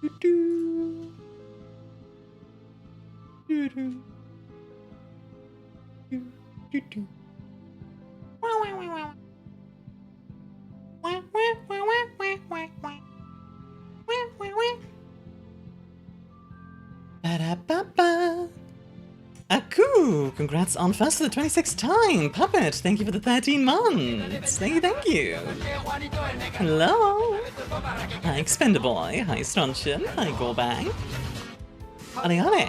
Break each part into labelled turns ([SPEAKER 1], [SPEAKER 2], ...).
[SPEAKER 1] Do-do. Do-do. Do-do. Wow, wow, wow, wow. Wah, wah, wah, wah, wah, wah, wah. Wah, wah, wah. Ba-da-ba-ba. Aku! Congrats on first for the 26th time! Puppet, thank you for the 13 months! Thank you, thank you! Hello! Hi, Expendaboy. Hi, Strontian. Hi, Gorbang. Ole ole!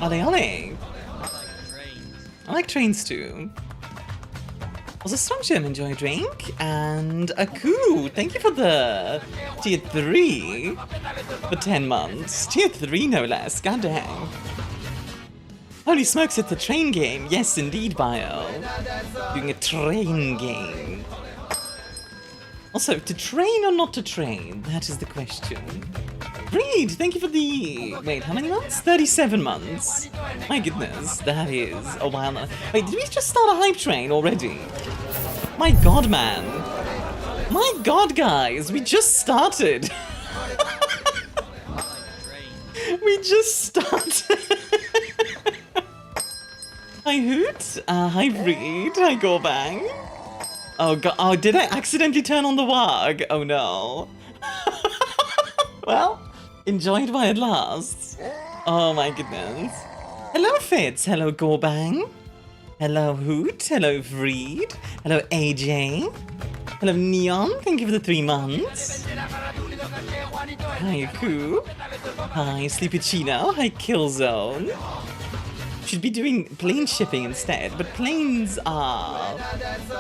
[SPEAKER 1] Ole ole! I like trains too. Also, Strontian, enjoy a drink. And Aku, thank you for the tier 3 for 10 months. Tier 3, no less. God dang. Holy smokes, it's a train game. Yes, indeed, Bio. Doing a train game. Also, to train or not to train? That is the question. Reed, thank you for the... Wait, how many months? 37 months. My goodness, that is a while now. Wait, did we just start a hype train already? My god, man. My god, guys, we just started. We just started. Hi, Hoot. Hi, Reed. Hi, Gorbang. Oh, god. Oh, did I accidentally turn on the WAG? Oh, no. Well, enjoy it while it lasts. Oh, my goodness. Hello, Fitz. Hello, Gorbang. Hello, Hoot. Hello, Reed. Hello, AJ. Hello, Neon. Thank you for the 3 months. Hi, Ku. Hi, Sleepy Chino. Hi, Killzone. Should be doing plane shipping instead, but planes are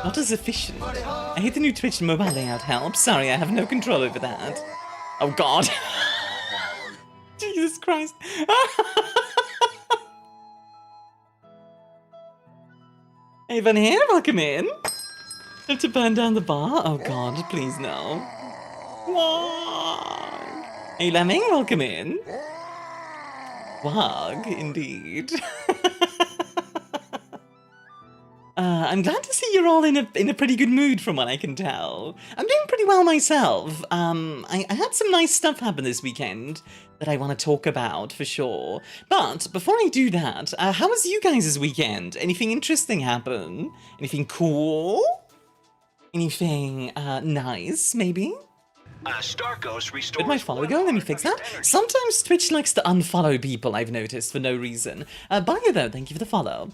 [SPEAKER 1] not as efficient. I hate the new Twitch mobile layout help. Sorry, I have no control over that. Oh god. Jesus Christ. Hey, Van here, welcome in. Have to burn down the bar? Oh god, please no. Wog. Hey, Lemming, welcome in. Wog, indeed. I'm glad to see you're all in a pretty good mood from what I can tell. I'm doing pretty well myself. I had some nice stuff happen this weekend that I want to talk about for sure. But before I do that, how was you guys' weekend? Anything interesting happen? Anything cool? Anything nice, maybe?
[SPEAKER 2] Starkos restores.
[SPEAKER 1] Did my follow go? Let me fix that. Sometimes Twitch likes to unfollow people, I've noticed, for no reason. Bye though, thank you for the follow.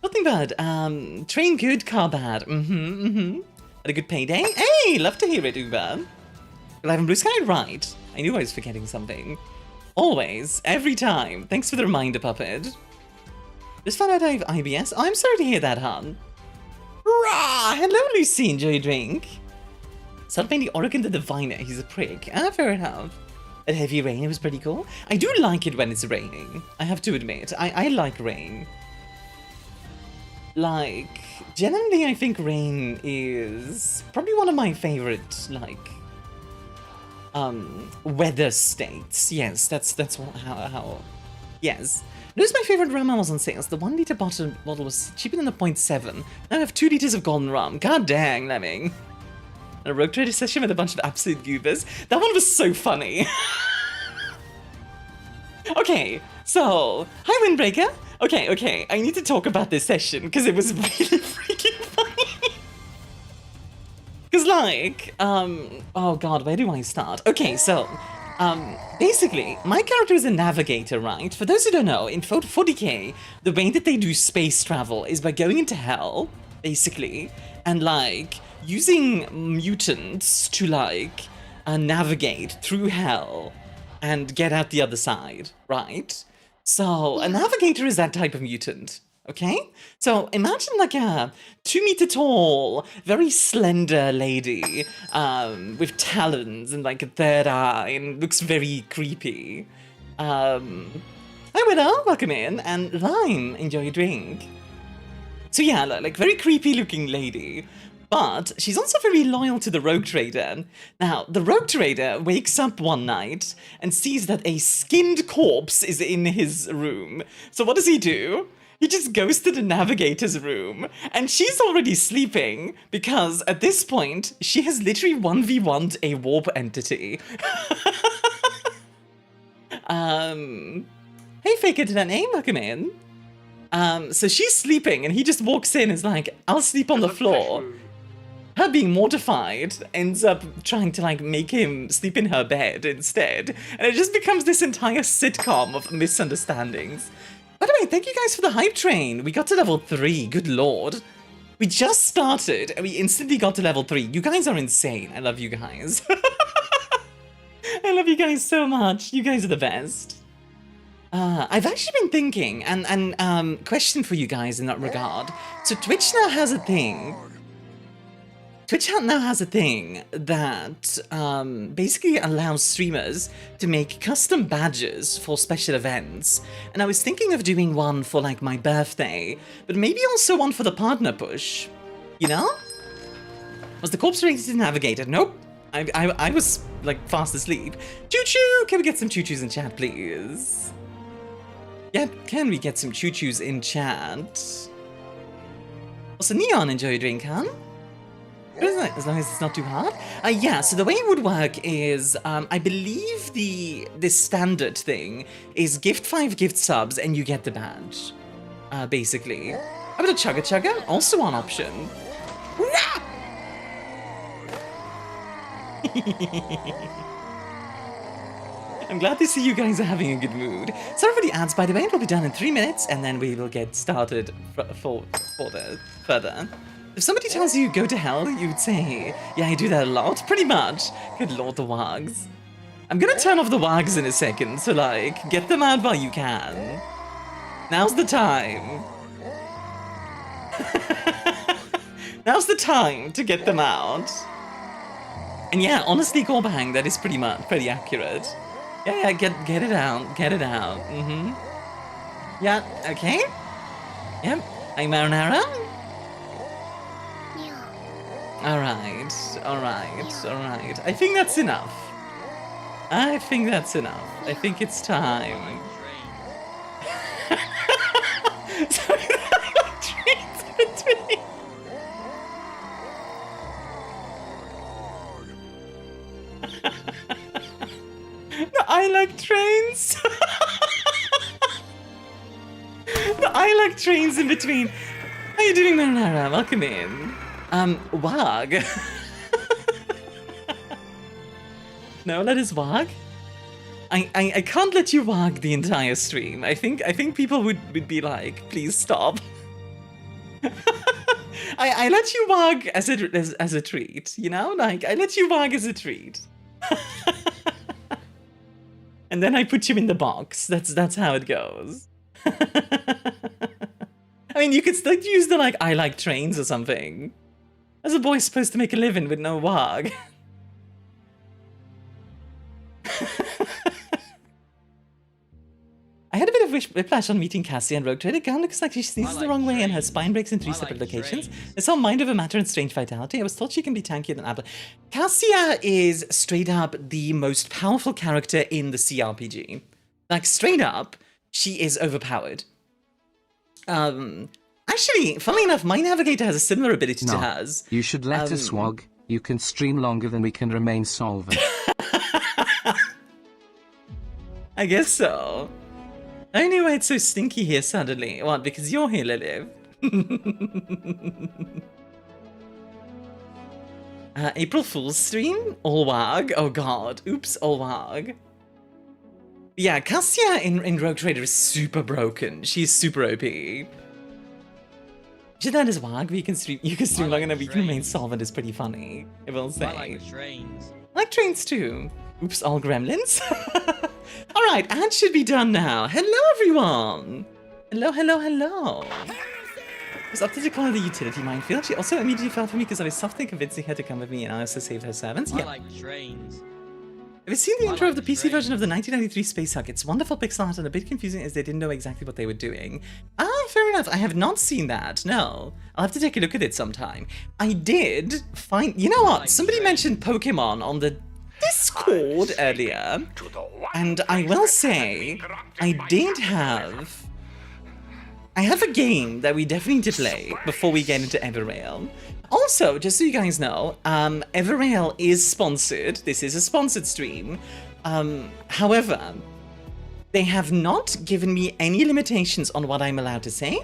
[SPEAKER 1] Nothing bad. Train good, car bad. Had a good payday. Hey, love to hear it, Uber. Live in Blue Sky? Right. I knew I was forgetting something. Always. Every time. Thanks for the reminder, Puppet. Just found out I have IBS. Oh, I'm sorry to hear that, hon. Rah! Hello, Lucy. Enjoy your drink. Start mainly Oregon the Diviner. He's a prick. Ah, fair enough. At heavy rain, it was pretty cool. I do like it when it's raining. I have to admit. I like rain. Like, generally, I think rain is probably one of my favorite, like, weather states. Yes, that's how yes. Notice my favorite rum was on sales. The 1 liter bottle was cheaper than the 0.7. Now I have 2 liters of golden rum. God dang, Lemming. A Rogue Trader session with a bunch of absolute goobers. That one was so funny. Okay, so, hi Windbreaker. Okay, I need to talk about this session because it was really freaking funny. Because like, oh god, where do I start? Okay, so, basically, my character is a navigator, right? For those who don't know, in 40k, the way that they do space travel is by going into hell, basically, and like, using mutants to like, navigate through hell and get out the other side, right? So, a navigator is that type of mutant, okay? So, imagine like a 2 meter tall, very slender lady, with talons and like a third eye, and looks very creepy. Hi Widow, welcome in, and Lime, enjoy your drink. So yeah, like very creepy looking lady. But she's also very loyal to the Rogue Trader. Now, the Rogue Trader wakes up one night and sees that a skinned corpse is in his room. So what does he do? He just goes to the navigator's room, and she's already sleeping, because at this point, she has literally 1v1'd a warp entity. Hey, fake internet name, welcome in. So she's sleeping, and he just walks in and is like, I'll sleep on the floor. Her being mortified ends up trying to, like, make him sleep in her bed instead. And it just becomes this entire sitcom of misunderstandings. By the way, thank you guys for the hype train. We got to level 3, good lord. We just started, and we instantly got to level 3. You guys are insane. I love you guys. I love you guys so much. You guys are the best. I've actually been thinking, and question for you guys in that regard. So Twitch now has a thing. Twitch now has a thing that basically allows streamers to make custom badges for special events. And I was thinking of doing one for, like, my birthday, but maybe also one for the partner push. You know? Was the corpse ready to navigate it? Nope. I was, like, fast asleep. Choo-choo! Can we get some choo-choos in chat, please? Yeah, can we get some choo-choos in chat? Also, Neon, enjoy your drink, huh? As long as it's not too hard. Yeah, so the way it would work is, I believe this standard thing is gift 5 gift subs and you get the badge. Basically. How about a Chugga Chugga? Also one option. I'm glad to see you guys are having a good mood. Sorry for the ads, by the way. It will be done in 3 minutes, and then we will get started further. If somebody tells you go to hell, you'd say, yeah, I do that a lot, pretty much. Good lord, the wags. I'm gonna turn off the wags in a second, so, like, get them out while you can. Now's the time. Now's the time to get them out. And yeah, honestly, Gorbang, that is pretty accurate. Yeah, get it out, Yeah, okay. Yep, I'm marinara. Alright. I think that's enough. I think it's time. Sorry, treats between. No, I like trains. No, I like trains in between. How you doing, Marinara? Welcome in. Wag. No, that is wag. I can't let you wag the entire stream. I think people would be like, please stop. I let you wag as a treat, you know? Like, I let you wag as a treat. And then I put you in the box. That's how it goes. I mean, you could still use the, like, I like trains or something. As a boy supposed to make a living with no wag. I had a bit of whiplash on meeting Cassia and Rogue Trader. Gun looks like she sneezes the wrong way and her spine breaks in 3 separate locations. It's all mind over matter and strange vitality. I was told she can be tankier than Apple. Cassia is straight up the most powerful character in the CRPG. Like, straight up, she is overpowered. Actually, funnily enough, my navigator has a similar ability to hers.
[SPEAKER 3] You should let us wog. You can stream longer than we can remain solvent.
[SPEAKER 1] I guess so. I don't know why it's so stinky here suddenly. What, because you're here, Lilith? April Fool's stream? All wag? Oh god. Oops, all wag. Yeah, Cassia in Rogue Trader is super broken. She's super OP. Should that is wag? You can stream long enough, you can remain solvent is pretty funny, I will say.
[SPEAKER 4] I like trains.
[SPEAKER 1] I like trains too. Oops, all gremlins. Alright, ads should be done now. Hello everyone! Hello. I was up to declare the utility minefield. She also immediately fell for me because I was softly convincing her to come with me and I also saved her servants.
[SPEAKER 4] I
[SPEAKER 1] Yeah.
[SPEAKER 4] like trains.
[SPEAKER 1] Have you seen the intro of the PC version of the 1993 Space Hug? It's wonderful pixel art and a bit confusing as they didn't know exactly what they were doing. Ah, fair enough. I have not seen that. No. I'll have to take a look at it sometime. I did find... You know what? Somebody mentioned Pokemon on the Discord earlier. And I will say, I I have a game that we definitely need to play before we get into Everrail. Also, just so you guys know, Everrail is sponsored. This is a sponsored stream. However, they have not given me any limitations on what I'm allowed to say.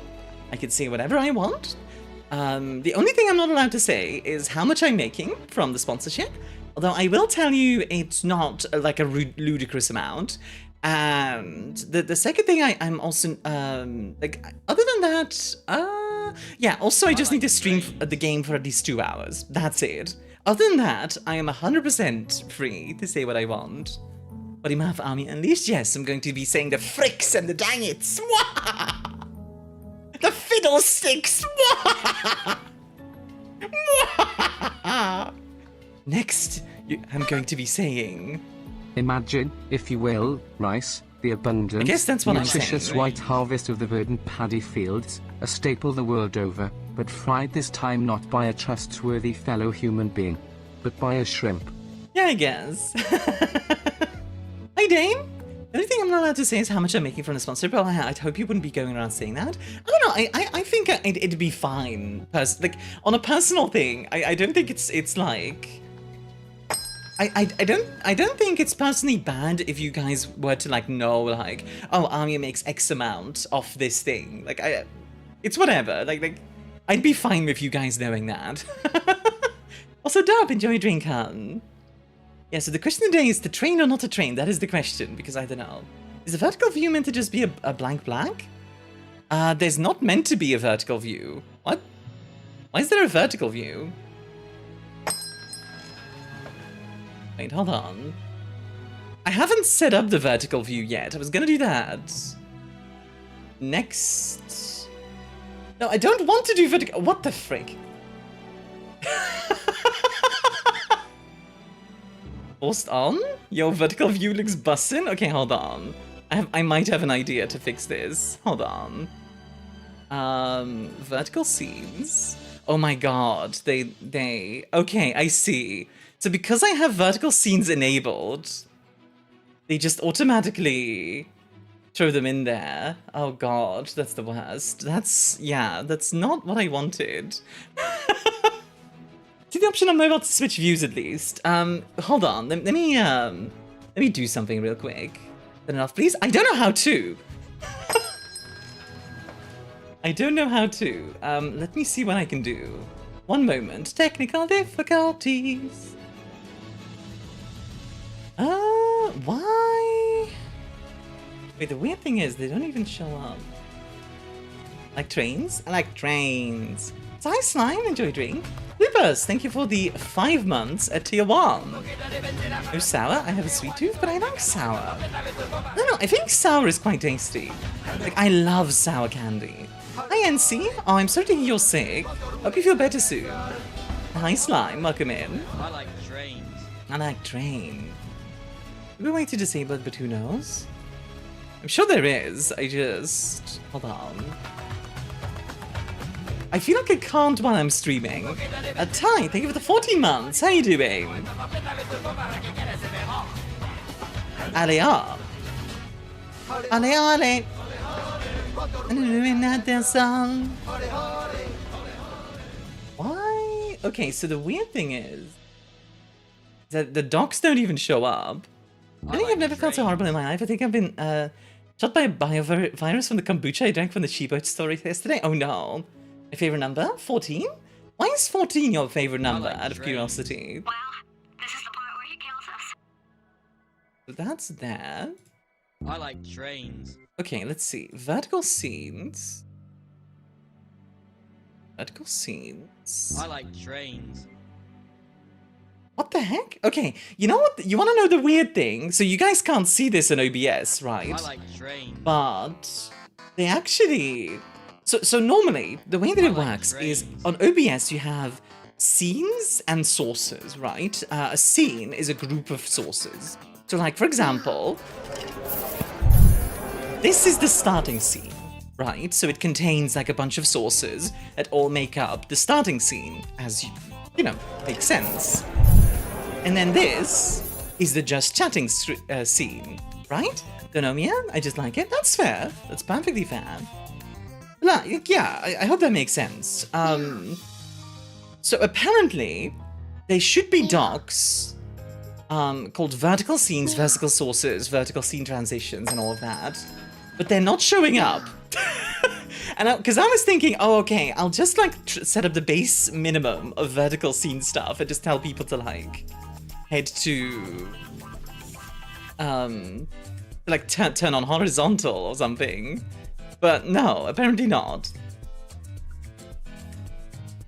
[SPEAKER 1] I can say whatever I want. The only thing I'm not allowed to say is how much I'm making from the sponsorship. Although I will tell you it's not like a ludicrous amount. And the second thing I'm also, like, other than that, yeah, also I just need to stream the game for at least 2 hours. That's it. Other than that, I am 100% free to say what I want. What do you have, Army Unleashed? Yes, I'm going to be saying the fricks and the dang it's. The fiddlesticks. Next, I'm going to be saying...
[SPEAKER 3] Imagine, if you will, rice, the abundant,
[SPEAKER 1] I guess that's what I'm
[SPEAKER 3] nutritious
[SPEAKER 1] saying.
[SPEAKER 3] white harvest of the verdant paddy fields, a staple the world over, but fried this time not by a trustworthy fellow human being, but by a shrimp.
[SPEAKER 1] Yeah, I guess. Hi, Dane. The only thing I'm not allowed to say is how much I'm making from the sponsor, but I'd hope you wouldn't be going around saying that. I don't know, I think it'd be fine. Like, on a personal thing, I don't think it's like... I don't think it's personally bad if you guys were to like know like, oh, Armia makes X amount off this thing. Like it's whatever. Like I'd be fine with you guys knowing that. Also, Dub, enjoy drink hun. Yeah, so the question today is to train or not to train. That is the question, because I don't know. Is the vertical view meant to just be a blank black? There's not meant to be a vertical view. What? Why is there a vertical view? Wait, hold on. I haven't set up the vertical view yet. I was gonna do that. Next. No, I don't want to do vertical. What the frick? Forced on? Yo, vertical view looks bussin'? Okay, hold on. I might have an idea to fix this. Hold on. Vertical scenes. Oh my god, they... Okay, I see. So because I have vertical scenes enabled, they just automatically throw them in there. Oh god, that's the worst. Yeah, that's not what I wanted. See the option on mobile to switch views at least. Hold on, let me do something real quick. Turn it off, please. I don't know how to. I don't know how to. Let me see what I can do. One moment. Technical difficulties. Why? Wait, the weird thing is they don't even show up. Like trains? I like trains. So hi Slime, enjoy drink. Loopers, thank you for the 5 months at tier 1. No sour, I have a sweet tooth, but I like sour. No, I think sour is quite tasty. Like, I love sour candy. Hi NC, oh, I'm sorry to hear you're sick. Hope you feel better soon. Hi Slime, welcome in.
[SPEAKER 4] I like trains.
[SPEAKER 1] I like train. Maybe a way to disable it, but who knows? I'm sure there is, I just... Hold on. I feel like I can't while I'm streaming. Ty, thank you for the 14 months, how you doing? Allez up. Allez, allez. Why? Okay, so the weird thing is that the docs don't even show up. I think I've never felt so horrible in my life. I think I've been shot by a virus from the kombucha I drank from the Chibi story yesterday. Oh no. My favorite number? 14? Why is 14 your favorite number, out of curiosity?
[SPEAKER 5] Well, this is the part where he kills us.
[SPEAKER 1] So that's that.
[SPEAKER 4] I like trains.
[SPEAKER 1] Okay, let's see. Vertical scenes. Vertical scenes.
[SPEAKER 4] I like trains.
[SPEAKER 1] What the heck? Okay, you know what? You want to know the weird thing? So you guys can't see this in OBS, right?
[SPEAKER 4] I like trains.
[SPEAKER 1] But they actually... So normally, the way that it works is on OBS you have scenes and sources, right? A scene is a group of sources. So like, for example, this is the starting scene, right? So it contains like a bunch of sources that all make up the starting scene, as you know, makes sense. And then this is the just chatting scene, right? Don't know me yet? I just like it. That's fair. That's perfectly fair. Like, yeah, I hope that makes sense. So apparently, there should be docs called vertical scenes, vertical sources, vertical scene transitions, and all of that. But they're not showing up. And because I was thinking, oh, okay, I'll just like set up the base minimum of vertical scene stuff and just tell people to like head to like turn on horizontal or something. But no, apparently not.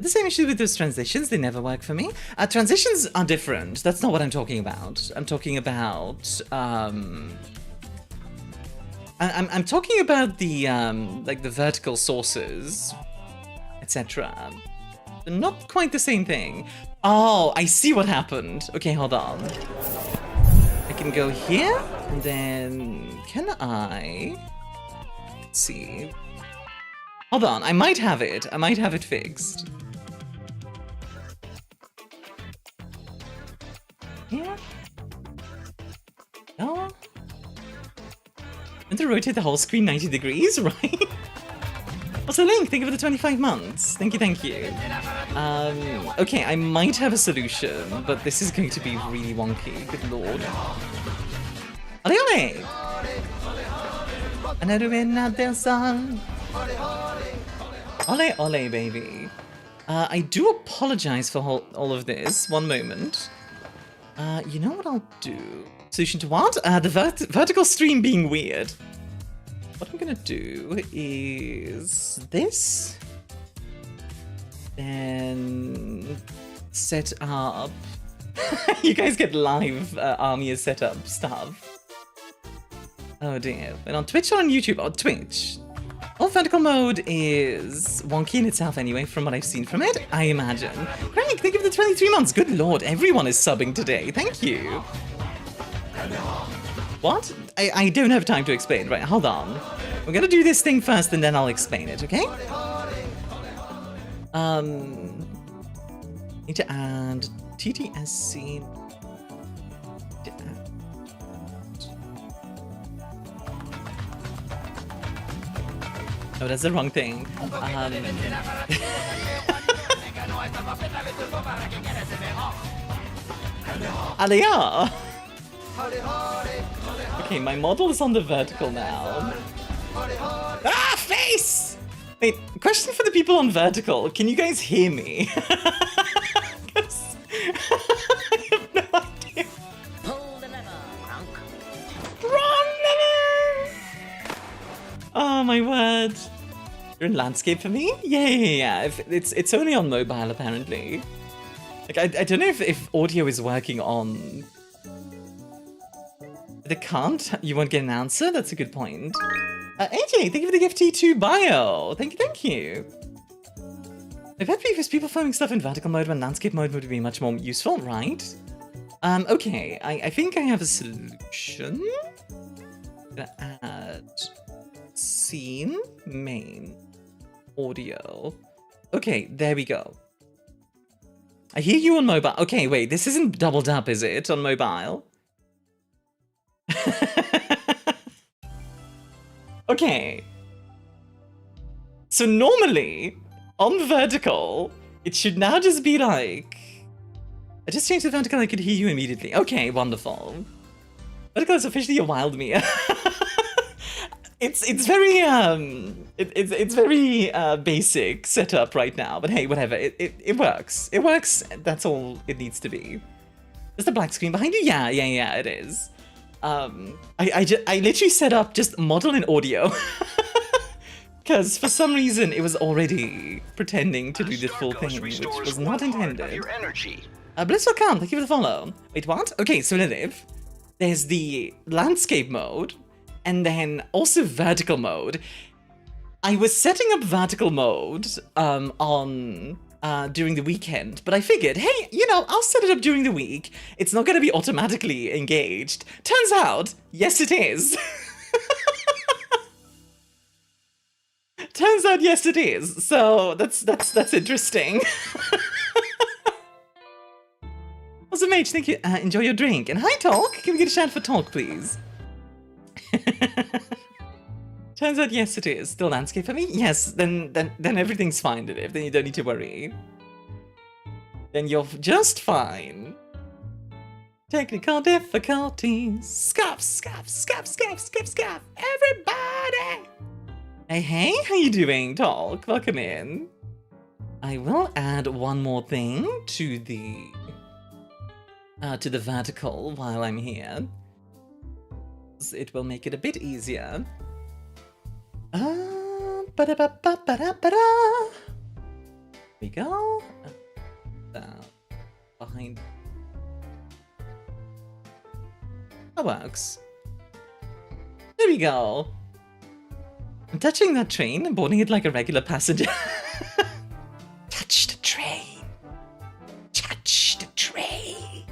[SPEAKER 1] The same issue with those transitions, they never work for me. Transitions are different. That's not what I'm talking about. I'm talking about I'm talking about the like the vertical sources, etc. They're not quite the same thing. Oh, I see what happened. Okay, hold on. I can go here, and then can I? Let's see. Hold on, I might have it. I might have it fixed. Yeah. No. And to rotate the whole screen 90 degrees, right? Also, Link, thank you for the 25 months. Thank you, thank you. Okay, I might have a solution, but this is going to be really wonky. Good lord. Ole ole! Another another song. Ole ole, baby. I do apologize for all of this. One moment. You know what I'll do? Solution to what? The vertical stream being weird. What I'm gonna do is this. Then set up. You guys get live Armia setup stuff. Oh dear. And on Twitch or on YouTube? On Twitch. Well, vertical mode is wonky in itself anyway, from what I've seen from it, I imagine. Craig, thank you for the 23 months. Good lord, everyone is subbing today. Thank you. What? I don't have time to explain. Right, hold on. We're gonna do this thing first and then I'll explain it, okay? Need to add TTSC. Oh, that's the wrong thing. Alia! Okay, my model is on the vertical now. Ah, face! Wait, question for the people on vertical. Can you guys hear me? I have no idea.
[SPEAKER 5] Pull the lever,
[SPEAKER 1] Wrong lever! Oh my word. You're in landscape for me? Yeah. It's only on mobile apparently. Like I don't know if audio is working on. They can't? You won't get an answer? That's a good point. AJ, thank you for the gift T2 bio. Thank you. I've had previous people filming stuff in vertical mode when landscape mode would be much more useful, right? Okay, I think I have a solution. Gonna add scene main audio. Okay, there we go. I hear you on mobile. Okay, wait, this isn't doubled up, is it, on mobile? Okay. So normally, on vertical, it should now just be like... I just changed the vertical, I could hear you immediately. Okay, wonderful. Vertical is officially a wild Mia. It's very it's very basic setup right now, but hey, whatever. It works. It works. That's all it needs to be. Is the black screen behind you? Yeah, it is. I literally set up just model and audio because for some reason it was already pretending to do the full thing, which was not intended. Blissful Calm, thank you for the follow. Wait, what? Okay, so Lilith, there's the landscape mode. And then also vertical mode. I was setting up vertical mode on during the weekend, but I figured, hey, you know, I'll set it up during the week. It's not going to be automatically engaged. Turns out, yes, it is. Turns out, yes, it is. So that's interesting. Also, Mage, thank you. Enjoy your drink. And hi, Talk. Can we get a shout for Talk, please? Turns out, yes, it is. Still landscape for me? Yes, then everything's fine, Liv. Then you don't need to worry. Then you're just fine. Technical difficulties. Scuff, scuff, scuff, scuff, scuff, scuff. Everybody! Hey, how you doing, Talk? Welcome in. I will add one more thing to the vertical while I'm here. It will make it a bit easier. Ba-da-ba-ba-ba-da-ba-da. There we go. Behind. That works. There we go. I'm touching that train and boarding it like a regular passenger. Touch the train. Touch the train.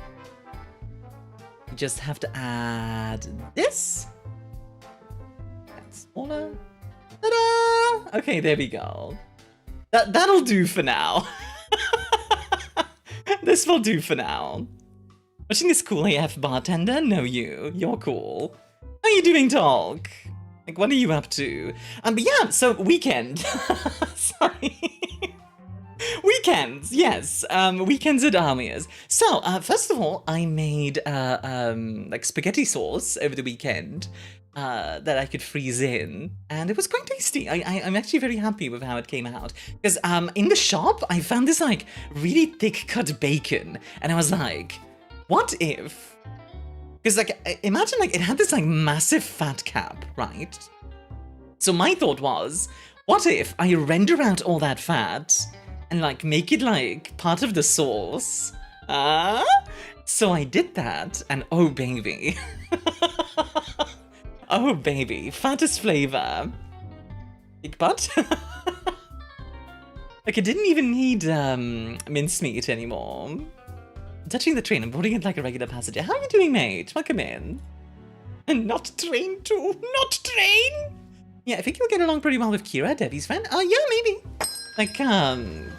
[SPEAKER 1] You just have to add this. That's smaller. Ta-da! Okay, there we go. That'll do for now. This will do for now. Watching this cool AF bartender? No, you're cool. How you doing, Talk? Like, what are you up to? But yeah, so weekend. Sorry. Weekends, yes. Weekends at Armia's. So, first of all, I made, like, spaghetti sauce over the weekend that I could freeze in, and it was quite tasty. I'm actually very happy with how it came out. Because, in the shop, I found this, like, really thick-cut bacon, and I was like, what if... Because, like, imagine, like, it had this, like, massive fat cap, right? So my thought was, what if I render out all that fat and, like, make it, like, part of the sauce? So I did that, and oh, baby. Oh, baby. Fattest flavor. Big butt. Like, it didn't even need, mincemeat anymore. Touching the train and boarding it like a regular passenger. How are you doing, mate? Welcome in. And not train too. Not train. Yeah, I think you'll get along pretty well with Kira, Debbie's friend. Oh, yeah, maybe. Like,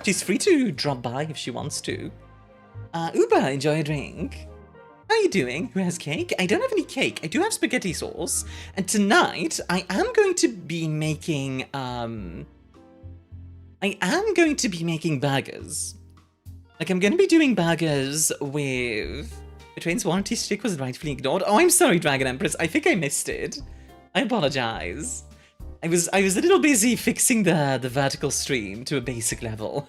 [SPEAKER 1] she's free to drop by if she wants to. Uber, enjoy a drink. How are you doing? Who has cake? I don't have any cake. I do have spaghetti sauce. And tonight, I am going to be making, burgers. Like, I'm going to be doing burgers with... The train's warranty stick was rightfully ignored. Oh, I'm sorry, Dragon Empress. I think I missed it. I apologize. I was a little busy fixing the vertical stream to a basic level.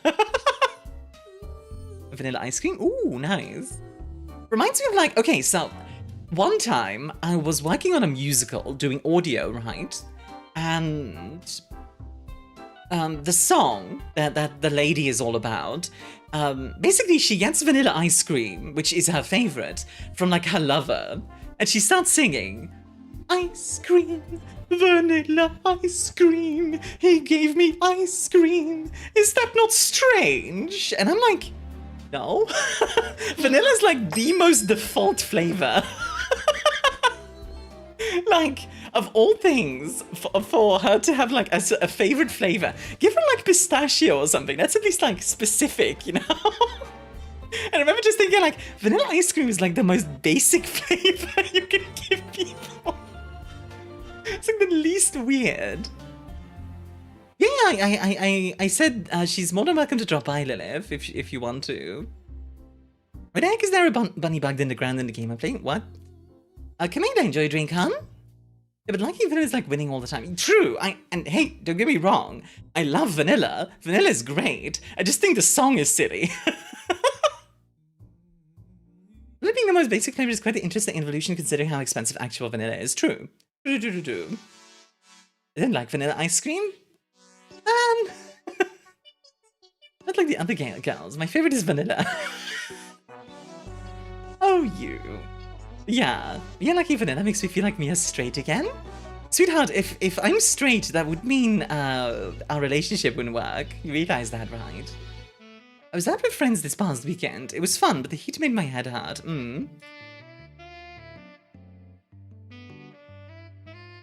[SPEAKER 1] Vanilla ice cream? Ooh, nice. Reminds me of, like... Okay, so... One time, I was working on a musical, doing audio, right? And... the song that the lady is all about... basically she gets vanilla ice cream, which is her favorite, from like her lover, and she starts singing, ice cream, vanilla ice cream, he gave me ice cream, is that not strange? And I'm like, no. Vanilla's like the most default flavor. Like, of all things, for her to have, like, a favorite flavor, give her, like, pistachio or something. That's at least, like, specific, you know? And I remember just thinking, like, vanilla ice cream is, like, the most basic flavor you can give people. It's, like, the least weird. Yeah, I said she's more than welcome to drop by, Lilith, if you want to. Why the heck is there a bunny bugged in the ground in the game I'm playing? What? Commander, enjoy a drink, huh? Yeah, but Lucky Vanilla's like winning all the time. True, and hey, don't get me wrong. I love Vanilla. Vanilla's great. I just think the song is silly. Vanilla being the most basic flavor is quite an interesting evolution considering how expensive actual vanilla is. True. I didn't like vanilla ice cream. Not like the other girls. My favorite is vanilla. Oh, you. Yeah, Lucky Vanilla makes me feel like Mia's straight again. Sweetheart, if I'm straight, that would mean our relationship wouldn't work. You realize that, right? I was out with friends this past weekend. It was fun, but the heat made my head hurt. I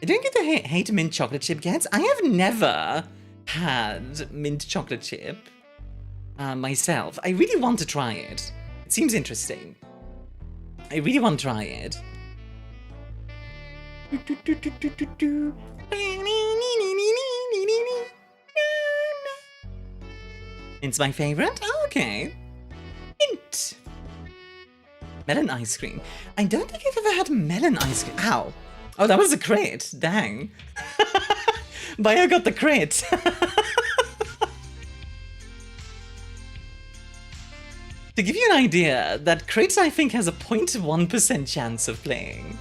[SPEAKER 1] don't get to hate mint chocolate chip yet. I have never had mint chocolate chip myself. I really want to try it. It seems interesting. I really want to try it. Mint's my favorite? Oh, okay. Mint. Melon ice cream. I don't think I've ever had melon ice cream. Ow. Oh, that was a crit. Dang. Bio got the crit. To give you an idea, that crit I think has a 0.1% chance of playing.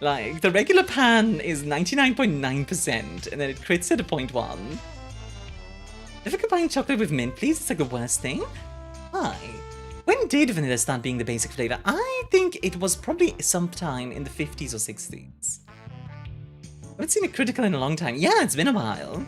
[SPEAKER 1] Like, the regular pan is 99.9%, and then it crits at a 0.1. Never combine chocolate with mint, please. It's like the worst thing. Why? When did vanilla start being the basic flavor? I think it was probably sometime in the 50s or 60s. I haven't seen a critical in a long time. Yeah, it's been a while.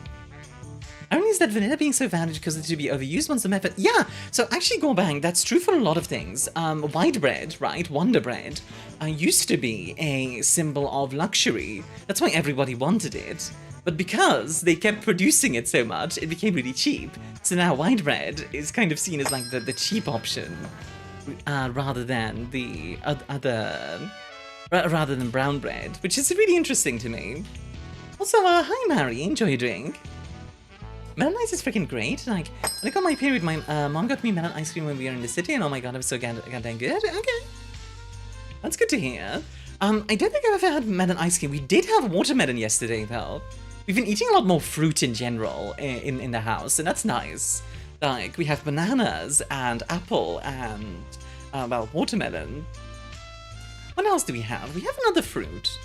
[SPEAKER 1] Only is that vanilla being so valued because it should be overused once the method. Yeah, so actually, Gorbang, that's true for a lot of things. White bread, right? Wonder bread, used to be a symbol of luxury. That's why everybody wanted it. But because they kept producing it so much, it became really cheap. So now white bread is kind of seen as like the cheap option, rather than the rather than brown bread, which is really interesting to me. Also, hi Mary, enjoy your drink. Melon ice is freaking great. Like, when I got my period, my mom got me melon ice cream when we were in the city, and oh my god, it was so goddamn good. Okay. That's good to hear. I don't think I've ever had melon ice cream. We did have watermelon yesterday, though. We've been eating a lot more fruit in general in the house, and that's nice. Like, we have bananas and apple and, well, watermelon. What else do we have? We have another fruit.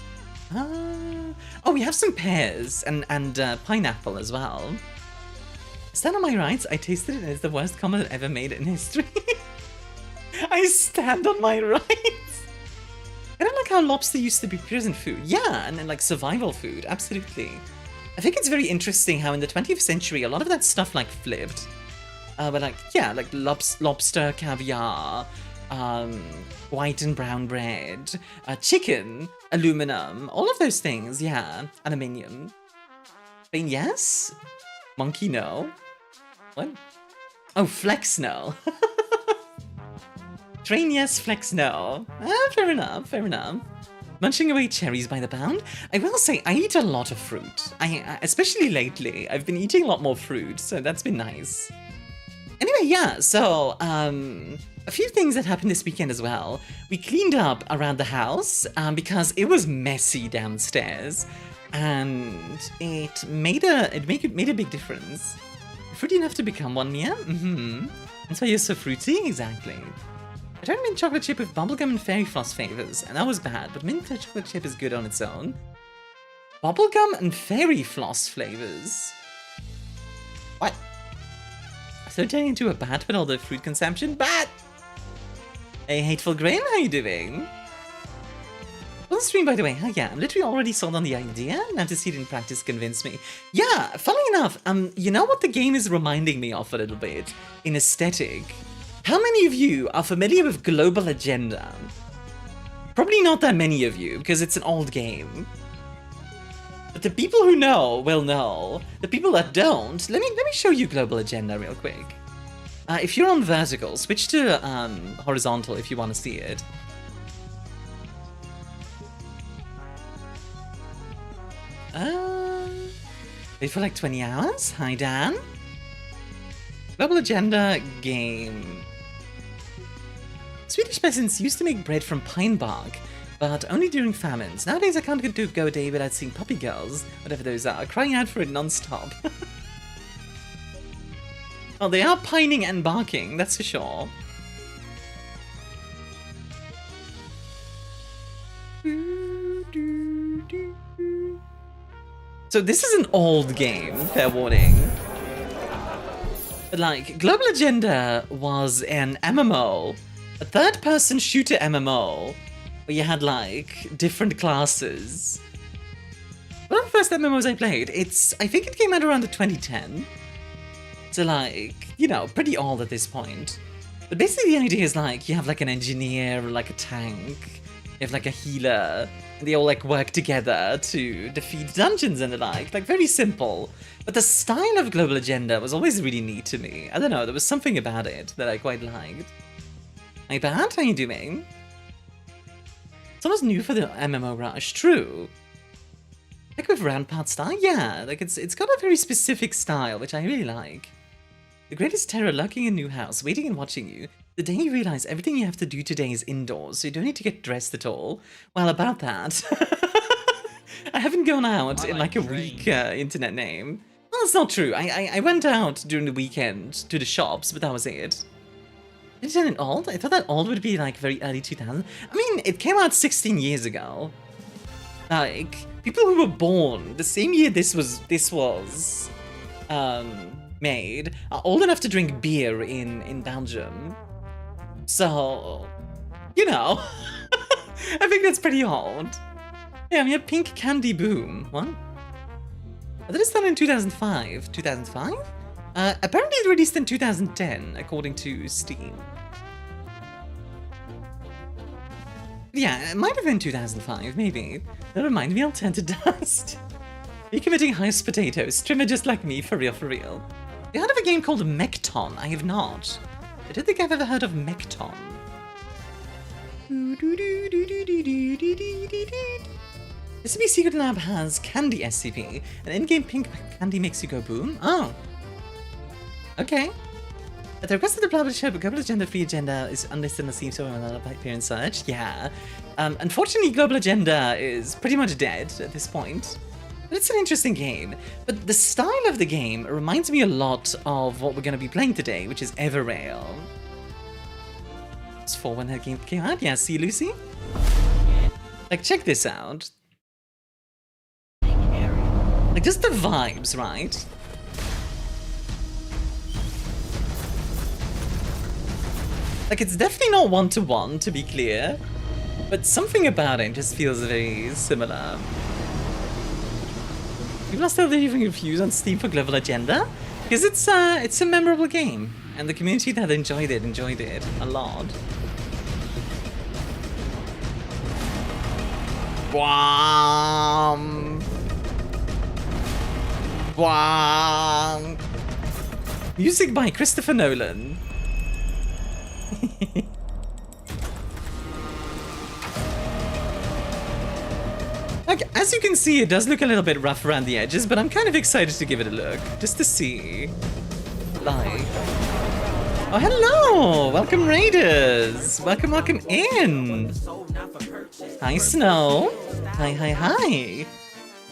[SPEAKER 1] Oh, we have some pears and pineapple as well. Stand on my rights, I tasted it and it's the worst comment ever made in history. I stand on my rights. I don't like how lobster used to be present food. Yeah, and then like survival food, absolutely. I think it's very interesting how in the 20th century, a lot of that stuff like flipped. But like, yeah, like lobster, caviar, white and brown bread, chicken, aluminum, all of those things, yeah. Aluminium. Train yes? Monkey no. What? Oh, flex no. Train yes, flex no. Fair enough, fair enough. Munching away cherries by the pound. I will say, I eat a lot of fruit. Especially lately, I've been eating a lot more fruit, so that's been nice. Anyway, yeah, so, a few things that happened this weekend as well. We cleaned up around the house, because it was messy downstairs, and it made a big difference. Fruity enough to become one, Mia? Mm-hmm. That's why you're so fruity? Exactly. I tried mint chocolate chip with bubblegum and fairy floss flavors, and that was bad, but mint chocolate chip is good on its own. Bubblegum and fairy floss flavors? What? So turning into a bat with all the fruit consumption? Bat! Hey, Hateful Grain, how you doing? On the stream, by the way, yeah, I'm literally already sold on the idea. Now to see it in practice convinced me. Yeah, funnily enough, you know what the game is reminding me of a little bit? In aesthetic. How many of you are familiar with Global Agenda? Probably not that many of you, because it's an old game. But the people who know will know. The people that don't, let me show you Global Agenda real quick. If you're on vertical, switch to horizontal if you want to see it. Wait for like 20 hours? Hi, Dan. Global Agenda game. Swedish peasants used to make bread from pine bark, but only during famines. Nowadays I can't go a day without seeing puppy girls, whatever those are, crying out for it non-stop. Oh, they are pining and barking, that's for sure. So this is an old game, fair warning. But like, Global Agenda was an MMO, a third-person shooter MMO, where you had like different classes. One of the first MMOs I played, I think it came out around the 2010. So like, you know, pretty old at this point. But basically the idea is like, you have like an engineer, like a tank, you have like a healer, and they all like work together to defeat dungeons and the like very simple. But the style of Global Agenda was always really neat to me. I don't know, there was something about it that I quite liked. My bad, how you doing? It's almost new for the MMO rush, true. Like with Rampart style, yeah, like it's got a very specific style, which I really like. The greatest terror lurking in a new house, waiting and watching you. The day you realize everything you have to do today is indoors, so you don't need to get dressed at all. Well, about that. I haven't gone out in like a week, internet name. Well, that's not true. I went out during the weekend to the shops, but that was it. Did it turn it old? I thought that old would be like very early 2000s. I mean, it came out 16 years ago. Like, people who were born the same year this was made are old enough to drink beer in Belgium. So, you know, I think that's pretty old. Yeah, we had Pink Candy Boom. What? I thought it started in 2005. 2005? Apparently it released in 2010, according to Steam. Yeah, it might have been 2005, maybe. Never mind me, I'll turn to dust. Are you committing heist potatoes? Streamer just like me, for real, for real. You heard of a game called Mekton? I have not. I don't think I've ever heard of Mekton. SCP Secret Lab has Candy SCP. An in-game pink candy makes you go boom? Oh. Okay. At the request of the publisher, but Global Agenda Free Agenda is unlisted in the Steam store and by appear in search. Yeah. Unfortunately, Global Agenda is pretty much dead at this point. But it's an interesting game. But the style of the game reminds me a lot of what we're going to be playing today, which is Everrail. It's for when that game came out. Yeah, see, Lucy? Like, check this out. Like, just the vibes, right? Like, it's definitely not one-to-one, to be clear, but something about it just feels very similar. People are still leaving reviews on Steam for Global Agenda, because it's a memorable game, and the community that enjoyed it a lot. Wham! Wham! Music by Christopher Nolan. Like, as you can see, it does look a little bit rough around the edges, but I'm kind of excited to give it a look, just to see. Like... Oh, hello! Welcome, Raiders! Welcome, welcome in! Hi, Snow! Hi, hi, hi!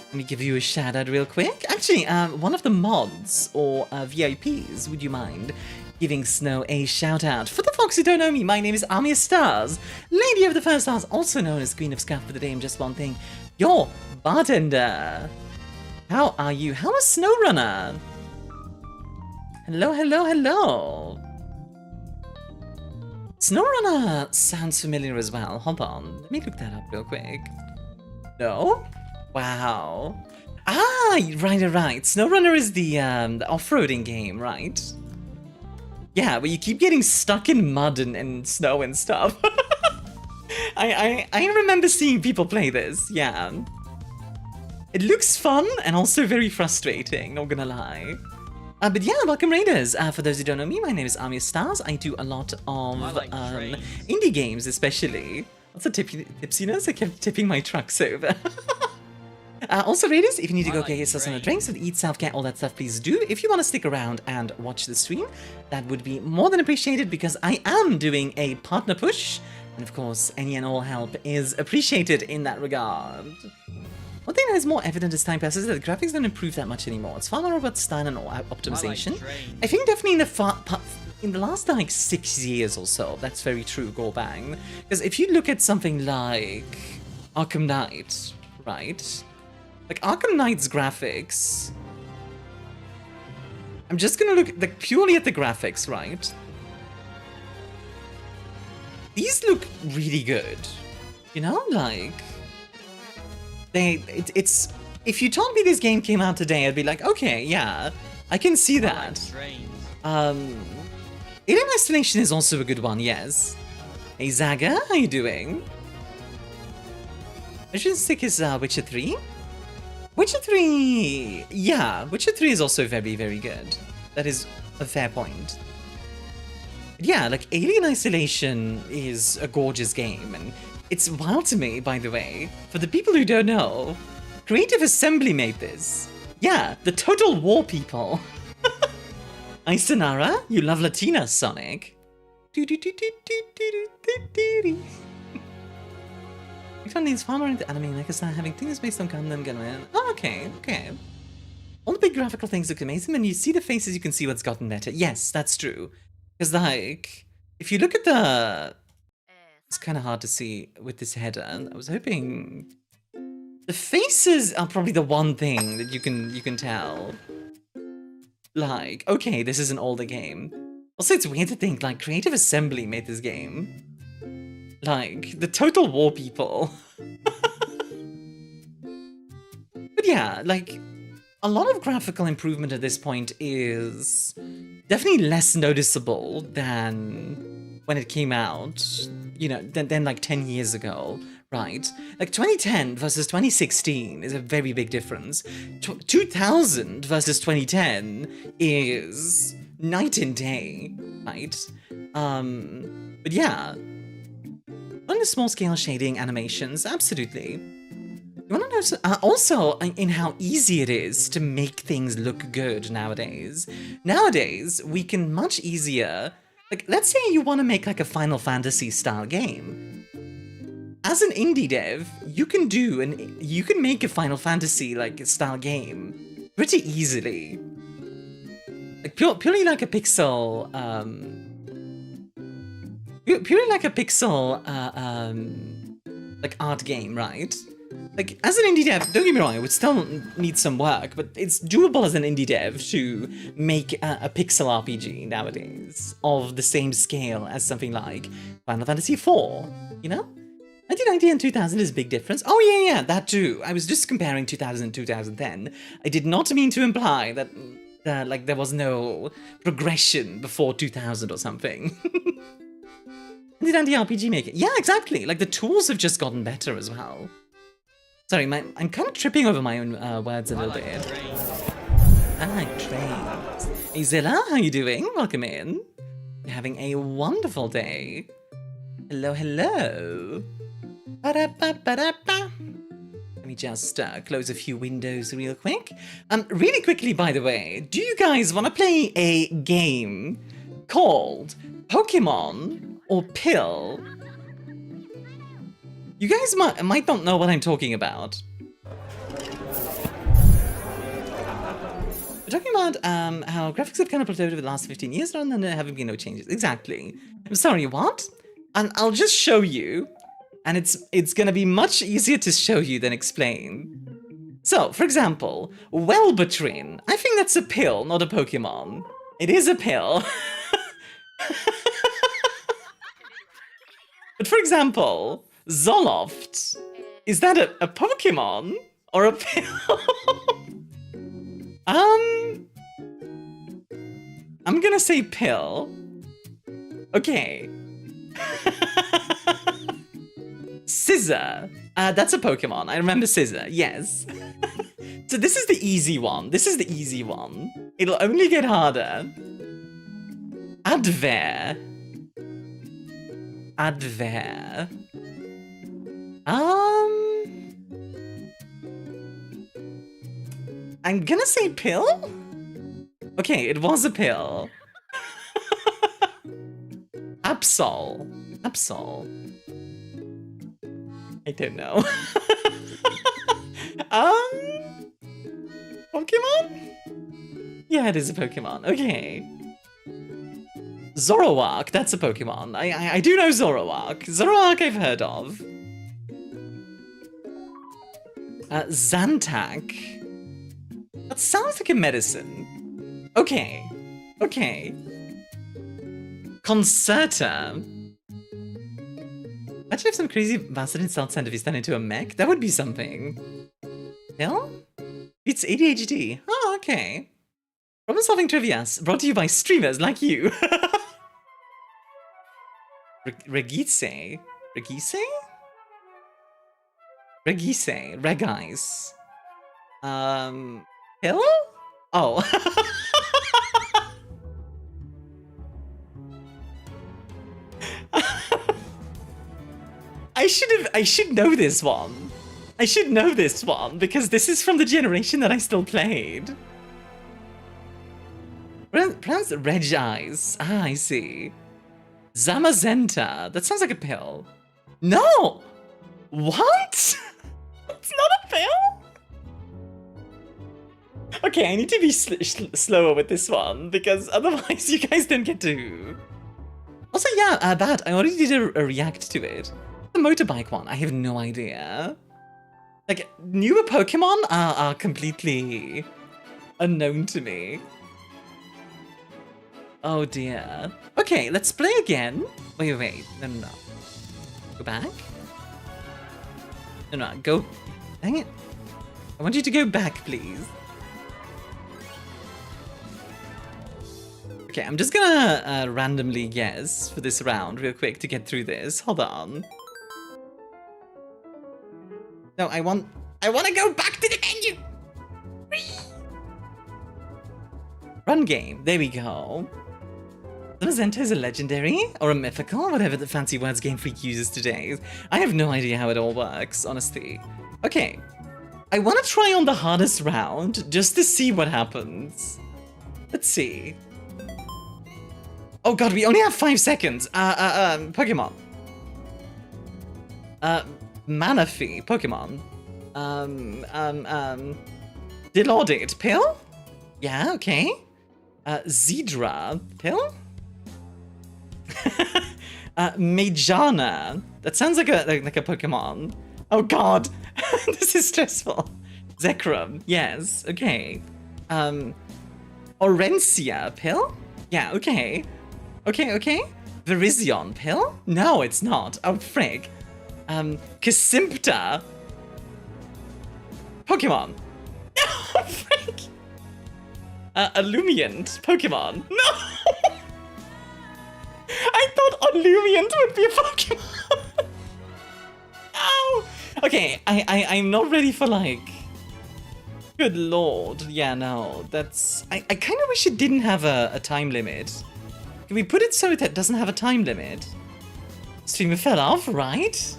[SPEAKER 1] Let me give you a shout out real quick. Actually, one of the mods, or VIPs, would you mind giving Snow a shout out? For the folks who don't know me, my name is ArmiaStars, Lady of the First Stars, also known as Queen of Scuff for the day and just one thing, your bartender. How are you? How is SnowRunner? Hello, hello, hello. SnowRunner sounds familiar as well. Hold on, let me look that up real quick. No? Wow. Ah, right. SnowRunner is the off-roading game, right? Yeah, where you keep getting stuck in mud and snow and stuff. I remember seeing people play this, yeah. It looks fun and also very frustrating, not gonna lie. But yeah, welcome Raiders. For those who don't know me, my name is ArmiaStars. I do a lot of indie games, especially. What's the tipsiness? I kept tipping my trucks over. Also, Raiders, if you need to go get yourself some drinks and eat, self-care, all that stuff, please do. If you want to stick around and watch the stream, that would be more than appreciated because I am doing a partner push. And of course, any and all help is appreciated in that regard. One thing that is more evident as time passes is that the graphics don't improve that much anymore. It's far more about style and optimization. I think definitely in the last like 6 years or so, that's very true, Gorbang. Because if you look at something like Arkham Knight, right? Like Arkham Knight's graphics, I'm just gonna look like purely at the graphics, right? These look really good, you know, like it's if you told me this game came out today, I'd be like, okay, yeah, I can see that. Alien Isolation is also a good one, yes. Hey Zaga, how you doing? Mission 6 is Witcher 3? Witcher 3, yeah, Witcher 3 is also very, very good. That is a fair point. Yeah, like Alien Isolation is a gorgeous game, and it's wild to me, by the way. For the people who don't know, Creative Assembly made this. Yeah, the Total War people. Isanara, you love Latina, Sonic. Which needs far more into anime, like I said, having things based on Gundam, Gunman. Oh, okay, okay. All the big graphical things look amazing. When you see the faces, you can see what's gotten better. Yes, that's true. Because, like, if you look at the... It's kind of hard to see with this header. I was hoping... The faces are probably the one thing that you can tell. Like, okay, this is an older game. Also, it's weird to think, like, Creative Assembly made this game. Like, the Total War people. But yeah, like, a lot of graphical improvement at this point is definitely less noticeable than when it came out, you know, than like 10 years ago, right? Like 2010 versus 2016 is a very big difference. 2000 versus 2010 is night and day, right? But yeah, on the small scale shading animations, absolutely. You want to know also in how easy it is to make things look good nowadays. Nowadays, we can much easier, like, let's say you want to make like a Final Fantasy style game. As an indie dev, you can make a Final Fantasy like style game pretty easily. Like purely like a pixel, purely like a pixel, like art game, right? Like, as an indie dev, don't get me wrong, it would still need some work, but it's doable as an indie dev to make a pixel RPG nowadays of the same scale as something like Final Fantasy IV, you know? 1990 and 2000 is a big difference. Oh yeah, that too. I was just comparing 2000 and 2010. I did not mean to imply that, like, there was no progression before 2000 or something. 1990 RPG maker. Yeah, exactly. Like, the tools have just gotten better as well. Sorry, I'm kind of tripping over my own words a little bit. I like trains. Hey Zilla, how you doing? Welcome in. You're having a wonderful day. Hello, hello. Ba-da-ba-ba-da-ba. Let me just close a few windows real quick. Really quickly, by the way, do you guys want to play a game called Pokemon or Pill? You guys might not know what I'm talking about. We're talking about how graphics have kind of plateaued over the last 15 years and there haven't been no changes. Exactly. I'm sorry, what? And I'll just show you, and it's gonna be much easier to show you than explain. So, for example, Welbatrin. I think that's a pill, not a Pokemon. It is a pill. But for example, Zoloft. Is that a Pokemon or a pill? I'm gonna say pill. Okay. Scissor. That's a Pokemon. I remember Scissor, yes. So this is the easy one. This is the easy one. It'll only get harder. Advair. Advair. I'm gonna say pill? Okay, it was a pill. Absol. Absol. I don't know. Pokemon? Yeah, it is a Pokemon. Okay. Zoroark, that's a Pokemon. I do know Zoroark. Zoroark I've heard of. Zantac. That sounds like a medicine. Okay. Okay. Concerta. Imagine if some crazy Vaseline style scientist turned into a mech. That would be something. Hell? It's ADHD. Oh, okay. Problem solving trivia brought to you by streamers like you. Regise? Regise? Regise. Regise. Hill? Oh. I should know this one. I should know this one because this is from the generation that I still played. pronounced Reg Eyes. Ah, I see. Zamazenta. That sounds like a pill. No! What? It's not a pill? Okay, I need to be slower with this one, because otherwise you guys don't get to... Also, yeah, that, I already did a react to it. The motorbike one, I have no idea. Like, newer Pokemon are completely unknown to me. Oh dear. Okay, let's play again. Wait. No. Go back? No, go... Dang it. I want you to go back, please. Okay, I'm just gonna randomly guess for this round real quick to get through this. Hold on. No, I want to go back to the menu! Run game, there we go. Zamazenta is a legendary or a mythical, whatever the fancy words Game Freak uses today. I have no idea how it all works, honestly. Okay, I want to try on the hardest round just to see what happens. Let's see. Oh god, we only have 5 seconds. Pokemon. Manaphy, Pokemon. Delorded, pill? Yeah, okay. Zedra, pill? Majana. That sounds like a Pokemon. Oh god, this is stressful. Zekrom, yes, okay. Orencia, pill? Yeah, okay. Okay. Virizion, pill? No, it's not. Oh, frig. Kasimpta. Pokemon. No, frig. Illumiant, Pokemon. No! I thought Illumiant would be a Pokemon. Ow! Okay, I'm not ready for, like... Good lord. Yeah, no, that's... I kind of wish it didn't have a time limit. Can we put it so that it doesn't have a time limit? Streamer fell off, right?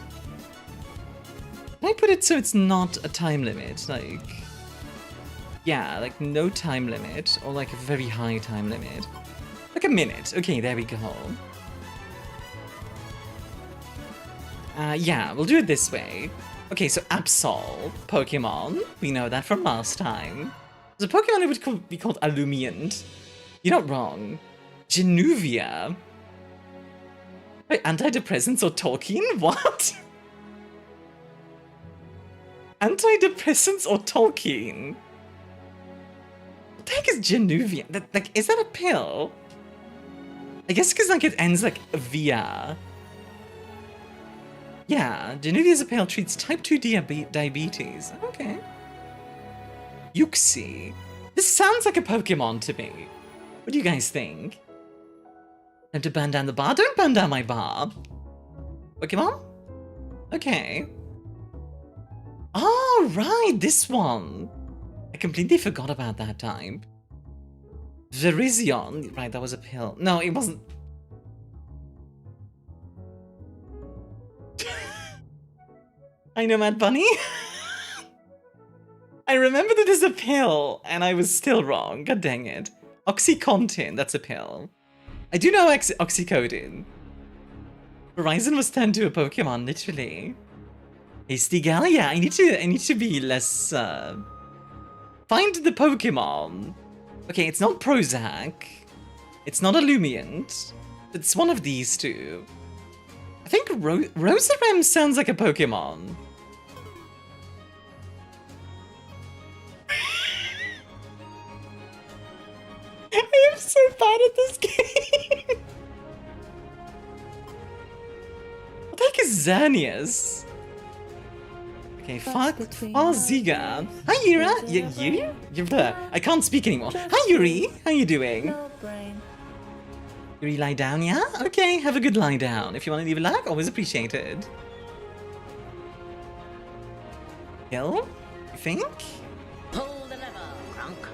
[SPEAKER 1] Can I put it so it's not a time limit? Like... Yeah, like no time limit, or like a very high time limit. Like a minute. Okay, there we go. Yeah, we'll do it this way. Okay, so Absol, Pokemon. We know that from last time. There's a Pokemon that would be called Illumiant. You're not wrong. Genuvia. Wait, antidepressants or Tolkien? What? Antidepressants or Tolkien? What the heck is Genuvia? Like, is that a pill? I guess because like it ends like via. Yeah, Genuvia's a pill treats type 2 diabetes. Okay. Yuxi. This sounds like a Pokemon to me. What do you guys think? Time to burn down the bar? Don't burn down my bar. Pokemon? Okay. Oh, right, this one. I completely forgot about that type. Virizion. Right, that was a pill. No, it wasn't. I know, Mad Bunny. I remember that there's a pill, and I was still wrong. God dang it. Oxycontin, that's a pill. I do know Oxycodone. Verizon was turned to a Pokemon, literally. Hasty Gal, yeah, I need to be less, Find the Pokemon. Okay, it's not Prozac. It's not Illumiant. It's one of these two. I think Roserem sounds like a Pokemon. I am so bad at this game. What the heck is Xerneas? Okay, Farziga. Hi, Yura. Yuri? You're there. I can't speak anymore. Hi, Yuri. How you doing? Yuri, lie down, yeah? Okay, have a good lie down. If you want to leave a like, always appreciated. Kill? You think?
[SPEAKER 6] Pull the lever, Crunk.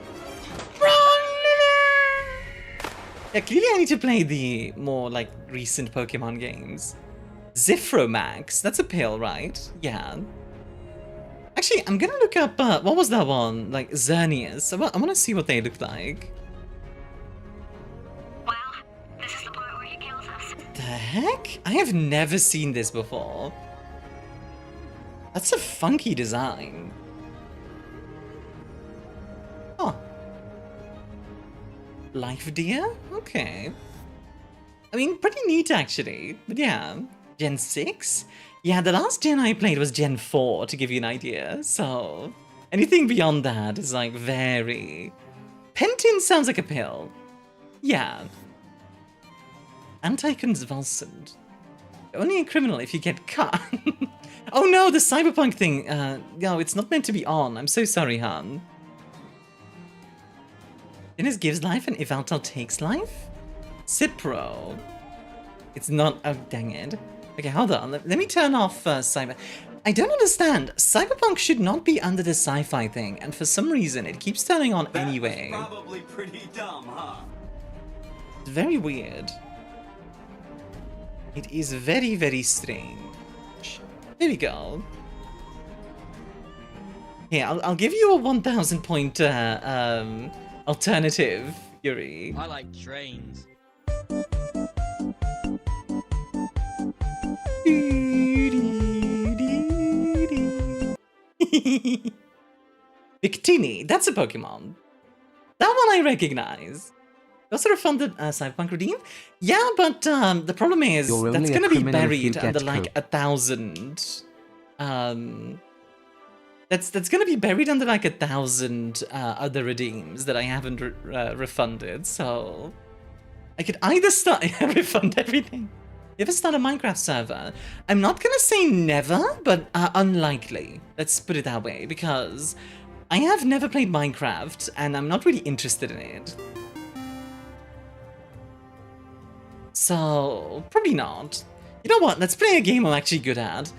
[SPEAKER 1] Yeah, clearly I need to play the more, like, recent Pokemon games. Zifromax. That's a pill, right? Yeah. Actually, I'm gonna look up, what was that one? Like, Xerneas. I want to see what they look like. heck? I have never seen this before. That's a funky design. Oh. Life deer? Okay. I mean, pretty neat actually. But yeah. Gen 6? Yeah, the last gen I played was Gen 4, to give you an idea. So, anything beyond that is like very... Pentin sounds like a pill. Yeah. Anti-convulsant. Only a criminal if you get caught. Oh no, the cyberpunk thing. No, it's not meant to be on. I'm so sorry, Han. Dennis gives life and Ivaltal takes life? Cipro. It's not... Oh, dang it. Okay, hold on. Let me turn off cyber... I don't understand. Cyberpunk should not be under the sci-fi thing, and for some reason it keeps turning on anyway.
[SPEAKER 7] That's probably pretty dumb, huh?
[SPEAKER 1] It's very weird. It is very, very strange. There we go. Here, I'll give you a 1,000 point alternative, Yuri.
[SPEAKER 4] I like trains.
[SPEAKER 1] Victini, that's a Pokemon. That one I recognize. Also refunded Cyberpunk Redeem? Yeah, but the problem is
[SPEAKER 3] You're
[SPEAKER 1] that's
[SPEAKER 3] only a
[SPEAKER 1] gonna be
[SPEAKER 3] criminal if you
[SPEAKER 1] buried under
[SPEAKER 3] get
[SPEAKER 1] like
[SPEAKER 3] caught.
[SPEAKER 1] 1,000. That's gonna be buried under like 1,000 other redeems that I haven't refunded. So I could either start refund everything. You ever start a Minecraft server? I'm not gonna say never, but unlikely. Let's put it that way, because I have never played Minecraft and I'm not really interested in it. So, probably not. You know what? Let's play a game I'm actually good at.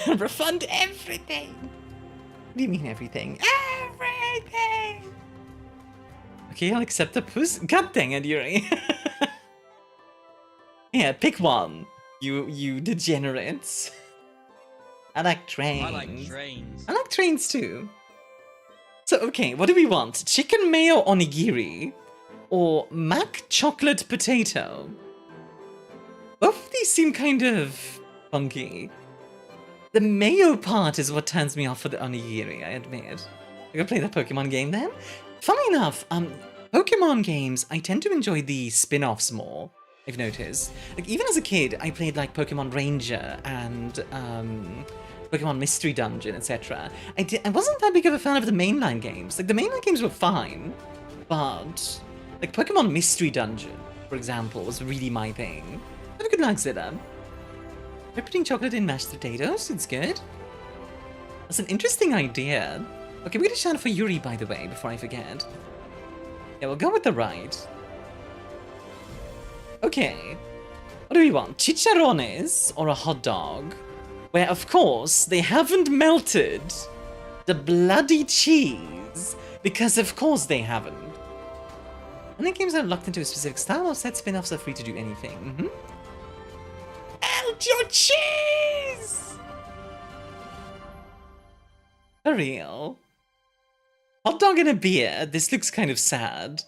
[SPEAKER 1] Refund everything! What do you mean everything? Everything! Okay, I'll accept the puss. God dang it, Yuri. Yeah, pick one. You degenerates. I like trains.
[SPEAKER 4] I like trains.
[SPEAKER 1] I like trains too. So, okay, what do we want? Chicken mayo onigiri or mac chocolate potato? Both of these seem kind of funky. The mayo part is what turns me off for the onigiri, I admit. We're gonna play that Pokemon game then? Funnily enough, Pokemon games, I tend to enjoy the spin-offs more, I've noticed. Like, even as a kid, I played like Pokemon Ranger and Pokemon Mystery Dungeon, etc. I wasn't that big of a fan of the mainline games. Like, the mainline games were fine, but like Pokemon Mystery Dungeon, for example, was really my thing. Have a good night, Zilla. We're putting chocolate in mashed potatoes, it's good. That's an interesting idea. Okay, we're gonna shout for Yuri, by the way, before I forget. Yeah, we'll go with the right. Okay. What do we want? Chicharrones or a hot dog? Where, of course, they haven't melted the bloody cheese. Because, of course, they haven't. Only games are locked into a specific style or set spin-offs are free to do anything. Melt your cheese! For real. Hot dog and a beer, this looks kind of sad.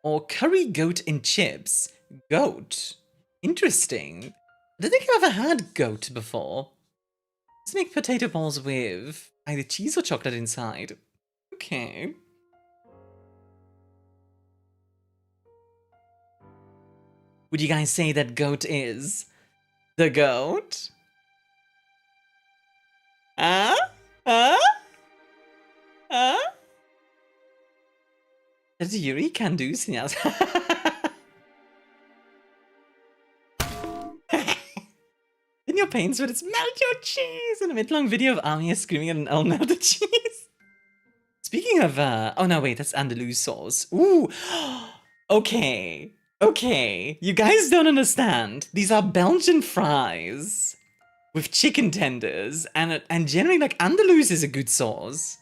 [SPEAKER 1] Or curry goat and chips. Goat? Interesting. I don't think I've ever had goat before. Let's make potato balls with either cheese or chocolate inside. Okay. Would you guys say that goat is the goat? Huh? That's Yuri can do signals. In your pains, but it's melt your cheese in a mid-long video of Armia screaming at an old melted cheese. Speaking of, oh no, wait, that's Andalus sauce. Ooh, okay, you guys don't understand. These are Belgian fries with chicken tenders, and generally, like, Andalus is a good sauce.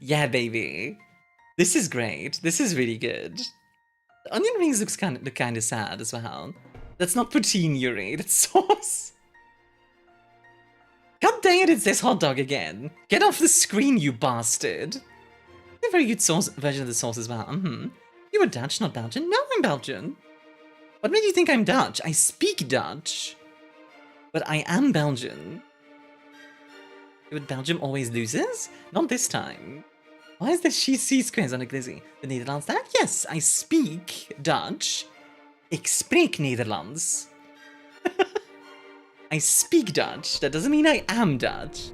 [SPEAKER 1] Yeah, baby. This is great. This is really good. The onion rings look kind of sad as well. That's not poutine, Yuri. That's sauce. God dang it, it's this hot dog again. Get off the screen, you bastard. A very good sauce version of the sauce as well. You were Dutch, not Belgian? No, I'm Belgian. What made you think I'm Dutch? I speak Dutch. But I am Belgian. But Belgium always loses? Not this time. Why is there C squares on a glizzy? The Netherlands that? Yes, I speak Dutch. Ik spreek Nederlands. I speak Dutch. That doesn't mean I am Dutch.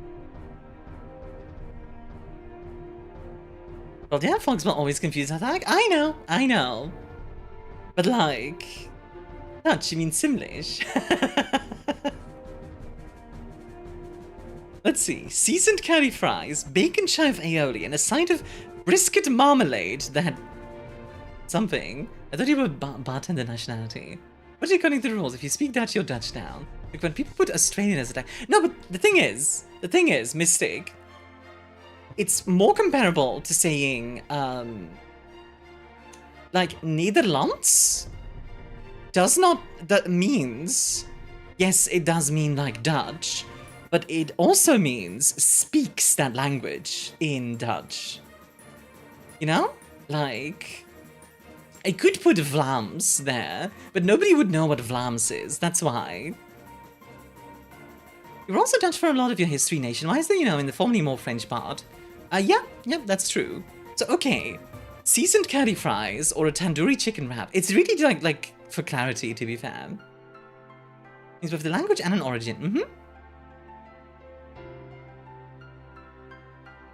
[SPEAKER 1] Well, yeah, folks will always confuse attack. I know. But like, Dutch, you mean Simlish. Let's see. Seasoned curry fries, bacon chive aioli, and a side of brisket marmalade that... something. I thought you were bartender nationality. But according to the rules, if you speak Dutch, you're Dutch down. Like when people put Australian as a tag... No, but the thing is, mistake. It's more comparable to saying, like, Netherlands does not... That means... Yes, it does mean, like, Dutch. But it also means speaks that language in Dutch. You know? Like... I could put Vlaams there, but nobody would know what Vlaams is, that's why. You're also Dutch for a lot of your history nation-wise, though, you know, in the formerly more French part. Yeah, that's true. So, okay. Seasoned curry fries or a tandoori chicken wrap. It's really like for clarity, to be fair. It's both the language and an origin.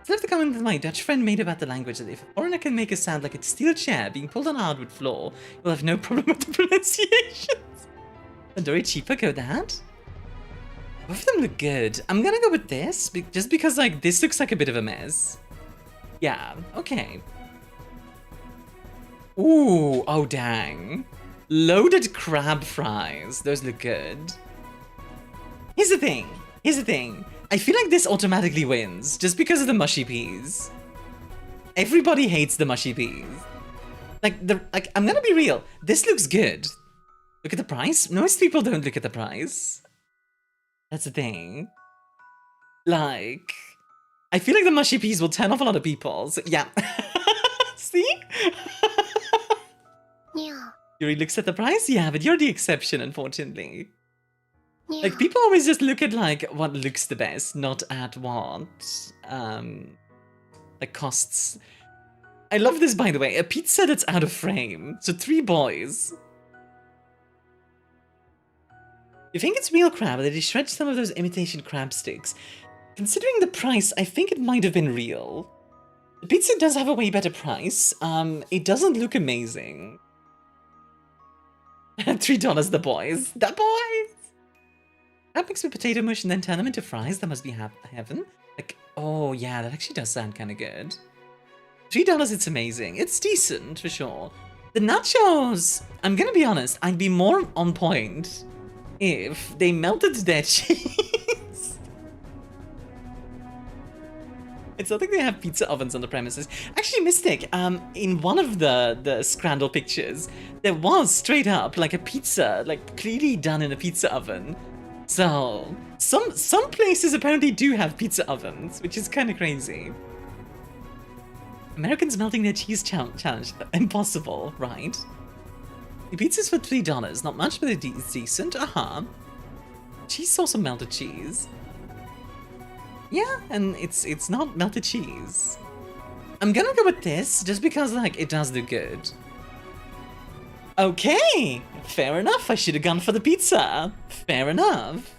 [SPEAKER 1] I love the comment that my Dutch friend made about the language, that if a foreigner can make a sound like a steel chair being pulled on a hardwood floor, you'll have no problem with the pronunciations. Tandoori cheaper, go that. Both of them look good. I'm gonna go with this, just because, like, this looks like a bit of a mess. Yeah, okay. Ooh, oh dang. Loaded crab fries. Those look good. Here's the thing. I feel like this automatically wins, just because of the mushy peas. Everybody hates the mushy peas. Like, I'm gonna be real. This looks good. Look at the price. Most people don't look at the price. That's the thing. Like, I feel like the mushy peas will turn off a lot of people. So, yeah. See?
[SPEAKER 5] Yeah.
[SPEAKER 1] Yuri looks at the price? Yeah, but you're the exception, unfortunately.
[SPEAKER 5] Yeah.
[SPEAKER 1] Like, people always just look at, like, what looks the best, not at what, like, costs. I love this, by the way. A pizza that's out of frame. So 3 boys. You think it's real crab, that he shredded some of those imitation crab sticks. Considering the price, I think it might have been real. The pizza does have a way better price. It doesn't look amazing. $3 the boys. The boys! Crab mixed with potato mush and then turn them into fries. That must be heaven. Like, oh yeah, that actually does sound kind of good. $3, it's amazing. It's decent, for sure. The nachos, I'm gonna be honest, I'd be more on point if they melted their cheese. It's not like they have pizza ovens on the premises. Actually, mistake. In one of the Scrandal pictures, there was straight up like a pizza, like clearly done in a pizza oven. So some places apparently do have pizza ovens, which is kind of crazy. Americans melting their cheese challenge. Impossible, right? The pizza's for $3. Not much, but it's decent. Cheese sauce or melted cheese. Yeah, and it's not melted cheese. I'm gonna go with this, just because, like, it does look good. Okay, fair enough. I should have gone for the pizza. Fair enough.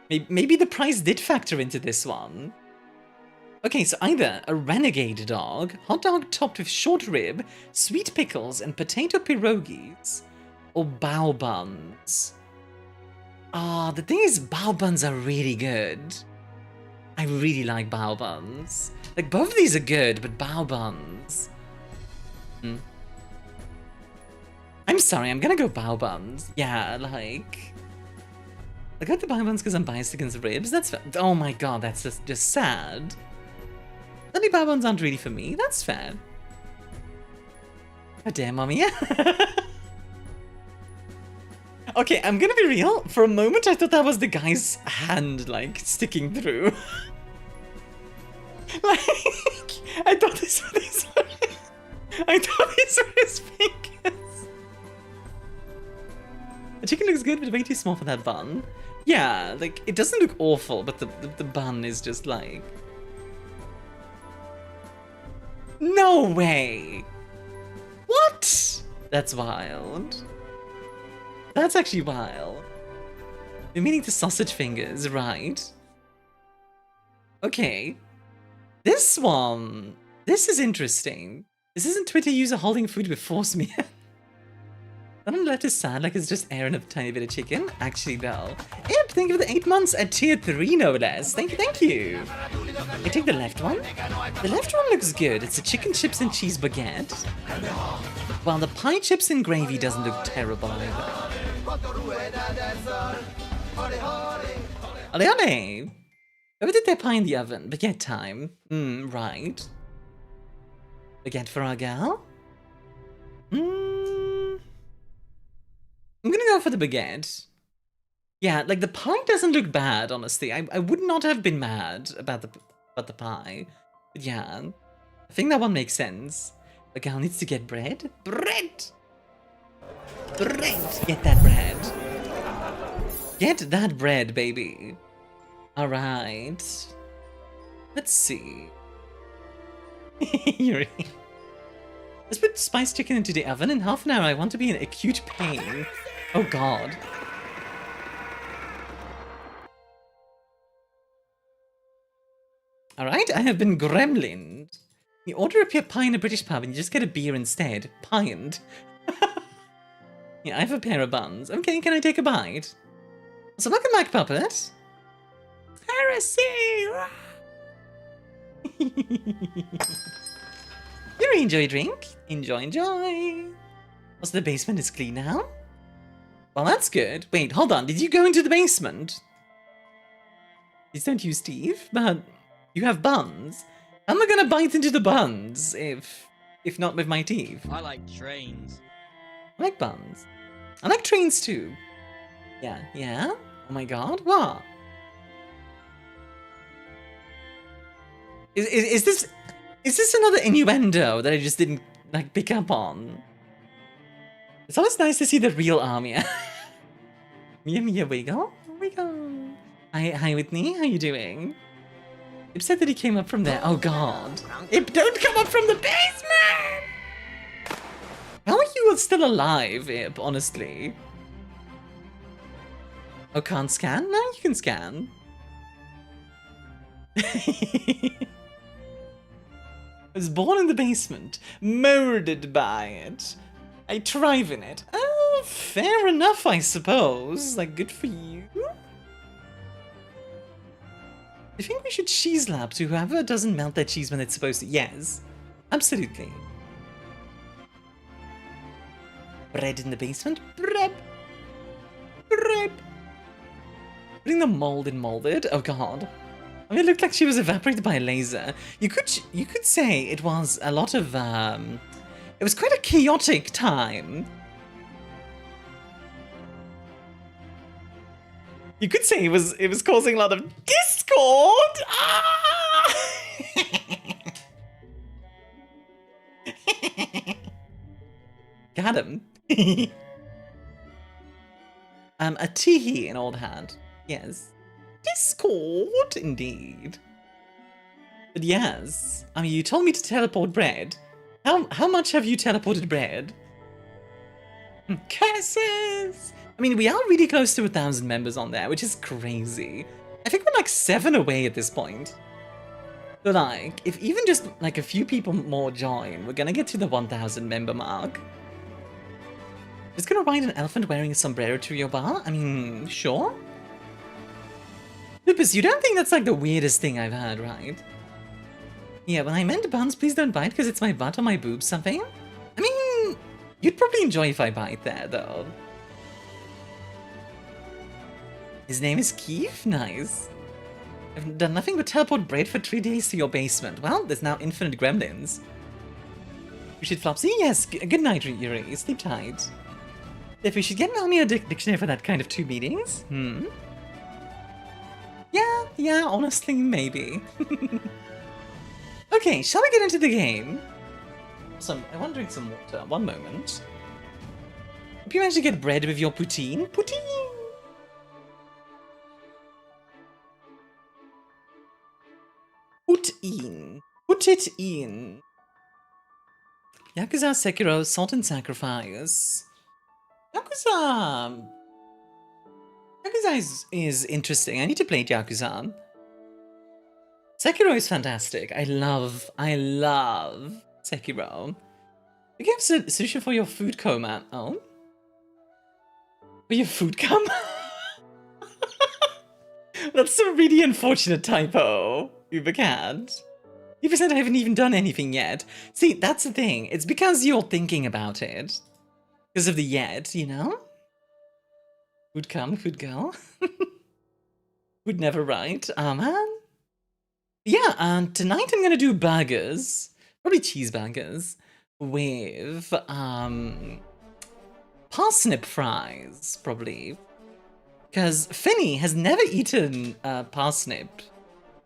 [SPEAKER 1] Maybe the price did factor into this one. Okay, so either a renegade dog, hot dog topped with short rib, sweet pickles, and potato pierogies, or bao buns. The thing is, bao buns are really good. I really like bao buns. Like, both of these are good, but bao buns... I'm sorry, I'm gonna go bao buns. Yeah, like... I got the bao buns because I'm biased against ribs. That's fair. Oh my god, that's just sad. Only bao buns aren't really for me. That's fair. Oh dear, mommy. Okay, I'm gonna be real. For a moment, I thought that was the guy's hand, like, sticking through. Like, I thought this was... Those are his fingers. The chicken looks good, but way too small for that bun. Yeah, like, it doesn't look awful, but the bun is just like... No way! What? That's wild. That's actually wild. You're meaning the sausage fingers, right? Okay. This one... This is interesting. This isn't Twitter user holding food with force me. That on the left is sad, like it's just airing a tiny bit of chicken. Actually, no. Yep, thank you for the 8 months at tier 3, no less. Thank you, thank you. I take the left one. The left one looks good. It's a chicken chips and cheese baguette. While the pie chips and gravy doesn't look terrible either. Ole ole! Whoever did their pie in the oven? Baguette time. Right. Baguette for our gal? I'm gonna go for the baguette. Yeah, like the pie doesn't look bad, honestly. I would not have been mad about the pie. But yeah, I think that one makes sense. The gal needs to get bread. Bread! Bread! Get that bread. Get that bread, baby. Alright. Let's see. Yuri. Let's put spiced chicken into the oven. In half an hour, I want to be in acute pain. Oh god. Alright, I have been gremlined. You order a pie in a British pub and you just get a beer instead. Pined. Yeah, I have a pair of buns. Okay, can I take a bite? So welcome back, puppet. Heresy! You enjoy a drink? Enjoy, enjoy. Also, the basement is clean now. Well, that's good. Wait, hold on. Did you go into the basement? Please don't use Steve, but you have buns. How am I gonna bite into the buns if not with my teeth?
[SPEAKER 4] I like trains.
[SPEAKER 1] I like buns. I like trains too. Yeah, yeah. Oh my god, what? Is this another innuendo that I just didn't like pick up on? It's always nice to see the real Armia. Mia wiggle. Wiggle. Hi Whitney, how you doing? Ip said that he came up from there. Oh god. Ip, don't come up from the basement! How are you still alive, Ip, honestly? Oh, can't scan? No, you can scan. I was born in the basement, murdered by it. I thrive in it. Oh, fair enough, I suppose. Like, good for you. I think we should cheese lap to whoever doesn't melt their cheese when it's supposed to. Yes, absolutely. Bread in the basement. Bread. Bread. Putting the mold in molded. Oh god. I mean, it looked like she was evaporated by a laser. You could say it was a lot of it was quite a chaotic time. You could say it was causing a lot of discord. Ah! Got him. A teehee in old hand. Yes. Discord, indeed. But yes, I mean, you told me to teleport bread. How much have you teleported bread? Curses! I mean, we are really close to 1,000 members on there, which is crazy. I think we're like 7 away at this point. So like, if even just like a few people more join, we're gonna get to the 1,000 member mark. Just gonna ride an elephant wearing a sombrero to your bar? I mean, sure. Lupus, you don't think that's like the weirdest thing I've heard, right? Yeah, when I meant buns, please don't bite because it's my butt or my boobs something. I mean, you'd probably enjoy if I bite there, though. His name is Keith? Nice. I've done nothing but teleport bread for 3 days to your basement. Well, there's now infinite gremlins. We should Flopsy? Yes, good night, Yuri. Sleep tight. If we should get an Armia dictionary for that kind of 2 meetings? Yeah, honestly, maybe. Okay, shall we get into the game? I want to drink some water. One moment. Hope you managed to get bread with your poutine. Poutine! Put in. Put it in. Yakuza Sekiro, Salt and Sacrifice. Yakuza is interesting. I need to play Yakuza. Sekiro is fantastic. I love Sekiro. You have sushi for your food coma. Oh? For your food coma? That's a really unfortunate typo, Ubercat. You said I haven't even done anything yet. See, that's the thing. It's because you're thinking about it. Because of the yet, you know? Food come, food go. Would never write. Man. Yeah, tonight I'm gonna do burgers. Probably cheeseburgers. With, parsnip fries, probably. Because Finny has never eaten parsnip,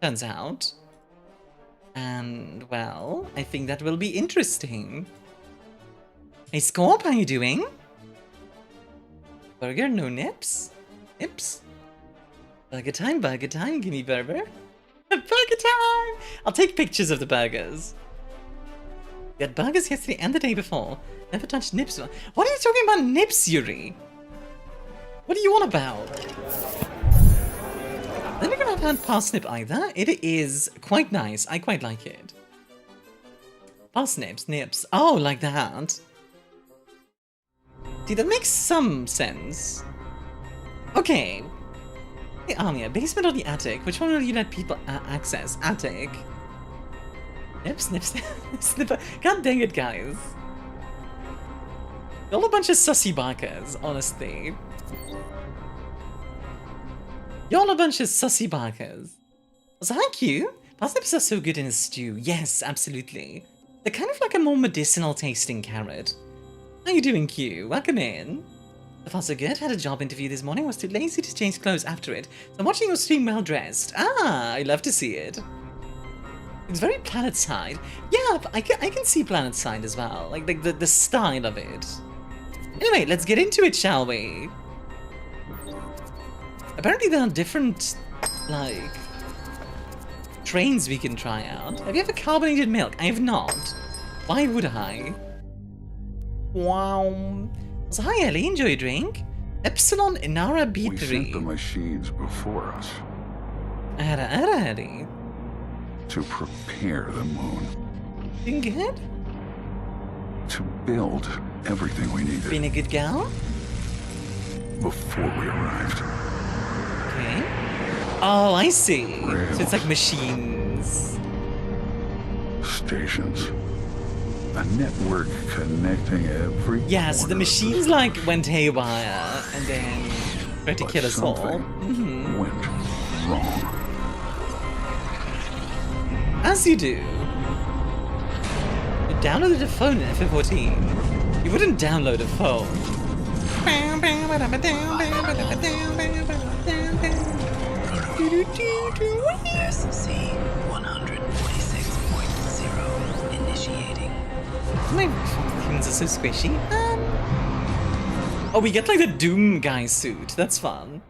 [SPEAKER 1] turns out. And, well, I think that will be interesting. Hey, Scorp, how you doing? Burger, no nips? Nips? Burger time, give me burger. Burger time! I'll take pictures of the burgers. We had burgers yesterday and the day before. Never touched nips. What are you talking about nips, Yuri? What do you want about? I don't think I've had parsnip either. It is quite nice. I quite like it. Parsnips, nips. Oh, like that. See, that makes some sense. Okay. Hey, Armia, basement or the attic? Which one will you let people access? Attic. Nips, nips, snipper. God dang it, guys. You're all a bunch of sussy barkers, honestly. You're all a bunch of sussy barkers. So thank you. Parsnips are so good in a stew. Yes, absolutely. They're kind of like a more medicinal tasting carrot. How you doing, Q? Welcome in. So far so good. Had a job interview this morning. Was too lazy to change clothes after it. So I'm watching your stream well dressed. Ah, I love to see it. It's very planet side. Yeah, I can see planet side as well. Like the style of it. Anyway, let's get into it, shall we? Apparently there are different, like, trains we can try out. Have you ever carbonated milk? I have not. Why would I? Wow. So hi Ellie, enjoy your drink. Epsilon Inara B3.
[SPEAKER 8] We sent the machines before us
[SPEAKER 1] Ellie.
[SPEAKER 8] to prepare the moon,
[SPEAKER 1] Doing good?
[SPEAKER 8] to build everything we needed
[SPEAKER 1] Being a good gal?
[SPEAKER 8] before we arrived.
[SPEAKER 1] Okay. Oh, I see. So it's like machines.
[SPEAKER 8] Stations. A network connecting every
[SPEAKER 1] Yeah, so the
[SPEAKER 8] corner of
[SPEAKER 1] machines
[SPEAKER 8] this
[SPEAKER 1] like went haywire and then tried to
[SPEAKER 8] But
[SPEAKER 1] kill us all.
[SPEAKER 8] something went wrong.
[SPEAKER 1] As you do. You downloaded a phone in FF14. You wouldn't download a phone.
[SPEAKER 9] SC 146.0 initiating.
[SPEAKER 1] My humans are so squishy. Oh, we get like the Doom guy suit. That's fun.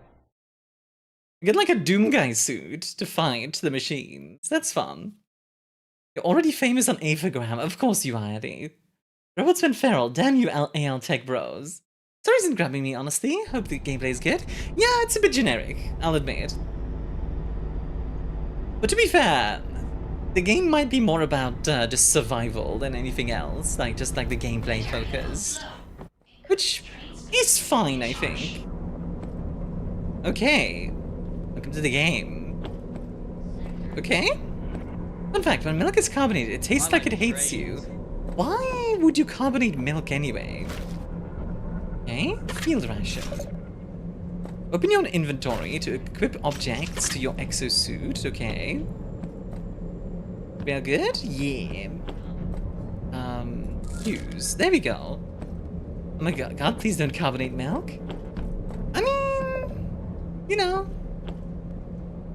[SPEAKER 1] We get like a Doom guy suit to fight the machines. That's fun. You're already famous on Aphogram. Of course you are, Eddie. Robots went feral. Damn you, AL Tech Bros. Sorry isn't grabbing me, honestly. Hope the gameplay is good. Yeah, it's a bit generic. I'll admit. But to be fair, the game might be more about just survival than anything else. Like, just like the gameplay focused. Which is fine, I think. Okay. Welcome to the game. Okay? Fun fact, when milk is carbonated, it tastes like it hates you. Why would you carbonate milk anyway? Okay, field ration. Open your inventory to equip objects to your exosuit, okay. We are good? Yeah. Use. There we go. Oh my god, please don't carbonate milk. I mean, you know.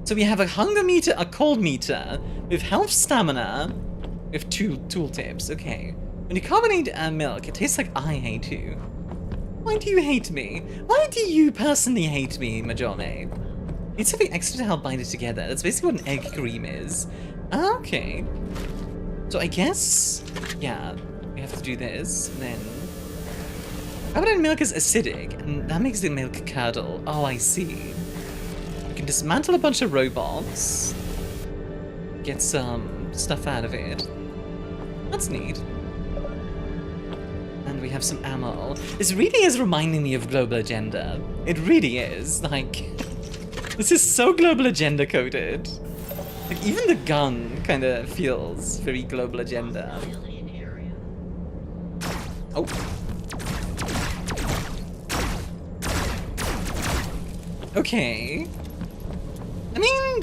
[SPEAKER 1] So we have a hunger meter, a cold meter, with health stamina, with two tooltips, okay. When you carbonate milk, it tastes like I hate you. Why do you hate me? Why do you personally hate me, Majone? Need something extra to help bind it together. That's basically what an egg cream is. Okay. So I guess, yeah, we have to do this, and then... Carbonated milk is acidic, and that makes the milk curdle. Oh, I see. We can dismantle a bunch of robots. Get some stuff out of it. That's neat. And we have some ammo. This really is reminding me of Global Agenda. It really is. Like, this is so Global Agenda coded. Like, even the gun kind of feels very Global Agenda. Oh. Okay. I mean...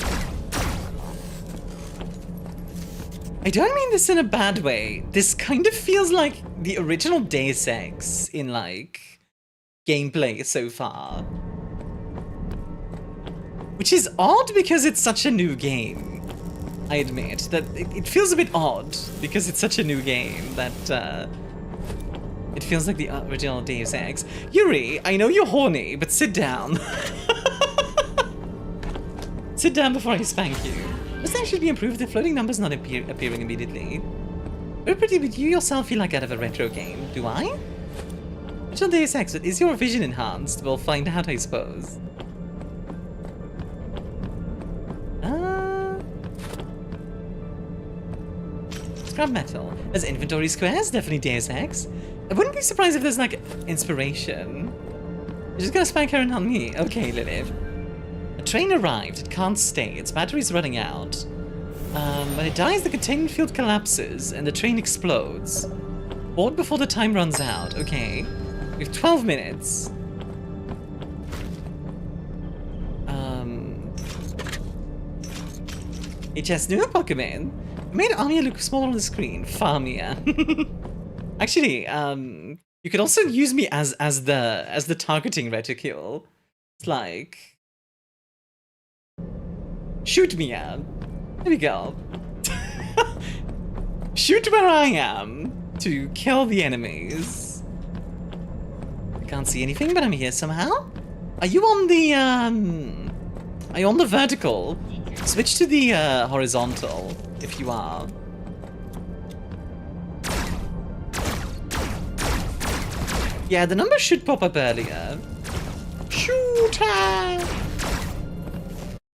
[SPEAKER 1] I don't mean this in a bad way. This kind of feels like the original Deus Ex in, like, gameplay so far. Which is odd because it's such a new game. I admit that it feels a bit odd because it's such a new game that it feels like the original Deus Ex. Yuri, I know you're horny, but sit down. Sit down before I spank you. This thing should be improved if floating numbers not appearing immediately. Very pretty, but you yourself feel like out of a retro game. Do I? Original Deus Ex, but is your vision enhanced? We'll find out, I suppose. Scrap metal. There's inventory squares, definitely Deus Ex. I wouldn't be surprised if there's like inspiration. You're just gonna spank her and not me. Okay, Lilith. A train arrived. It can't stay. Its battery's running out. When it dies, the containment field collapses and the train explodes. Board before the time runs out. Okay. We have 12 minutes. HS new Pokemon. I made Armia look smaller on the screen. Farmia. Actually, you could also use me as the targeting reticule. It's like, shoot me at. There we go. Shoot where I am to kill the enemies. I can't see anything, but I'm here somehow. Are you on the Are you on the vertical? Switch to the horizontal if you are. Yeah, the number should pop up earlier. Shooter!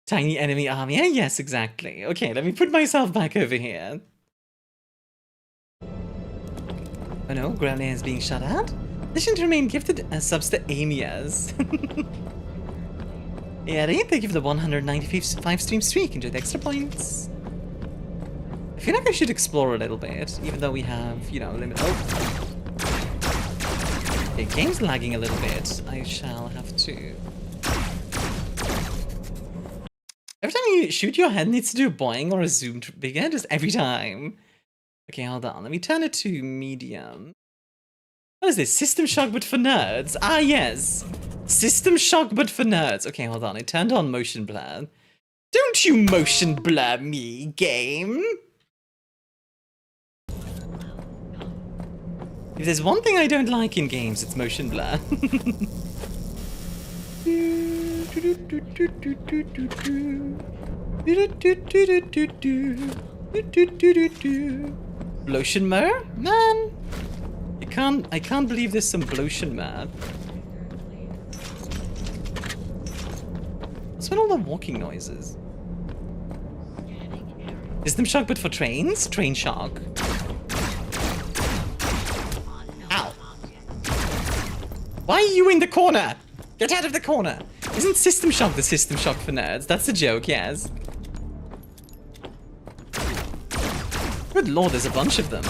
[SPEAKER 1] Tiny enemy army. Yes, exactly. Okay, let me put myself back over here. Oh no, Growlithe is being shut out. Mission to remain gifted as subs to Amias. Yeah, thank you for the 195 stream streak. Enjoy the extra points. I feel like I should explore a little bit, even though we have, you know, limit. Oh. Okay, game's lagging a little bit. I shall have to. Every time you shoot, your head needs to do a boing or a zoom bigger, just every time. Okay, hold on. Let me turn it to medium. What is this? System Shock but for nerds? Ah, yes. System Shock but for nerds. Okay, hold on. I turned on motion blur. Don't you motion blur me, game. If there's one thing I don't like in games, it's motion blur. Blotion mer? Man! I can't believe there's some blotion mer. What's with all the walking noises? System shock but for trains? Train shock. Ow! Why are you in the corner? Get out of the corner! Isn't System Shock the System Shock for nerds? That's a joke, yes. Good lord, there's a bunch of them.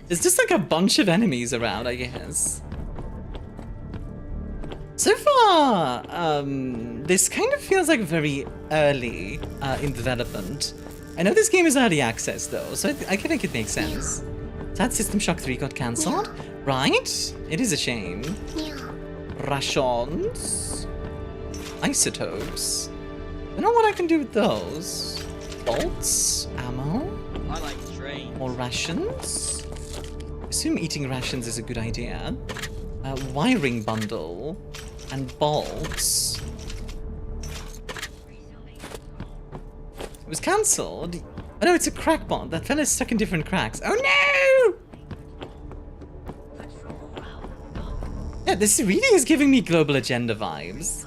[SPEAKER 1] There's just like a bunch of enemies around, I guess. So far, this kind of feels like very early in development. I know this game is early access though, so I think it makes sense. That System Shock 3 got cancelled, right? It is a shame. Rations, isotopes. I don't know what I can do with those. Bolts, ammo.
[SPEAKER 4] I like
[SPEAKER 1] More rations. I assume eating rations is a good idea. Wiring bundle. And bolts. It was cancelled. Oh no, it's a crack bond. That fella's stuck in different cracks. Oh no! Yeah, this really is giving me global agenda vibes.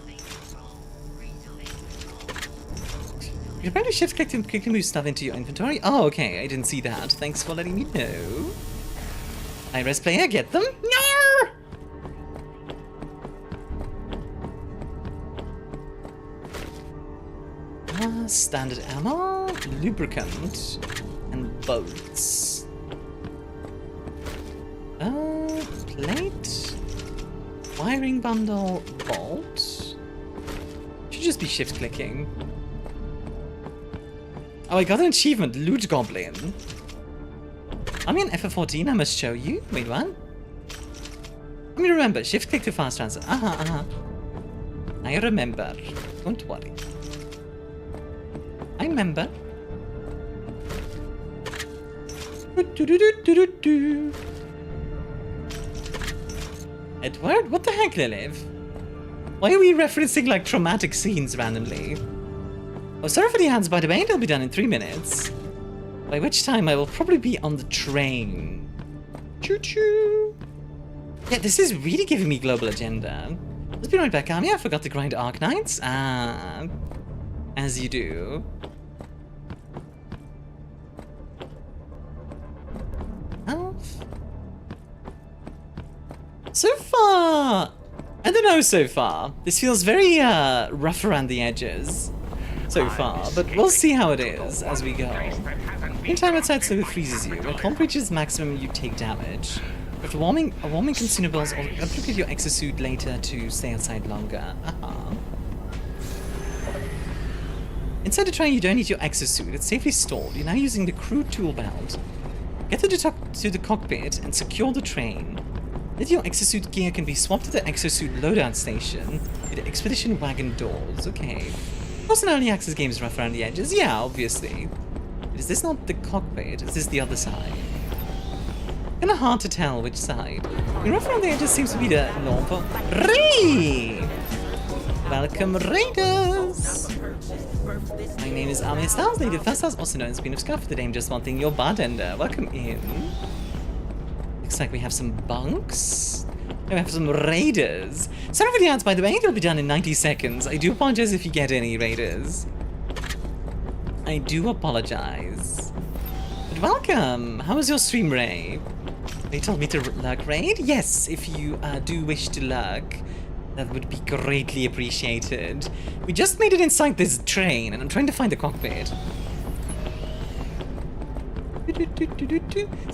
[SPEAKER 1] You apparently shift click to quickly move stuff into your inventory. Oh, okay, I didn't see that. Thanks for letting me know. Iris player, get them? No! Standard ammo, lubricant, and bolts. Plate, wiring bundle, bolt. Should just be shift clicking. Oh, I got an achievement, Loot Goblin. I'm in FF14, I must show you. Wait, what? Let me remember, shift click to fast transfer. I remember. Don't worry. I remember. Edward? What the heck, Lilith? Why are we referencing like traumatic scenes randomly? Oh, sorry for the hands, by the way, they'll be done in 3 minutes. By which time I will probably be on the train. Choo-choo! Yeah, this is really giving me global agenda. Let's be right back, Army. I forgot to grind Arc Knights. As you do. So far, I don't know so far. This feels very rough around the edges so far, but we'll see how it is as we go. In time outside slow freezes you. When comp reaches maximum, you take damage. After warming consumables, or upgrade your exosuit later to stay outside longer. Inside the train, you don't need your exosuit. It's safely stored. You're now using the crew tool belt. Get to the cockpit and secure the train. Then your exosuit gear can be swapped to the exosuit loadout station with the expedition wagon doors. Okay. Of course, an early access game is rough around the edges. Yeah, obviously. But is this not the cockpit? Is this the other side? Kinda hard to tell which side. The rough around the edges seems to be the norm for Raid! Welcome, Raiders! My name is ArmiaStars, native first stars, also known as Queen of Scuff. Today I'm just wanting your bartender. Welcome in. Looks like we have some bunks. We have some raiders. Sorry for the ads, by the way. It'll be done in 90 seconds. I do apologize if you get any raiders. I do apologize. But welcome. How was your stream, Ray? They told me to lurk raid? Yes, if you do wish to lurk, that would be greatly appreciated. We just made it inside this train, and I'm trying to find the cockpit.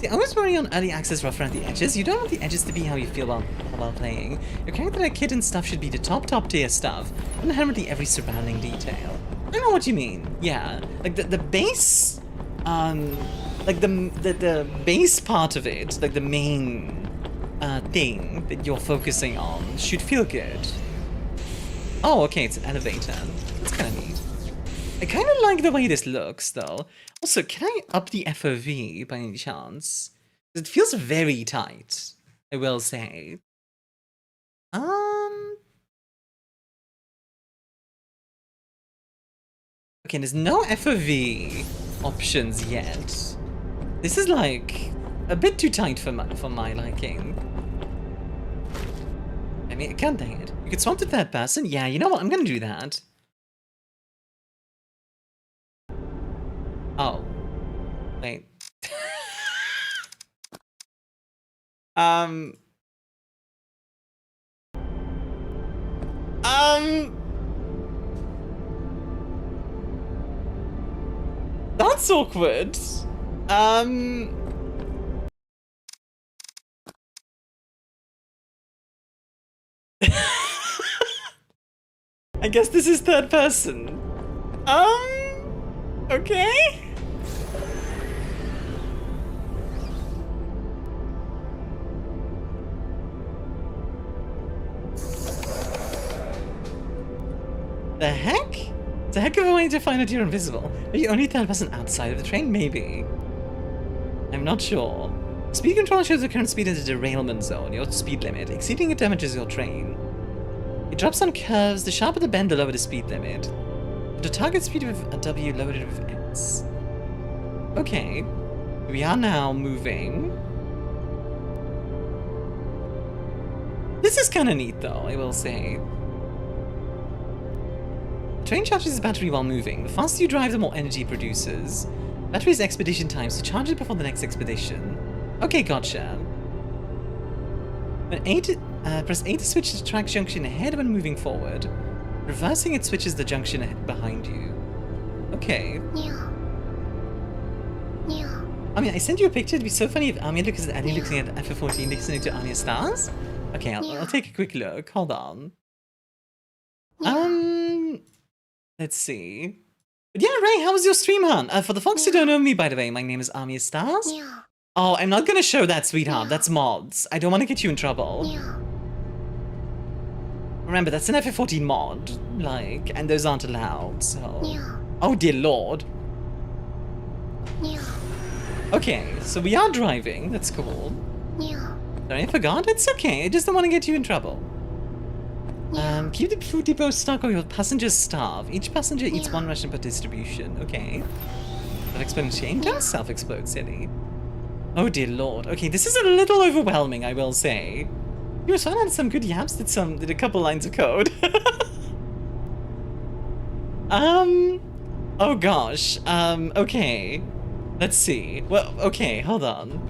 [SPEAKER 1] See, I was worrying on early access rough around the edges. You don't want the edges to be how you feel while playing. Your character like kit and stuff should be the top tier stuff, and inherently every surrounding detail. I know what you mean. Yeah, like the base, like the base part of it, like the main thing that you're focusing on should feel good. Oh, okay, it's an elevator. That's kind of neat. I kind of like the way this looks, though. Also, can I up the FOV by any chance? It feels very tight, I will say. Okay, there's no FOV options yet. This is like a bit too tight for my liking. I mean, I can't dang it. You could swap to third person. Yeah, you know what? I'm gonna do that. Oh. Wait. That's awkward. I guess this is third person. Okay. The heck? It's a heck of a way to find out you're invisible. Are you only third person outside of the train? Maybe. I'm I'm not sure. Speed control shows the current speed as a derailment zone, your speed limit. Exceeding it damages your train. It drops on curves. The sharper the bend, the lower the speed limit. The target speed with a W loaded with X. Okay. We are now moving. This is kind of neat, though, I will say. The train charges its battery while moving. The faster you drive, the more energy it produces. Battery's expedition time, so charge it before the next expedition. Okay, gotcha. Press A to switch the track junction ahead when moving forward. Reversing it switches the junction ahead behind you. Okay. I mean, I sent you a picture. It'd be so funny if Armia looks at Annie looking at FF14 listening to ArmiaStars. Okay, I'll take a quick look. Hold on. Let's see. But yeah, Ray, how was your stream, hon? For the folks who don't know me, by the way, my name is ArmiaStars. Oh, I'm not gonna show that, sweetheart. That's mods. I don't want to get you in trouble. Remember, that's an FF14 mod, like, and those aren't allowed, so... Oh, dear lord. Okay, so we are driving. That's cool. Sorry, I forgot. It's okay. I just don't want to get you in trouble. Keep the food depot stock or your passengers starve. Each passenger eats one ration per distribution. Okay. Self-explode chain. Don't self-explode, silly. Oh dear lord. Okay, this is a little overwhelming, I will say. Your son had some good yaps, did a couple lines of code. Oh gosh. Okay. Let's see. Well, okay, hold on.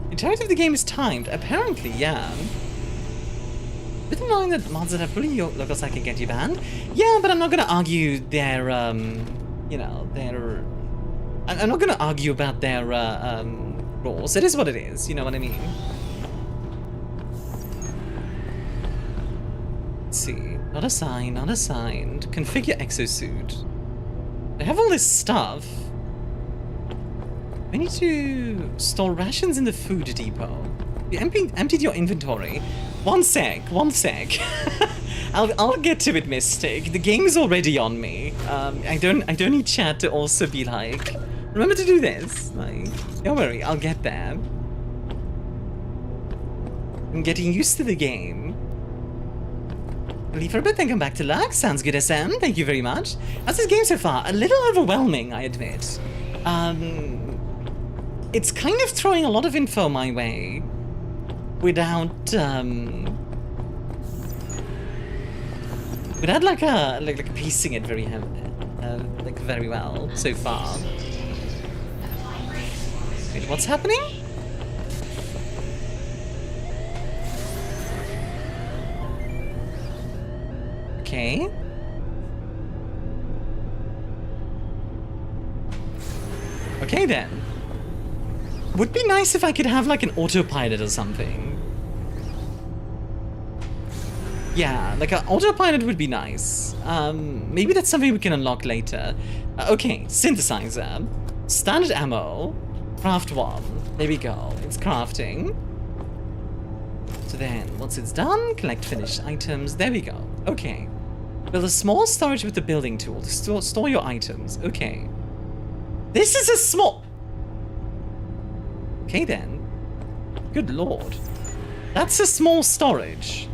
[SPEAKER 1] The entirety of the game is timed. Apparently, yeah. Bit annoying that mods that have fully local site can get you banned. Yeah, but I'm not gonna argue their, you know, their... I'm not gonna argue about their, rules. It is what it is, you know what I mean? Let's see. Not assigned, not assigned. Configure exosuit. I have all this stuff. I need to store rations in the food depot. You emptied your inventory. One sec. I'll get to it, Mystic. The game is already on me. I don't need chat to also be like, remember to do this. Like, don't worry, I'll get there. I'm getting used to the game. Leave for a bit, then come back to luck. Sounds good, SM. Thank you very much. How's this game so far? A little overwhelming, I admit. It's kind of throwing a lot of info my way without like piecing it very like very well so far. Wait, what's happening? Okay. Okay then. Would be nice if I could have like an autopilot or something. Yeah, like an autopilot would be nice. Maybe that's something we can unlock later. Okay, synthesizer. Standard ammo. Craft 1. There we go. It's crafting. So then, once it's done, collect finished items. There we go. Okay. Build a small storage with the building tool to store your items. Okay. This is a small... Okay then. Good lord. That's a small storage.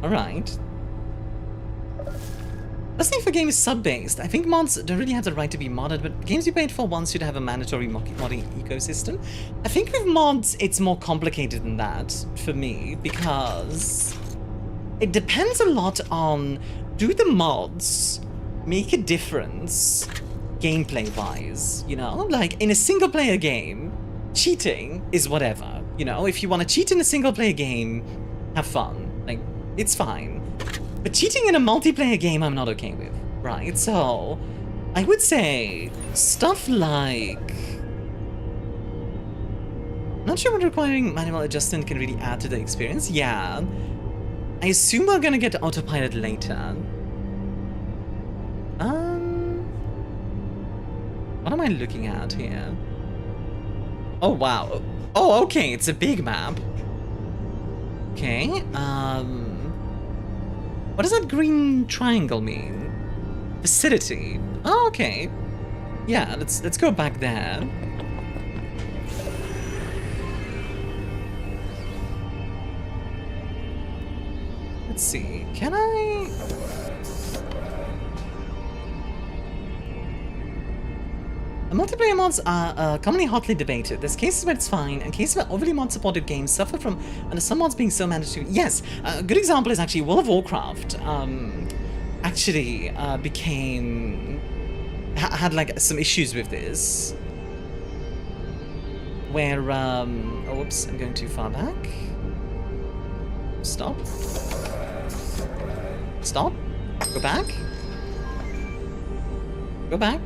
[SPEAKER 1] Alright. Listening if a game is sub-based. I think mods don't really have the right to be modded, but games you paid for once should have a mandatory modding ecosystem. I think with mods, it's more complicated than that for me, because it depends a lot on, do the mods make a difference gameplay-wise, you know? Like, in a single-player game, cheating is whatever, you know? If you want to cheat in a single-player game, have fun. Like, it's fine. But cheating in a multiplayer game, I'm not okay with, right? So, I would say stuff like... Not sure what requiring manual adjustment can really add to the experience. Yeah. I assume we're gonna get autopilot later. What am I looking at here? Oh, wow. Oh, okay, it's a big map. Okay, what does that green triangle mean? Vicinity. Oh, okay. Yeah, let's go back there. let's see. Can I? Multiplayer mods are commonly hotly debated. There's cases where it's fine, and cases where overly mod-supported games suffer from some mods being so mandatory. Yes, a good example is actually World of Warcraft. Actually had like some issues with this, where oh whoops, I'm going too far back. Stop. Stop. Go back. Go back.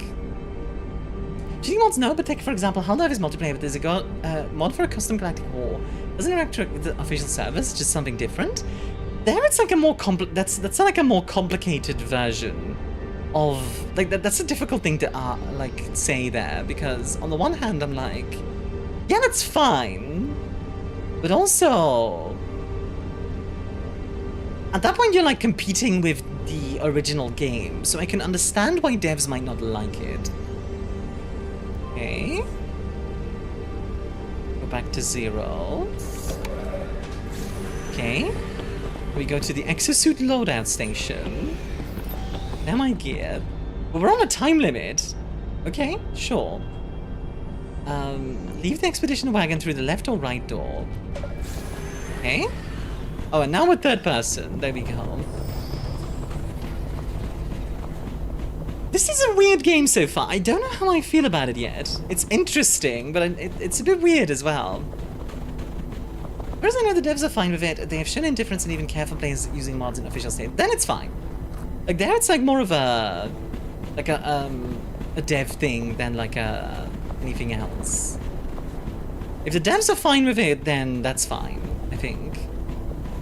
[SPEAKER 1] Cheating mods no, but take for example Half-Life is multiplayer, but there's a mod for a custom galactic war. Doesn't interact with the official servers, just something different. There it's like a more that's like a more complicated version of like that's a difficult thing to like say there, because on the one hand I'm like, yeah, that's fine, but also at that point you're like competing with the original game, so I can understand why devs might not like it. Okay. Go back to 0. Okay. We go to the exosuit loadout station. Now my gear. But we're on a time limit. Okay, sure. Leave the expedition wagon through the left or right door. Okay. Oh, and now we're third person. There we go. This is a weird game so far. I don't know how I feel about it yet. It's interesting, but it's a bit weird as well. Whereas I know the devs are fine with it, they have shown indifference and even care for players using mods in official state, then it's fine. Like there it's like more of a dev thing than like anything else. If the devs are fine with it, then that's fine, I think.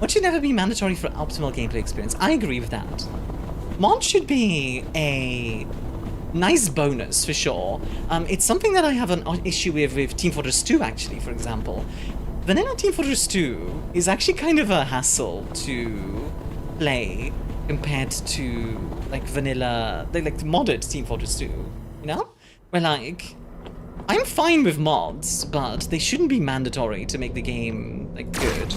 [SPEAKER 1] Mod should never be mandatory for optimal gameplay experience. I agree with that. Mod should be a nice bonus for sure. It's something that I have an issue with Team Fortress 2 actually, for example. Vanilla Team Fortress 2 is actually kind of a hassle to play compared to like vanilla, like the modded Team Fortress 2, you know? Where like, I'm fine with mods, but they shouldn't be mandatory to make the game like good.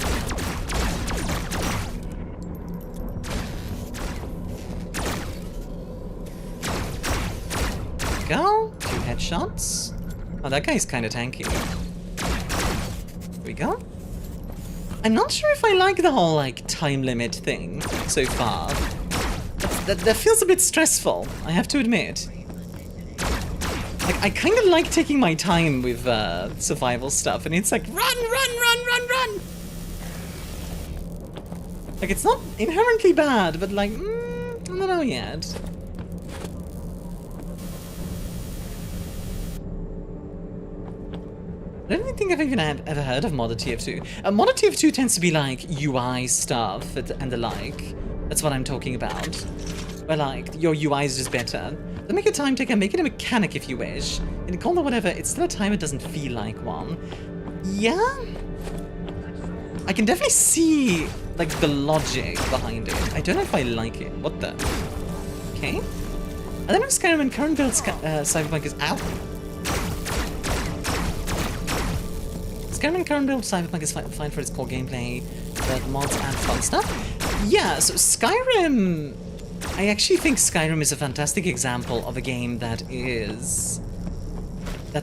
[SPEAKER 1] Go. 2 headshots. Oh, that guy's kind of tanky. Here we go. I'm not sure if I like the whole, like, time limit thing so far. That feels a bit stressful, I have to admit. Like, I kind of like taking my time with survival stuff, and it's like, run! Like, it's not inherently bad, but like, I don't know yet. I don't even think I've even ever heard of modded TF2. Modded TF2 tends to be like UI stuff and the like. That's what I'm talking about. Where like, your UI is just better. Don't make a time taker, make it a mechanic if you wish. And call it whatever, it's still a time, it doesn't feel like one. Yeah? I can definitely see like the logic behind it. I don't know if I like it. What the? Okay. I don't know if Skyrim and current build Cyberpunk is out. Skyrim and current build Cyberpunk is fine for its core gameplay, but mods add fun stuff. Yeah, so Skyrim... I actually think Skyrim is a fantastic example of a game that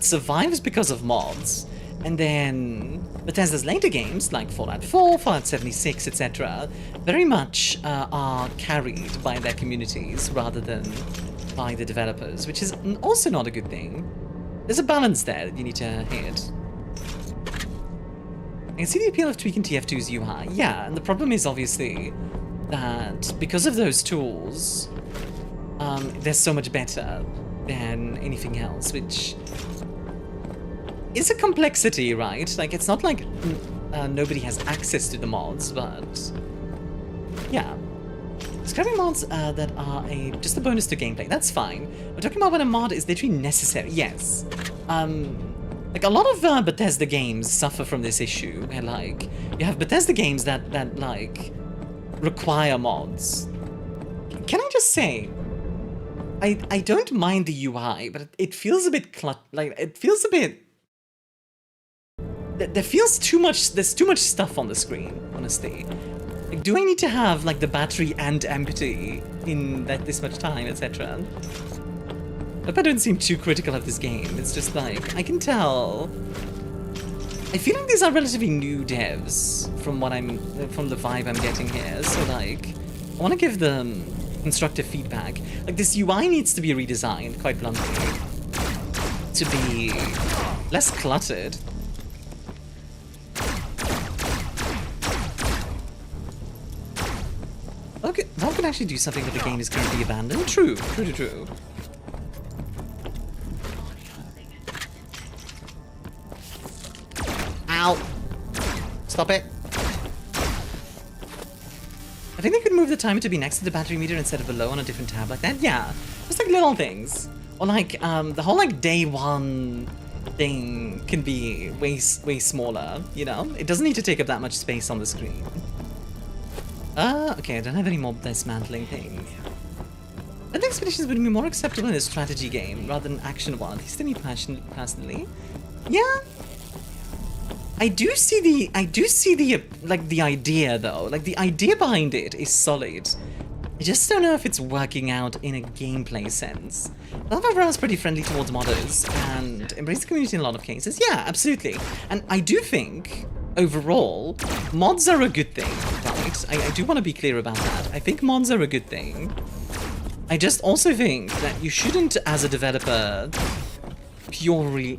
[SPEAKER 1] survives because of mods. And then Bethesda's later games, like Fallout 4, Fallout 76, etc., very much are carried by their communities rather than by the developers, which is also not a good thing. There's a balance there that you need to hit. I can see the appeal of tweaking TF2's UI. Yeah, and the problem is obviously that because of those tools, they're so much better than anything else, which is a complexity, right? Like, it's not like nobody has access to the mods, but yeah. Describing mods that are just a bonus to gameplay, that's fine. We're talking about when a mod is literally necessary, yes. Like, a lot of Bethesda games suffer from this issue, where, like, you have Bethesda games that like, require mods. Can I just say, I don't mind the UI, but it feels a bit it feels a bit... There feels too much, there's too much stuff on the screen, honestly. Like, do I need to have like the battery and empty in this much time, etc.? Hope I don't seem too critical of this game. It's just like, I can tell. I feel like these are relatively new devs from the vibe I'm getting here. So like, I want to give them constructive feedback. Like, this UI needs to be redesigned, quite bluntly, to be less cluttered. Okay, that could actually do something that the game is currently abandoned. True. Ow! Stop it. I think they could move the timer to be next to the battery meter instead of below on a different tab like that. Yeah, just like little things. Or like, the whole like day one thing can be way smaller, you know? It doesn't need to take up that much space on the screen. Okay, I don't have any more dismantling things. I think expeditions would be more acceptable in a strategy game rather than action one, at least to me personally. Yeah. I do see the like the idea though. Like the idea behind it is solid. I just don't know if it's working out in a gameplay sense. I love everyone's pretty friendly towards modders and embrace the community in a lot of cases. Yeah, absolutely. And I do think overall, mods are a good thing, right? I do want to be clear about that. I think mods are a good thing. I just also think that you shouldn't, as a developer, purely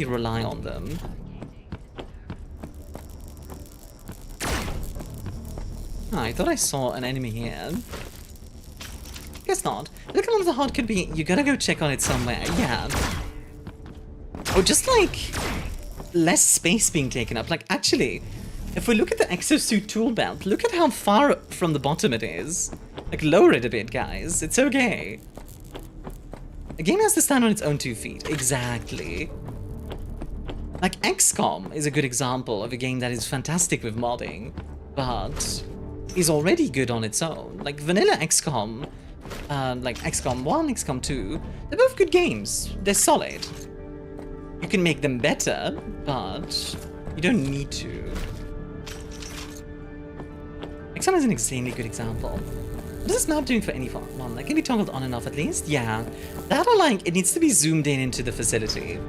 [SPEAKER 1] rely on them. Oh, I thought I saw an enemy here. Guess not. Look how long the hard could be. You gotta go check on it somewhere. Yeah. Or just like less space being taken up. Like, actually, if we look at the exosuit tool belt, look at how far from the bottom it is. Like, lower it a bit, guys. It's okay. A game has to stand on its own 2 feet. Exactly. Like, XCOM is a good example of a game that is fantastic with modding, but is already good on its own. Like, vanilla XCOM, like XCOM 1, XCOM 2, they're both good games. They're solid. You can make them better, but you don't need to. XCOM is an insanely good example. What is this map doing for anyone? Like, can be toggled on and off at least? Yeah. That or like, it needs to be zoomed in into the facility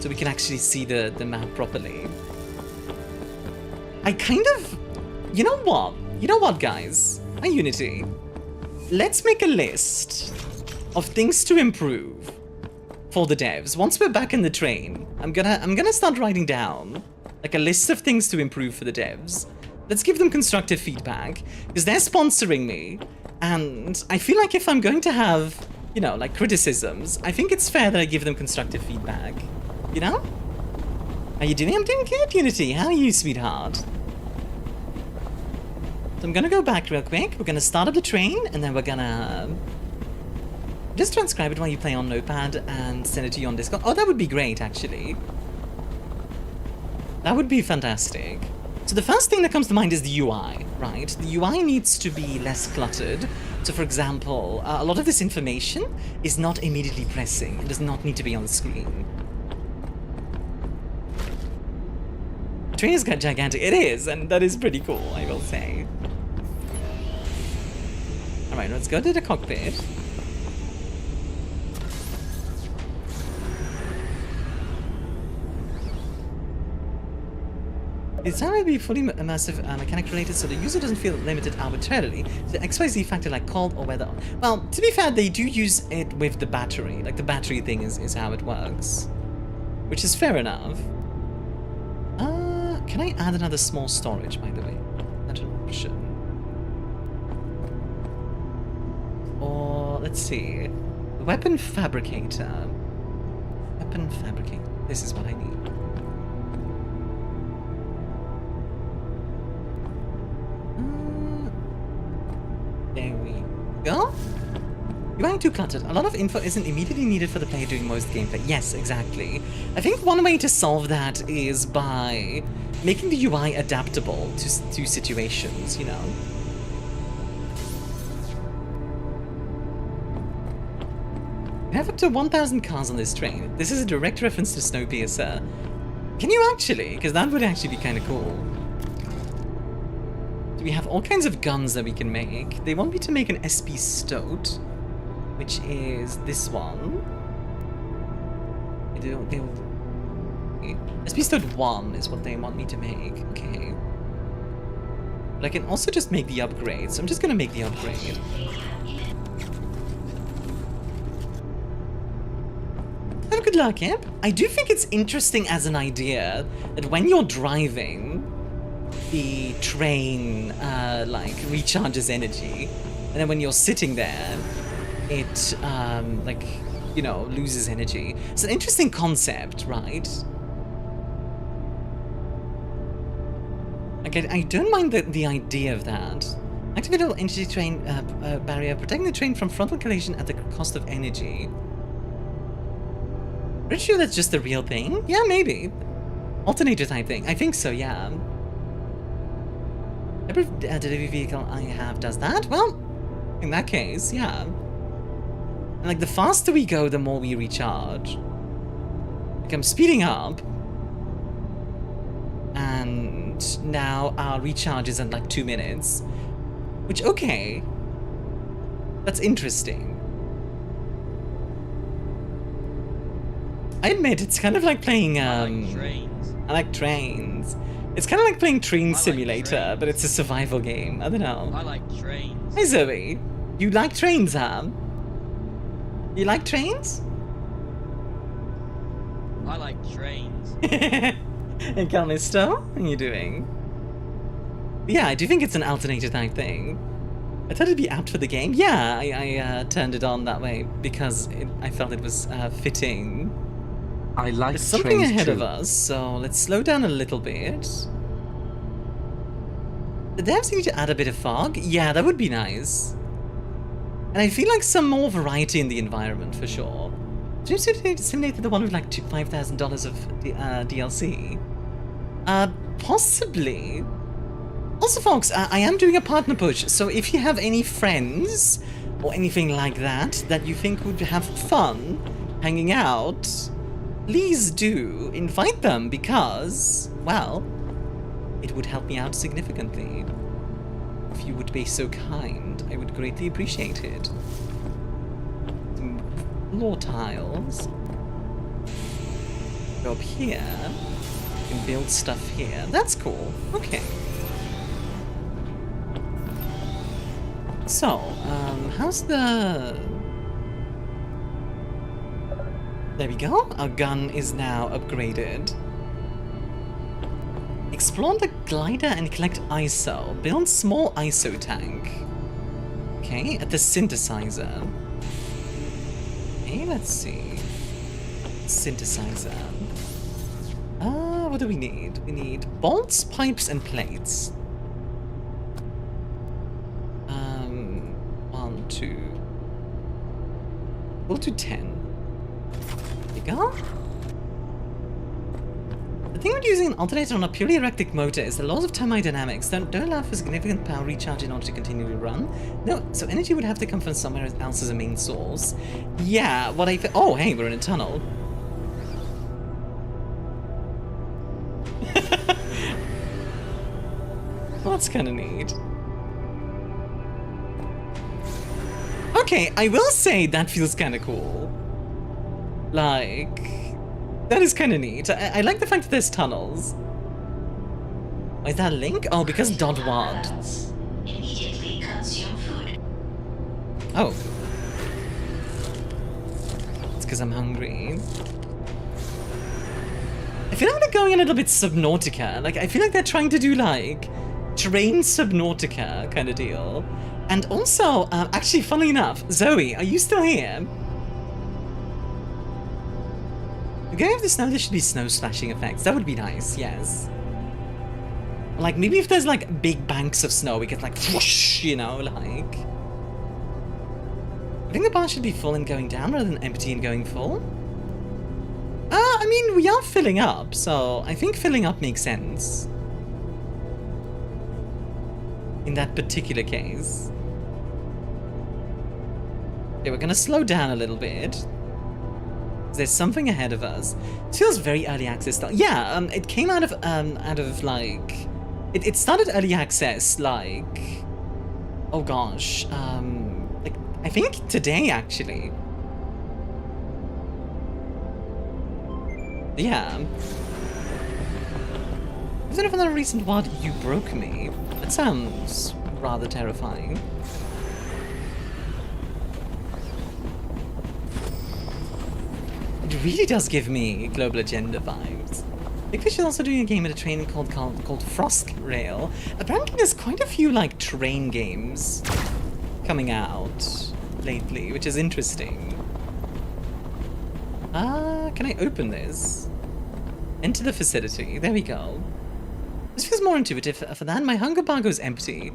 [SPEAKER 1] so we can actually see the map properly. I kind of... You know what? You know what, guys? My Unity. Let's make a list of things to improve for the devs. Once we're back in the train, I'm gonna start writing down like a list of things to improve for the devs. Let's give them constructive feedback because they're sponsoring me, and I feel like if I'm going to have, you know, like criticisms, I think it's fair that I give them constructive feedback. You know? How you doing? I'm doing good, Unity. How are you, sweetheart? So I'm gonna go back real quick. We're gonna start up the train, and then we're gonna just transcribe it while you play on Notepad and send it to you on Discord. Oh, that would be great, actually. That would be fantastic. So the first thing that comes to mind is the UI, right? The UI needs to be less cluttered. So for example, a lot of this information is not immediately pressing. It does not need to be on the screen. The train is gigantic. It is, and that is pretty cool, I will say. Alright, let's go to the cockpit. The design may be fully immersive mechanic related, so the user doesn't feel limited arbitrarily to the XYZ factor like cold or weather. Well, to be fair, they do use it with the battery. Like, the battery thing is how it works. Which is fair enough. Can I add another small storage, by the way? That's an option. Or, let's see. Weapon fabricator. Weapon fabricator. This is what I need. There we go. UI too cluttered. A lot of info isn't immediately needed for the player doing most gameplay. Yes, exactly. I think one way to solve that is by making the UI adaptable to situations, you know? We have up to 1,000 cars on this train. This is a direct reference to Snowpiercer. Can you actually? Because that would actually be kind of cool. We have all kinds of guns that we can make. They want me to make an SP Stoat, which is this one. SP Stoat 1 is what they want me to make. Okay. But I can also just make the upgrade, so I'm just gonna make the upgrade. Have good luck, Eb. I do think it's interesting as an idea that when you're driving, the train like recharges energy, and then when you're sitting there, it like, you know, loses energy. It's an interesting concept, right? Okay, I don't mind the idea of that. Activate a little energy train barrier, protecting the train from frontal collision at the cost of energy. Are you sure that's just the real thing? Yeah, maybe. Alternator type thing. I think so, yeah. Every delivery vehicle I have does that? Well, in that case, yeah. And like, the faster we go, the more we recharge. Like, I'm speeding up. And now our recharge is in like 2 minutes. Which, okay. That's interesting. I admit, it's kind of like playing,
[SPEAKER 4] I like trains.
[SPEAKER 1] I like trains. It's kind of like playing Train Simulator,
[SPEAKER 4] trains.
[SPEAKER 1] but it's a survival game. I don't know.
[SPEAKER 4] I like trains.
[SPEAKER 1] Hi, Zoe. You like trains, huh? You like trains?
[SPEAKER 4] I like trains.
[SPEAKER 1] Hey, Callisto, how are you doing? Yeah, I do think it's an alternator type thing. I thought it'd be apt for the game. Yeah, I turned it on that way because I felt it was fitting.
[SPEAKER 3] I like
[SPEAKER 1] There's something
[SPEAKER 3] trains
[SPEAKER 1] ahead
[SPEAKER 3] too.
[SPEAKER 1] of us, so let's slow down a little bit. The devs need to add a bit of fog. Yeah, that would be nice. And I feel like some more variety in the environment for sure. Do you simulate the one with like $5,000 of DLC? Possibly. Also, folks, I am doing a partner push, so if you have any friends or anything like that that you think would have fun hanging out, please do invite them because, well, it would help me out significantly. If you would be so kind, I would greatly appreciate it. Some floor tiles. Go up here. You can build stuff here. That's cool. Okay. So, how's the... There we go. Our gun is now upgraded. Explore the glider and collect ISO. Build small ISO tank. Okay, at the synthesizer. Okay, let's see. Synthesizer. What do we need? We need bolts, pipes, and plates. 1, 2. We'll do 10. There we go. The thing with using an alternator on a purely electric motor is the laws of thermodynamics don't allow for significant power recharge in order to continue to run. No, so energy would have to come from somewhere else as a main source. Yeah, what I... Oh, hey, we're in a tunnel. Well, that's kind of neat. Okay, I will say that feels kind of cool. Like... That is kind of neat. I like the fact that there's tunnels. Oh, is that a link? Oh, because dot what?
[SPEAKER 5] Immediately consume food.
[SPEAKER 1] Oh. It's because I'm hungry. I feel like they're going a little bit Subnautica. Like, I feel like they're trying to do, like, Train Subnautica kind of deal. And also, actually, funnily enough, Zoe, are you still here? Going over the snow, there should be snow splashing effects. That would be nice, yes. Like, maybe if there's, like, big banks of snow, we get, like, whoosh, you know, like... I think the bar should be full and going down rather than empty and going full. I mean, we are filling up, so I think filling up makes sense. In that particular case. Okay, we're gonna slow down a little bit. There's something ahead of us. It feels very early access style. Yeah, it came out of like It started early access, like, oh gosh, like, I think today, actually. Yeah. Is there another reason why you broke me? That sounds rather terrifying. It really does give me global agenda vibes. Big Fish is also doing a game at a training called Frost Rail. Apparently there's quite a few like train games coming out lately, which is interesting. Can I open this? Enter the facility. There we go. This feels more intuitive. For that, my hunger bar goes empty.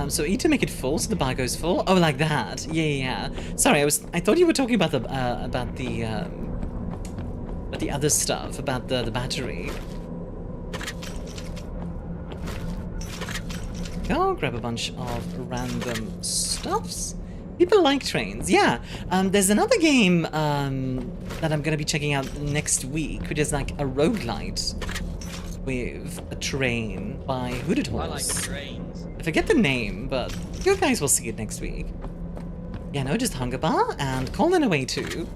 [SPEAKER 1] So eat to make it full, so the bar goes full. Oh, like that. Yeah. Sorry, I thought you were talking about the other stuff, about the battery. Go grab a bunch of random stuffs. People like trains. Yeah. There's another game that I'm gonna be checking out next week, which is like a roguelite with a train by Hooded Horse.
[SPEAKER 4] I like trains.
[SPEAKER 1] I forget the name, but you guys will see it next week. Yeah, no, just hunger bar and Colin away too.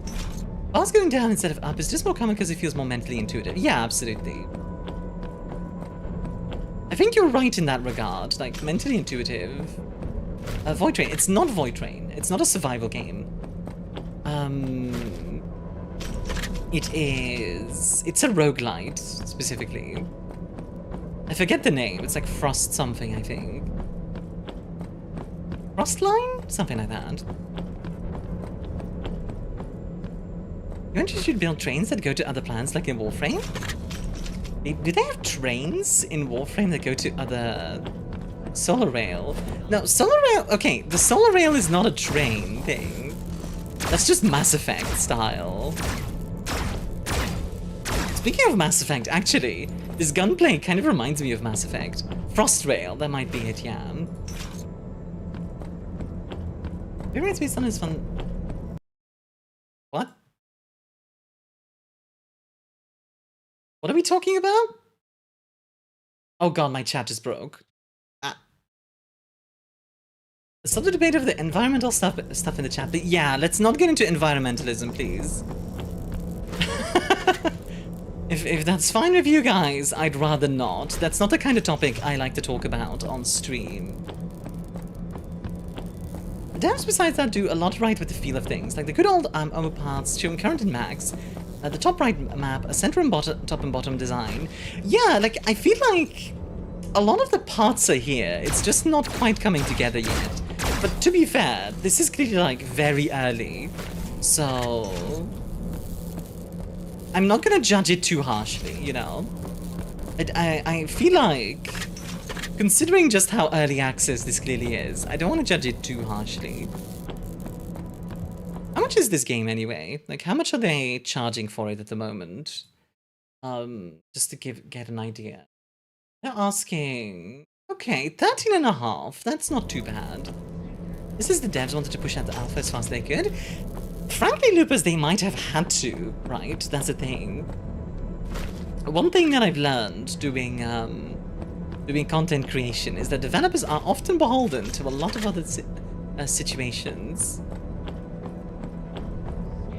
[SPEAKER 1] Bars going down instead of up is just more common because it feels more mentally intuitive. Yeah, absolutely. I think you're right in that regard. Like, mentally intuitive. Void Train. It's not Void Train. It's not a survival game. It's a roguelite, specifically. I forget the name. It's like Frost something, I think. Frostline? Something like that. You should build trains that go to other planets like in Warframe? Do they have trains in Warframe that go to other... Solar Rail? No, Solar Rail... Okay, the Solar Rail is not a train thing. That's just Mass Effect style. Speaking of Mass Effect, actually, this gunplay kind of reminds me of Mass Effect. Frost Rail, that might be it, yeah. It reminds me of something fun... What? What are we talking about? Oh god, my chat just broke. Stop the debate of the environmental stuff in the chat, but yeah, let's not get into environmentalism, please. If that's fine with you guys, I'd rather not. That's not the kind of topic I like to talk about on stream. Devs besides that do a lot right with the feel of things, like the good old OMO parts showing current and max, the top right map, a center and top and bottom design. Yeah, like, I feel like a lot of the parts are here, it's just not quite coming together yet. But to be fair, this is clearly like very early, so I'm not gonna judge it too harshly, you know? I feel like, considering just how early access this clearly is, I don't want to judge it too harshly. How much is this game anyway? Like, how much are they charging for it at the moment? Just to get an idea. They're asking... Okay, 13.5. That's not too bad. This is the devs wanted to push out the alpha as fast as they could. Frankly, Loopers, they might have had to, right? That's the thing. One thing that I've learned doing content creation is that developers are often beholden to a lot of other situations.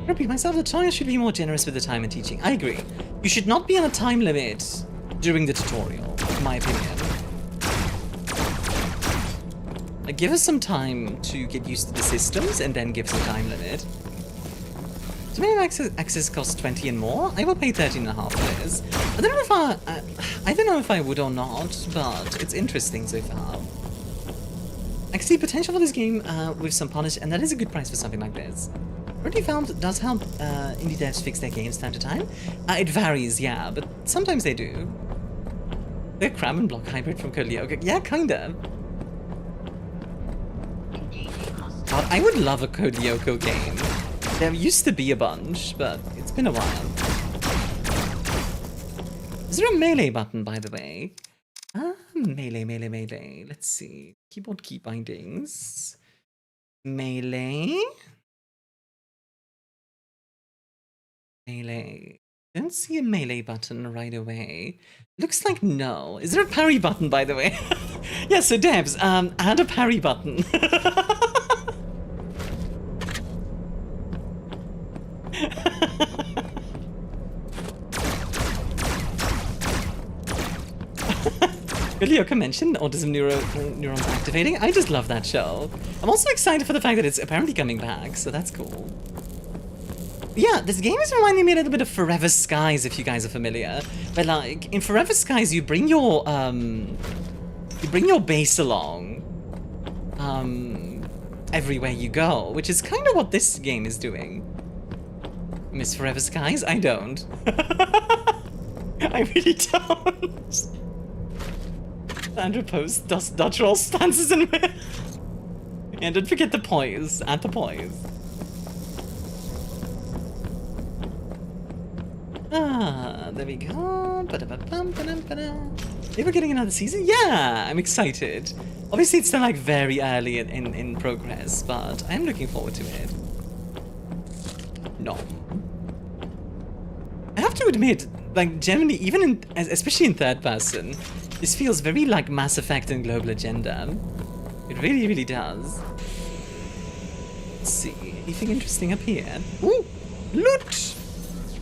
[SPEAKER 1] Repeat myself, the tutorial should be more generous with the time and teaching. I agree. You should not be on a time limit during the tutorial, in my opinion. Like, give us some time to get used to the systems and then give some time limit. So maybe access costs 20 and more? I will pay 13.5 for this. I don't know if I would or not, but it's interesting so far. I can see potential for this game with some polish, and that is a good price for something like this. Already found it does help indie devs fix their games time to time. It varies, yeah, but sometimes they do. They're Crab and Block hybrid from Kavalliere. Yeah, kinda. God, I would love a Kavalliere game. There used to be a bunch, but it's been a while. Is there a melee button, by the way? Melee. Let's see. Keyboard key bindings. Melee. Don't see a melee button right away. Looks like no. Is there a parry button, by the way? Yeah, so devs, add a parry button. Lyoko mentioned autism neuron activating. I just love that show. I'm also excited for the fact that it's apparently coming back, so that's cool. Yeah, this game is reminding me a little bit of Forever Skies, if you guys are familiar. But like, in Forever Skies, you bring your base along everywhere you go, which is kind of what this game is doing. Miss Forever Skies? I don't. I really don't. Andrew post dodge roll stances and and don't forget the poise. Add the poise. Ah, there we go. Maybe we're getting another season? Yeah, I'm excited. Obviously, it's still like very early in progress, but I'm looking forward to it. No. I have to admit, like, generally, even in, especially in third person, this feels very like Mass Effect and Global Agenda. It really, really does. Let's see, anything interesting up here? Ooh, loot!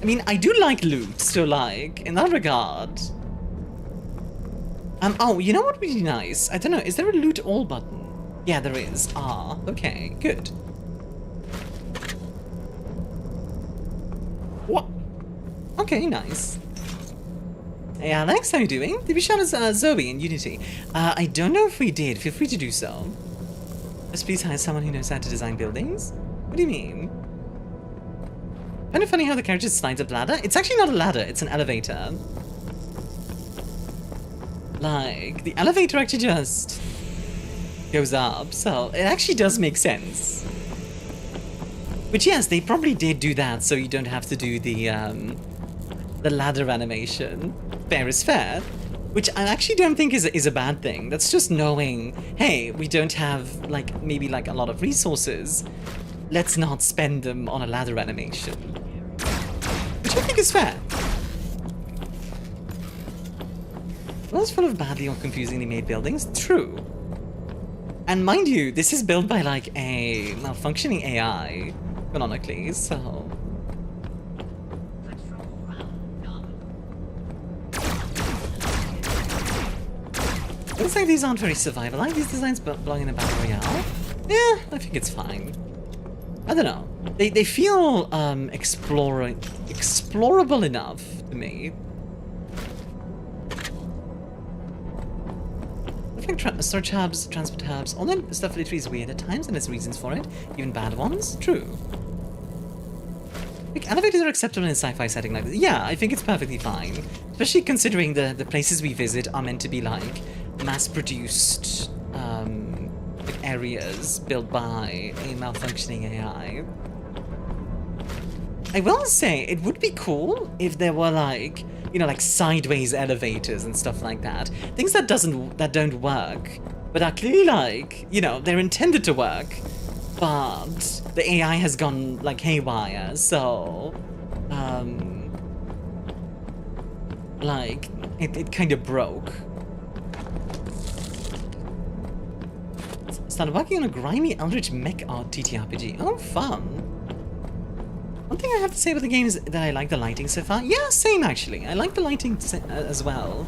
[SPEAKER 1] I mean, I do like loot, so like, in that regard... oh, you know what would be nice? I don't know, is there a loot all button? Yeah, there is. Ah, okay, good. What? Okay, nice. Hey Alex, how you doing? Did we shout us Zoe in Unity? I don't know if we did. Feel free to do so. Just please hire someone who knows how to design buildings? What do you mean? Kind of funny how the character slides up ladder. It's actually not a ladder, it's an elevator. Like, the elevator actually just goes up, so it actually does make sense. Which, yes, they probably did do that so you don't have to do the ladder animation. Fair is fair. Which I actually don't think is a bad thing. That's just knowing, hey, we don't have, like, maybe, like, a lot of resources. Let's not spend them on a ladder animation. Which I think is fair. Well, it's full of badly or confusingly made buildings. True. And mind you, this is built by, like, a malfunctioning AI, canonically, so... Looks like these aren't very survival. I like these designs belong in a battle royale. Yeah, I think it's fine. I don't know. They feel explorable enough to me. I think storage hubs, transport hubs, all that stuff literally is weird at times, and there's reasons for it. Even bad ones. True. Like, elevators are acceptable in a sci-fi setting like this. Yeah, I think it's perfectly fine. Especially considering the places we visit are meant to be like mass-produced like areas built by a malfunctioning AI. I will say, it would be cool if there were like, you know, like sideways elevators and stuff like that. Things that don't work, but are clearly like, you know, they're intended to work, but the AI has gone like haywire, so like it kind of broke. Started working on a grimy Eldritch mech art TTRPG. Oh, fun. One thing I have to say about the game is that I like the lighting so far. Yeah, same actually. I like the lighting as well.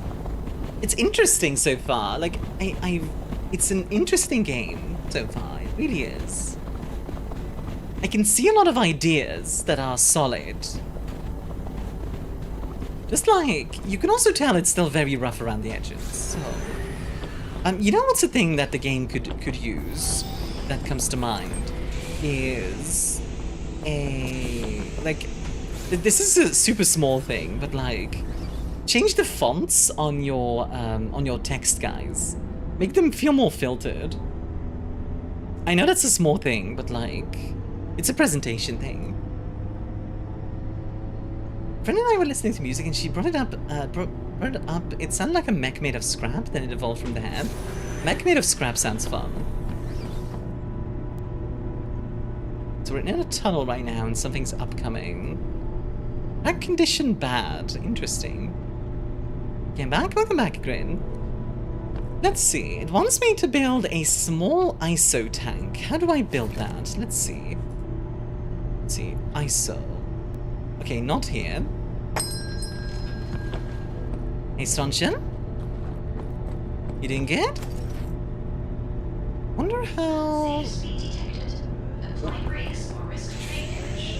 [SPEAKER 1] It's interesting so far. Like, it's an interesting game so far. It really is. I can see a lot of ideas that are solid. Just like, you can also tell it's still very rough around the edges, so... you know what's a thing that the game could use that comes to mind is like this is a super small thing, but like change the fonts on your text, guys. Make them feel more filtered. I know that's a small thing, but like it's a presentation thing. A friend and I were listening to music and she brought it up. It sounded like a mech made of scrap, then it evolved from there. Mech made of scrap sounds fun. So we're in a tunnel right now and something's upcoming. Back condition bad. Interesting. Welcome back, Grin. Let's see. It wants me to build a small ISO tank. How do I build that? Let's see. Let's see. ISO. Okay, not here. Hey, Strunchen? You doing good? Wonder how...
[SPEAKER 5] Speed detected. Apply brakes or risk train damage.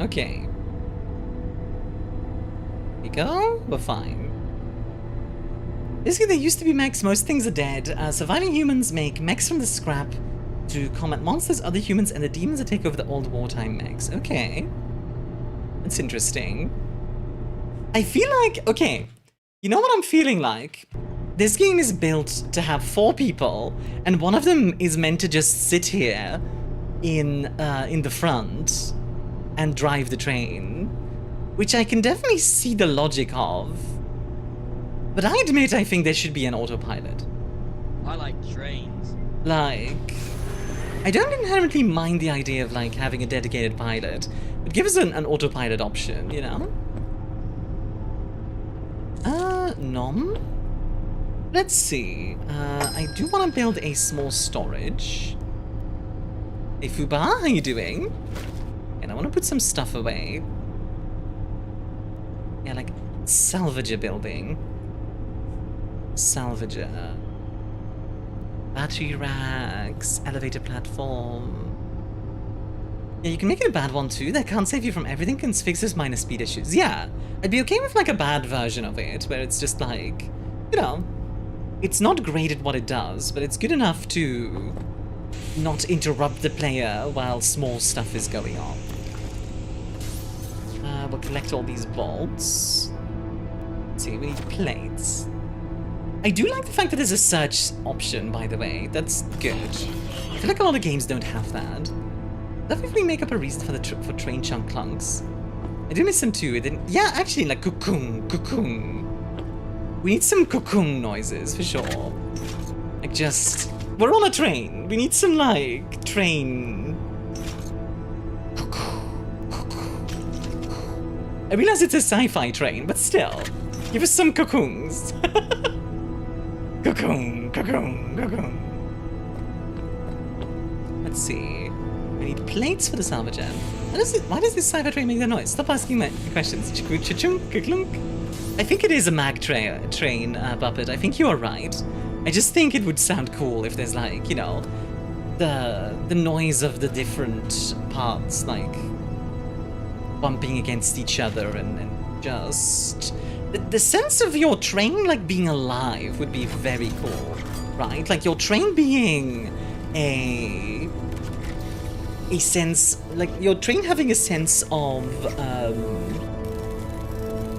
[SPEAKER 1] Okay. Here we go. We're fine. Basically, there used to be mechs. Most things are dead. Surviving humans make mechs from the scrap to combat monsters, other humans, and the demons that take over the old wartime mechs. Okay. That's interesting. I feel like... Okay. You know what I'm feeling like? This game is built to have 4 people, and one of them is meant to just sit here in the front and drive the train, which I can definitely see the logic of. But I admit I think there should be an autopilot.
[SPEAKER 4] I like trains.
[SPEAKER 1] Like, I don't inherently mind the idea of like having a dedicated pilot, but give us an autopilot option, you know? Nom? Let's see. I do want to build a small storage. Hey Fuba, how you doing? And I want to put some stuff away. Yeah, like salvager building. Salvager. Battery racks. Elevator platform. Yeah, you can make it a bad one too. That can't save you from everything. Can fix this minor speed issues. Yeah, I'd be okay with like a bad version of it, where it's just like, you know, it's not great at what it does, but it's good enough to not interrupt the player while small stuff is going on. We'll collect all these bolts. Let's see, we need plates. I do like the fact that there's a search option, by the way. That's good. I feel like a lot of games don't have that. Love if we make up a reason for train chunk clunks. I do miss them too. It didn't. Yeah, actually, like cocoon, cocoon. We need some cocoon noises for sure. Like just, we're on a train. We need some like train. I realize it's a sci-fi train, but still, give us some cocoons. Cocoon, cocoon, cocoon. Let's see. I need plates for the salvager. Why does this sci-fi train make that noise? Stop asking my questions. I think it is a mag train, Puppet. I think you are right. I just think it would sound cool if there's like, you know, the noise of the different parts, like bumping against each other and just... The sense of your train, like, being alive would be very cool, right? Like, your train being a sense... Like, your train having a sense of,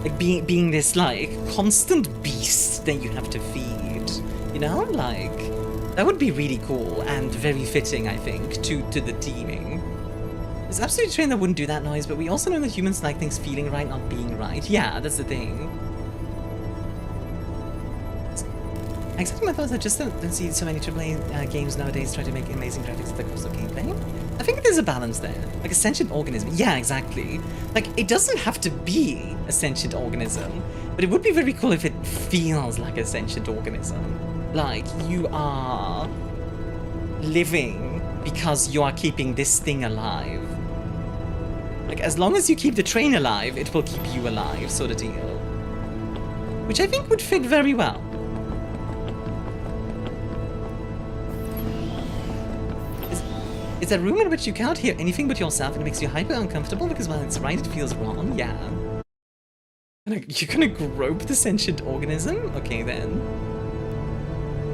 [SPEAKER 1] like, being this, like, constant beast that you have to feed, you know? Like, that would be really cool and very fitting, I think, to the teaming. There's absolutely a train that wouldn't do that noise, but we also know that humans like things feeling right, not being right. Yeah, that's the thing. I accept my thoughts. I just don't see so many AAA games nowadays try to make amazing graphics at the cost of gameplay. I think there's a balance there. Like a sentient organism. Yeah, exactly. Like, it doesn't have to be a sentient organism, but it would be very cool if it feels like a sentient organism. Like, you are living because you are keeping this thing alive. Like, as long as you keep the train alive, it will keep you alive, sort of deal. Which I think would fit very well. Is there a room in which you cannot hear anything but yourself and it makes you hyper uncomfortable because while it's right, it feels wrong? Yeah. You're gonna grope the sentient organism? Okay then.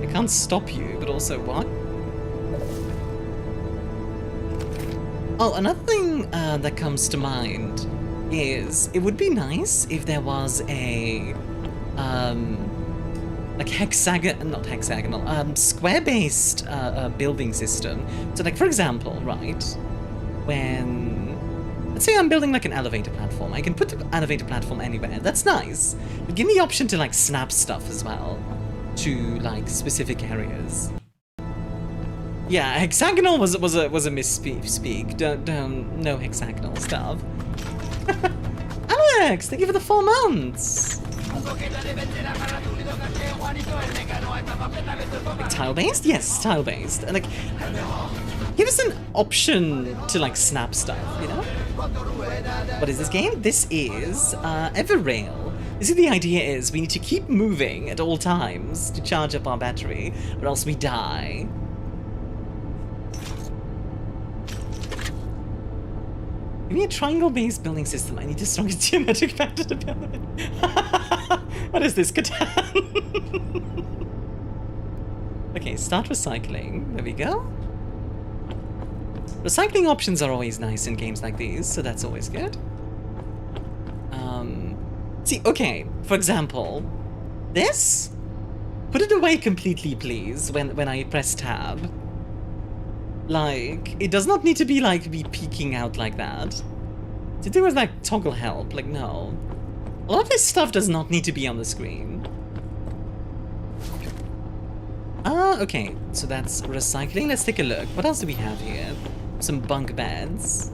[SPEAKER 1] I can't stop you, but also what? Oh, another thing that comes to mind is it would be nice if there was a like square-based building system. So like, for example, right, when Let's say I'm building like an elevator platform. I can put the elevator platform anywhere. That's nice. But give me the option to like snap stuff as well to like specific areas. Yeah, hexagonal was a misspeak. Don't no hexagonal stuff. Alex, thank you for the 4 months. Like tile-based? Yes, tile-based. And like, give us an option to like snap stuff, you know? What is this game? This is Everrail. You see, the idea is we need to keep moving at all times to charge up our battery, or else we die. Give me a triangle-based building system. I need the strongest geometric factor to build it. What is this, Catan? Okay, start recycling. There we go. Recycling options are always nice in games like these, so that's always good. See, okay, for example, this? Put it away completely, please, when I press tab. Like, it does not need to be, like, peeking out like that. To do with, like, toggle help, like, no. A lot of this stuff does not need to be on the screen. Okay, so that's recycling. Let's take a look. What else do we have here? Some bunk beds.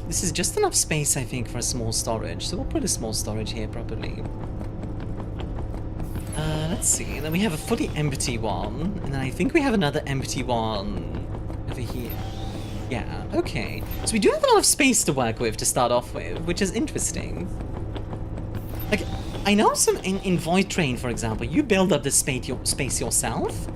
[SPEAKER 1] This is just enough space, I think, for a small storage. So we'll put a small storage here properly. Let's see. And then we have a fully empty one. And then I think we have another empty one over here. Yeah, okay. So we do have a lot of space to work with to start off with, which is interesting. Like, I know some in Void Train, for example, you build up this space yourself.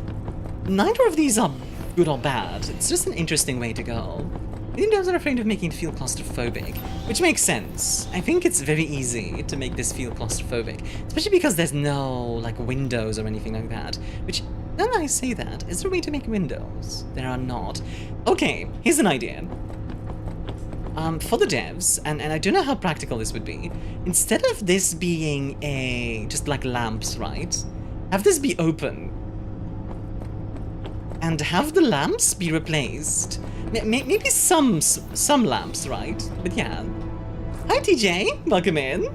[SPEAKER 1] Neither of these are good or bad. It's just an interesting way to go. Windows are afraid of making it feel claustrophobic, which makes sense. I think it's very easy to make this feel claustrophobic, especially because there's no, like, windows or anything like that, which, now that I say that, is there a way to make windows? There are not. Okay, here's an idea. For the devs, and I don't know how practical this would be, instead of this being just like lamps, right? Have this be open. And have the lamps be replaced. Maybe some lamps, right? But yeah. Hi TJ, welcome in.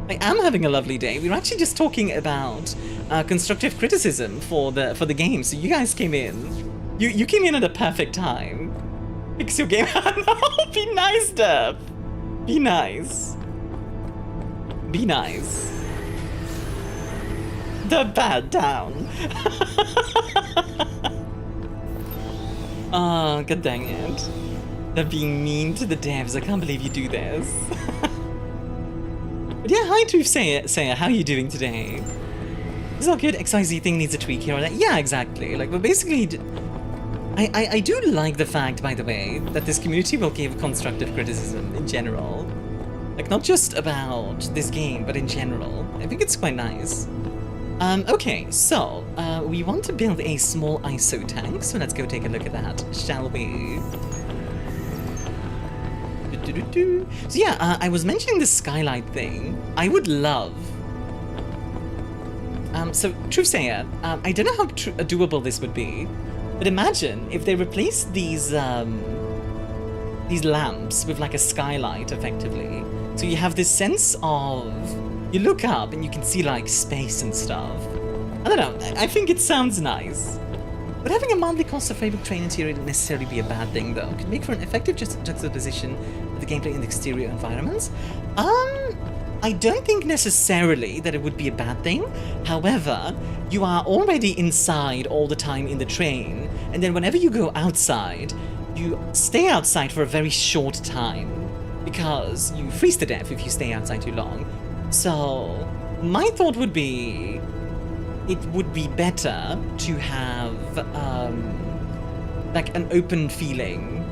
[SPEAKER 1] I am having a lovely day. We were actually just talking about constructive criticism for the game, so you guys came in. You came in at a perfect time. Fix your game. No, be nice, Deb. Be nice. Be nice. The bad down. Oh, god dang it. They're being mean to the devs. I can't believe you do this. But yeah, hi Truth Sayer, how are you doing today? It's not good. XYZ thing needs a tweak here or there. Yeah, exactly. Like, but basically, I do like the fact, by the way, that this community will give constructive criticism in general. Like, not just about this game, but in general. I think it's quite nice. Okay, so, we want to build a small ISO tank, so let's go take a look at that, shall we? So yeah, I was mentioning the skylight thing. I would love... so, Truth Sayer, I don't know how doable this would be, but imagine if they replaced these lamps with like a skylight, effectively. So you have this sense of... You look up and you can see like space and stuff. I don't know, I think it sounds nice. But having a mildly claustrophobic train interior wouldn't necessarily be a bad thing though. It could make for an effective juxtaposition of the gameplay in the exterior environments. I don't think necessarily that it would be a bad thing. However, you are already inside all the time in the train, and then whenever you go outside, you stay outside for a very short time because you freeze to death if you stay outside too long. So, my thought would be, it would be better to have, like, an open feeling.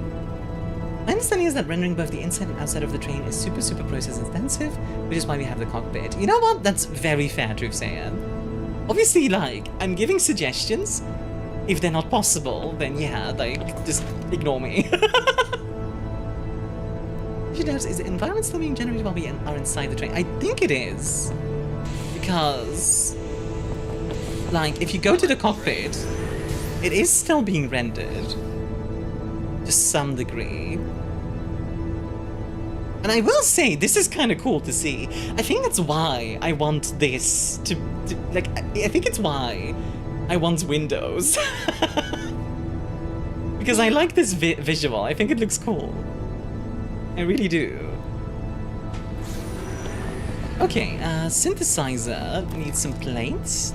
[SPEAKER 1] My understanding is that rendering both the inside and outside of the train is super process intensive, which is why we have the cockpit. You know what? That's very fair, Truth Sayer. Obviously, like, I'm giving suggestions. If they're not possible, then yeah, like, just ignore me. Is the environment still being generated while we are inside the train? I think it is. Because, like, if you go to the cockpit, it is still being rendered. To some degree. And I will say, this is kind of cool to see. I think that's why I want this to like, I think it's why I want Windows. Because I like this visual. I think it looks cool. I really do. Okay, synthesizer needs some plates.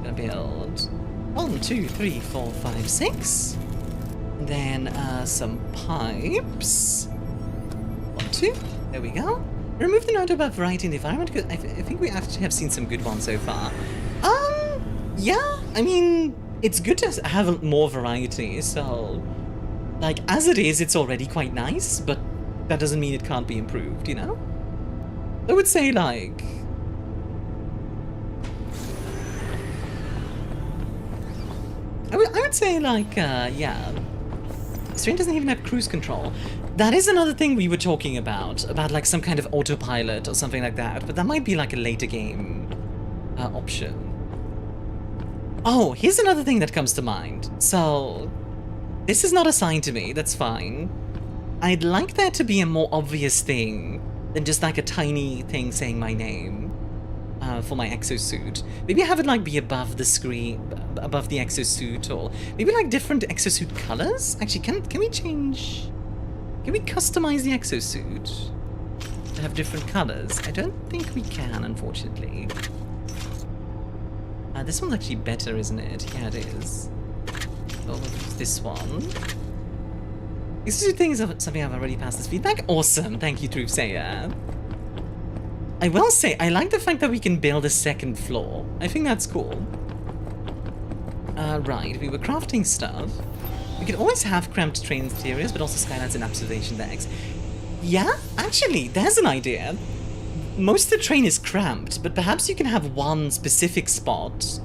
[SPEAKER 1] Gonna build 1, 2, 3, 4, 5, 6. And then some pipes. 1, 2. There we go. Remove the note about variety in the environment, because I think we actually have seen some good ones so far. Yeah, I mean, it's good to have more variety, so... Like, as it is, it's already quite nice, but that doesn't mean it can't be improved, you know? I would say, like... I would say, like, yeah. Strain doesn't even have cruise control. That is another thing we were talking about like some kind of autopilot or something like that, but that might be like a later game option. Oh, here's another thing that comes to mind. So, this is not assigned to me, that's fine. I'd like there to be a more obvious thing than just like a tiny thing saying my name for my exosuit. Maybe have it like be above the screen, above the exosuit, or maybe like different exosuit colors? Actually, can we change... Can we customize the exosuit to have different colors? I don't think we can, unfortunately. This one's actually better, isn't it? Yeah, it is. So we'll use this one. Exosuit thing is something I've already passed as feedback. Awesome, thank you, Truthsayer. I will say, I like the fact that we can build a second floor. I think that's cool. Right, we were crafting stuff. We could always have cramped train interiors, but also skylines and observation decks. Yeah, actually, there's an idea. Most of the train is cramped, but perhaps you can have one specific spot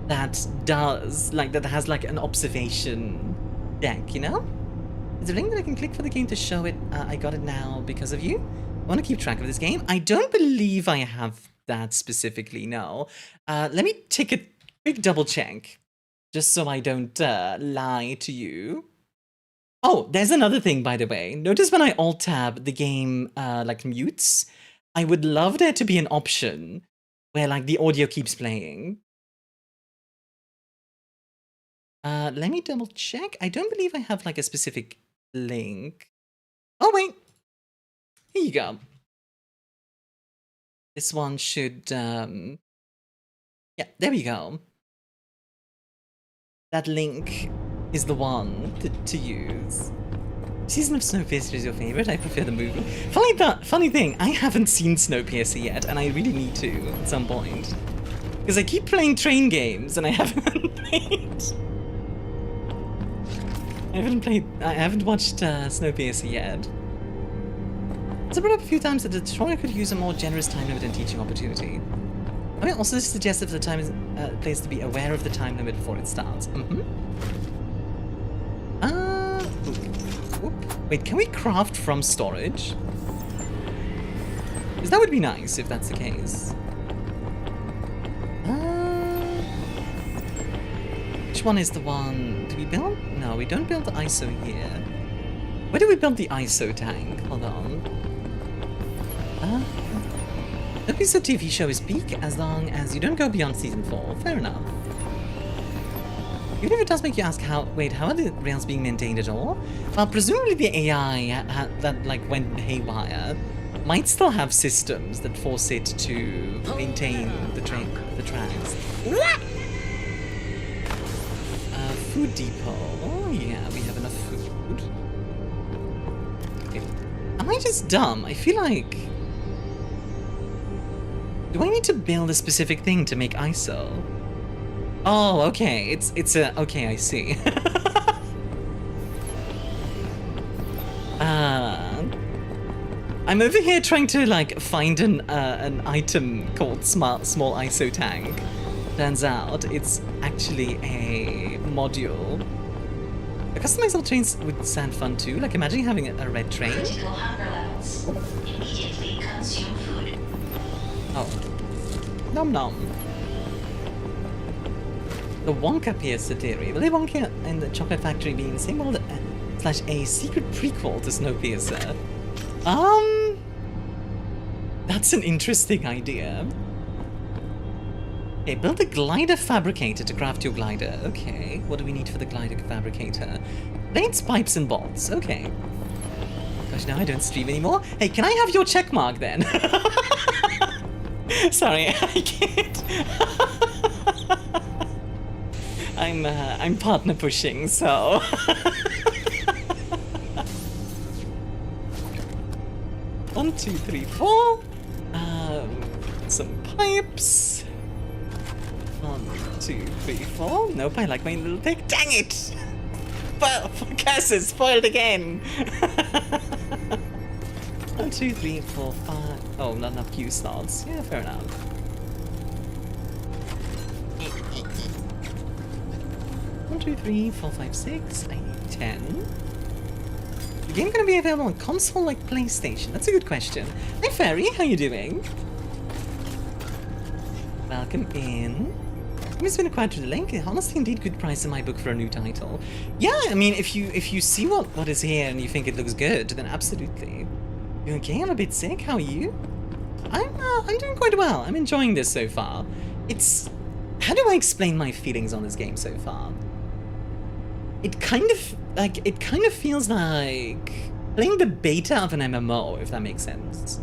[SPEAKER 1] that does, like, that has, like, an observation deck, you know? Is there a link that I can click for the game to show it? I got it now because of you. I want to keep track of this game. I don't believe I have that specifically, no. Let me take a quick double check. Just so I don't lie to you. Oh, there's another thing, by the way. Notice when I alt-tab the game, like, mutes, I would love there to be an option where, like, the audio keeps playing. Let me double check. I don't believe I have, like, a specific link. Oh, wait. Here you go. This one should, yeah, there we go. That link is the one to use. Season of Snowpiercer is your favorite? I prefer the movie. Funny thing, I haven't seen Snowpiercer yet, and I really need to at some point. Because I keep playing train games, and I haven't played... I haven't watched Snowpiercer yet. As I brought up a few times that the tutorial could use a more generous time limit and teaching opportunity. I mean, also this suggests that the time is players to be aware of the time limit before it starts. Wait, can we craft from storage? Because that would be nice if that's the case. Which one is the one? Do we build? No, we don't build the ISO here. Where do we build the ISO tank? Hold on. This TV show is peak as long as you don't go beyond season 4. Fair enough. Even if it does make you ask how are the rails being maintained at all? Well, presumably the AI that like went haywire might still have systems that force it to maintain the tracks. Food depot. Oh yeah, we have enough food. Okay. Am I just dumb? I feel like... Do I need to build a specific thing to make ISO? Oh, okay. It's a... Okay, I see. I'm over here trying to, like, find an item called small ISO tank. Turns out it's actually a module. A customized little trains would sound fun too. Like, imagine having a red train.
[SPEAKER 5] Critical hunger levels. Immediately consume food.
[SPEAKER 1] Oh. Nom nom. The Wonka Piercer theory. Will the Wonka and the Chocolate Factory being the same world / a secret prequel to Snowpiercer? That's an interesting idea. Okay, build a glider fabricator to craft your glider. Okay, what do we need for the glider fabricator? Blades, pipes, and bolts. Okay. Gosh, now I don't stream anymore. Hey, can I have your check mark then? Sorry, I can't. I'm partner pushing, so. 1, 2, 3, 4. Some pipes. 1, 2, 3, 4. Nope, I like my little pick. Dang it! Well, curses, spoiled again. 1, 2, 3, 4, 5. Oh, not enough Q slots. Yeah, fair enough. 1, 2, 3, 4, 5, 6. I need 10. The game gonna be available on console like PlayStation? That's a good question. Hi Fairy, how you doing? Welcome in. It's been acquired through the link. Honestly, indeed, good price in my book for a new title. Yeah, I mean, if you see what is here and you think it looks good, then absolutely. You okay? I'm a bit sick. How are you? I'm doing quite well. I'm enjoying this so far. It's how do I explain my feelings on this game so far? It kind of feels like playing the beta of an MMO, if that makes sense.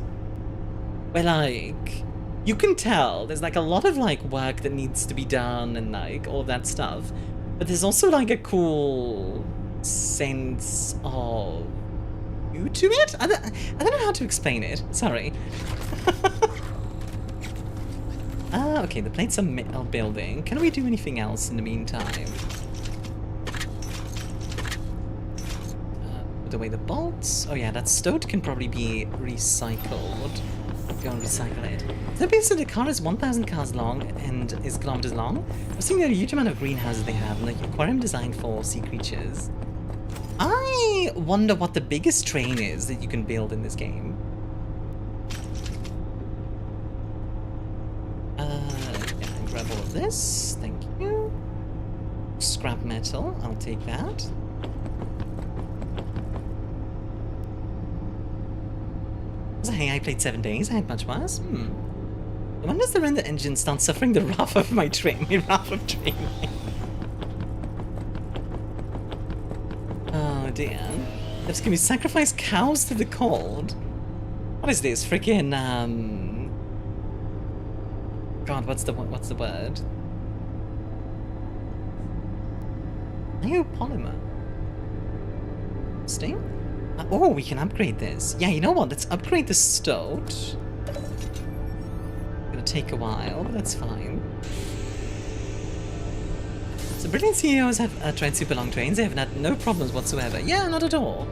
[SPEAKER 1] Where like you can tell there's like a lot of like work that needs to be done and like all of that stuff, but there's also like a cool sense of you to it. I don't know how to explain it. Sorry. Okay, the plates are building. Can we do anything else in the meantime? Put away the bolts. Oh yeah, that stoat can probably be recycled. Go and recycle it. The base of the car is 1,000 cars long and is kilometers long. I've seen a huge amount of greenhouses they have, like aquarium designed for sea creatures. I wonder what the biggest train is that you can build in this game. Yeah, grab all of this. Thank you. Scrap metal. I'll take that. Hey, I played 7 days. I had much worse. When does the render engine start suffering the wrath of my training? Wrath of training. Oh dear. There's gonna be sacrifice cows to the cold. What is this? Freaking God, what's the word? Neopolymer. Sting? Oh, we can upgrade this. Yeah, you know what? Let's upgrade the stoat. Gonna take a while, but that's fine. So brilliant CEOs have tried super long trains. They have had no problems whatsoever. Yeah, not at all.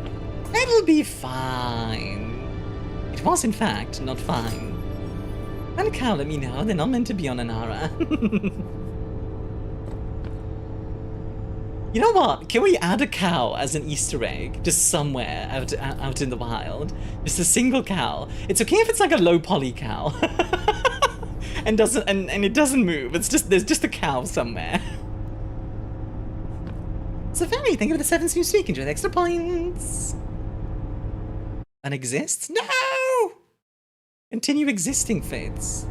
[SPEAKER 1] It'll be fine. It was, in fact, not fine. And a cow, let me know. They're not meant to be on Anara. You know what? Can we add a cow as an Easter egg just somewhere out in the wild? Just a single cow. It's okay if it's like a low poly cow, and it doesn't move. It's just there's just a cow somewhere. So Fanny, thank you for the 7 streams week. Enjoy the extra points. And exists? No. Continue existing, Fates.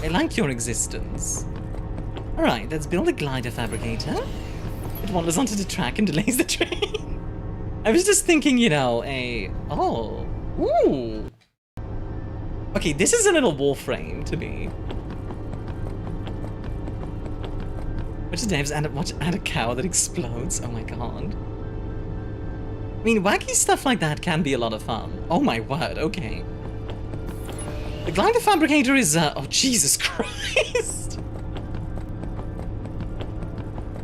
[SPEAKER 1] I like your existence. Alright, let's build a glider fabricator. It wanders onto the track and delays the train. I was just thinking, you know, oh. Ooh. Okay, this is a little Warframe to me. Which devs add a cow that explodes? Oh my god. I mean, wacky stuff like that can be a lot of fun. Oh my word, okay. The glider fabricator is, oh Jesus Christ.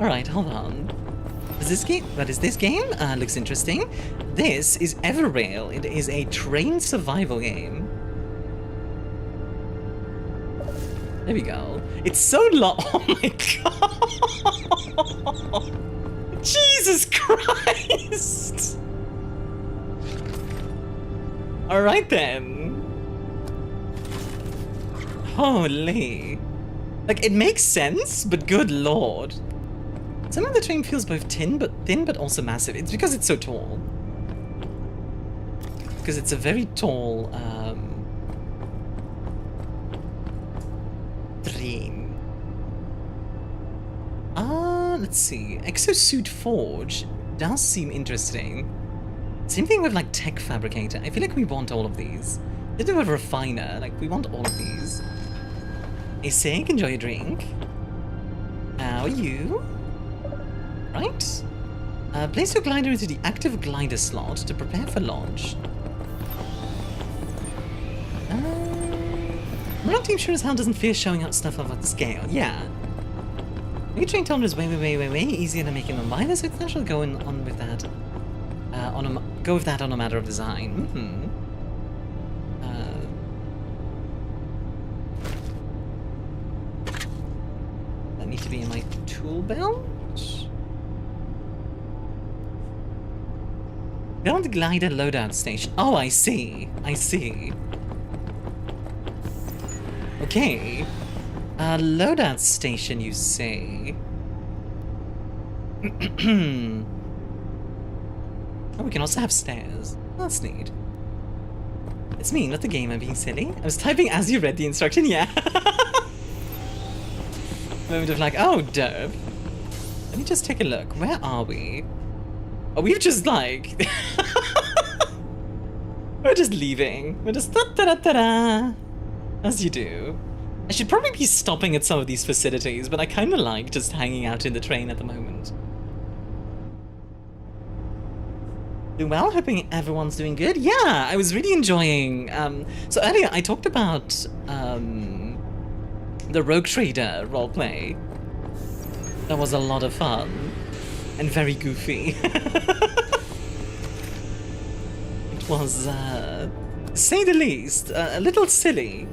[SPEAKER 1] Alright, hold on. Is this game? What is this game? Looks interesting. This is Everrail. It is a train survival game. There we go. It's so long. Oh my god. Jesus Christ. Alright then. Holy. Like, it makes sense, but good lord. Some of the train feels both thin but also massive. It's because it's so tall. because it's a very tall train. Let's see. Exosuit Forge does seem interesting. Same thing with like Tech Fabricator. I feel like we want all of these. Little bit of Refiner, like we want all of these. Hey, Sink, enjoy your drink. How are you? Right. Place your glider into the active glider slot to prepare for launch. I'm not too sure as how doesn't fear showing out stuff of that scale. Yeah. Your train tolerance is way easier than making them minor, so it's natural going on with that. Go with that on a matter of design. That need to be in my tool belt. Build glider loadout station. Oh, I see. I see. Okay. Loadout station, you say? Oh, we can also have stairs. That's neat. It's me, not the game. I'm being silly. I was typing as you read the instruction. Yeah. Moment of like, oh, dope. Let me just take a look. Where are we? Oh, we've just like... We're just leaving. We're just da-da-da-da-da. As you do. I should probably be stopping at some of these facilities, but I kind of like just hanging out in the train at the moment. Doing well, hoping everyone's doing good. Yeah, I was really enjoying... so earlier I talked about the Rogue Trader roleplay. That was a lot of fun. And very goofy. It was, to say the least, a little silly.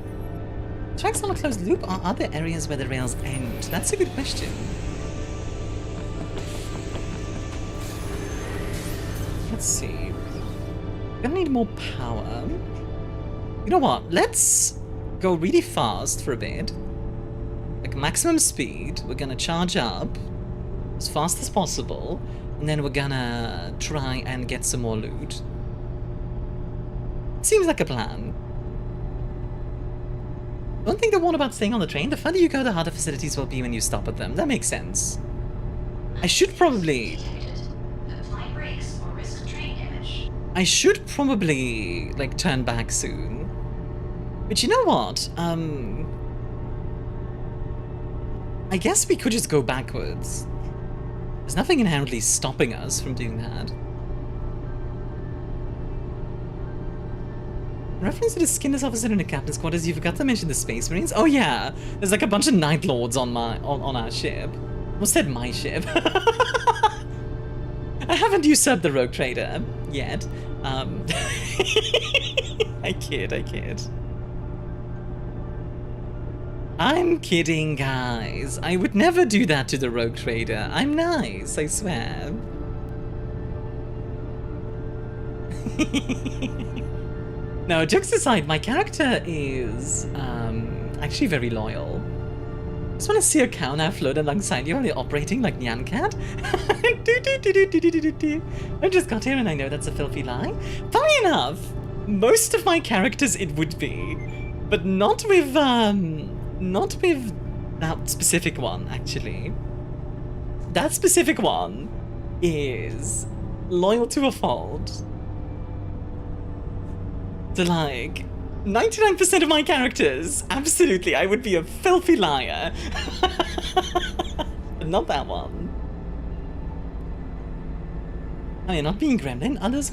[SPEAKER 1] Tracks on a closed loop are other areas where the rails end? That's a good question. Let's see. We're gonna need more power. You know what? Let's go really fast for a bit. Like maximum speed. We're gonna charge up as fast as possible, and then we're gonna try and get some more loot. Seems like a plan. One thing I want about staying on the train, the further you go, the harder facilities will be when you stop at them. That makes sense. I should probably... I should probably, like, turn back soon. But you know what? I guess we could just go backwards. There's nothing inherently stopping us from doing that. In reference to the skinless officer in the captain's quarters, you forgot to mention the Space Marines? Oh yeah, there's like a bunch of Night Lords on our ship. Almost said my ship. I haven't usurped the Rogue Trader yet. I kid. I'm kidding, guys. I would never do that to the Rogue Trader. I'm nice, I swear. No, jokes aside, my character is actually very loyal. Just want to see a cow now float alongside you while you're operating like Nyan Cat. I just got here and I know that's a filthy lie. Funny enough, most of my characters it would be, but not with that specific one, actually. That specific one is loyal to a fault. So like, 99% of my characters, absolutely, I would be a filthy liar. But not that one. Oh, you're not being gremlin? Others?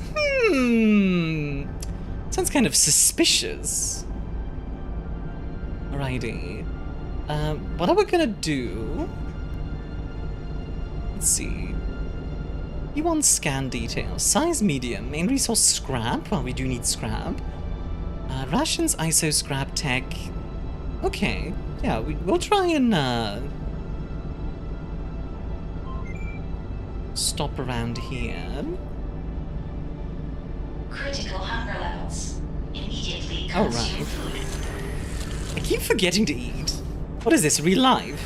[SPEAKER 1] Sounds kind of suspicious. Alrighty. What are we gonna do? Let's see. E1 scan details. Size medium. Main resource scrap. Well, we do need scrap. Rations, ISO, scrap, tech. Okay. Yeah, we'll try and stop around here.
[SPEAKER 5] Critical hunger levels. Immediately
[SPEAKER 1] Oh,
[SPEAKER 5] consume
[SPEAKER 1] right.
[SPEAKER 5] food.
[SPEAKER 1] I keep forgetting to eat. What is this, real life?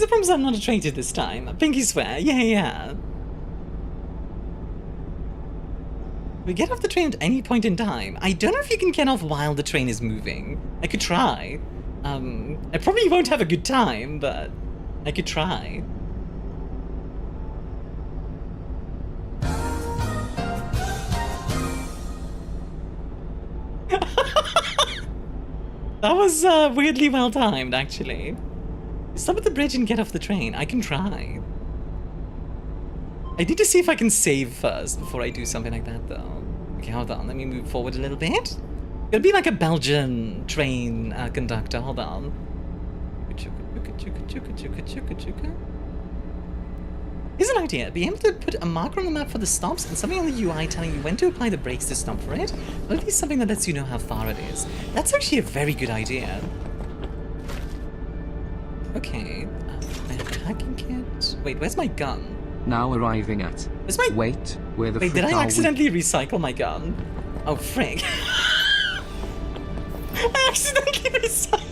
[SPEAKER 1] Because I promise I'm not a traitor this time. Pinky swear. Yeah. We get off the train at any point in time. I don't know if you can get off while the train is moving. I could try. I probably won't have a good time, but I could try. That was weirdly well timed, actually. Stop at the bridge and get off the train. I can try. I need to see if I can save first before I do something like that, though. Okay, hold on. Let me move forward a little bit. It'll be like a Belgian train conductor. Hold on. Here's an idea. Be able to put a marker on the map for the stops and something on the UI telling you when to apply the brakes to stop for it. Or at least something that lets you know how far it is. That's actually a very good idea. Okay. Hacking kit. Wait, where's my gun?
[SPEAKER 3] Now arriving at.
[SPEAKER 1] Where's my...
[SPEAKER 3] Wait, where the
[SPEAKER 1] Wait, did I accidentally recycle my gun? Oh, frick. I accidentally recycled.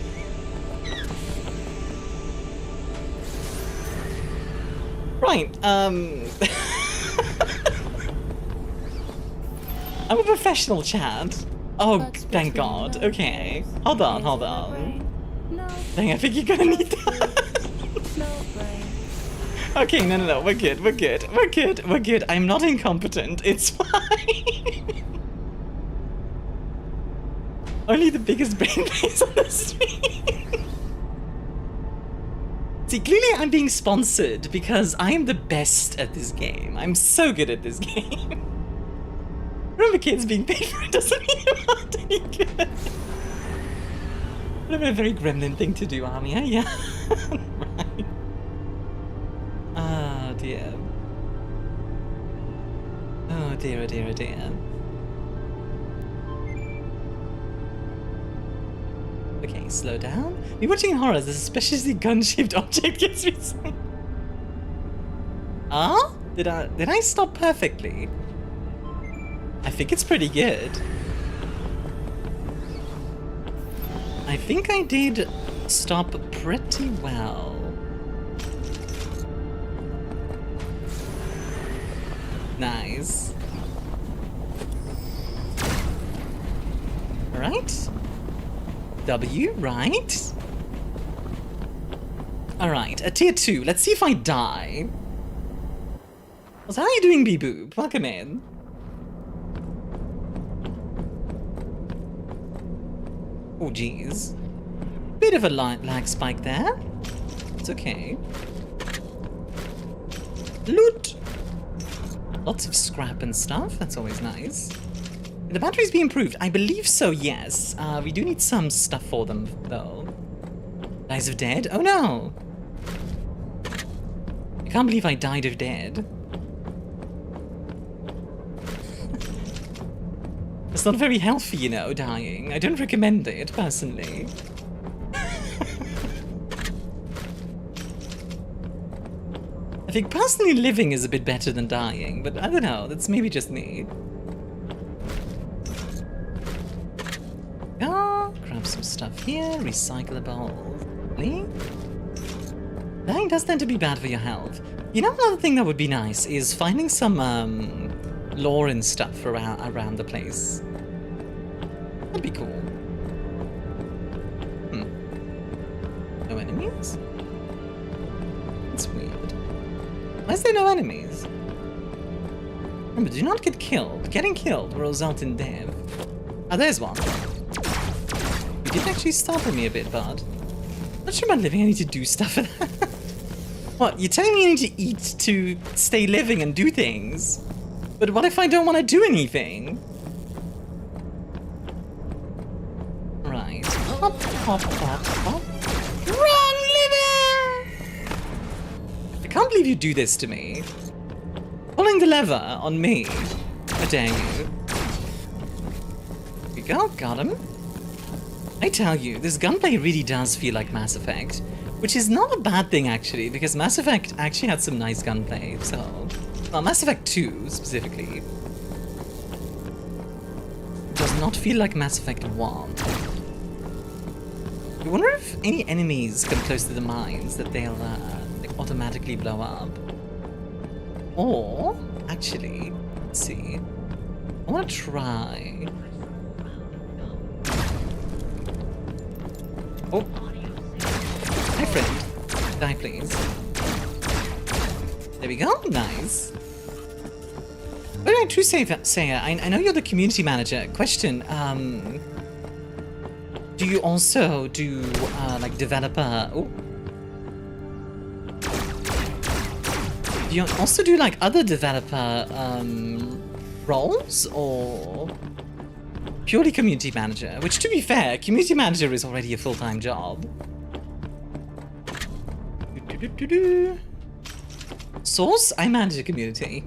[SPEAKER 1] Right, I'm a professional, Chad. Oh, thank God. Okay. Hold on. Dang, I think you're gonna need that. Okay, no. We're good. I'm not incompetent. It's fine. Only the biggest brain plays on the stream. See, clearly I'm being sponsored because I am the best at this game. I'm so good at this game. Remember, kids, being paid for it doesn't mean I'm not any good. Would have been a very gremlin thing to do, Armia. Yeah. Right. Oh, dear. Oh, dear. Okay, slow down. Me watching horrors, especially gun-shaped object gets me so... Ah? Did I stop perfectly? I think it's pretty good. I think I did stop pretty well. Nice. Alright. W, right? Alright, a tier 2. Let's see if I die. So how are you doing, B-Boob? Welcome in. Oh, jeez. Bit of a lag spike there. It's okay. Loot! Lots of scrap and stuff. That's always nice. Can the batteries be improved? I believe so, yes. We do need some stuff for them, though. Eyes of Dead? Oh, no! I can't believe I died of dead. It's not very healthy, you know, dying. I don't recommend it, personally. I think personally living is a bit better than dying, but I don't know, that's maybe just me. Grab some stuff here, recyclable. Dying does tend to be bad for your health. You know, another thing that would be nice is finding some lore and stuff around the place. That'd be cool. No enemies? That's weird. Why is there no enemies? Remember, do not get killed. Getting killed will result in death. Ah, there's one. You did actually startle me a bit, bud. Not sure about living, I need to do stuff for that. What, you're telling me I need to eat to stay living and do things? But what if I don't want to do anything? Right. Hop, hop, hop, hop. Run, living! I can't believe you do this to me. Pulling the lever on me. How dare you? Here we go, got him. I tell you, this gunplay really does feel like Mass Effect. Which is not a bad thing, actually, because Mass Effect actually had some nice gunplay, so... Well, Mass Effect 2, specifically. Does not feel like Mass Effect 1. I wonder if any enemies come close to the mines that they'll automatically blow up. Or, actually, let's see. I want to try. Oh. Hi, friend. Die, please. There we go. Nice. What did I true say? I know you're the community manager. Question. Do you also do like developer? Oh. Do you also do like other developer roles, or purely community manager? Which, to be fair, community manager is already a full-time job. Source? I manage a community.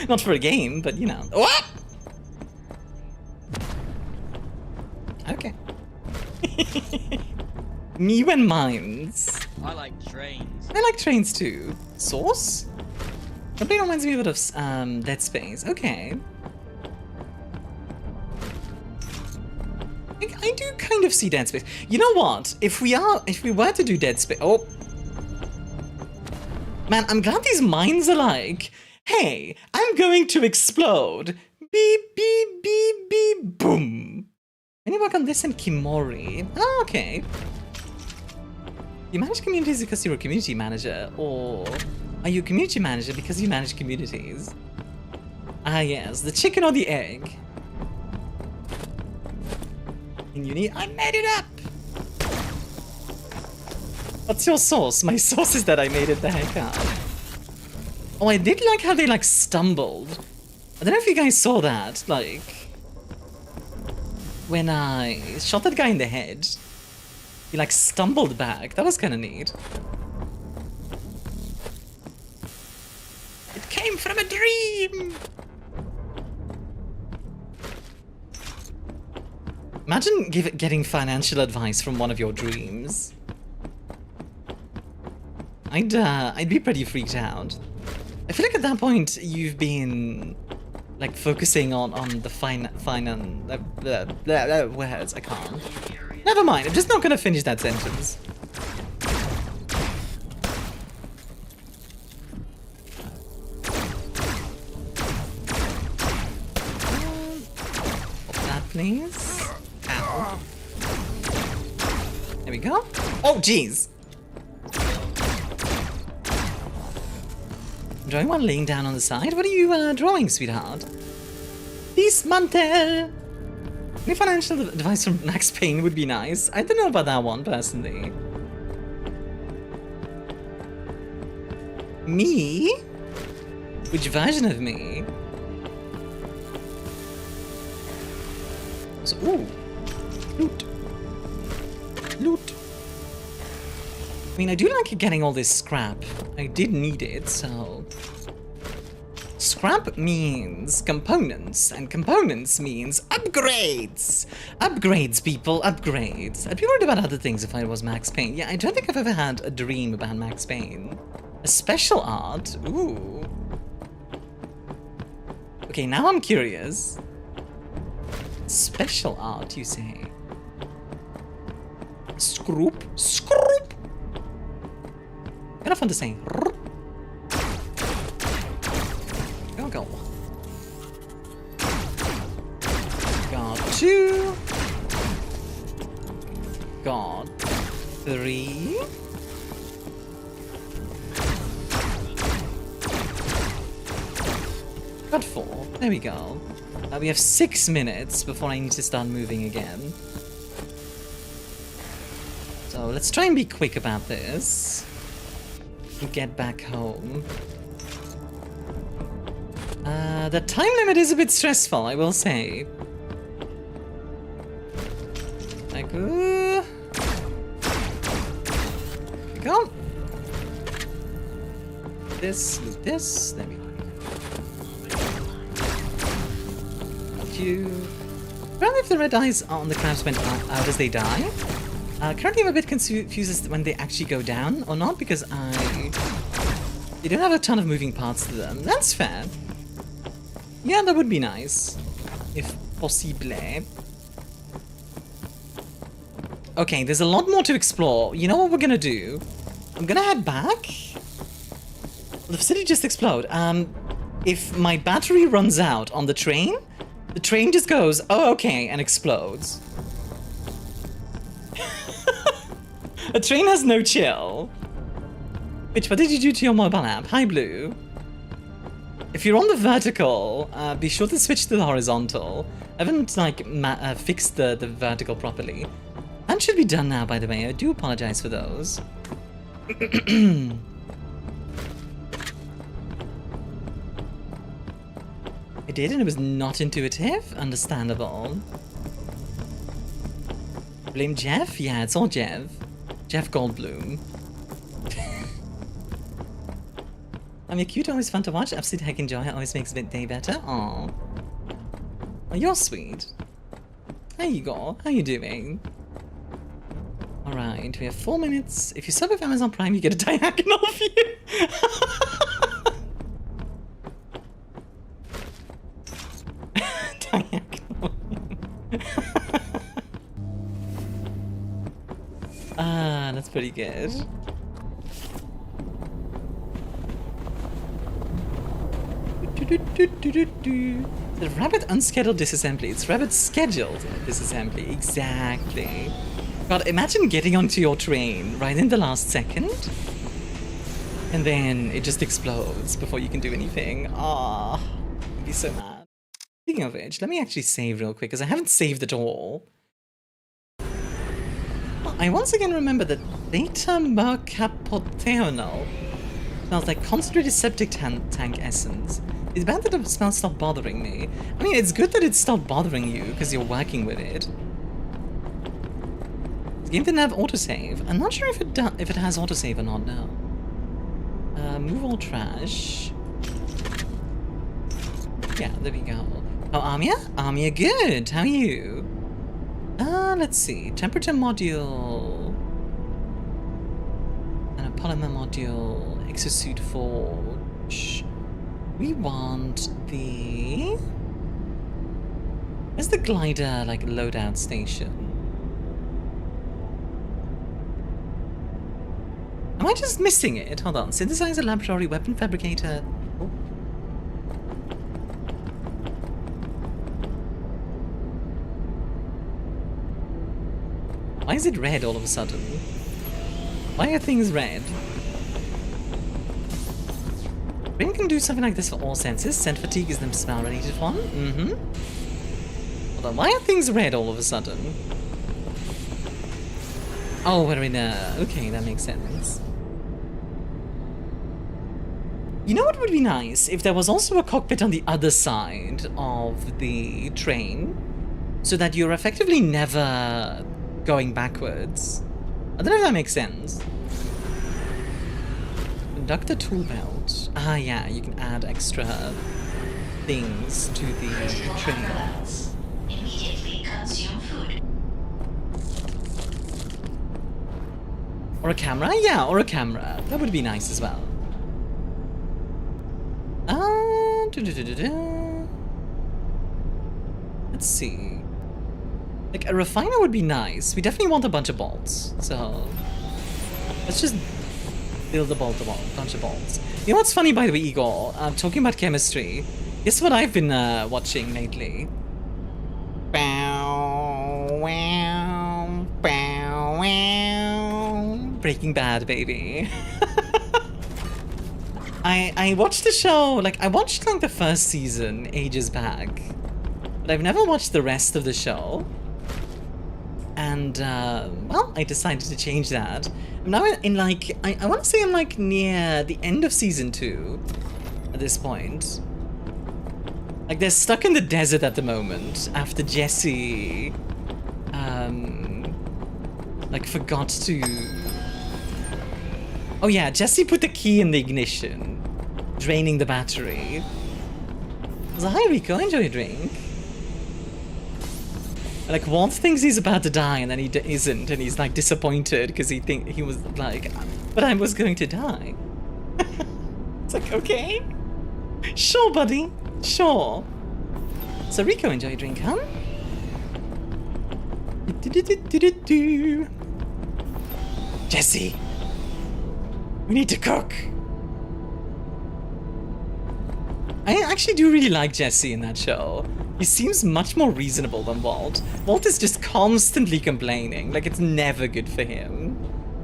[SPEAKER 1] Not for a game, but you know. What? Okay. Myun mines.
[SPEAKER 4] I like trains.
[SPEAKER 1] I like trains too. Source? Probably reminds me a bit of Dead Space. Okay. I do kind of see Dead Space. You know what? If we were to do Dead Space, oh man, I'm glad these mines are like, hey, I'm going to explode. Beep beep beep beep boom. Any work on this in Kimori? Oh, okay. You manage communities because you're a community manager, or are you a community manager because you manage communities? Ah yes, the chicken or the egg. In uni, I made it up! What's your sauce? My sauce is that I made it the heck up. Oh, I did like how they like stumbled. I don't know if you guys saw that, like when I shot that guy in the head, he like stumbled back. That was kind of neat. It came from a dream! Imagine getting financial advice from one of your dreams. I'd be pretty freaked out. I feel like at that point you've been like focusing on the words. I can't. Never mind. I'm just not gonna finish that sentence. That please. Ow. There we go. Oh, jeez. Drawing one laying down on the side. What are you drawing, sweetheart? Dismantle. Any financial advice from Max Payne would be nice. I don't know about that one personally. Me? Which version of me? So, ooh. Loot. Loot. I mean, I do like getting all this scrap. I did need it, so... Scrap means components, and components means upgrades! Upgrades, people, upgrades. I'd be worried about other things if I was Max Payne. Yeah, I don't think I've ever had a dream about Max Payne. A special art? Ooh. Okay, now I'm curious. Special art, you say? Scroop? Scroop! Kind of fun to say. Go, go. Got 2. Got 3. Got 4. There we go. We have 6 minutes before I need to start moving again. So let's try and be quick about this. Get back home. The time limit is a bit stressful, I will say. Like, there we go. This, there we go. Got you. Well, if the red eyes on the crabs went out as they die. Currently I'm a bit confused as to when they actually go down or not, because they don't have a ton of moving parts to them. That's fair. Yeah, that would be nice. If possible. Okay, there's a lot more to explore. You know what we're gonna do? I'm gonna head back. The facility just explode. If my battery runs out on the train just goes, oh, okay, and explodes. A train has no chill. Bitch, what did you do to your mobile app? Hi, Blue. If you're on the vertical, be sure to switch to the horizontal. I haven't, like, fixed the vertical properly. That should be done now, by the way. I do apologize for those. I did, and it was not intuitive. Understandable. Blame Jeff? Yeah, it's all Jeff. Jeff Goldblum. I mean, cute, always fun to watch. Absolute heck enjoy. It always makes the day better. Aww. Oh, you're sweet. There you go. How you doing? Alright, we have 4 minutes. If you sub with Amazon Prime, you get a diagonal view. Diagonal view. Ah, that's pretty good. The rabbit unscheduled disassembly. It's rabbit scheduled disassembly. Exactly. God, imagine getting onto your train right in the last second, and then it just explodes before you can do anything. Ah, I'd be so mad. Speaking of which, let me actually save real quick, because I haven't saved at all. Well, I once again remember that beta mercapoteonal smells like concentrated septic tank essence. It's bad that the smell stopped bothering me. I mean, it's good that it stopped bothering you, because you're working with it. This game didn't have autosave. I'm not sure if it has autosave or not now. Move all trash. Yeah, there we go. Oh, Armia? Armia, good. How are you? Let's see. Temperature module. And a polymer module. Exosuit forge. We want the... Where's the glider, like, loadout station? Am I just missing it? Hold on. Synthesizer, laboratory, weapon fabricator. Oh. Why is it red all of a sudden? Why are things red? Brain can do something like this for all senses. Scent fatigue is the smell-related one. Hold on, why are things red all of a sudden? Oh, we're in a... Okay, that makes sense. You know what would be nice? If there was also a cockpit on the other side of the train, so that you're effectively never going backwards. I don't know if that makes sense. Conductor tool belt. Ah, yeah, you can add extra things to the train.
[SPEAKER 5] Immediately consume food.
[SPEAKER 1] Or a camera? Yeah, or a camera. That would be nice as well. Let's see. Like, a refiner would be nice. We definitely want a bunch of bolts. So, let's just build a bunch of bolts. You know what's funny, by the way, Igor? Talking about chemistry. Guess what I've been watching lately? Breaking Bad, baby. I watched the show, like, I watched, like, the first season ages back. But I've never watched the rest of the show. And, well, I decided to change that. I'm now in, like, I want to say I'm, like, near the end of season 2 at this point. Like, they're stuck in the desert at the moment after Jesse, like, forgot to... Oh, yeah, Jesse put the key in the ignition, draining the battery. So, hi, Rico, enjoy your drink. Like, Walt thinks he's about to die, and then he isn't, and he's, like, disappointed because he was like, but I was going to die. It's like, okay. Sure, buddy. Sure. So, Rico, enjoy your drink, huh? Jesse. We need to cook. I actually do really like Jesse in that show. He seems much more reasonable than Walt. Walt is just constantly complaining, like it's never good for him.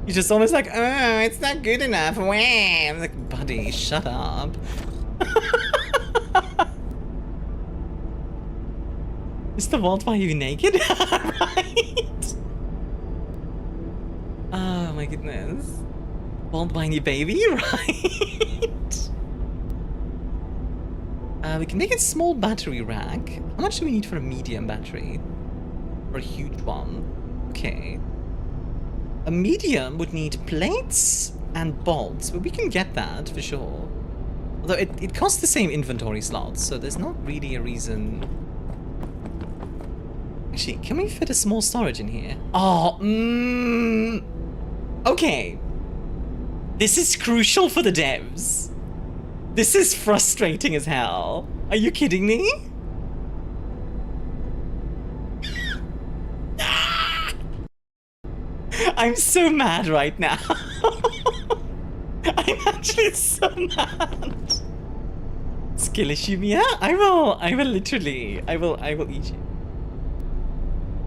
[SPEAKER 1] He's just always like, oh, it's not good enough. Wah. I'm like, buddy, shut up. Mr. Walt, why are you naked? Right? Oh my goodness. Walt, whiny baby, right? We can make a small battery rack. How much do we need for a medium battery? Or a huge one? Okay. A medium would need plates and bolts, but we can get that for sure. Although it costs the same inventory slots, so there's not really a reason. Actually, can we fit a small storage in here? Oh, okay. This is crucial for the devs. This is frustrating as hell. Are you kidding me? I'm so mad right now. I'm actually so mad. Skill issue, yeah? I will literally, I will eat you.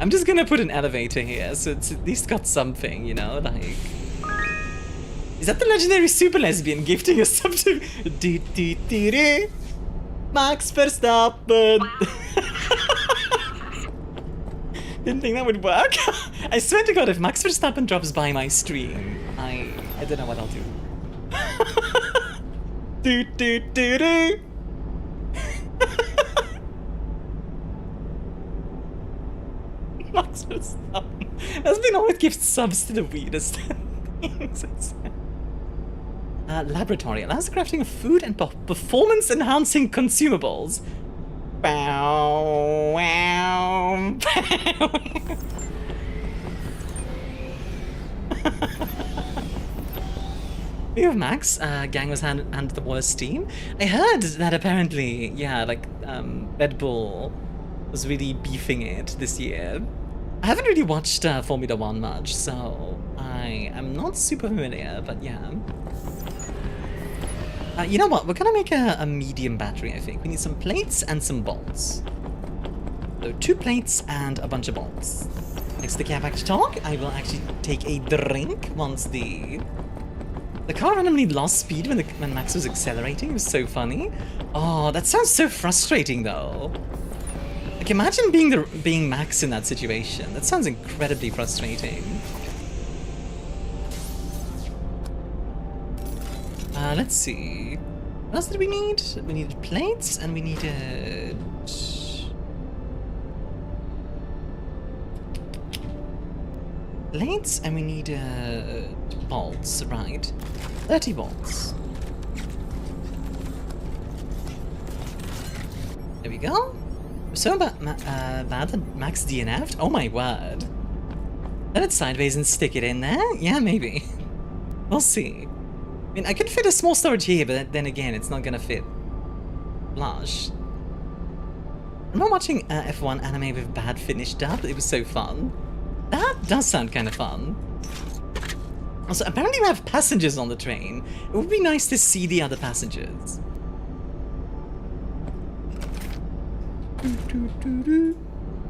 [SPEAKER 1] I'm just gonna put an elevator here, so it's at least got something, you know, like... Is that the legendary super lesbian gifting us something? Max Verstappen! Didn't think that would work. I swear to God, if Max Verstappen drops by my stream, I don't know what I'll do. Max Verstappen. Lesbian always gives subs to the weirdest things. Laboratory allows the crafting of food and performance-enhancing consumables. Bow, wow, bow. Speaking of Max, gang was handed the worst team. I heard that apparently, yeah, like Red Bull was really beefing it this year. I haven't really watched Formula 1 much, so I am not super familiar, but yeah. You know what? We're gonna make a medium battery, I think. We need some plates and some bolts. So 2 plates and a bunch of bolts. Next to back to talk, I will actually take a drink once the car randomly lost speed when Max was accelerating. It was so funny. Oh, that sounds so frustrating though. Like imagine being Max in that situation. That sounds incredibly frustrating. Let's see. What else did we need? We needed plates and we needed... plates and we needed bolts, right? 30 bolts. There we go. So bad that Max DNF'd? Oh my word. Let it sideways and stick it in there? Yeah, maybe. We'll see. I mean, I could fit a small storage here, but then again, it's not gonna fit flush. I'm not watching F1 anime with bad finish dub. It was so fun. That does sound kind of fun. Also, apparently we have passengers on the train. It would be nice to see the other passengers.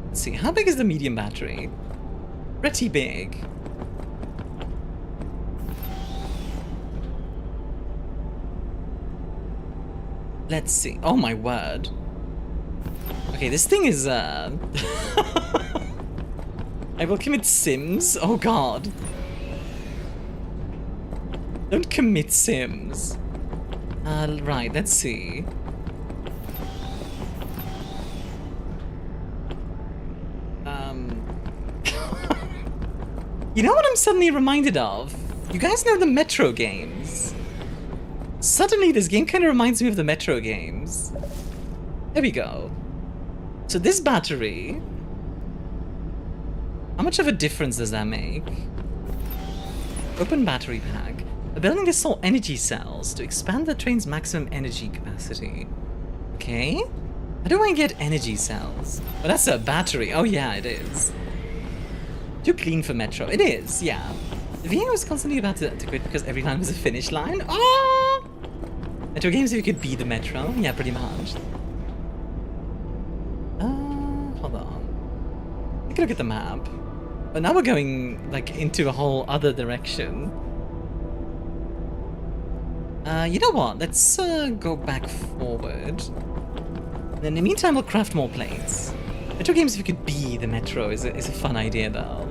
[SPEAKER 1] Let's see, how big is the medium battery? Pretty big. Let's see. Oh my word. Okay, this thing is I will commit Sims. Oh god. Don't commit Sims. Right, let's see. You know what I'm suddenly reminded of? You guys know the Metro games? Suddenly this game kind of reminds me of the Metro games. There we go. So this battery... how much of a difference does that make? Open battery pack. A building to store energy cells to expand the train's maximum energy capacity. Okay. How do I get energy cells? Oh, that's a battery. Oh yeah, it is. Too clean for Metro. It is, yeah. VA was constantly about to quit because every line was a finish line. Oh! Metro games if you could be the Metro. Yeah, pretty much. Hold on. Take a look at the map. But now we're going, like, into a whole other direction. You know what? Let's go back forward. And in the meantime, we'll craft more planes. Metro games if you could be the Metro is a fun idea, though.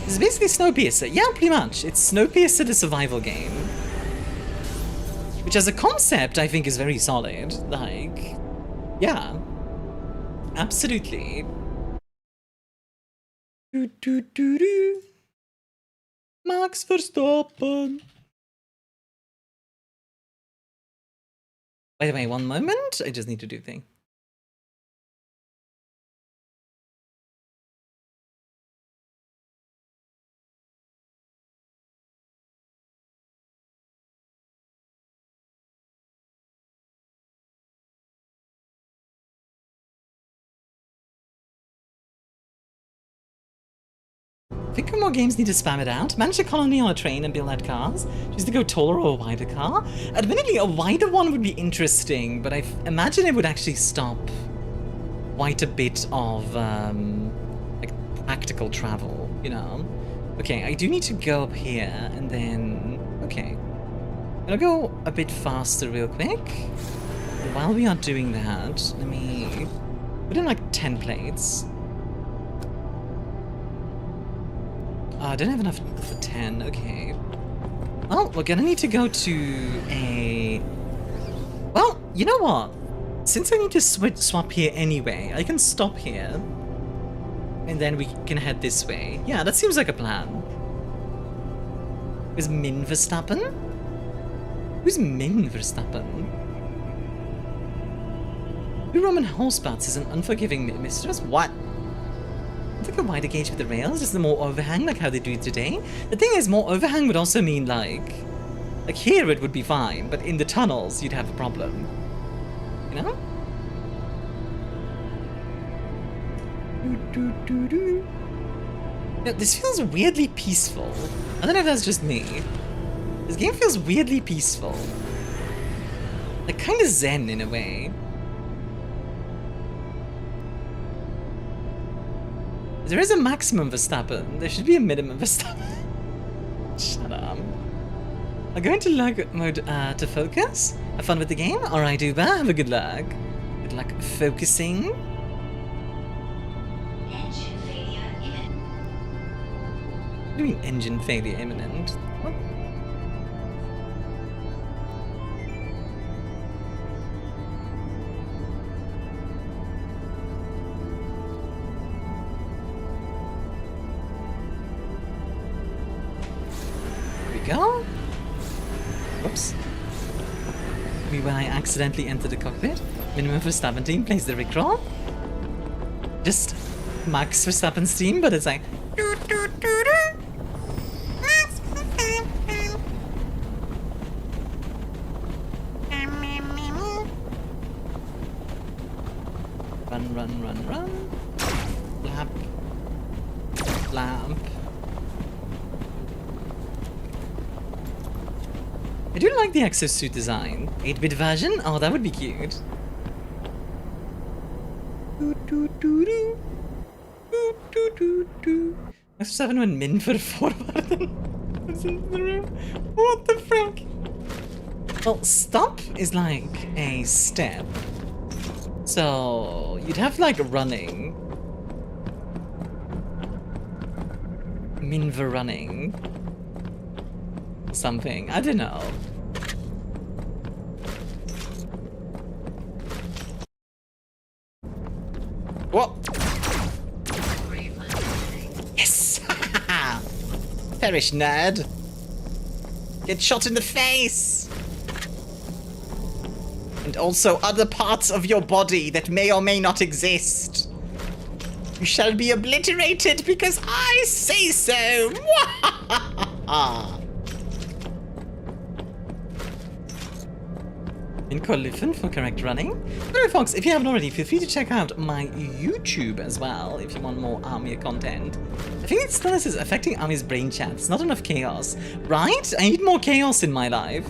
[SPEAKER 1] This is basically Snowpiercer. Yeah, pretty much. It's Snowpiercer, the survival game. Which as a concept, I think is very solid. Like, yeah. Absolutely. Do, do, do, do. Max Verstappen. By the way, one moment. I just need to do a thing. I think more games need to spam it out. Manage a colony on a train and build out cars. Choose to go taller or a wider car. Admittedly, a wider one would be interesting, but I imagine it would actually stop quite a bit of like practical travel, you know? Okay, I do need to go up here and then... Okay. I'm gonna go a bit faster real quick. And while we are doing that, let me put in like 10 plates. I don't have enough for 10, okay. Well, we're gonna need to go to a... Well, you know what? Since I need to swap here anyway, I can stop here. And then we can head this way. Yeah, that seems like a plan. Is Min Verstappen? Who's Min Verstappen? Who Roman Horsepots is an unforgiving mistress? What? I think a wider gauge with the rails, just the more overhang, like how they do it today. The thing is, more overhang would also mean like here it would be fine, but in the tunnels you'd have a problem. You know? Yeah, this feels weirdly peaceful. I don't know if that's just me. This game feels weirdly peaceful. Like kind of zen in a way. There is a maximum Verstappen. There should be a minimum Verstappen. Shut up. I'll go into lag mode to focus. Have fun with the game. Alright, Uber. Have a good luck. Good luck focusing.
[SPEAKER 5] Engine failure imminent.
[SPEAKER 1] What do you mean engine failure imminent? What? Go. Whoops. Maybe when I accidentally enter the cockpit. Minimum Verstappen team plays the Rickroll. Just Max Verstappen's team, but it's like... Run, run, run, run. Flap. Flap. I do like the exosuit design. 8-bit version? Oh, that would be cute. Max 7 went min for 4 was in the room. What the frick? Well, stop is like a step. So you'd have like running. Min for running. Something. I don't know. What? Yes! Perish, nerd. Get shot in the face. And also other parts of your body that may or may not exist. You shall be obliterated because I say so. and Colifin for correct running. Alright folks, if you haven't already, feel free to check out my YouTube as well if you want more Armia content. I think it's this is affecting Armia's brain chats. Not enough chaos. Right? I need more chaos in my life.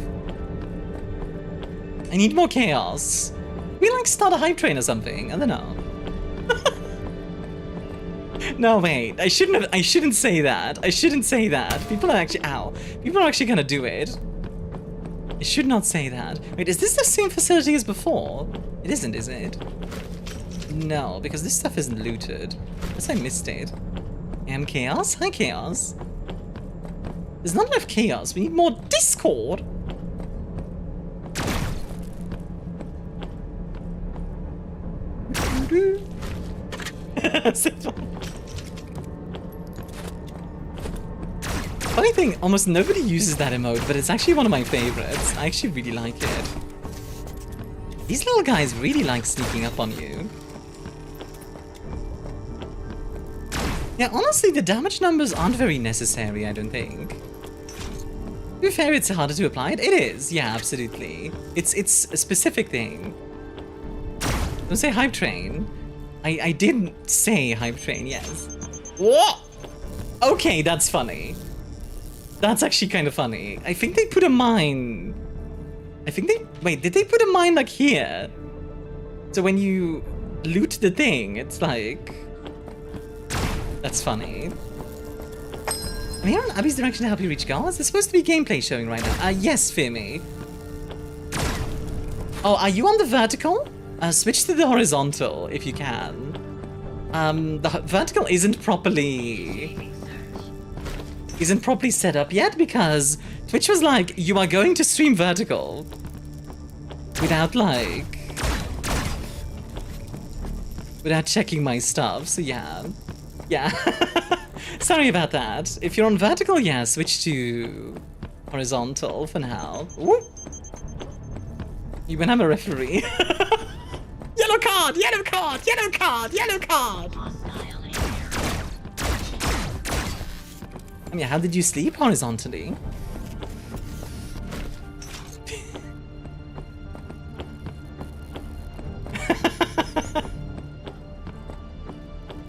[SPEAKER 1] I need more chaos. We like start a hype train or something. I don't know. No, wait. I shouldn't say that. I shouldn't say that. People are actually People are actually gonna do it. I should not say that. Wait, is this the same facility as before? It isn't, is it? No, because this stuff isn't looted. Unless I missed it. Chaos? Hi, Chaos. There's not enough chaos. We need more Discord. Funny thing, almost nobody uses that emote, but it's actually one of my favorites. I actually really like it. These little guys really like sneaking up on you. Yeah, honestly, the damage numbers aren't very necessary, I don't think. To be fair, it's harder to apply it. It is, yeah, absolutely. It's a specific thing. Don't say hype train. I didn't say hype train, yes. What? Okay, that's funny. That's actually kind of funny. I think they put a mine. Wait, did they put a mine like here? So when you loot the thing, it's like... That's funny. I'm here on Abby's direction to help you reach goals. There's supposed to be gameplay showing right now. Yes, Femi. Oh, are you on the vertical? Switch to the horizontal if you can. The vertical isn't properly set up yet because Twitch was like, you are going to stream vertical without checking my stuff. So yeah. Sorry about that. If you're on vertical, yeah, switch to horizontal for now. Ooh. You can have a referee. Yellow card! Yellow card! Yellow card! Yellow card! I mean, how did you sleep horizontally?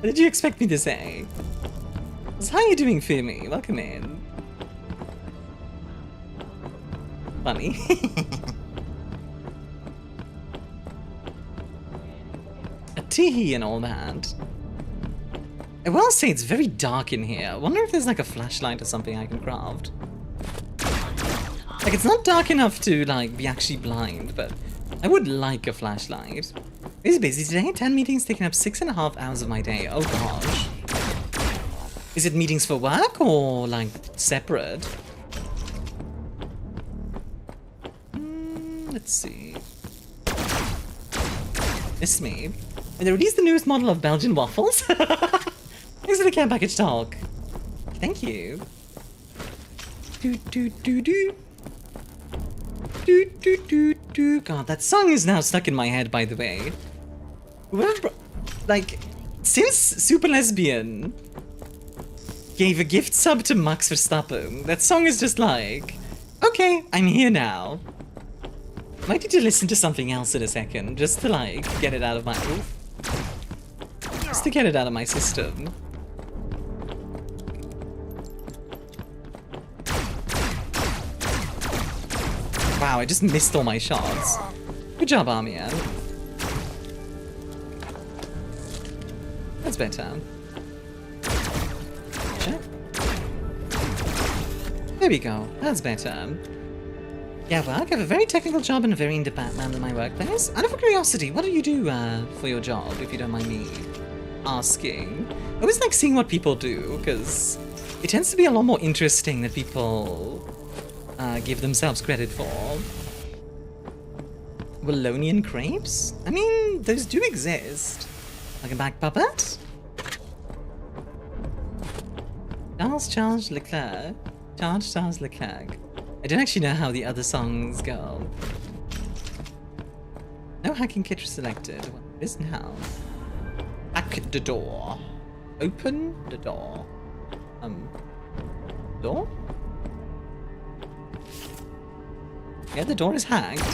[SPEAKER 1] What did you expect me to say? How are you doing, Femi? Welcome in. Funny. A teehee and all that. I will say it's very dark in here. I wonder if there's like a flashlight or something I can craft. Like, it's not dark enough to like be actually blind, but I would like a flashlight. Is busy today? 10 meetings taking up 6.5 hours of my day. Oh gosh. Is it meetings for work or like separate? Let's see. Miss me. They released the newest model of Belgian waffles. Thanks for the care package talk. Thank you. God, that song is now stuck in my head, by the way. Whoever, like, since Super Lesbian gave a gift sub to Max Verstappen, that song is just like, okay, I'm here now. Might need to listen to something else in a second, just to like get it out of my just to get it out of my system. Wow, I just missed all my shots. Good job, Armia. That's better. Check. There we go. That's better. Yeah, well, I have a very technical job and a very in-demand in my workplace. Out of curiosity, what do you do for your job, if you don't mind me asking? I always like seeing what people do, because it tends to be a lot more interesting than people give themselves credit for. Wallonian crepes? I mean, those do exist. Like a back puppet? Charles Leclerc. Charles Leclerc. I don't actually know how the other songs go. No hacking kit selected. What is now? Hack the door. Open the door. Door? Yeah, the door is hacked.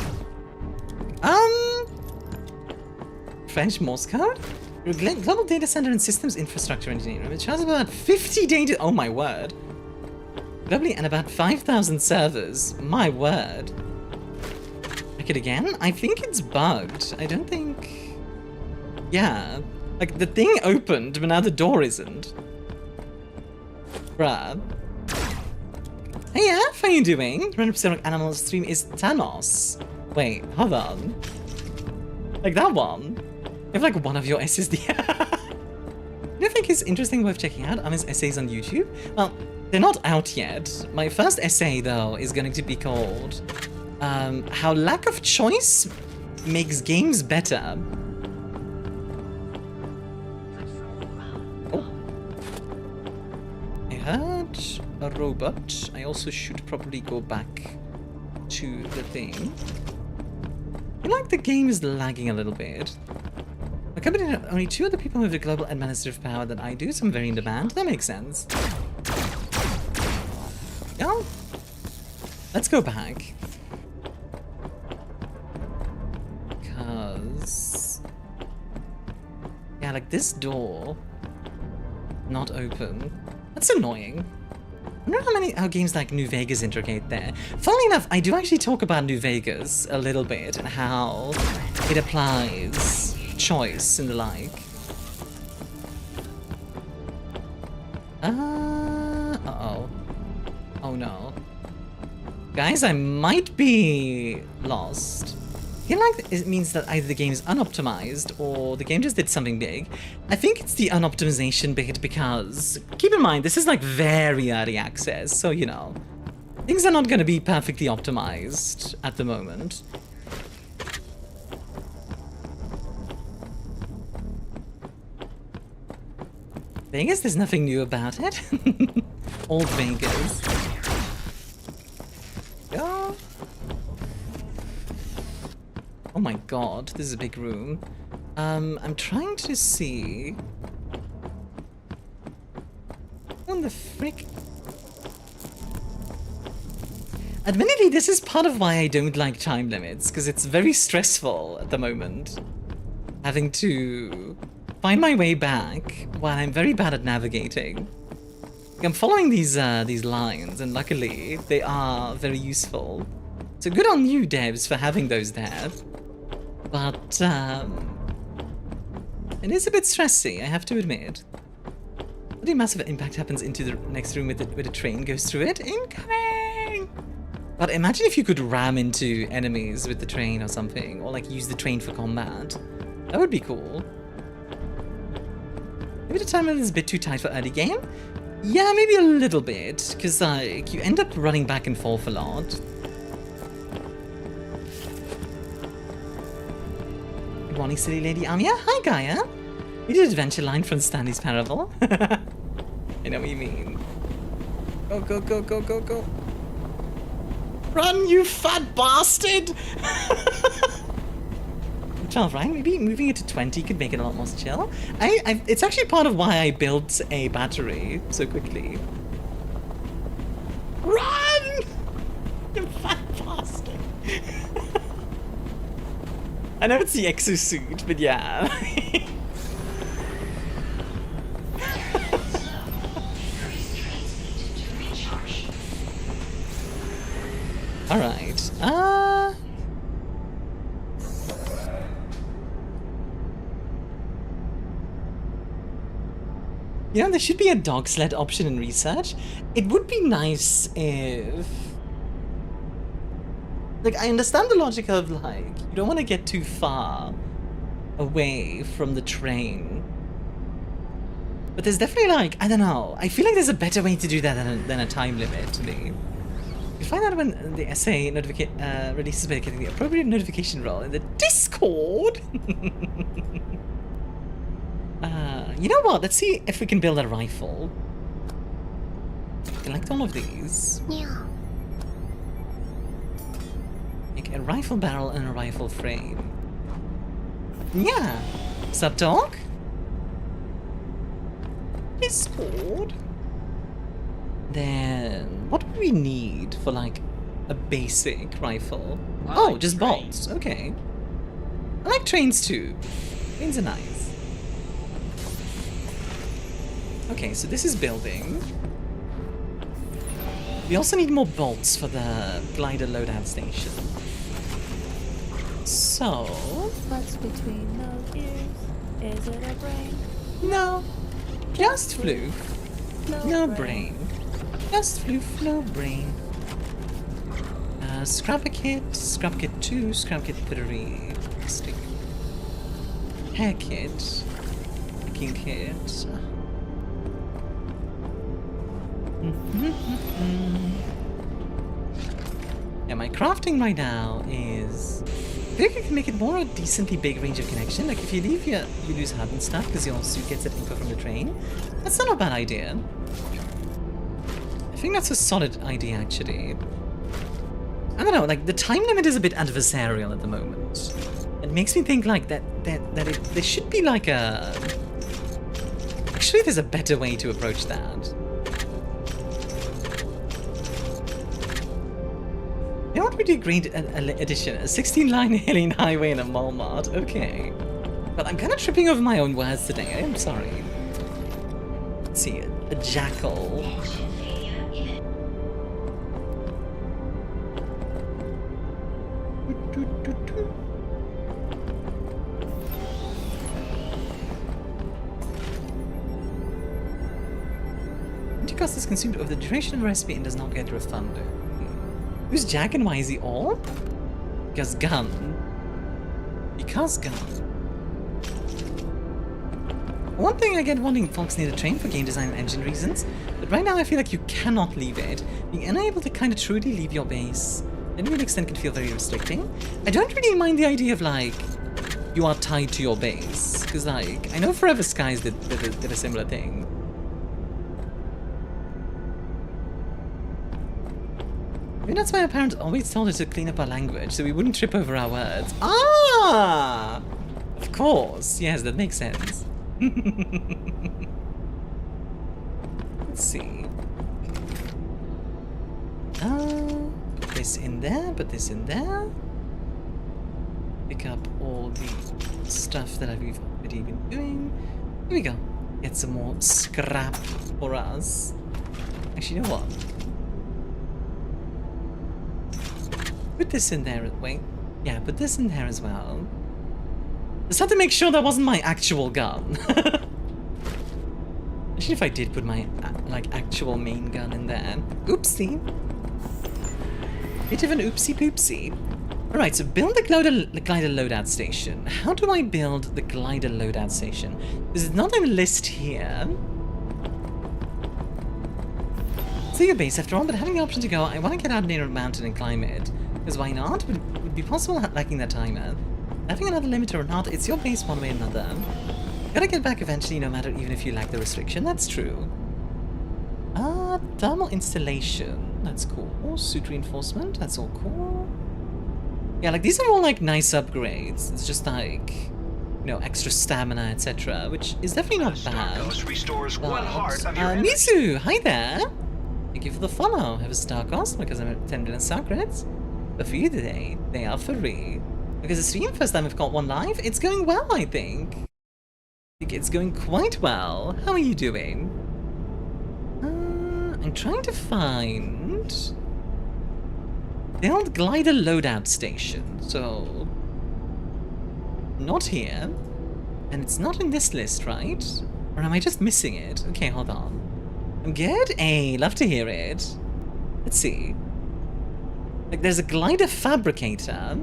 [SPEAKER 1] French Morse code? Global data center and systems infrastructure engineering, which has about 50 data. Oh my word. Globally, and about 5,000 servers. My word. Check it again? I think it's bugged. I don't think. Yeah. Like the thing opened, but now the door isn't. Bruh. Hey, F, how you doing? 100% of animals stream is Thanos. Wait, hold on. Like that one. You have like one of your SSD. You think it's interesting, worth checking out? His essays on YouTube? Well, they're not out yet. My first essay, though, is going to be called How Lack of Choice Makes Games Better. Oh. I heard a robot. I also should probably go back to the thing. I feel like the game is lagging a little bit. My company had only 2 other people with the global administrative power that I do, so I'm very in demand. That makes sense. Yeah. Let's go back. Because... yeah, like this door... not open. That's annoying. I wonder how games like New Vegas integrate there. Funnily enough, I do actually talk about New Vegas a little bit and how it applies choice and the like. Uh-oh. Oh no. Guys, I might be lost. I feel like it means that either the game is unoptimized or the game just did something big. I think it's the unoptimization bit because, keep in mind, this is like very early access, so you know, things are not going to be perfectly optimized at the moment. Vegas, there's nothing new about it. Old Vegas. Yeah. Oh my god, this is a big room. I'm trying to see... what the frick? Admittedly, this is part of why I don't like time limits, because it's very stressful at the moment. Having to find my way back while I'm very bad at navigating. Like, I'm following these lines, and luckily they are very useful. So good on you, devs, for having those there. But, it is a bit stressy, I have to admit. What a massive impact happens into the next room with a train goes through it? Incoming! But imagine if you could ram into enemies with the train or something, or like use the train for combat. That would be cool. Maybe the time limit is a bit too tight for early game? Yeah, maybe a little bit, because like, you end up running back and forth a lot. Good morning, silly lady Amia. Hi, Gaia. You did adventure line from Stanley's Parable. I know what you mean. Go, go, go, go, go, go. Run, you fat bastard! 12, right? Maybe moving it to 20 could make it a lot more chill. It's actually part of why I built a battery so quickly. Run! You fat bastard! I know it's the exosuit, but yeah. Alright, you know, there should be a dog sled option in research. It would be nice if... like, I understand the logic of, like, you don't want to get too far away from the train. But there's definitely, like, I don't know. I feel like there's a better way to do that than a time limit to me. You find out when the essay releases by getting the appropriate notification role in the Discord. You know what? Let's see if we can build a rifle. Collect all of these.
[SPEAKER 6] Yeah.
[SPEAKER 1] Make a rifle barrel and a rifle frame. Yeah. Sup, dog? Discord. Then, what do we need for, like, a basic rifle? Oh, just bolts. Okay. I like trains too. Trains are nice. Okay, so this is building. We also need more bolts for the glider loadout station. So...
[SPEAKER 10] What's between those ears? Is it a brain?
[SPEAKER 1] No. Just fluke. No brain. Just floof, no brain. Scrap kit 2, scrap kit 3. Stick. Hair kit. Picking kit. Yeah, my crafting right now is... I think you can make it more a decently big range of connection. Like if you leave here, you lose HUD and stuff because your suit gets that info from the train. That's not a bad idea. I think that's a solid idea actually. I don't know, like the time limit is a bit adversarial at the moment. It makes me think like there should be like a... Actually, there's a better way to approach that. You know what would be a great addition? A 16-line alien highway and a Walmart. Okay. But I'm kind of tripping over my own words today. I'm sorry. Let's see. A jackal. Energy cost is consumed over the duration of the recipe and does not get refunded. Who's Jack and why is he all? Because gun. Because gun. One thing I get wanting folks need a train for game design and engine reasons, but right now I feel like you cannot leave it. Being unable to kind of truly leave your base, to an extent can feel very restricting. I don't really mind the idea of like, you are tied to your base. Because like, I know Forever Skies did a similar thing. Maybe that's why our parents always told us to clean up our language, so we wouldn't trip over our words. Ah! Of course. Yes, that makes sense. Let's see. Put this in there, put this in there. Pick up all the stuff that we've already been doing. Here we go. Get some more scrap for us. Actually, you know what? Put this in there. Wait. Yeah, put this in there as well. Just had to make sure that wasn't my actual gun. Actually, if I did put my like actual main gun in there. Oopsie. Bit of an oopsie poopsie. Alright, so build the glider loadout station. How do I build the glider loadout station? This is not on the list here. See your base after all, but having the option to go, I want to get out near a mountain and climb it. Because why not? Would be possible lacking that timer. Having another limiter or not, it's your base one way or another. Gotta get back eventually, no matter even if you lack the restriction. That's true. Thermal installation. That's cool. Suit reinforcement. That's all cool. Yeah, like these are all like nice upgrades. It's just like, you know, extra stamina, etc., which is definitely not bad.
[SPEAKER 2] Starkos restores one heart of your
[SPEAKER 1] Mizu, hi there. Thank you for the follow. Have a Starkos because I'm at 10 million secrets. But for you today, they are free. Because it's the first time I've got one live, it's going well, I think. I think it's going quite well. How are you doing? I'm trying to find the old glider loadout station. So, not here. And it's not in this list, right? Or am I just missing it? Okay, hold on. I'm good? Hey, love to hear it. Let's see. Like, there's a glider fabricator.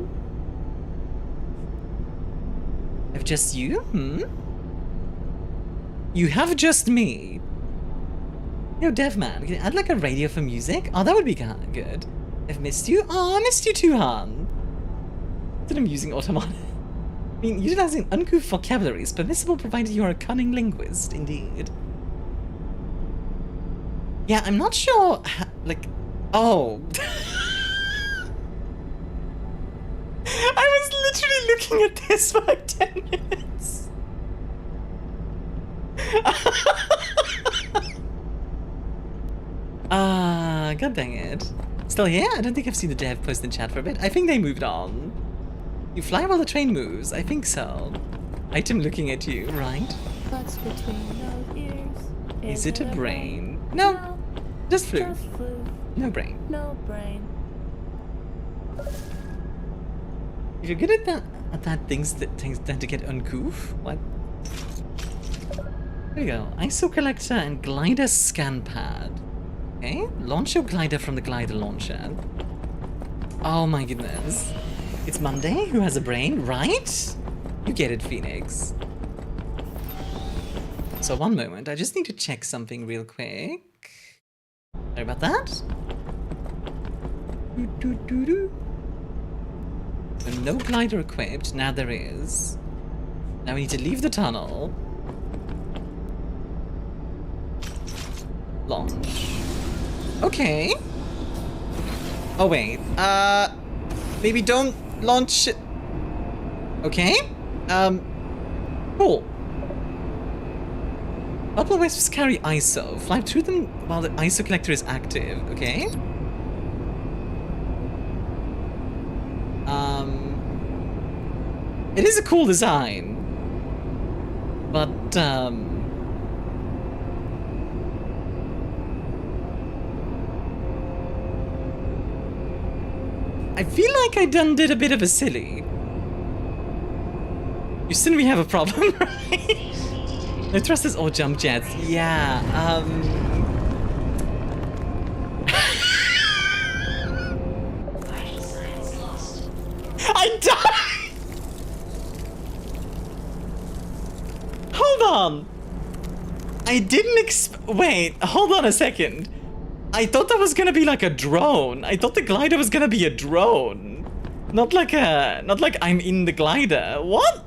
[SPEAKER 1] I've just you? You have just me. Yo, Devman, can you add like a radio for music? Oh, that would be good. I've missed you. Oh, I missed you too, Han. It's an amusing automaton. I mean, utilizing uncouth vocabulary is permissible provided you are a cunning linguist, indeed. Yeah, I'm not sure, like, oh. I was literally looking at this for like 10 minutes. God dang it. Still here? I don't think I've seen the dev post in chat for a bit. I think they moved on. You fly while the train moves. I think so. Item looking at you, right?
[SPEAKER 10] What's between those ears?
[SPEAKER 1] Is it a brain? No, just flew.
[SPEAKER 10] Just flew.
[SPEAKER 1] No brain.
[SPEAKER 10] No brain.
[SPEAKER 1] If you're good at that, things tend to get uncouth. What? There you go. ISO collector and glider scan pad. Okay, launch your glider from the glider launcher. Oh my goodness. It's Monday? Who has a brain, right? You get it, Phoenix. So one moment, I just need to check something real quick. Sorry about that. So no glider equipped, now there is. Now we need to leave the tunnel. Launch. Okay. Oh wait, maybe don't launch it. Okay. Cool. Bubble wisps carry ISO. Fly through them while the ISO collector is active. Okay. It is a cool design, but I feel like I did a bit of a silly. Houston, we have a problem, right? No thrusters or jump jets. Yeah, I died! Hold on. I didn't wait, hold on a second. I thought that was gonna be like a drone. I thought the glider was gonna be a drone. Not like I'm in the glider. What?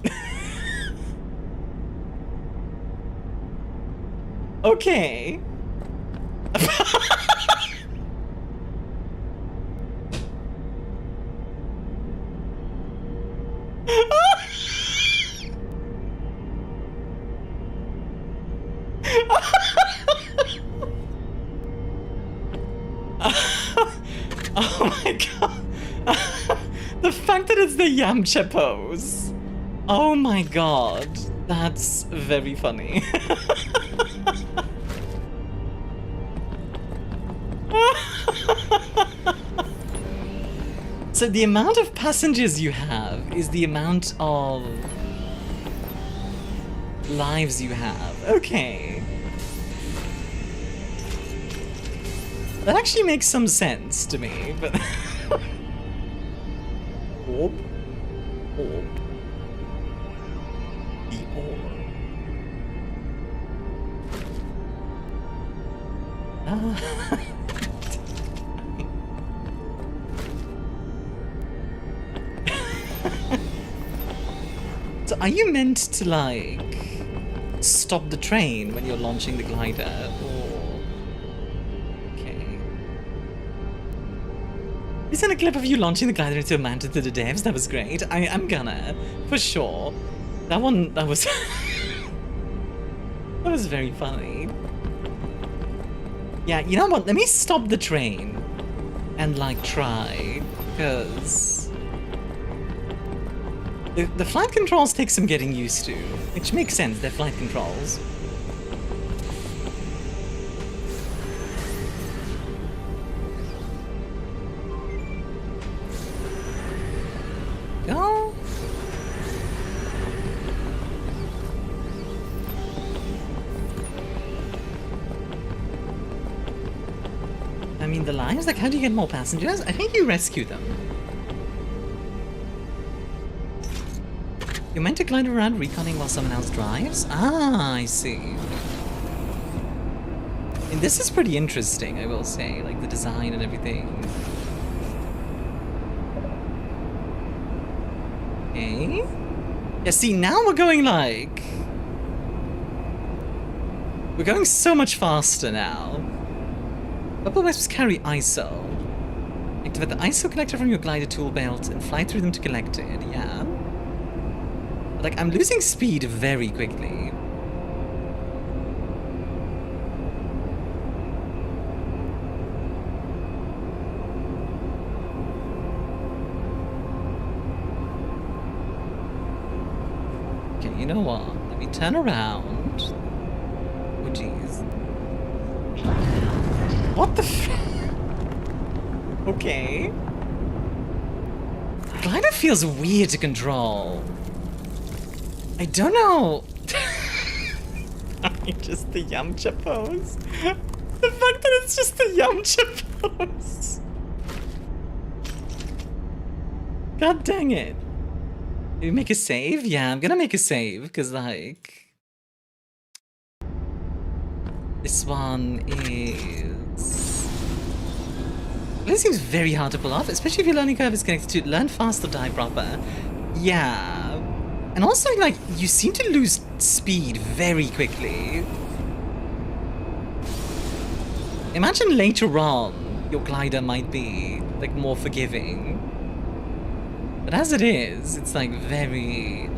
[SPEAKER 1] Okay. Oh my god. The fact that it's the Yamcha pose. Oh my god. That's very funny. So the amount of passengers you have is the amount of lives you have. Okay. That actually makes some sense to me, but... Orb? Orb. The orb. So are you meant to, like, stop the train when you're launching the glider, or... Okay. You sent a clip of you launching the glider into a mountain to the devs. That was great. I'm gonna, for sure. That was... That was very funny. Yeah, you know what? Let me stop the train and, like, try, because... The flight controls take some getting used to, which makes sense, they're flight controls. Go. I mean, the lives, like, how do you get more passengers? I think you rescue them. You're meant to glide around reconning while someone else drives? Ah, I see. And this is pretty interesting, I will say, like the design and everything. Okay. Yeah, see, now we're going like... We're going so much faster now. Bubble wisps carry ISO. Activate the ISO collector from your glider tool belt and fly through them to collect it, yeah. Like, I'm losing speed very quickly. you know what? Let me turn around. Oh, jeez. What the f... Okay. The glider feels weird to control. I don't know. Just the Yamcha pose. The fact that it's just the Yamcha pose. God dang it. Did we make a save? Yeah, I'm gonna make a save, because, like... This one is... This seems very hard to pull off, especially if your learning curve is connected to learn fast or die proper. Yeah. And also, like, you seem to lose speed very quickly. Imagine later on, your glider might be, like, more forgiving. But as it is, it's, like, very,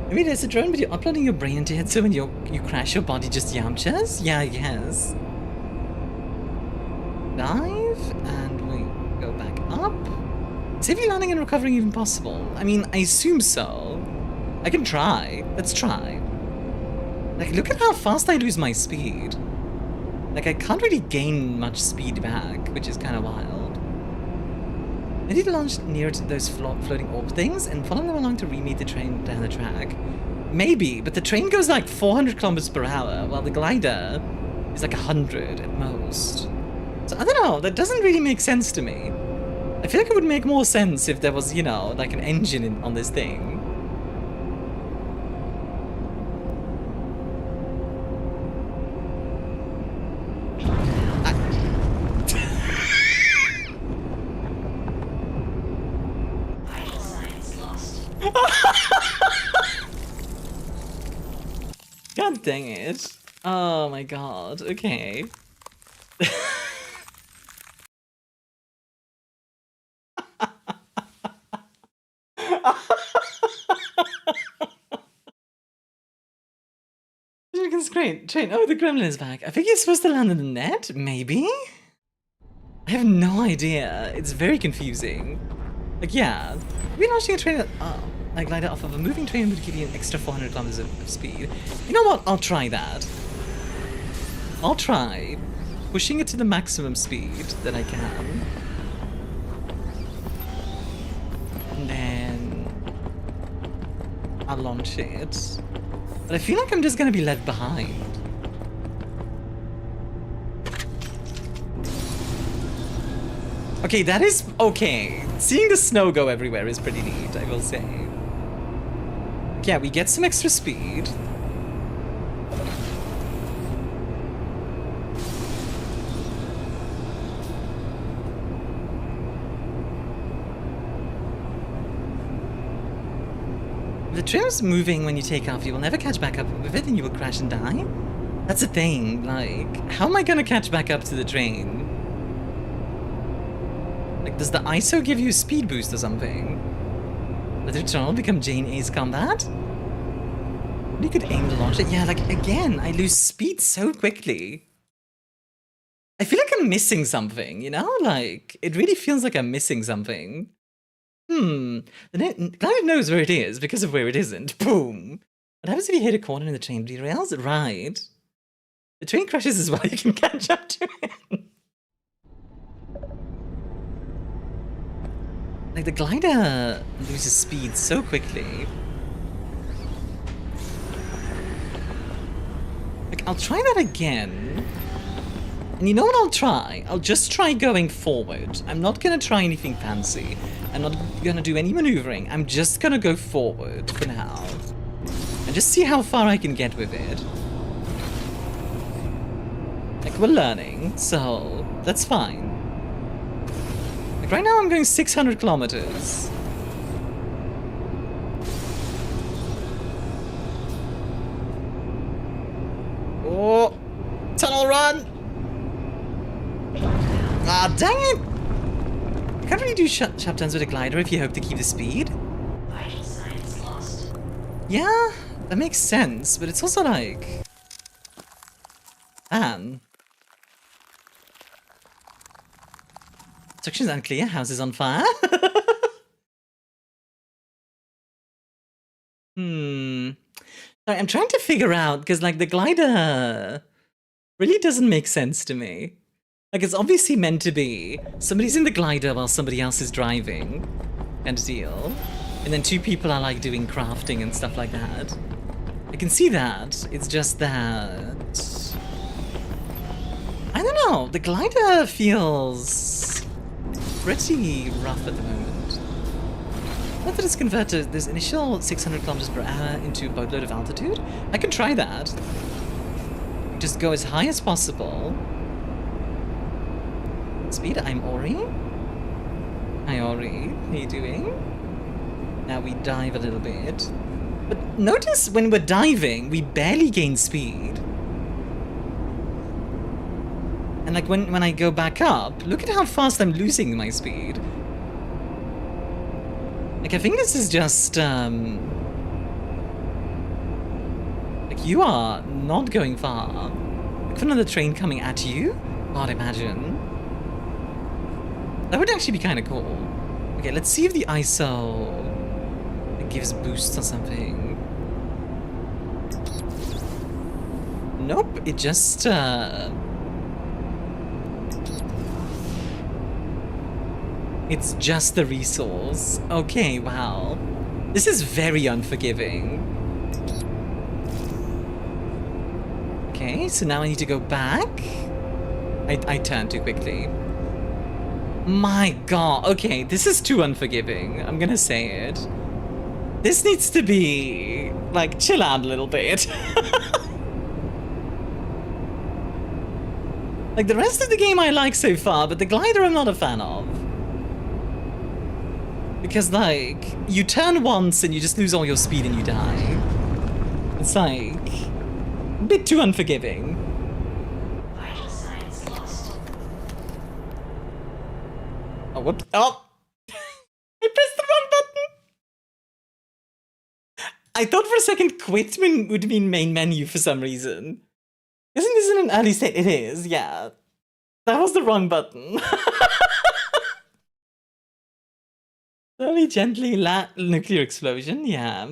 [SPEAKER 1] Maybe there's a drone, but you're uploading your brain into it, so when you crash, your body just Yamchas? Yeah, I guess. Dive, and we go back up. Safely landing and recovering even possible? I mean, I assume so. I can try. Let's try. Like, look at how fast I lose my speed. Like, I can't really gain much speed back, which is kind of wild. I need to launch near to those floating orb things and follow them along to re-meet the train down the track. Maybe, but the train goes like 400 kilometers per hour, while the glider is like 100 at most. So I don't know, that doesn't really make sense to me. I feel like it would make more sense if there was, you know, like an engine on this thing. God dang it. Oh my god, okay. Great. Train. Oh, the gremlin is back. I think you're supposed to land in the net? Maybe? I have no idea. It's very confusing. Like, yeah. We're launching a train that, like, glider off of a moving train would give you an extra 400 kilometers of speed. You know what? I'll try that. I'll try pushing it to the maximum speed that I can. And then I'll launch it. But I feel like I'm just gonna be left behind. Okay, that is okay. Seeing the snow go everywhere is pretty neat, I will say. Yeah, we get some extra speed. The train's moving when you take off. You will never catch back up with it and you will crash and die? That's the thing, like, how am I gonna catch back up to the train? Like, does the ISO give you a speed boost or something? Does the tunnel become Jane Ace combat? You could aim to launch it. Yeah, like, again, I lose speed so quickly. I feel like I'm missing something, you know? Like, it really feels like I'm missing something. The glider knows where it is because of where it isn't. Boom. What happens if you hit a corner and the train derails? Right. The train crashes as well, you can catch up to it. Like, the glider loses speed so quickly. Like, I'll try that again. And you know what I'll try? I'll just try going forward. I'm not gonna try anything fancy. I'm not gonna do any maneuvering. I'm just gonna go forward for now. And just see how far I can get with it. Like, we're learning, so that's fine. Like, right now I'm going 600 kilometers. Oh! Tunnel run! Ah, dang it! You can't really do sharp turns with a glider if you hope to keep the speed.
[SPEAKER 5] Vital signs lost.
[SPEAKER 1] Yeah, that makes sense, but it's also like... Man. Instructions unclear. House is on fire. Sorry, I'm trying to figure out, because, like, the glider really doesn't make sense to me. Like, it's obviously meant to be somebody's in the glider while somebody else is driving, kind of deal. And then two people are, like, doing crafting and stuff like that. I can see that. It's just that... I don't know. The glider feels pretty rough at the moment. Not that it's converted this initial 600 kilometers per hour into a boatload of altitude. I can try that. Just go as high as possible. Speed, I'm Ori. Hi Ori, how you doing? Now we dive a little bit. But notice when we're diving, we barely gain speed. And like when I go back up, look at how fast I'm losing my speed. Like, I think this is just, like, you are not going far. Look for another train coming at you. God, imagine. That would actually be kind of cool. Okay, let's see if the ISO gives boosts or something. Nope, it just, it's just the resource. Okay, wow. This is very unforgiving. Okay, so now I need to go back. I turned too quickly. My god, okay, this is too unforgiving. I'm gonna say it. This needs to be, like, chill out a little bit. Like, the rest of the game I like so far, but the glider I'm not a fan of. Because, like, you turn once and you just lose all your speed and you die. It's like a bit too unforgiving.
[SPEAKER 5] Vital signs lost.
[SPEAKER 1] Oh, whoops. Oh! I pressed the wrong button! I thought for a second quit would mean main menu for some reason. Isn't this in an early state? It is, yeah. That was the wrong button. Slowly, gently, nuclear explosion, yeah.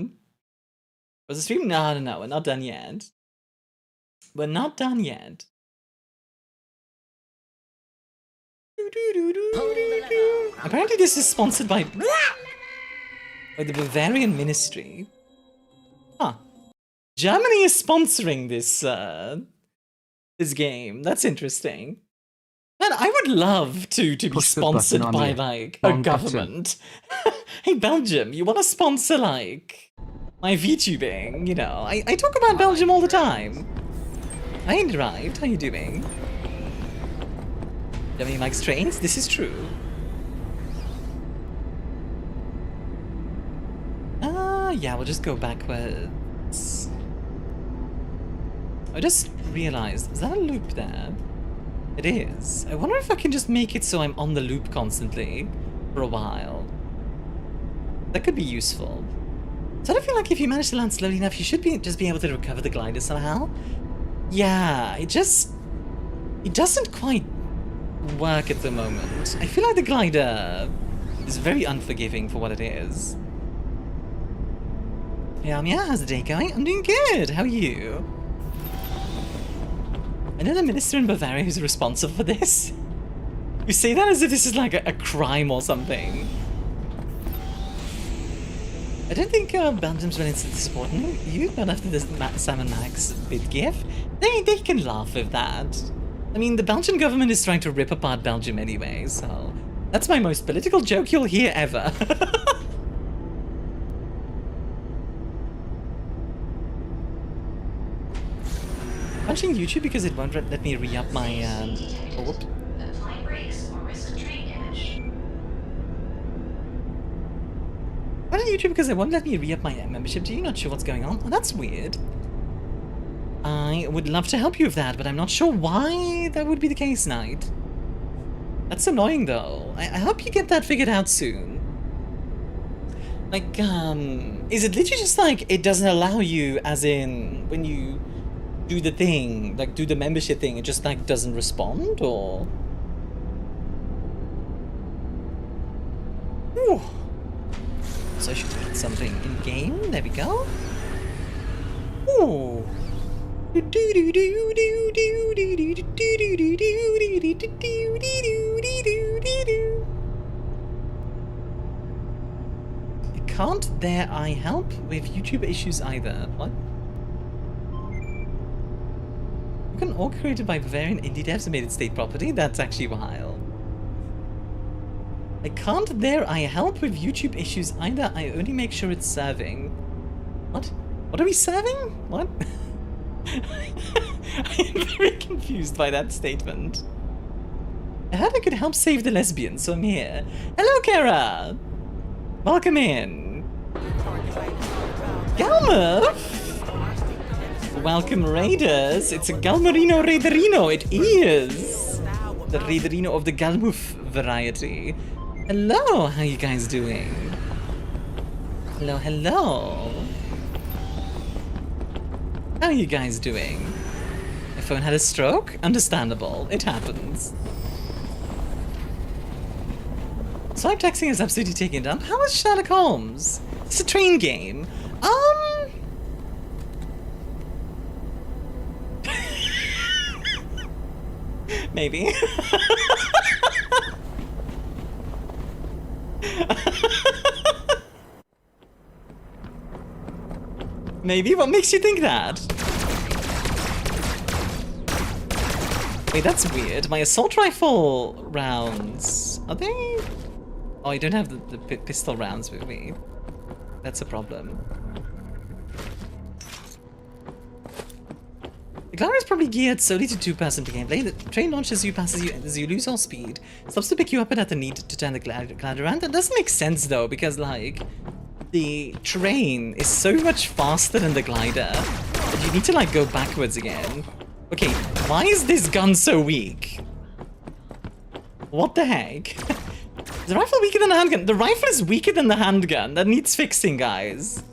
[SPEAKER 1] Was the stream? No, we're not done yet. We're not done yet. Apparently this is sponsored by the Bavarian Ministry. Huh. Germany is sponsoring this, this game. That's interesting. Man, I would love to be sponsored by, like, a government. Hey, Belgium, you want to sponsor, like, my VTubing? You know, I talk about Belgium all the time. I ain't right. How you doing? Germany likes trains? This is true. Yeah, we'll just go backwards. I just realized, is that a loop there? It is. I wonder if I can just make it so I'm on the loop constantly for a while. That could be useful. So I feel like if you manage to land slowly enough, you should just be able to recover the glider somehow. Yeah, it doesn't quite work at the moment. I feel like the glider is very unforgiving for what it is. Hey, Armia, how's the day going? I'm doing good. How are you? I know the minister in Bavaria who's responsible for this. You say that as if this is like a crime or something. I don't think Belgium's willing to support you, not after this Sam & Max bid gift. They can laugh at that. I mean, the Belgian government is trying to rip apart Belgium anyway, so that's my most political joke you'll hear ever. Watching YouTube because it won't let me re-up my whoop.
[SPEAKER 5] Apply brakes or risk train damage.
[SPEAKER 1] Watching YouTube because it won't let me re-up my membership. Do you not sure what's going on? Oh, that's weird. I would love to help you with that, but I'm not sure why that would be the case, Knight. That's annoying though. I hope you get that figured out soon. Like, is it literally just like it doesn't allow you, as in when you do the thing, like do the membership thing, it just like doesn't respond, or something in game. There we go. Ooh. Can't there I help with YouTube issues either? What? You can all created by Bavarian indie devs and made it state property? That's actually wild. I can't there I help with YouTube issues either. I only make sure it's serving. What? What are we serving? What? I am very confused by that statement. I heard I could help save the lesbians, so I'm here. Hello, Kara! Welcome in. Galmurf! Welcome, Raiders. It's a Galmerino Raiderino. It is the Raiderino of the Galmuf variety. Hello, how you guys doing? Hello, hello. How are you guys doing? My phone had a stroke? Understandable. It happens. Swipe texting is absolutely taking it down. How is Sherlock Holmes? It's a train game. Maybe. Maybe? What makes you think that? Wait, that's weird. My assault rifle rounds... Are they... Oh, I don't have the pistol rounds with me. That's a problem. The glider is probably geared solely to two-person gameplay. The train launches you, passes you as you lose all speed. Stops to pick you up and at the need to turn the glider around. That doesn't make sense though, because like... The train is so much faster than the glider that you need to like go backwards again. Okay, why is this gun so weak? What the heck? Is the rifle weaker than the handgun? The rifle is weaker than the handgun. That needs fixing, guys.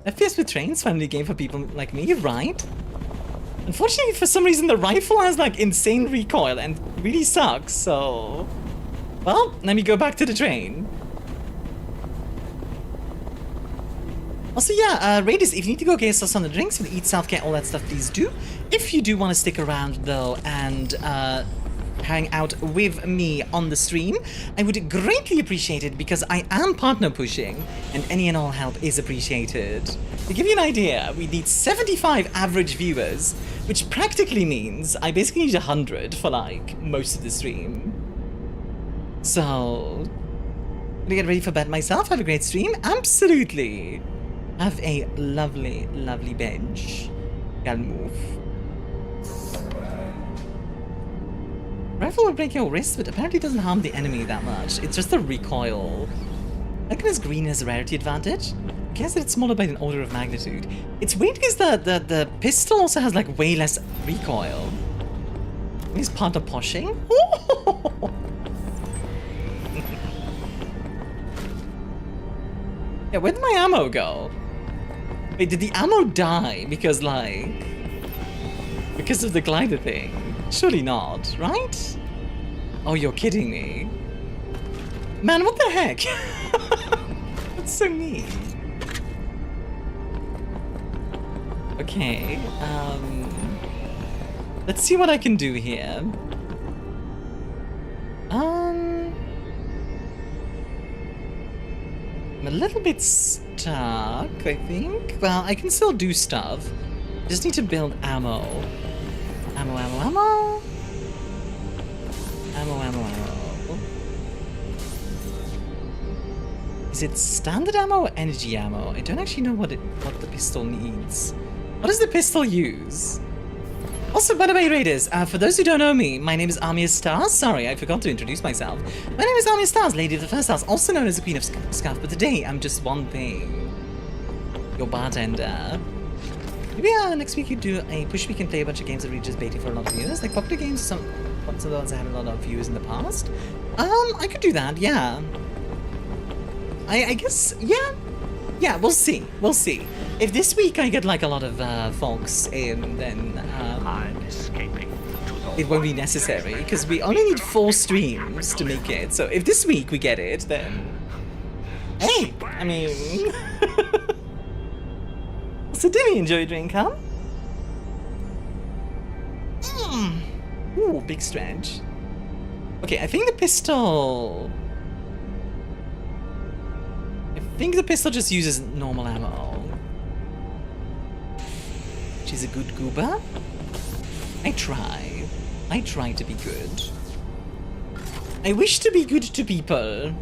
[SPEAKER 1] FPS with trains, finally a game for people like me, right? Unfortunately, for some reason, the rifle has like insane recoil and really sucks, so... Well, let me go back to the train. Also, yeah, Raiders, if you need to go get yourself some of the drinks and eat self-care, all that stuff, please do. If you do want to stick around, though, and hang out with me on the stream, I would greatly appreciate it because I am partner pushing, and any and all help is appreciated. To give you an idea, we need 75 average viewers, which practically means I basically need 100 for, like, most of the stream. So, I'm gonna get ready for bed myself, have a great stream, absolutely. Have a lovely, lovely bench. Gotta move. Rifle will break your wrist, but apparently doesn't harm the enemy that much. It's just the recoil. Weapon green has a rarity advantage. I guess that it's smaller by an order of magnitude. It's weird because the pistol also has like way less recoil. Is partner poshing? Yeah, where did my ammo go? Wait, did the ammo die because, like... Because of the glider thing? Surely not, right? Oh, you're kidding me. Man, what the heck? That's so mean. Okay, let's see what I can do here. I'm a little bit stuck, I think. Well, I can still do stuff. Just need to build ammo. Ammo, ammo, ammo. Ammo, ammo, ammo. Is it standard ammo or energy ammo? I don't actually know what the pistol needs. What does the pistol use? Also, by the way, Raiders, for those who don't know me, my name is ArmiaStars. Sorry, I forgot to introduce myself. My name is ArmiaStars, Lady of the First House, also known as the Queen of Scuff, but today I'm just one thing. Your bartender. Maybe next week you do a push week and play a bunch of games that we're just baiting for a lot of viewers. Like popular games, some of the ones that have a lot of viewers in the past. I could do that, yeah. I guess, yeah. Yeah, we'll see. We'll see. If this week I get like a lot of folks in, then
[SPEAKER 2] I'm escaping to
[SPEAKER 1] it won't be necessary because we only need 4 streams to make it. So if this week we get it, then Hey! I mean... So do you enjoy your drink, huh? Ooh, big stretch. Okay, I think the pistol... I think the pistol just uses normal ammo. She's a good goober. I try. I try to be good. I wish to be good to people.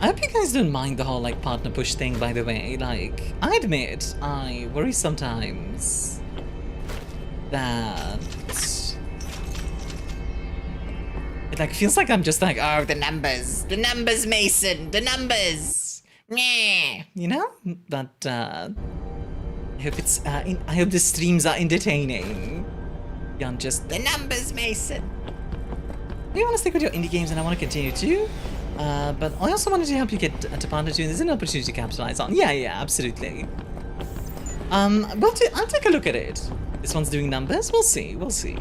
[SPEAKER 1] I hope you guys don't mind the whole, like, partner push thing, by the way. Like, I admit, I worry sometimes that... It, like, feels like I'm just like, oh, the numbers, Mason, the numbers, meh, you know? But, I hope it's, I hope the streams are entertaining beyond just the numbers, Mason. I want to stick with your indie games and I want to continue to. But I also wanted to help you get to partner too, and there's an opportunity to capitalize on. Yeah, absolutely. Well, I'll take a look at it. This one's doing numbers. We'll see. We'll see.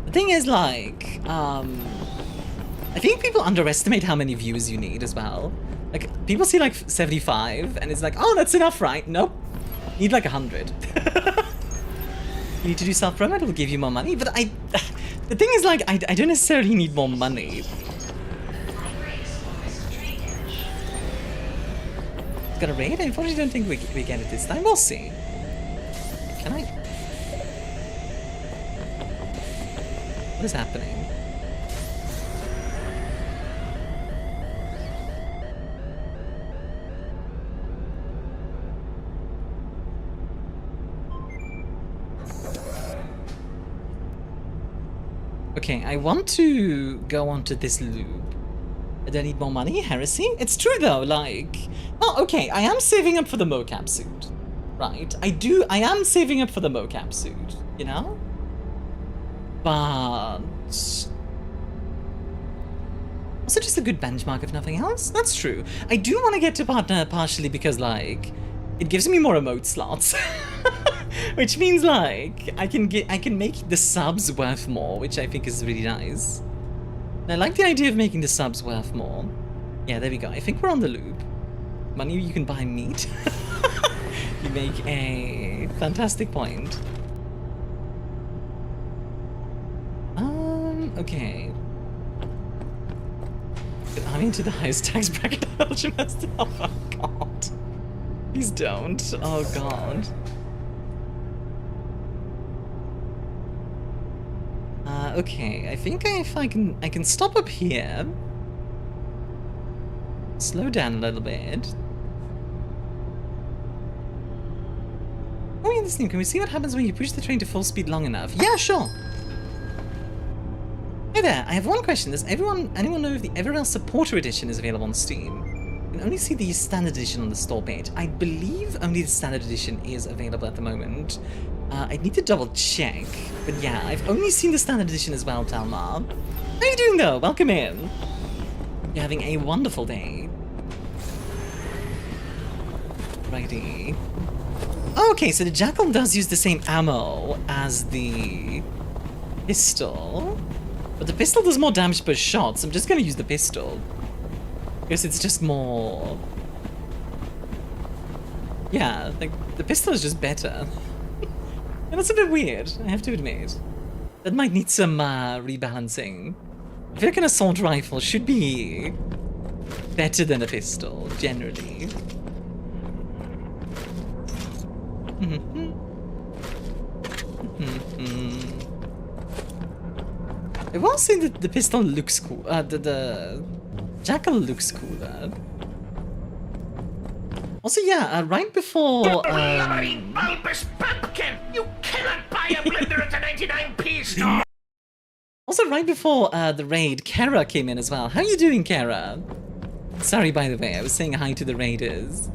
[SPEAKER 1] The thing is, like, I think people underestimate how many views you need as well. Like, people see like 75, and it's like, oh, that's enough, right? Nope. You need like 100. You need to do self-promo. It'll give you more money. But the thing is, like, I don't necessarily need more money. Got a raid? I unfortunately don't think we get it this time. We'll see. Can I? What is happening? Okay, I want to go onto this loop. I don't need more money, heresy? It's true though, like... Oh, okay, I am saving up for the mocap suit. Right, I am saving up for the mocap suit, you know? But... Also just a good benchmark if nothing else, that's true. I do want to get to partner partially because, like, it gives me more emote slots. Which means, like, I can make the subs worth more, which I think is really nice. I like the idea of making the subs worth more. Yeah, there we go. I think we're on the loop. Money, you can buy meat. You make a fantastic point. Okay. Get army into the highest tax bracket of Belgium. Oh god. Please don't. Oh god. Okay, I think if I can stop up here. Slow down a little bit. Oh yeah, this thing. Can we see what happens when you push the train to full speed long enough? Yeah, sure. Hey there, I have one question. Does anyone know if the Everell Supporter Edition is available on Steam? You can only see the Standard Edition on the store page. I believe only the Standard Edition is available at the moment. I need to double check. But yeah, I've only seen the Standard Edition as well, Talmar. How are you doing though? Welcome in. You're having a wonderful day. Righty. Okay, so the Jackal does use the same ammo as the pistol. But the pistol does more damage per shot, so I'm just gonna use the pistol. Because it's just more... Yeah, like, the pistol is just better. And that's a bit weird, I have to admit. That might need some rebalancing. I feel like an assault rifle should be better than a pistol, generally. I will say that the pistol looks cool. The Jackal looks cooler. Also, yeah, right before.
[SPEAKER 2] Bulbous pumpkin! You cannot buy a blender at the 99p store!
[SPEAKER 1] Also, right before the raid, Kera came in as well. How are you doing, Kera? Sorry, by the way, I was saying hi to the raiders.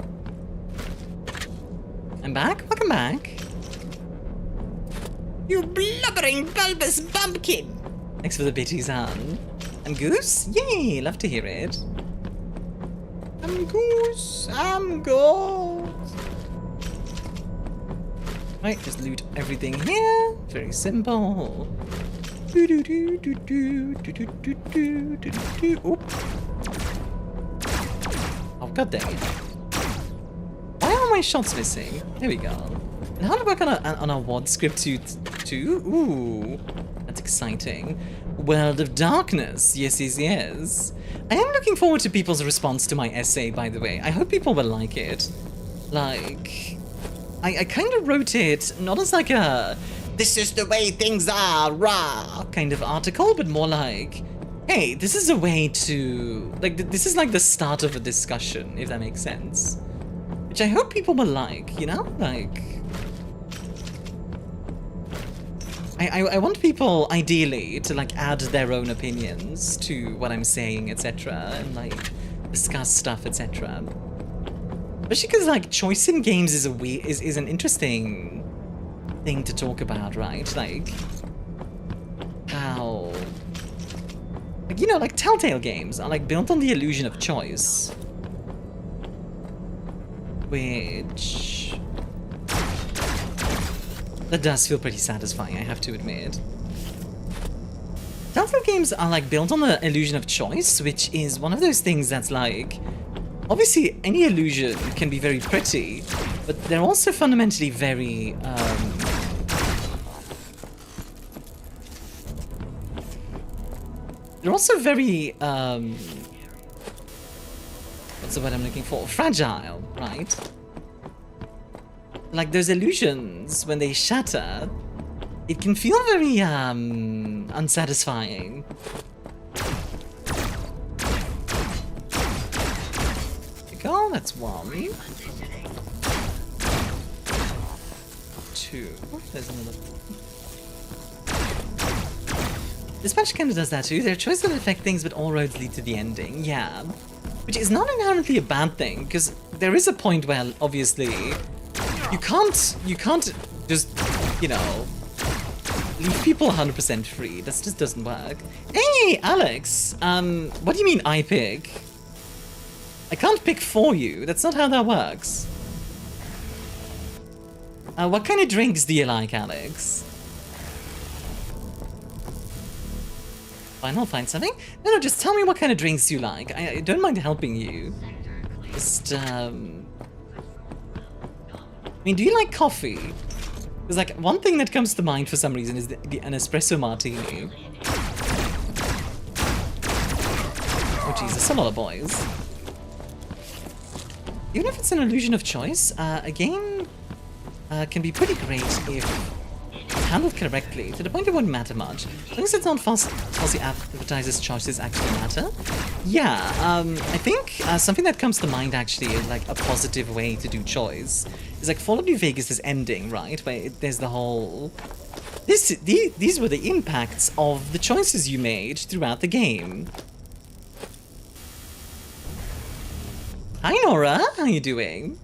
[SPEAKER 1] I'm back? Welcome back. You blubbering bulbous bumpkin! Thanks for the bitties, Han. And Goose? Yay, love to hear it. I'm Goose, I'm Goose. Right, just loot everything here. Very simple. Oop. God dang it. Why are my shots missing? There we go. And how to work on a WAD script too? Ooh, that's exciting. World of Darkness. Yes, yes, yes. I am looking forward to people's response to my essay, by the way. I hope people will like it. Like, I kind of wrote it not as like a "this is the way things are, rah" kind of article, but more like, hey, this is a way to, like, this is like the start of a discussion, if that makes sense. Which I hope people will like, you know? Like, I want people, ideally, to, like, add their own opinions to what I'm saying, etc. And, like, discuss stuff, etc. Especially because, like, choice in games is an interesting thing to talk about, right? Like, how... Like, you know, like, Telltale games are, like, built on the illusion of choice. Which... that does feel pretty satisfying, I have to admit. Telltale games are, like, built on the illusion of choice, which is one of those things that's, like... Obviously, any illusion can be very pretty, but they're also fundamentally very, they're also very, what's the word I'm looking for? Fragile, right? Like, those illusions, when they shatter, it can feel very, unsatisfying. Go, that's one. Two. There's another. Dispatch kind of does that too. There are choices that affect things, but all roads lead to the ending. Yeah. Which is not inherently a bad thing, because there is a point where, obviously, you can't just, you know, leave people 100% free. That just doesn't work. Hey, Alex! What do you mean I pick? I can't pick for you. That's not how that works. What kind of drinks do you like, Alex? Fine, I'll find something. No, just tell me what kind of drinks you like. I don't mind helping you. Just, I mean, do you like coffee? Because, like, one thing that comes to mind for some reason is an espresso martini. Oh, Jesus, a lot of boys. Even if it's an illusion of choice, a game can be pretty great if handled correctly, to the point it wouldn't matter much. As long as it's not falsely advertises choices actually matter. Yeah, I think something that comes to mind actually is like a positive way to do choice. Is like Fallout New Vegas' ending, right? Where there's the whole... These were the impacts of the choices you made throughout the game. Hi Nora, how are you doing?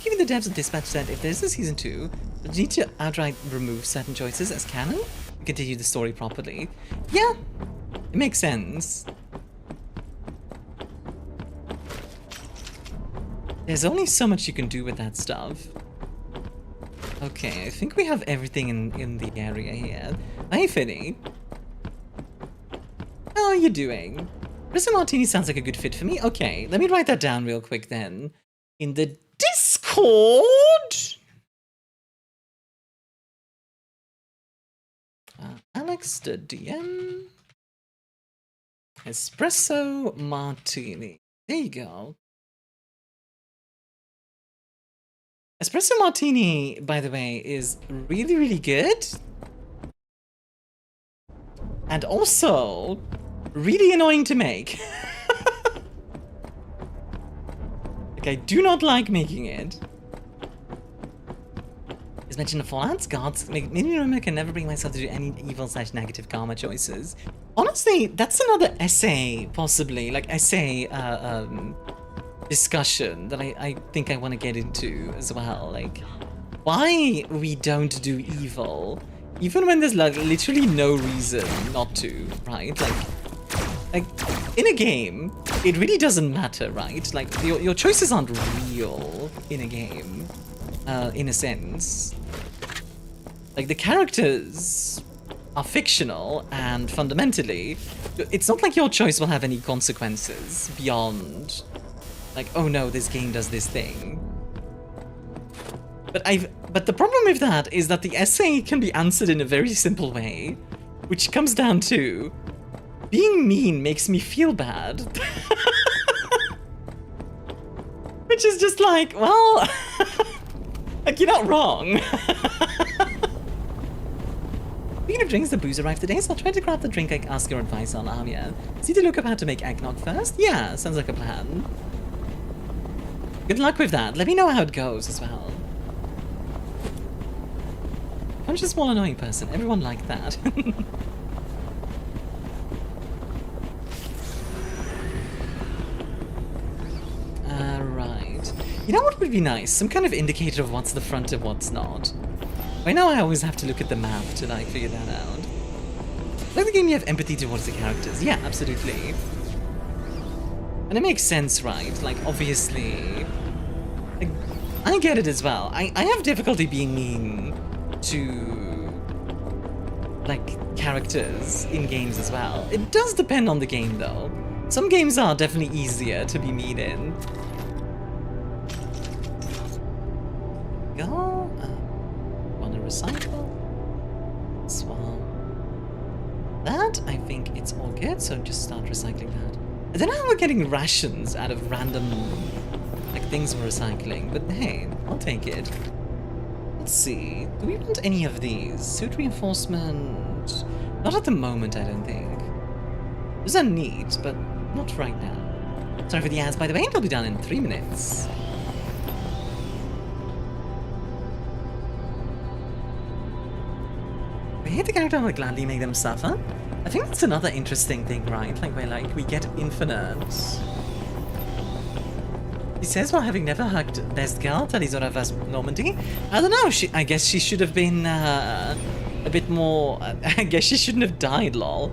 [SPEAKER 1] Given the devs of Dispatch said if there's a season 2, you need to outright remove certain choices as canon to continue the story properly. Yeah, it makes sense. There's only so much you can do with that stuff. Okay, I think we have everything in the area here. Hi Finny. How are you doing? Espresso Martini sounds like a good fit for me. Okay, let me write that down real quick then. In the Discord! Alex the DM. Espresso Martini. There you go. Espresso Martini, by the way, is really, really good. And also... really annoying to make. Like, I do not like making it. As mentioned in Fallout's gods, made me remember I can never bring myself to do any evil/negative karma choices. Honestly, that's another essay, possibly, like essay discussion that I think I want to get into as well. Like, why we don't do evil, even when there's like literally no reason not to, right? Like, in a game, it really doesn't matter, right? Like, your choices aren't real in a game, in a sense. Like, the characters are fictional, and fundamentally, it's not like your choice will have any consequences beyond Like, oh no, this game does this thing. But the problem with that is that the essay can be answered in a very simple way, which comes down to being mean makes me feel bad. Which is just like, well, like, you're not wrong. Speaking of drinks, the booze arrived today, so I'll try to grab the drink I ask your advice on, Armia. See to look up how to make eggnog first? Yeah, sounds like a plan. Good luck with that. Let me know how it goes as well. I'm just a small annoying person. Everyone liked that. Right. You know what would be nice? Some kind of indicator of what's the front and what's not. Right now I always have to look at the map to like figure that out. Like the game you have empathy towards the characters. Yeah, absolutely. And it makes sense, right? Like, obviously... Like, I get it as well. I have difficulty being mean to... like, characters in games as well. It does depend on the game, though. Some games are definitely easier to be mean in. Go. Wanna recycle? Swap. That, I think it's all good, so just start recycling that. I don't know how we're getting rations out of random, like, things we're recycling, but hey, I'll take it. Let's see, do we want any of these? Suit reinforcement? Not at the moment, I don't think. Those are neat, but not right now. Sorry for the ads, by the way, they'll be done in 3 minutes. We hate the character and gladly make them suffer. I think that's another interesting thing, right? Like, where, like, we get infinite. He says, while having never hugged Best Girl, Talizora vs. Normandy. I don't know, I guess she should have been, a bit more... I guess she shouldn't have died, lol.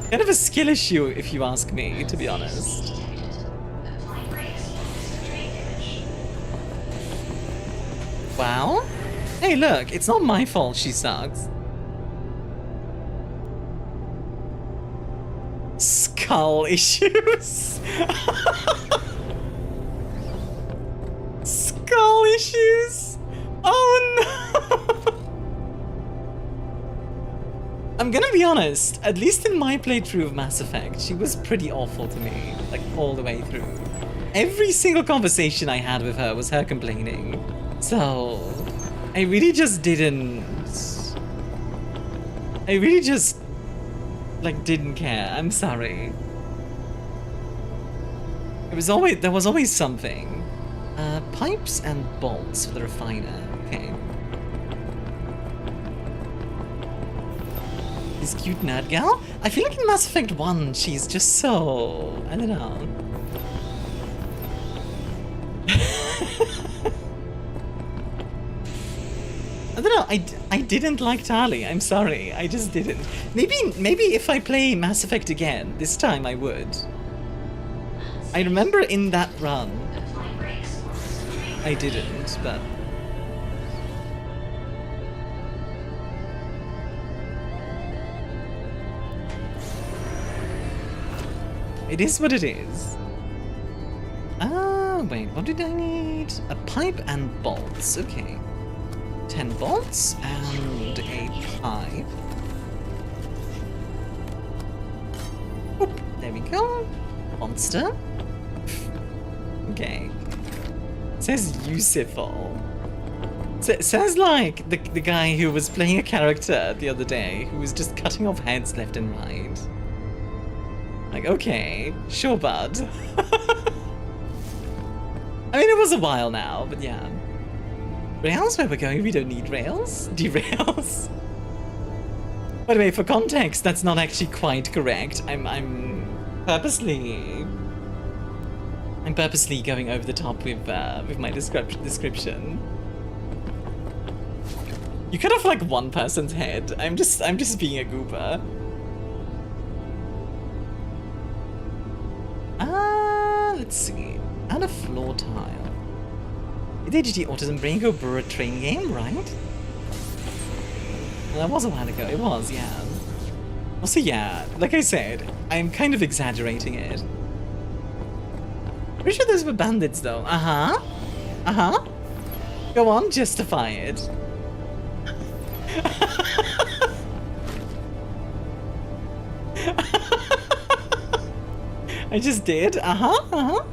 [SPEAKER 1] Kind of a skill issue, if you ask me, to be honest. Wow. Hey, look, it's not my fault she sucks. Skull issues. Skull issues. Oh no. I'm gonna be honest, at least in my playthrough of Mass Effect, she was pretty awful to me, like all the way through. Every single conversation I had with her was her complaining. So, I really just didn't... I really just, like, didn't care. I'm sorry. It was always... There was always something. Pipes and bolts for the refiner. Okay. This cute nerd gal? I feel like in Mass Effect 1, she's just so... I don't know. I don't know, I didn't like Tali, I'm sorry, I just didn't. Maybe if I play Mass Effect again, this time I would. I remember in that run, I didn't, but... It is what it is. Ah, wait, what did I need? A pipe and bolts, okay. 10 bolts and a pipe. Oop, there we go. Monster. Okay. It says Useful. It says like the guy who was playing a character the other day who was just cutting off heads left and right. Like, okay, sure, bud. I mean, it was a while now, but yeah. Rails? Where we're going, we don't need rails. Derails. By the way, for context, that's not actually quite correct. I'm purposely going over the top with my description. You cut off like one person's head. I'm just being a goober. Let's see. Add a floor tile. Did AGT Autism Brain go Burr training game, right? Well, that was a while ago. It was, yeah. Also, yeah, like I said, I'm kind of exaggerating it. Pretty sure those were bandits, though. Uh-huh. Uh-huh. Go on, justify it. I just did. Uh-huh. Uh-huh.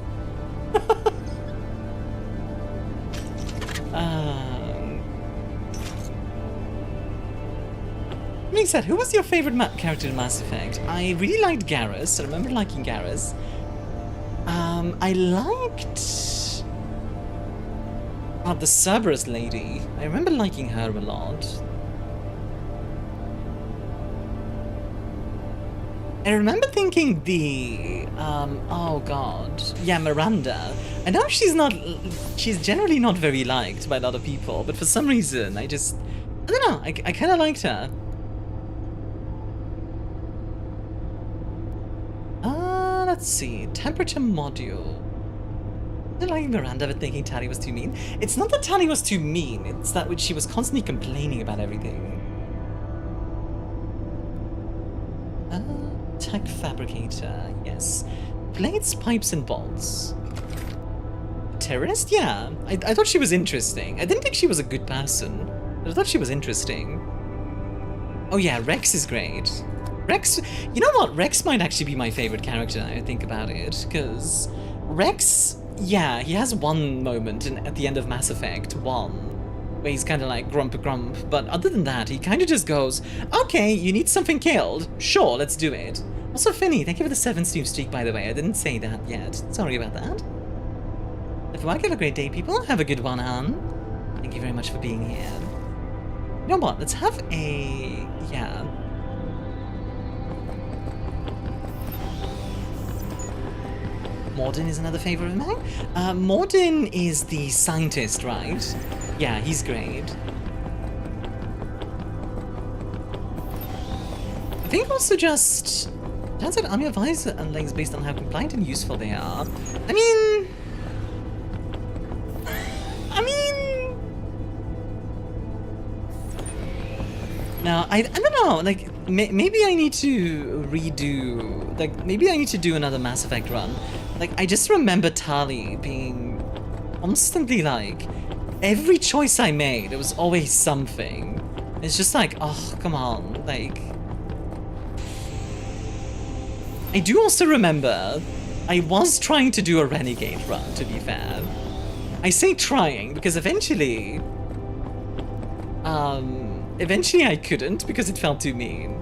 [SPEAKER 1] Being said, who was your favorite character in Mass Effect? I really liked Garrus. I remember liking Garrus. I liked the Cerberus lady. I remember liking her a lot. I remember thinking the oh god, yeah, Miranda. I know she's generally not very liked by a lot of people, but for some reason I don't know, I kind of liked her. Let's see, temperature module. I didn't like Miranda, but thinking Tali was too mean. It's not that Tali was too mean, it's that she was constantly complaining about everything. Tech fabricator, yes. Plates, pipes, and bolts. Terrorist? Yeah. I thought she was interesting. I didn't think she was a good person, but I thought she was interesting. Oh yeah, Rex is great. Rex, you know what? Rex might actually be my favorite character now I think about it, because Rex, yeah, he has one moment at the end of Mass Effect 1, where he's kind of like grump, but other than that, he kind of just goes, okay, you need something killed, sure, let's do it. Also, Finny, thank you for the 7-stream streak, by the way, I didn't say that yet, sorry about that. If you want, have a great day, people, have a good one, Han. Thank you very much for being here. You know what, let's have a, yeah. Morden is another favorite of mine. Morden is the scientist, right? Yeah, he's great. I think also just... turns out Army advisor unless based on how compliant and useful they are. I mean... No, I don't know, like, maybe I need to redo, like, maybe I need to do another Mass Effect run. Like, I just remember Tali being constantly like, every choice I made, it was always something. It's just like, oh, come on, like... I do also remember, I was trying to do a Renegade run, to be fair. I say trying, because eventually... eventually I couldn't, because it felt too mean.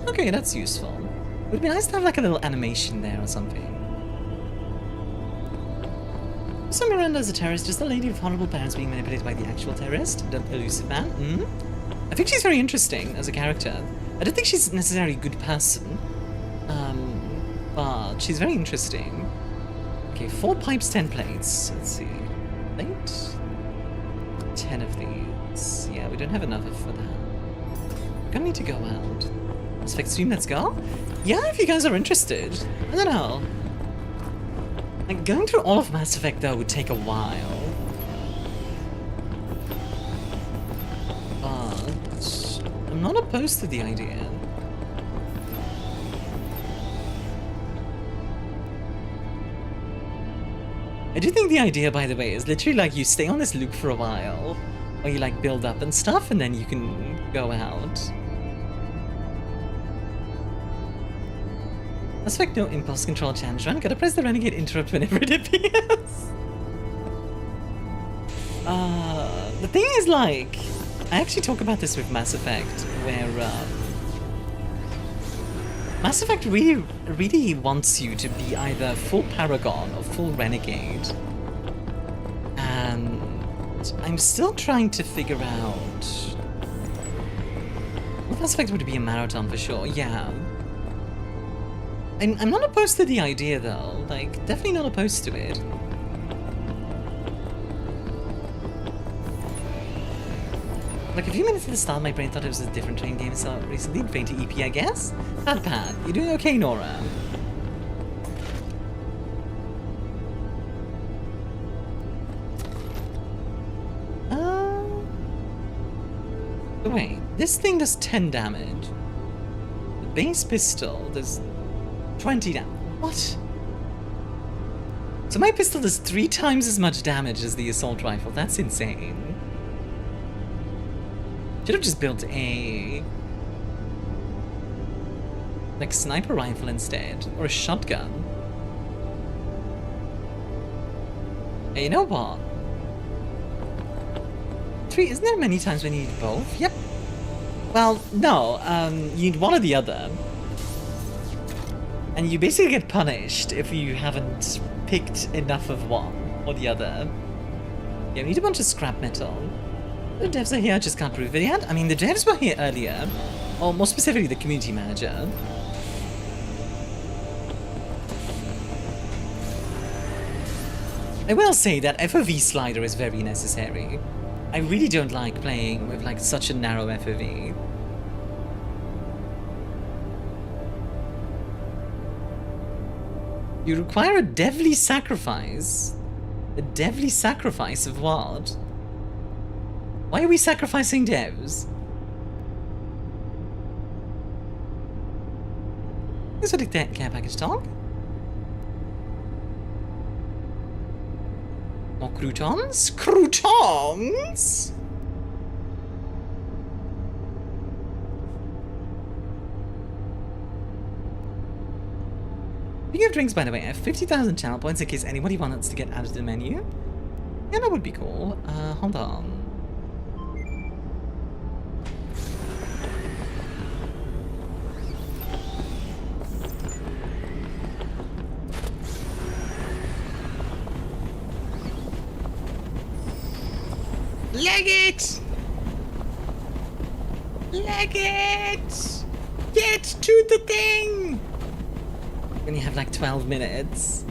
[SPEAKER 1] Okay, that's useful. It would be nice to have like a little animation there or something. So Miranda is a terrorist, just a lady with horrible parents being manipulated by the actual terrorist, the elusive man. I think she's very interesting as a character. I don't think she's necessarily a good person, but she's very interesting. Okay, 4 pipes, 10 plates. Let's see. Plate? 10 of these. Yeah, we don't have enough for that. We're gonna need to go out. Mass Effect stream, let's go? Yeah, if you guys are interested. I don't know. Like, going through all of Mass Effect, though, would take a while. But... I'm not opposed to the idea. I do think the idea, by the way, is literally like you stay on this loop for a while, or you like build up and stuff, and then you can go out. Mass Effect no impulse control challenge run. Gotta press the Renegade interrupt whenever it appears. The thing is, like, I actually talk about this with Mass Effect, where Mass Effect really wants you to be either full Paragon or full Renegade. And I'm still trying to figure out... Well, Mass Effect would be a marathon for sure, yeah. I'm not opposed to the idea though, like, definitely not opposed to it. Like, a few minutes at the start, my brain thought it was a different train game, so recently train to EP, I guess? Not bad. You're doing okay, Nora. Wait. This thing does 10 damage. The base pistol does 20 damage. What? So my pistol does 3 times as much damage as the assault rifle. That's insane. Should have just built a like sniper rifle instead, or a shotgun. Hey, you know what? 3, isn't there many times when you need both? Yep. Well, no, you need one or the other. And you basically get punished if you haven't picked enough of one or the other. Yeah, we need a bunch of scrap metal. The devs are here, I just can't prove it yet. I mean, the devs were here earlier. Or more specifically, the community manager. I will say that FOV slider is very necessary. I really don't like playing with like such a narrow FOV. You require a deadly sacrifice. A deadly sacrifice of what? Why are we sacrificing devs? Thanks for the care package talk. More croutons? Croutons? Speaking of drinks, by the way, I have 50,000 channel points in case anybody wants to get added to the menu. Yeah, that would be cool. Hold on. Leg it! Leg it! Get to the thing! When you have like 12 minutes.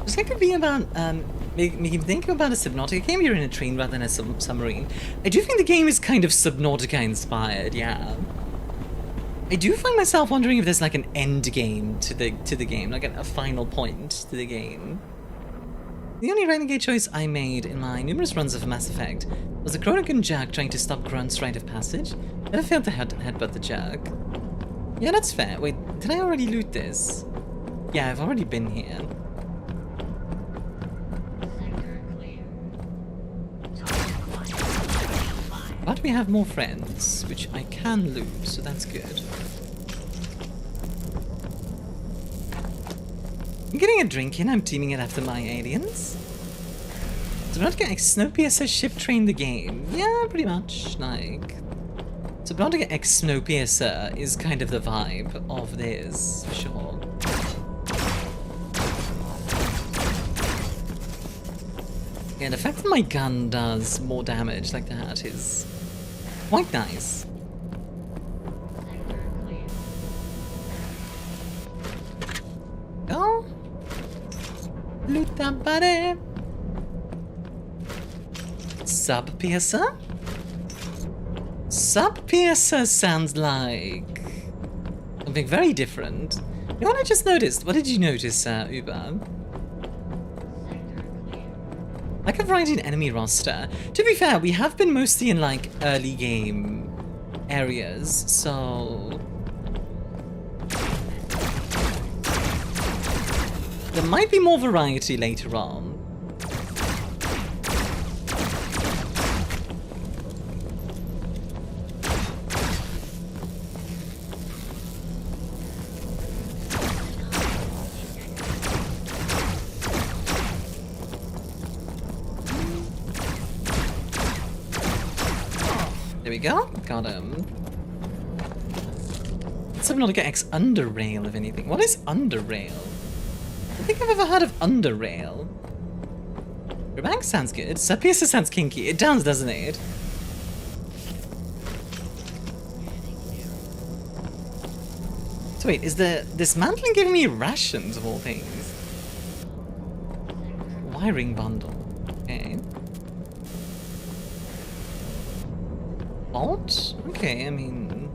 [SPEAKER 1] Just like could be about, make me think about a Subnautica game. You're in a train rather than a submarine. I do think the game is kind of Subnautica inspired, yeah. I do find myself wondering if there's like an end game to the game, like a final point to the game. The only renegade choice I made in my numerous runs of Mass Effect was the Kronogan jerk trying to stop Grunt's rite of passage. Never failed to headbutt the jerk. Yeah, that's fair. Wait, did I already loot this? Yeah, I've already been here. But we have more friends, which I can loot, so that's good. I'm getting a drink in, I'm teaming it after my aliens. Subnautica X Snowpiercer ship train the game. Yeah, pretty much, like... Subnautica X Snowpiercer is kind of the vibe of this, for sure. Yeah, the fact that my gun does more damage like that is quite nice. Oh! Loot that body! Sub-piercer? Sub-piercer sounds like something very different. You know what I just noticed? What did you notice, Uber? Like a variety in enemy roster. To be fair, we have been mostly in like early game areas, so there might be more variety later on. There we go. Got him. Subnautica X Underrail, if anything. What is Underrail? I think I've ever heard of Underrail. Rebank sounds good. Subpiercer sounds kinky. It does, doesn't it? So wait, is the dismantling giving me rations of all things? Wiring bundle. Okay. Vault? Okay, I mean...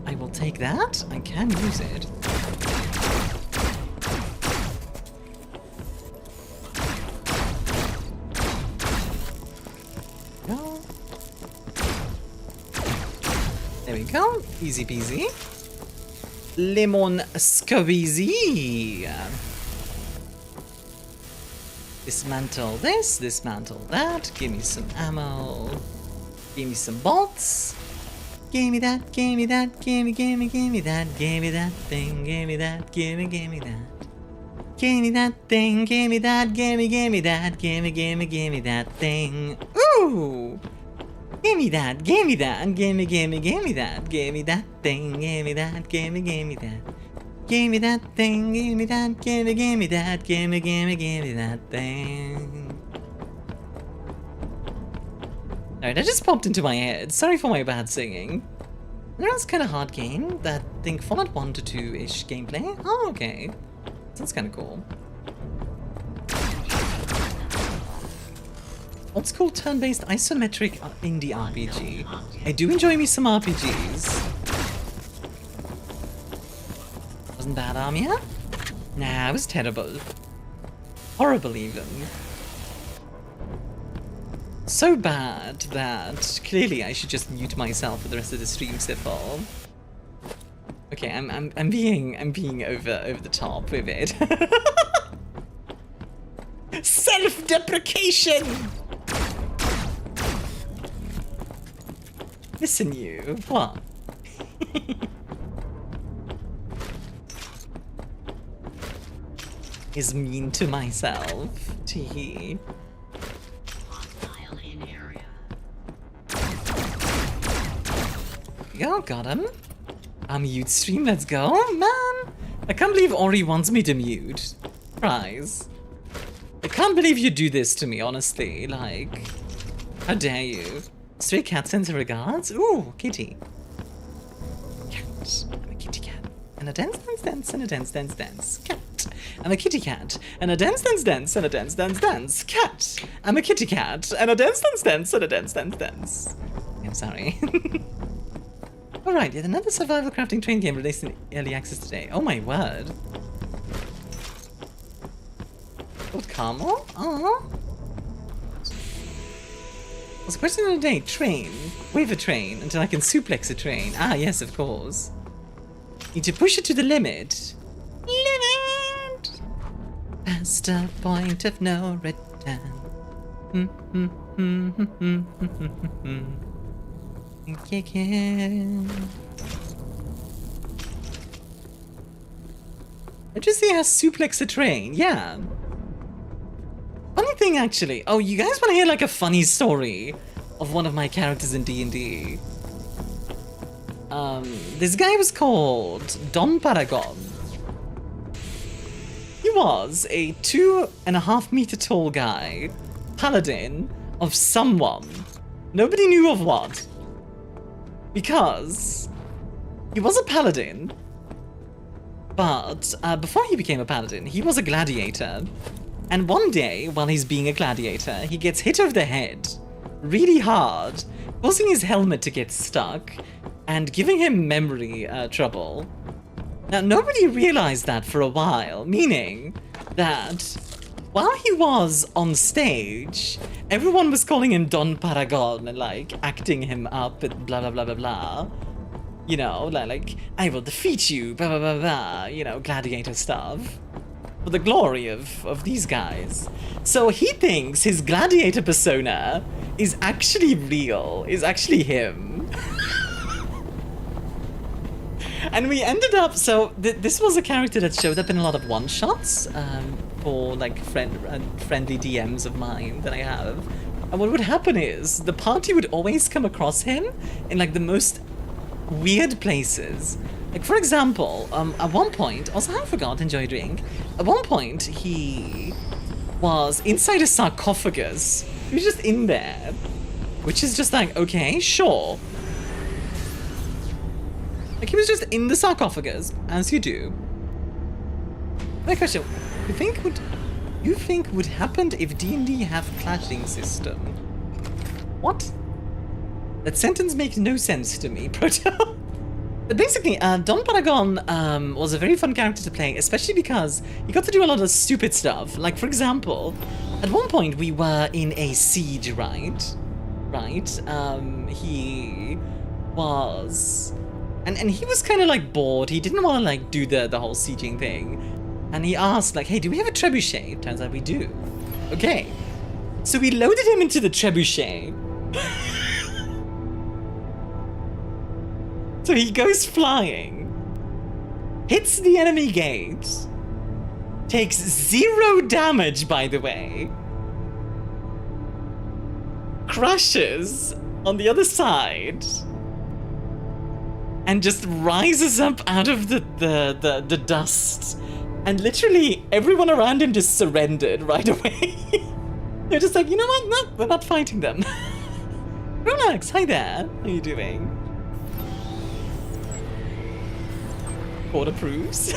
[SPEAKER 1] I will take that. I can use it. Go. Easy peasy. Lemon squeezy. Dismantle this, dismantle that. Give me some ammo. Give me some bolts. Give me that, give me that, give me that, give me that thing, give me that, give me that. Give me that thing, give me that, give me that, give me that thing. Ooh! Give me that, give me that, give me that, give me that thing, give me that, give me that. Give me that thing, give me that, give me that, give me that thing. Alright, that just popped into my head. Sorry for my bad singing. That's kind of hard game. That think Fallout 1 to 2-ish gameplay. Oh, okay. That's kind of cool. Old school turn-based isometric indie RPG. I do enjoy me some RPGs. Wasn't bad, Armia? Nah, it was terrible. Horrible, even. So bad that clearly I should just mute myself for the rest of the stream, Sifal. Okay, I'm being over the top with it. Self-deprecation. Listen, you. What? Is mean to myself. Teehee. Yo, got him. Mute stream, let's go. Man, I can't believe Ori wants me to mute. Surprise. I can't believe you do this to me, honestly. Like, how dare you? Stray cat sends her regards. Ooh, kitty. Cat. I'm a kitty cat. And a dance, dance, dance, and a dance, dance, dance. Cat. I'm a kitty cat. And a dance, dance, dance, and a dance, dance, dance. Cat. I'm a kitty cat. And a dance, dance, dance, and a dance, dance, dance. I'm sorry. Alright, yet another survival crafting train game released in early access today. Oh my word. Old Carmel? Aww. What's the question of the day? Train. Wave a train until I can suplex a train. Ah, yes, of course. Need to push it to the limit. Limit! Past a point of no return. I just see how suplex a train, yeah. Funny thing, actually. Oh, you guys want to hear like a funny story of one of my characters in D&D? This guy was called Don Paragon. He was a 2.5 meter tall guy, paladin of someone. Nobody knew of what. Because he was a paladin, but before he became a paladin, he was a gladiator. And one day, while he's being a gladiator, he gets hit over the head really hard, causing his helmet to get stuck and giving him memory trouble. Now, nobody realized that for a while, meaning that while he was on stage, everyone was calling him Don Paragon and like acting him up and blah blah blah blah blah. You know, like I will defeat you, blah blah blah blah. You know, gladiator stuff for the glory of these guys. So he thinks his gladiator persona is actually real, is actually him. And we ended up, so this was a character that showed up in a lot of one-shots for like friendly DMs of mine that I have. And what would happen is the party would always come across him in like the most weird places. Like for example, at one point, also I forgot, enjoy a drink. At one point, he was inside a sarcophagus. He was just in there, which is just like, okay, sure. Like, he was just in the sarcophagus, as you do. My question, you think would happen if D&D have clashing system? What? That sentence makes no sense to me, Proto. But basically, Don Paragon was a very fun character to play, especially because he got to do a lot of stupid stuff. Like, for example, at one point we were in a siege, right? He was And he was kind of like bored. He didn't want to like do the whole sieging thing. And he asked like, hey, do we have a trebuchet? Turns out we do. Okay. So we loaded him into the trebuchet. So he goes flying, hits the enemy gate, takes 0 damage, by the way, crashes on the other side, and just rises up out of the dust, and literally everyone around him just surrendered right away. They're just like, you know what? No, we're not fighting them. Relax. Hi there. How are you doing? Court approves. It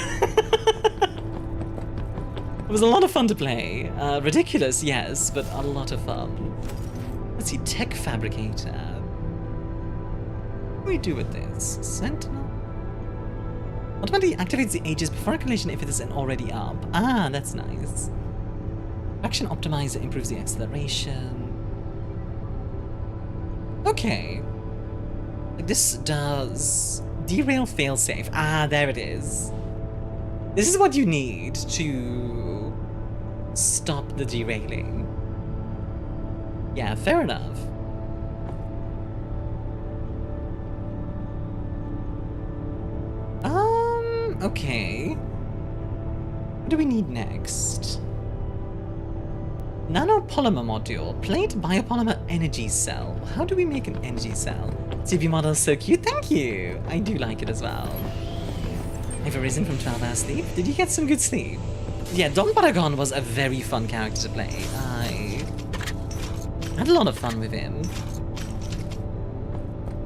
[SPEAKER 1] was a lot of fun to play. Ridiculous, yes, but a lot of fun. Let's see, tech fabricator. What do we do with this? Sentinel? Automatically activates the Aegis before activation if it isn't already up. Ah, that's nice. Action optimizer improves the acceleration. Okay. Like this does derail failsafe. Ah, there it is. This is what you need to stop the derailing. Yeah, fair enough. Okay. What do we need next? Nanopolymer module. Plate biopolymer energy cell. How do we make an energy cell? Chibi model is so cute. Thank you. I do like it as well. I've arisen from 12 hours sleep. Did you get some good sleep? Yeah, Don Paragon was a very fun character to play. I had a lot of fun with him.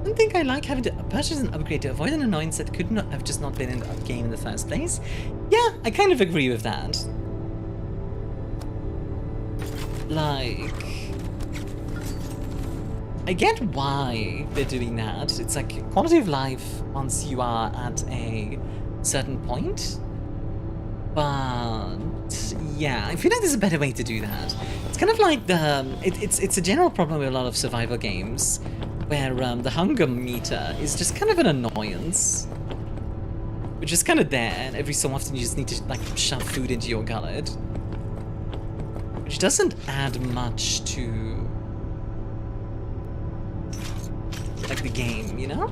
[SPEAKER 1] I don't think I like having to purchase an upgrade to avoid an annoyance that could not have just not been in the game in the first place. Yeah, I kind of agree with that. Like, I get why they're doing that. It's like quality of life once you are at a certain point. But yeah, I feel like there's a better way to do that. It's kind of like the it's a general problem with a lot of survival games where the hunger meter is just kind of an annoyance. Which is kind of there, and every so often you just need to like shove food into your gullet. Which doesn't add much to like the game, you know?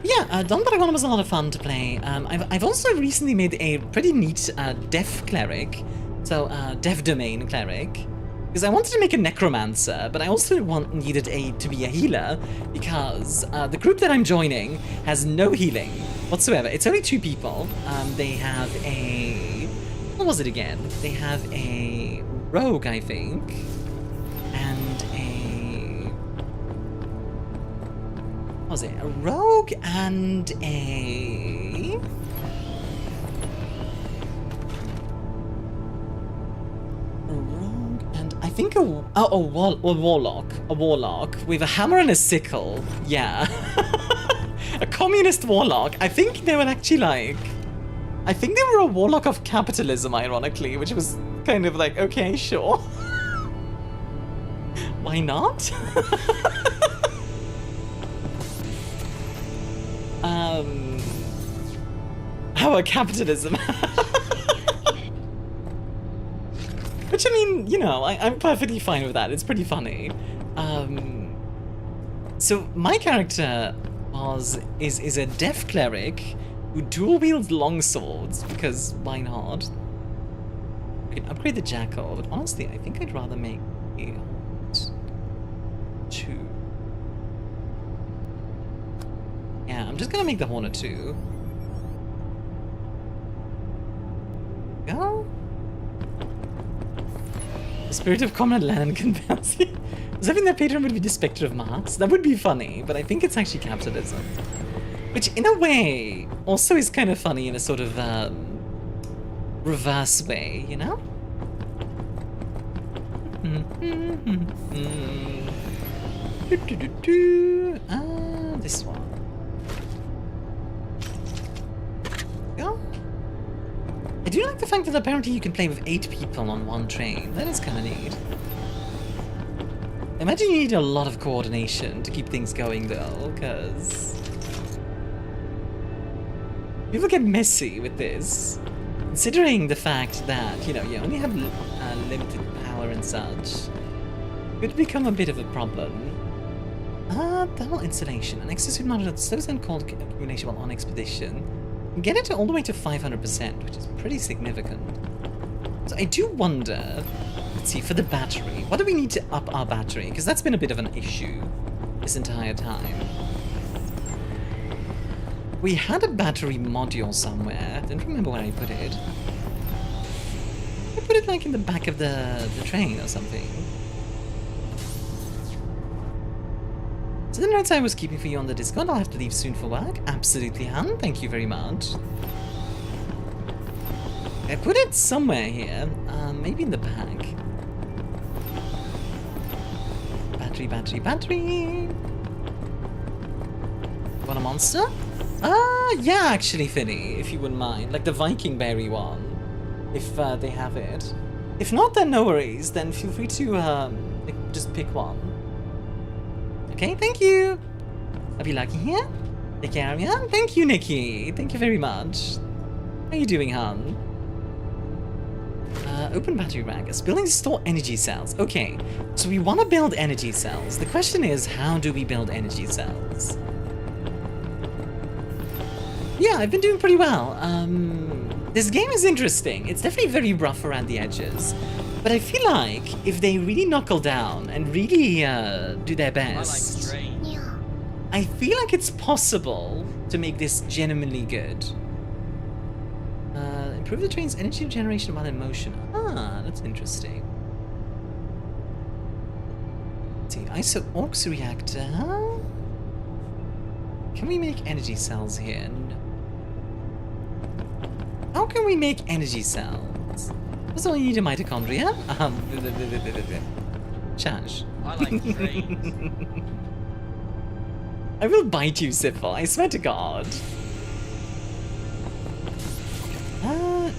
[SPEAKER 1] Yeah, Don Paragon was a lot of fun to play. I've also recently made a pretty neat deaf cleric, so deaf domain cleric, because I wanted to make a necromancer, but I also needed to be a healer, because the group that I'm joining has no healing whatsoever. It's only 2 people. They have a... what was it again? They have a rogue, I think, and a... what was it? A rogue and a... I think a warlock with a hammer and a sickle. Yeah. A communist warlock. I think they were actually like... I think they were a warlock of capitalism, ironically, which was kind of like, okay, sure. Why not? Our capitalism. Which, I mean, you know, I'm perfectly fine with that. It's pretty funny. So my character is a deaf cleric who dual wields longswords, because why not? We can upgrade the jackal, but honestly, I think I'd rather make a 2. Yeah, I'm just gonna make the horn a 2. Go. The spirit of Comrade Lennon compels you. Was hoping that Patreon would be the Spectre of Marx. That would be funny, but I think it's actually capitalism. Which, in a way, also is kind of funny in a sort of reverse way, you know? This one. Go. I do like the fact that apparently you can play with 8 people on one train. That is kind of neat. imagine you need a lot of coordination to keep things going though, because people get messy with this. Considering the fact that, you know, you only have limited power and such, it could become a bit of a problem. Thermal installation. An exosuit model that slows down cold accumulation while on expedition. Get it all the way to 500%, which is pretty significant. So I do wonder, let's see, for the battery, what do we need to up our battery? Because that's been a bit of an issue this entire time. We had a battery module somewhere. I don't remember where I put it. I put it like in the back of the train or something. So the notes I was keeping for you on the Discord, I'll have to leave soon for work. Absolutely, Han. Thank you very much. I put it somewhere here. Maybe in the back. Battery, battery, battery. Want a monster? Yeah, actually, Finny, if you wouldn't mind. Like the Viking berry one. If they have it. If not, then no worries. Then feel free to just pick one. Okay, thank you. I'll be lucky here. Take care of you. Thank you, Nikki. Thank you very much. How are you doing, Han? Open battery rack. As buildings store energy cells. Okay, so we want to build energy cells. The question is, how do we build energy cells? Yeah, I've been doing pretty well. This game is interesting. It's definitely very rough around the edges. But I feel like if they really knuckle down and really do their best, I feel like it's possible to make this genuinely good. Improve the train's energy generation while in motion. Ah, that's interesting. Let's see, ISO-ORCS reactor. Can we make energy cells here? No. How can we make energy cells? That's all you need a mitochondria. Charge.
[SPEAKER 4] I like trains.
[SPEAKER 1] I will bite you, Sipho. I swear to God.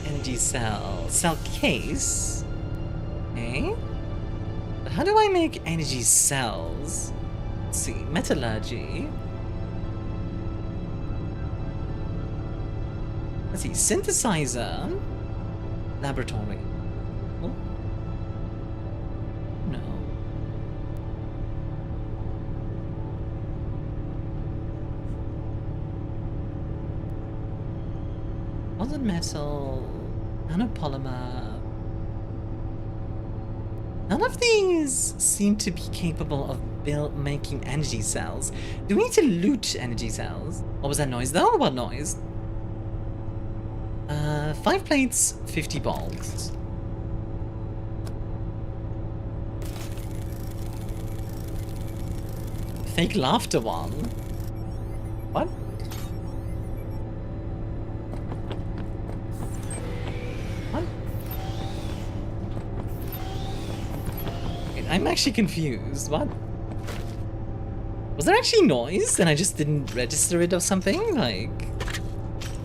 [SPEAKER 1] Energy cell. Cell case. Okay. But how do I make energy cells? Let's see. Metallurgy. Let's see. Synthesizer. Laboratory. Oh. No. Solid metal, nanopolymer. None of these seem to be capable of making energy cells. Do we need to loot energy cells? What was that noise though? What noise? 5 plates, 50 bolts. Fake laughter one. What? What? Wait, I'm actually confused. What? Was there actually noise and I just didn't register it or something? Like,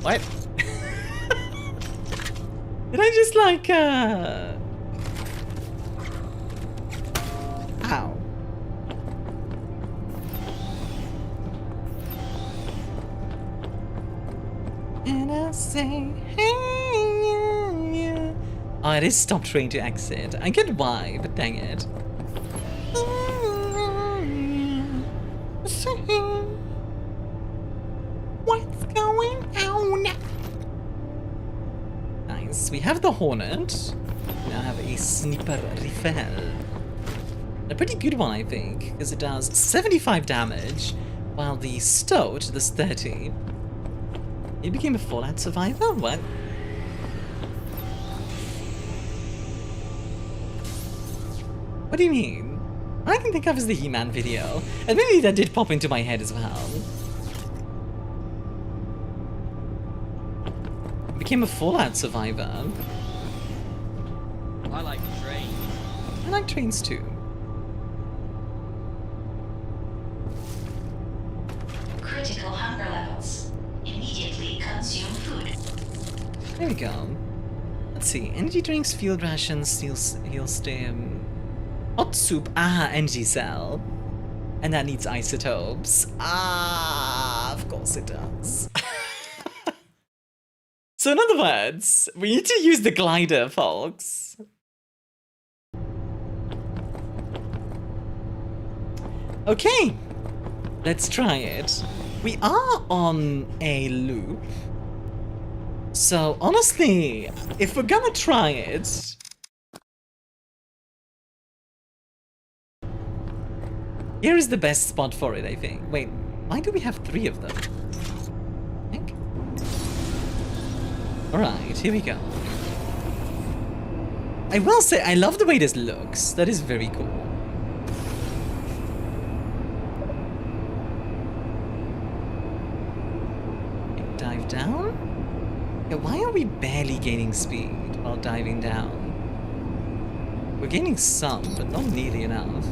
[SPEAKER 1] what? Did I just like, Ow. And I say, hey, yeah. Oh, it is stop trying to exit. I get why, but dang it. What's going on? Nice. We have the Hornet. We now have a Sniper Rifle. A pretty good one, I think, because it does 75 damage, while the Stoat does 30. He became a Fallout survivor? What? What do you mean? All I can think of is the He-Man video. Admittedly, that did pop into my head as well. He became a Fallout survivor.
[SPEAKER 4] I like trains.
[SPEAKER 1] I like trains too.
[SPEAKER 5] Critical hunger levels. Immediately consume food.
[SPEAKER 1] There we go. Let's see. Energy drinks, field rations, heal stim. Hot soup. Ah, energy cell. And that needs isotopes. Ah, of course it does. So in other words, we need to use the glider, folks. Okay, let's try it. We are on a loop. So honestly, if we're gonna try it, here is the best spot for it, I think. Wait, why do we have 3 of them? I think. Alright, here we go. I will say, I love the way this looks. That is very cool. Okay, dive down. Yeah, why are we barely gaining speed while diving down? We're gaining some, but not nearly enough.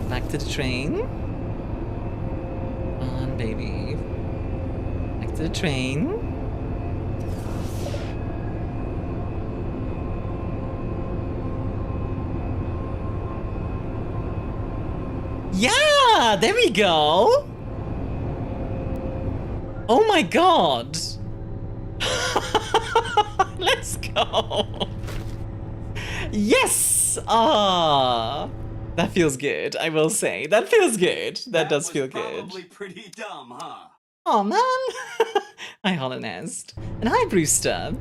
[SPEAKER 1] Back to the train. Come on, baby. Back to the train. Yeah, there we go. Oh my god. Let's go. Yes. Ah. That feels good, I will say. That feels good. That does feel good.
[SPEAKER 7] Probably pretty dumb, huh?
[SPEAKER 1] Oh man. Hi, Hollow Nest. And hi, Brewster.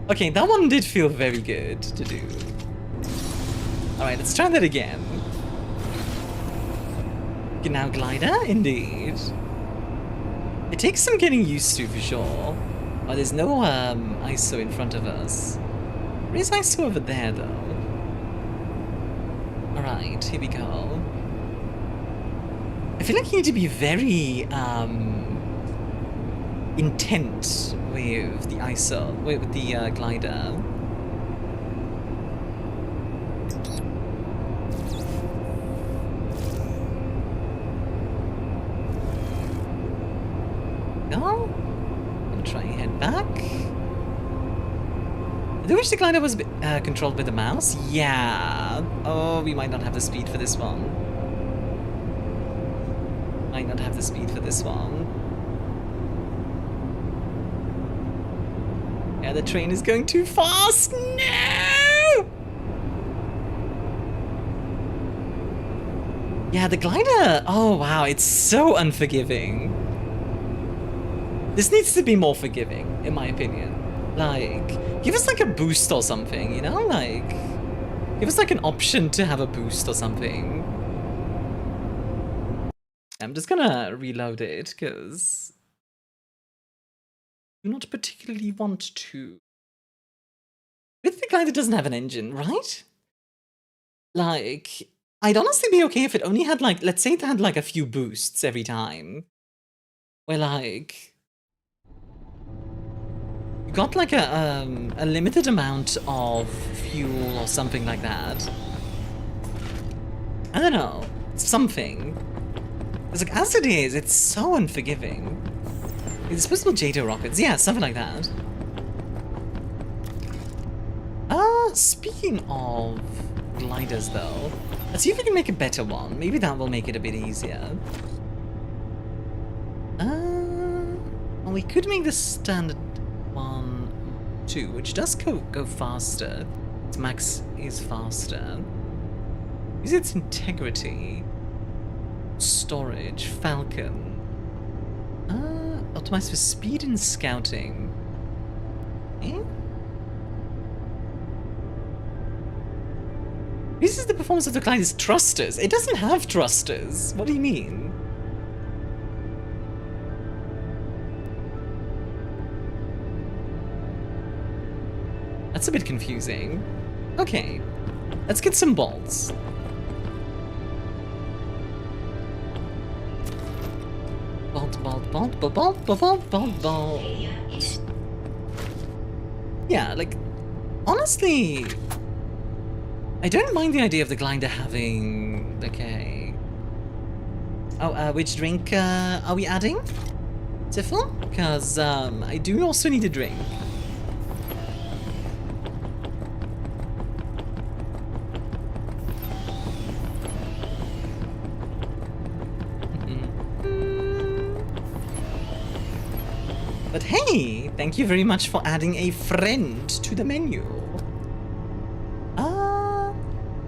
[SPEAKER 1] Okay, that one did feel very good to do. Alright, let's try that again. Okay, now glider, indeed. It takes some getting used to for sure. Oh, there's no ISO in front of us. There is ISO over there though. Alright, here we go. I feel like you need to be very intent with the ISO, with the glider. Go. I'm trying to head back. I wish the glider was controlled with the mouse. Yeah. Oh, we might not have the speed for this one. Might not have the speed for this one. Yeah, the train is going too fast. No! Yeah, the glider. Oh, wow. It's so unforgiving. This needs to be more forgiving, in my opinion. Like, give us like a boost or something, you know? Like, give us like an option to have a boost or something. I'm just gonna reload it, because I do not particularly want to. With the glider doesn't have an engine, right? Like, I'd honestly be okay if it only had like, let's say it had like a few boosts every time. Where like, you got like a limited amount of fuel or something like that. I don't know, something. It's like, as it is, it's so unforgiving. Disposable J2 rockets, yeah, something like that. Speaking of gliders though, let's see if we can make a better one. Maybe that will make it a bit easier. Well, we could make the standard one too, which does go faster. Its max is faster. Is its integrity? Storage, Falcon. Optimized for speed and scouting. Eh? This is the performance of the glider's thrusters. It doesn't have thrusters. What do you mean? That's a bit confusing. Okay, let's get some bolts. Bolt. Yeah, like, honestly, I don't mind the idea of the glider having, okay. Oh, which drink are we adding? Tiffle? Because I do also need a drink. But hey, thank you very much for adding a friend to the menu.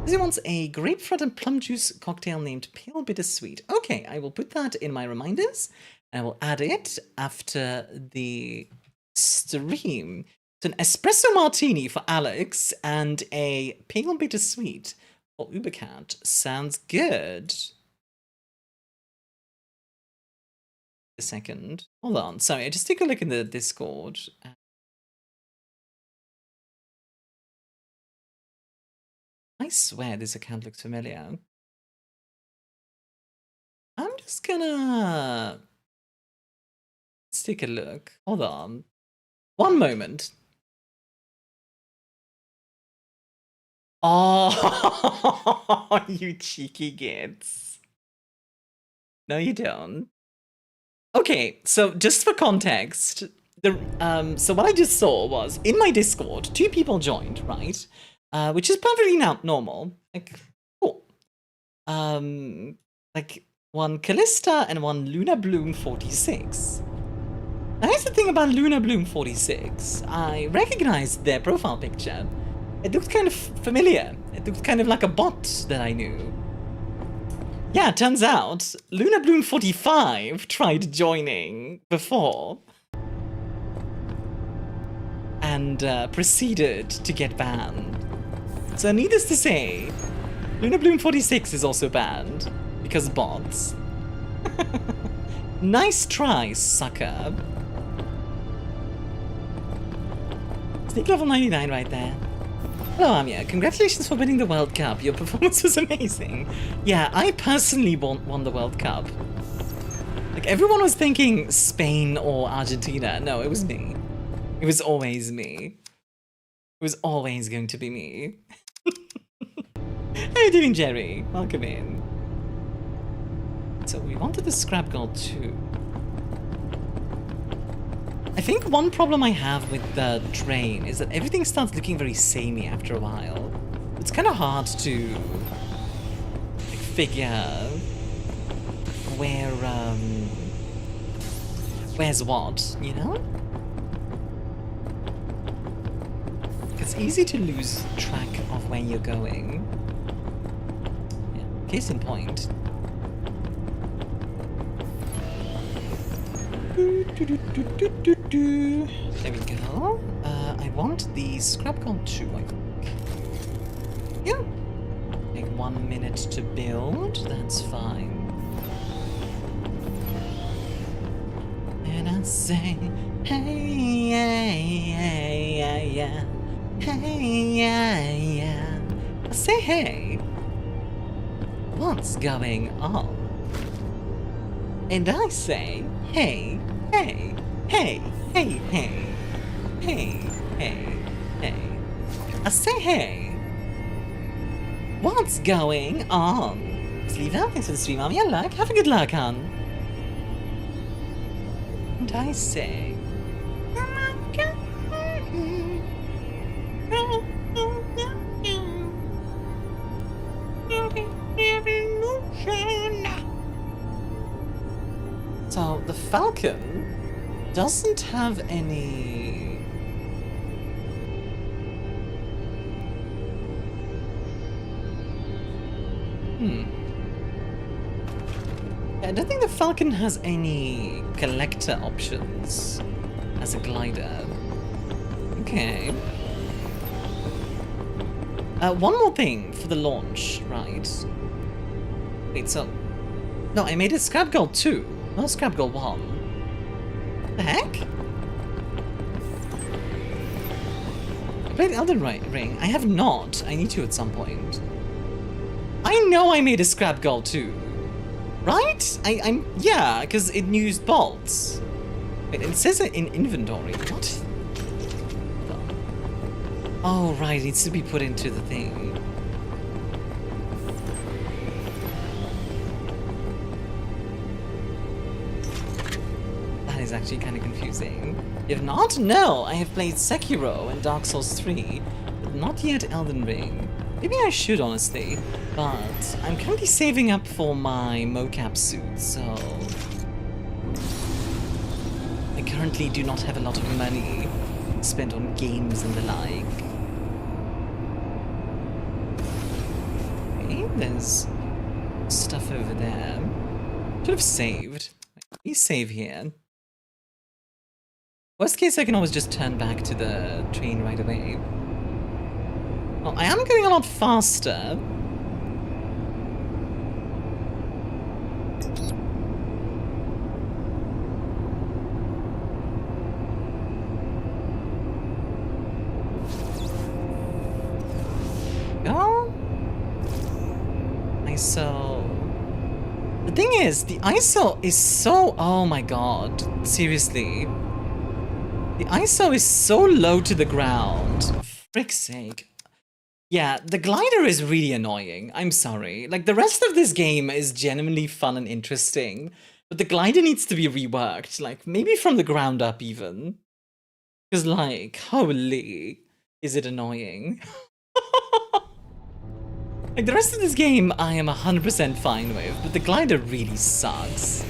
[SPEAKER 1] He wants a grapefruit and plum juice cocktail named Pale Bittersweet. Okay, I will put that in my reminders. I will add it after the stream. So an espresso martini for Alex and a Pale Bittersweet for Ubercat. Sounds good. A second. Hold on. Sorry, I just take a look in the Discord. I swear this account looks familiar. I'm just gonna... Let's take a look. Hold on. One moment. Oh, you cheeky kids. No, you don't. Okay, so just for context, so what I just saw was, in my Discord, 2 people joined, right? Which is perfectly normal. Like, cool. Like, one Callista and one Luna Bloom 46. Now, here's the thing about Luna Bloom 46. I recognized their profile picture. It looked kind of familiar. It looked kind of like a bot that I knew. Yeah, it turns out Luna Bloom 45 tried joining before. And proceeded to get banned. So needless to say, Luna Bloom 46 is also banned because bots. Nice try, sucker. Sneak level 99 right there. Hello, Armia. Congratulations for winning the World Cup. Your performance was amazing. Yeah, I personally won the World Cup. Like, everyone was thinking Spain or Argentina. No, it was me. It was always me. It was always going to be me. How are you doing, Jerry? Welcome in. So we wanted the scrap gold too. I think one problem I have with the drain is that everything starts looking very samey after a while. It's kind of hard to like, figure where's what, you know? It's easy to lose track of where you're going. Yeah, case in point. There we go. I want the scrap gold 2, I think. Yeah. Take 1 minute to build, that's fine. And I say, hey, yeah. Hey, yeah. I say, hey. What's going on? And I say, hey. I say, hey. What's going on? Sleeva, thanks for the stream, Army. Luck. Have a good luck, hon. And I say, so the Falcon doesn't have any... I don't think the Falcon has any collector options as a glider. Okay. One more thing for the launch, right? Wait, so... No, I made it Scrap Gold 2, not Scrap Gold 1. What the heck? I played Elden Ring. I have not. I need to at some point. I know I made a Scrap Gold 2. Right? Yeah, because it used bolts. Wait, it says it in inventory. What? Oh, right, it needs to be put into the thing. That is actually kind of confusing. If not, no, I have played Sekiro and Dark Souls 3, but not yet Elden Ring. Maybe I should, honestly, but I'm currently saving up for my mocap suit, so... I currently do not have a lot of money spent on games and the like. Okay, there's stuff over there. Should have saved. Please save here. Worst case, I can always just turn back to the train right away. Well, I am going a lot faster. Go. ISO. The thing is, the ISO is so... Oh my god. Seriously. The ISO is so low to the ground. For frick's sake. Yeah, the glider is really annoying. I'm sorry. Like, the rest of this game is genuinely fun and interesting. But the glider needs to be reworked. Like, maybe from the ground up even. Because, like, holy... Is it annoying? Like, the rest of this game, I am 100% fine with, but the glider really sucks.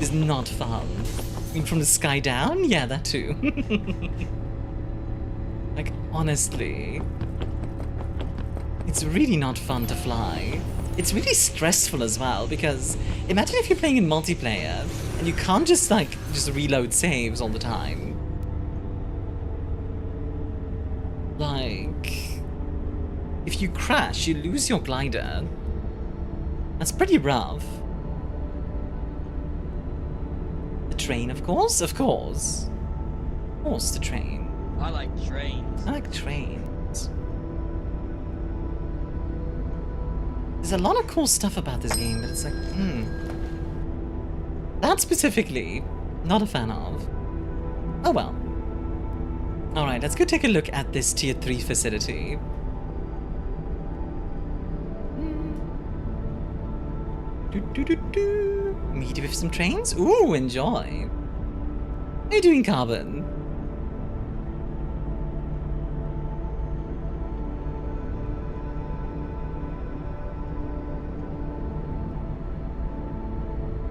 [SPEAKER 1] It's not fun. I mean, from the sky down? Yeah, that too. Like, honestly. It's really not fun to fly. It's really stressful as well, because imagine if you're playing in multiplayer, and you can't just, like, just reload saves all the time. Like... If you crash, you lose your glider. That's pretty rough. The train, of course? Of course. Of course, the train.
[SPEAKER 4] I like trains.
[SPEAKER 1] I like trains. There's a lot of cool stuff about this game, but it's like, That specifically, not a fan of. Oh well. Alright, let's go take a look at this tier 3 facility. Meet with some trains? Ooh, enjoy. How are you doing, Carbon?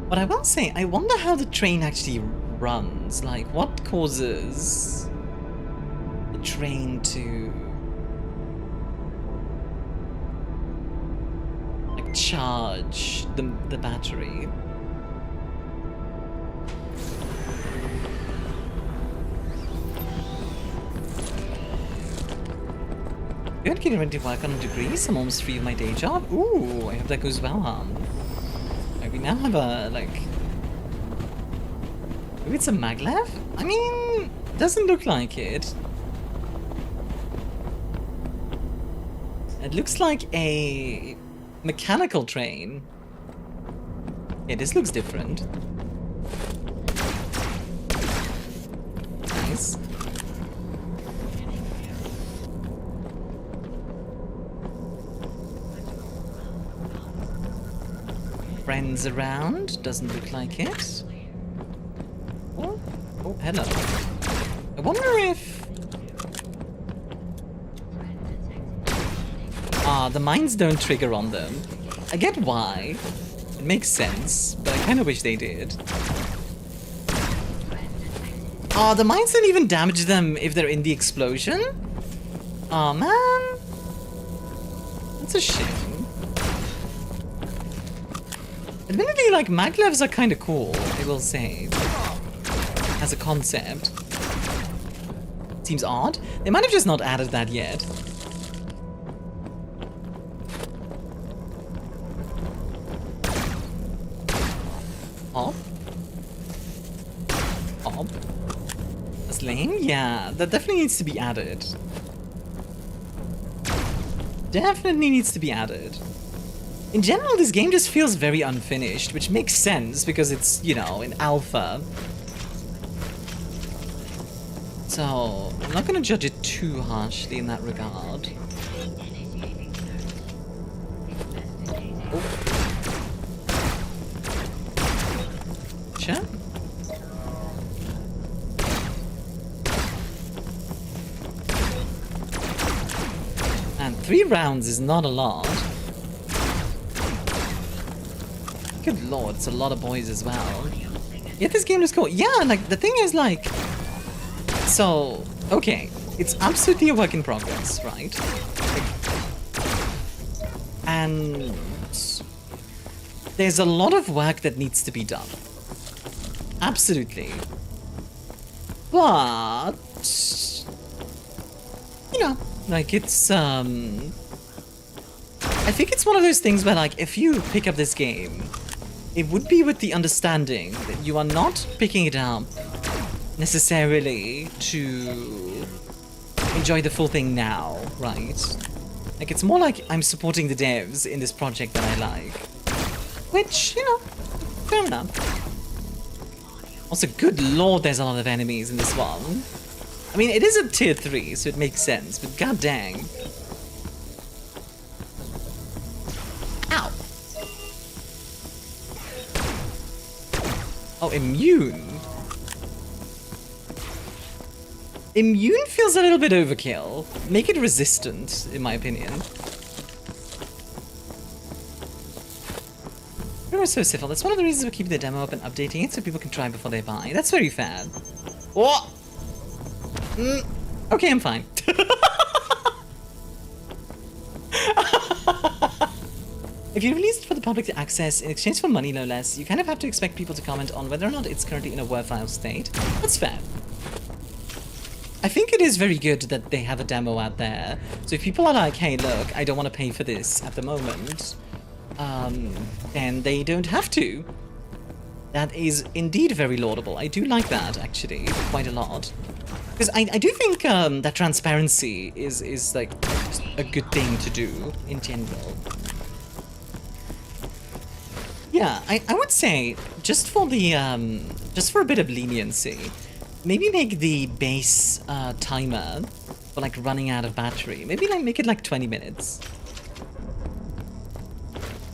[SPEAKER 1] But I will say, I wonder how the train actually runs. Like, what causes the train to... charge the battery. Good, getting ready to work on a degree. I'm almost free of my day job. Ooh, I hope that goes well, Like, we now have a, like... Maybe it's a maglev? I mean, doesn't look like it. It looks like a... mechanical train. Yeah, this looks different. Nice. Friends around? Doesn't look like it. Oh, oh, hello. I wonder if... Ah, the mines don't trigger on them. I get why. It makes sense, but I kind of wish they did. Ah, the mines don't even damage them if they're in the explosion? Aw, man. That's a shame. Admittedly, like, maglevs are kind of cool, I will say. As a concept. Seems odd. They might have just not added that yet. Hop. Hop. That's lame? Yeah, that definitely needs to be added. Definitely needs to be added. In general, this game just feels very unfinished, which makes sense because it's, you know, in alpha. So, I'm not gonna judge it too harshly in that regard. Oh. Sure. And 3 rounds is not a lot. Good lord, it's a lot of boys as well. Yeah, this game is cool. Yeah, like, the thing is, like... So, okay. It's absolutely a work in progress, right? And... there's a lot of work that needs to be done. Absolutely. But... you know, like, it's, I think it's one of those things where, like, if you pick up this game, it would be with the understanding that you are not picking it up necessarily to enjoy the full thing now, right? Like, it's more like I'm supporting the devs in this project that I like. Which, you know, fair enough. Also, good lord, there's a lot of enemies in this one. I mean, it is a tier 3, so it makes sense, but god dang. Ow! Oh, Immune. Immune feels a little bit overkill. Make it resistant, in my opinion. We're so civil. That's one of the reasons we're keeping the demo up and updating it so people can try before they buy. That's very fair. Oh! Okay, I'm fine. If you release it for the public to access in exchange for money, no less, you kind of have to expect people to comment on whether or not it's currently in a WAR file state. That's fair. I think it is very good that they have a demo out there. So if people are like, hey, look, I don't want to pay for this at the moment, then they don't have to. That is indeed very laudable. I do like that, actually, quite a lot. Because I do think that transparency is like a good thing to do in general. Yeah, I would say just for the just for a bit of leniency, maybe make the base timer for like running out of battery. Maybe like make it like 20 minutes.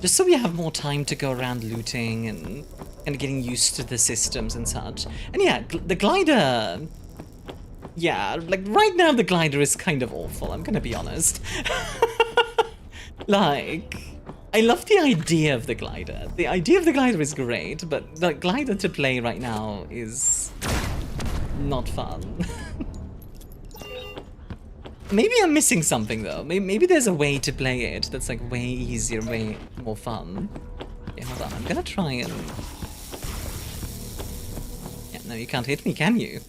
[SPEAKER 1] Just so we have more time to go around looting and getting used to the systems and such. And yeah, the glider. Yeah, like right now the glider is kind of awful, I'm gonna be honest. Like, I love the idea of the glider. The idea of the glider is great, but the glider to play right now is not fun. Maybe I'm missing something though. Maybe there's a way to play it that's like way easier, way more fun. Okay, hold on, I'm gonna try and... Yeah, no, you can't hit me, can you?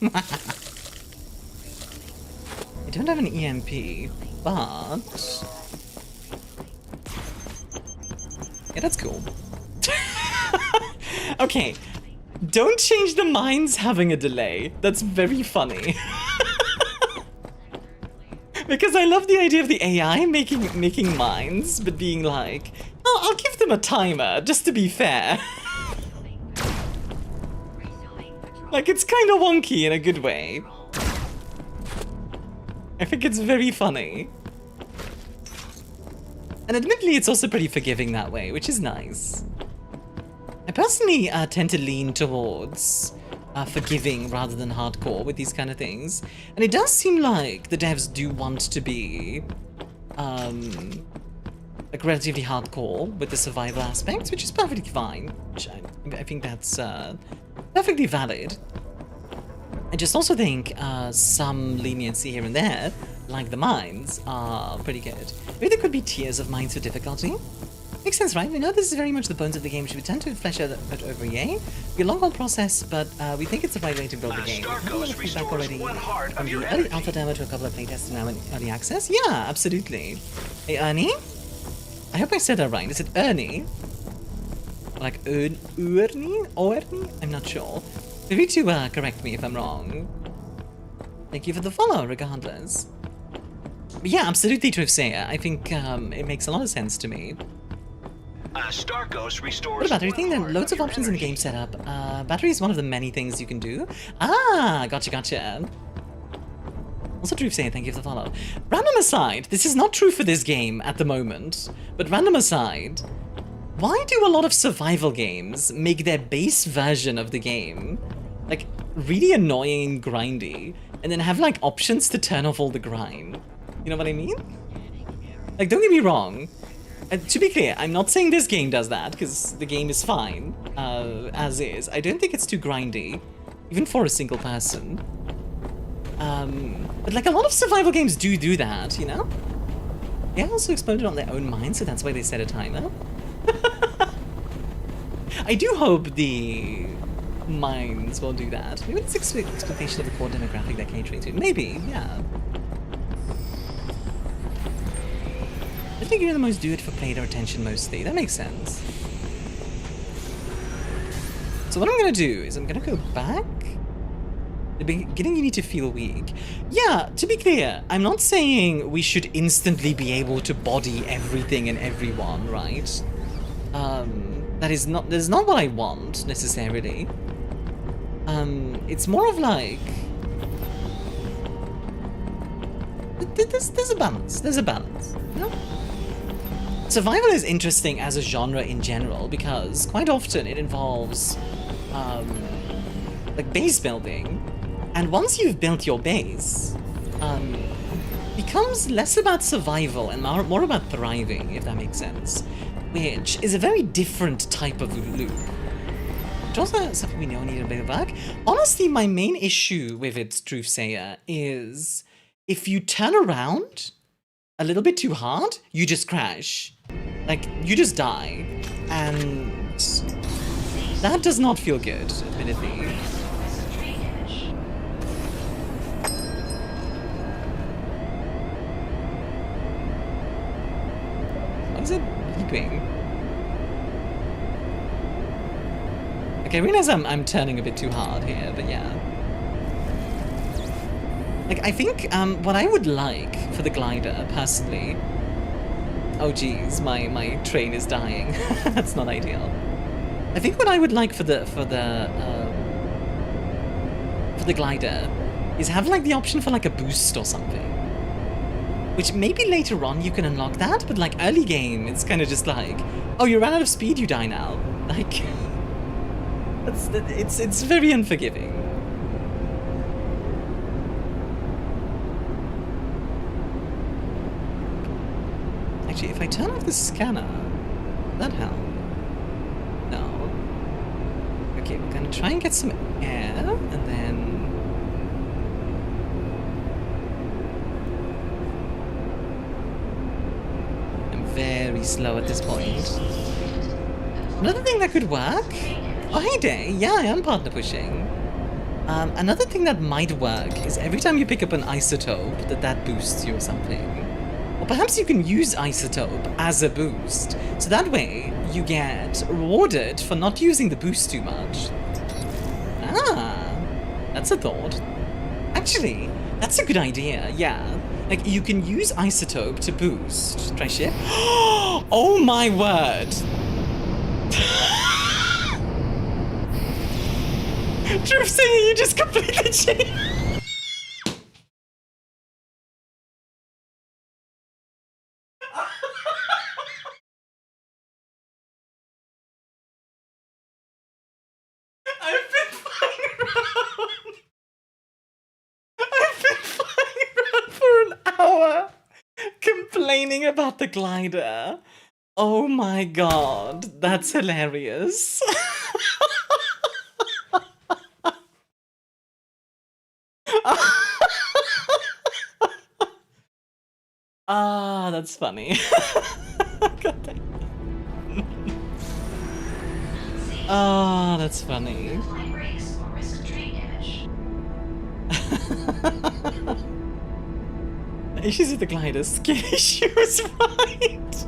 [SPEAKER 1] I don't have an EMP, but... yeah, that's cool. Okay, don't change the mines having a delay. That's very funny. Because I love the idea of the AI making mines, but being like, oh, I'll give them a timer, just to be fair. Like, it's kind of wonky in a good way. I think it's very funny. And admittedly, it's also pretty forgiving that way, which is nice. I personally tend to lean towards forgiving rather than hardcore with these kind of things. And it does seem like the devs do want to be like relatively hardcore with the survival aspects, which is perfectly fine. Which I think that's perfectly valid. I just also think some leniency here and there, like the mines, are pretty good. Maybe there could be tiers of mines for difficulty. Makes sense, right? We know this is very much the bones of the game, which we tend to flesh out over EA. It'll be a long haul process, but we think it's the right way to build the game.
[SPEAKER 2] Starkos
[SPEAKER 1] Feedback already from the early
[SPEAKER 2] energy.
[SPEAKER 1] alpha demo to a couple of playtests and now in early access. Yeah, absolutely. Hey, Ernie? I hope I said that right. Is it Ernie? Like Ernie? Or Ernie? I'm not sure. Feel free to correct me if I'm wrong. Thank you for the follow, regardless. But yeah, absolutely, Trivsaya. I think it makes a lot of sense to me.
[SPEAKER 2] Starkos restores.
[SPEAKER 1] What about everything? There are loads of options in the game setup. Battery is one of the many things you can do. Ah, gotcha. Also, Trivsaya, thank you for the follow. Random aside, this is not true for this game at the moment, but random aside, why do a lot of survival games make their base version of the game like really annoying and grindy, and then have like options to turn off all the grind? You know what I mean? Like, don't get me wrong, To be clear, I'm not saying this game does that, because the game is fine, as is. I don't think it's too grindy, even for a single person. But like a lot of survival games do that, you know? They also exploded on their own mind, so that's why they set a timer. I do hope the mines will do that. Maybe it's expectation of the core demographic they're catering to. Maybe, yeah. I think you're the most do it for player attention mostly. That makes sense. So what I'm gonna do is I'm gonna go back. The beginning you need to feel weak. Yeah, to be clear, I'm not saying we should instantly be able to body everything and everyone, right? That is not what I want, necessarily. It's more of like... There's a balance. There's a balance, you know? Survival is interesting as a genre in general because quite often it involves like base building, and once you've built your base, becomes less about survival and more about thriving, if that makes sense, which is a very different type of loop. Which also something we know need a bit back. Honestly, my main issue with it, Truthsayer, is if you turn around a little bit too hard, you just crash. Like, you just die. And that does not feel good, admittedly. What is it beeping? Okay, I realize I'm turning a bit too hard here, but yeah. Like, I think what I would like for the glider, personally... Oh geez, my train is dying. That's not ideal. I think what I would like for the glider is have like the option for like a boost or something. Which maybe later on you can unlock that, but like early game, it's kind of just like, oh, you ran out of speed, you die now. Like, it's very unforgiving. Actually, if I turn off the scanner, will that help? No. Okay, we're gonna try and get some air, and then... I'm very slow at this point. Another thing that could work... Oh, hey Day! Yeah, I am partner pushing. Another thing that might work is every time you pick up an isotope, that boosts you or something. Or perhaps you can use isotope as a boost, so that way you get rewarded for not using the boost too much. Ah, that's a thought. Actually, that's a good idea, yeah. Like, you can use isotope to boost. Try ship? Oh my word! Truth saying, you just completely changed. Complaining about the glider. Oh my god, that's hilarious. Ah, that's funny. God damn. Ah, that's funny. Issues with the glider, skin issues, right?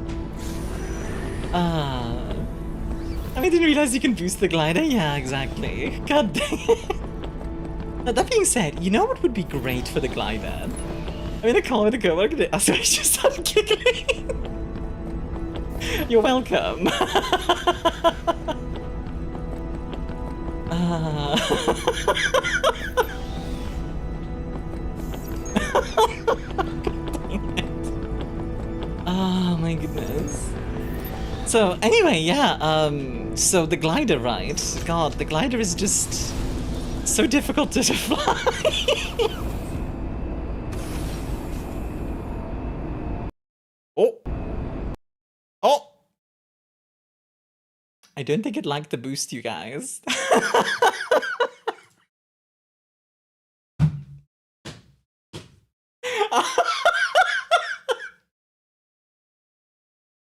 [SPEAKER 1] I didn't realize you can boost the glider. Yeah, exactly. God dang it. Now, that being said, you know what would be great for the glider? I mean, I can't let it go. What am I gonna do? I just started giggling. You're welcome. Oh my goodness. So anyway, yeah, so the glider, right? God, the glider is just so difficult to fly. Oh. Oh! I don't think it liked the boost, you guys.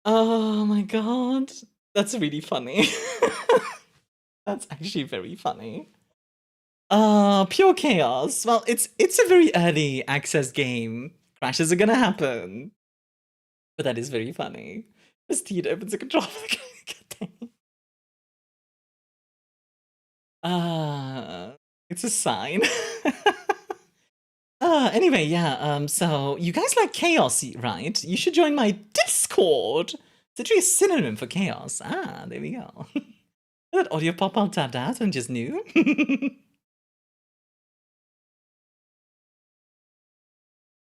[SPEAKER 1] Oh my god. That's really funny. That's actually very funny. Pure chaos. Well, it's a very early access game. Crashes are gonna happen. But that is very funny. As Teed opens a controller. It's a sign. Anyway, yeah, so you guys like chaos, right? You should join my Discord. It's actually a synonym for chaos. Ah, there we go. That audio pop-up tapped out and just knew.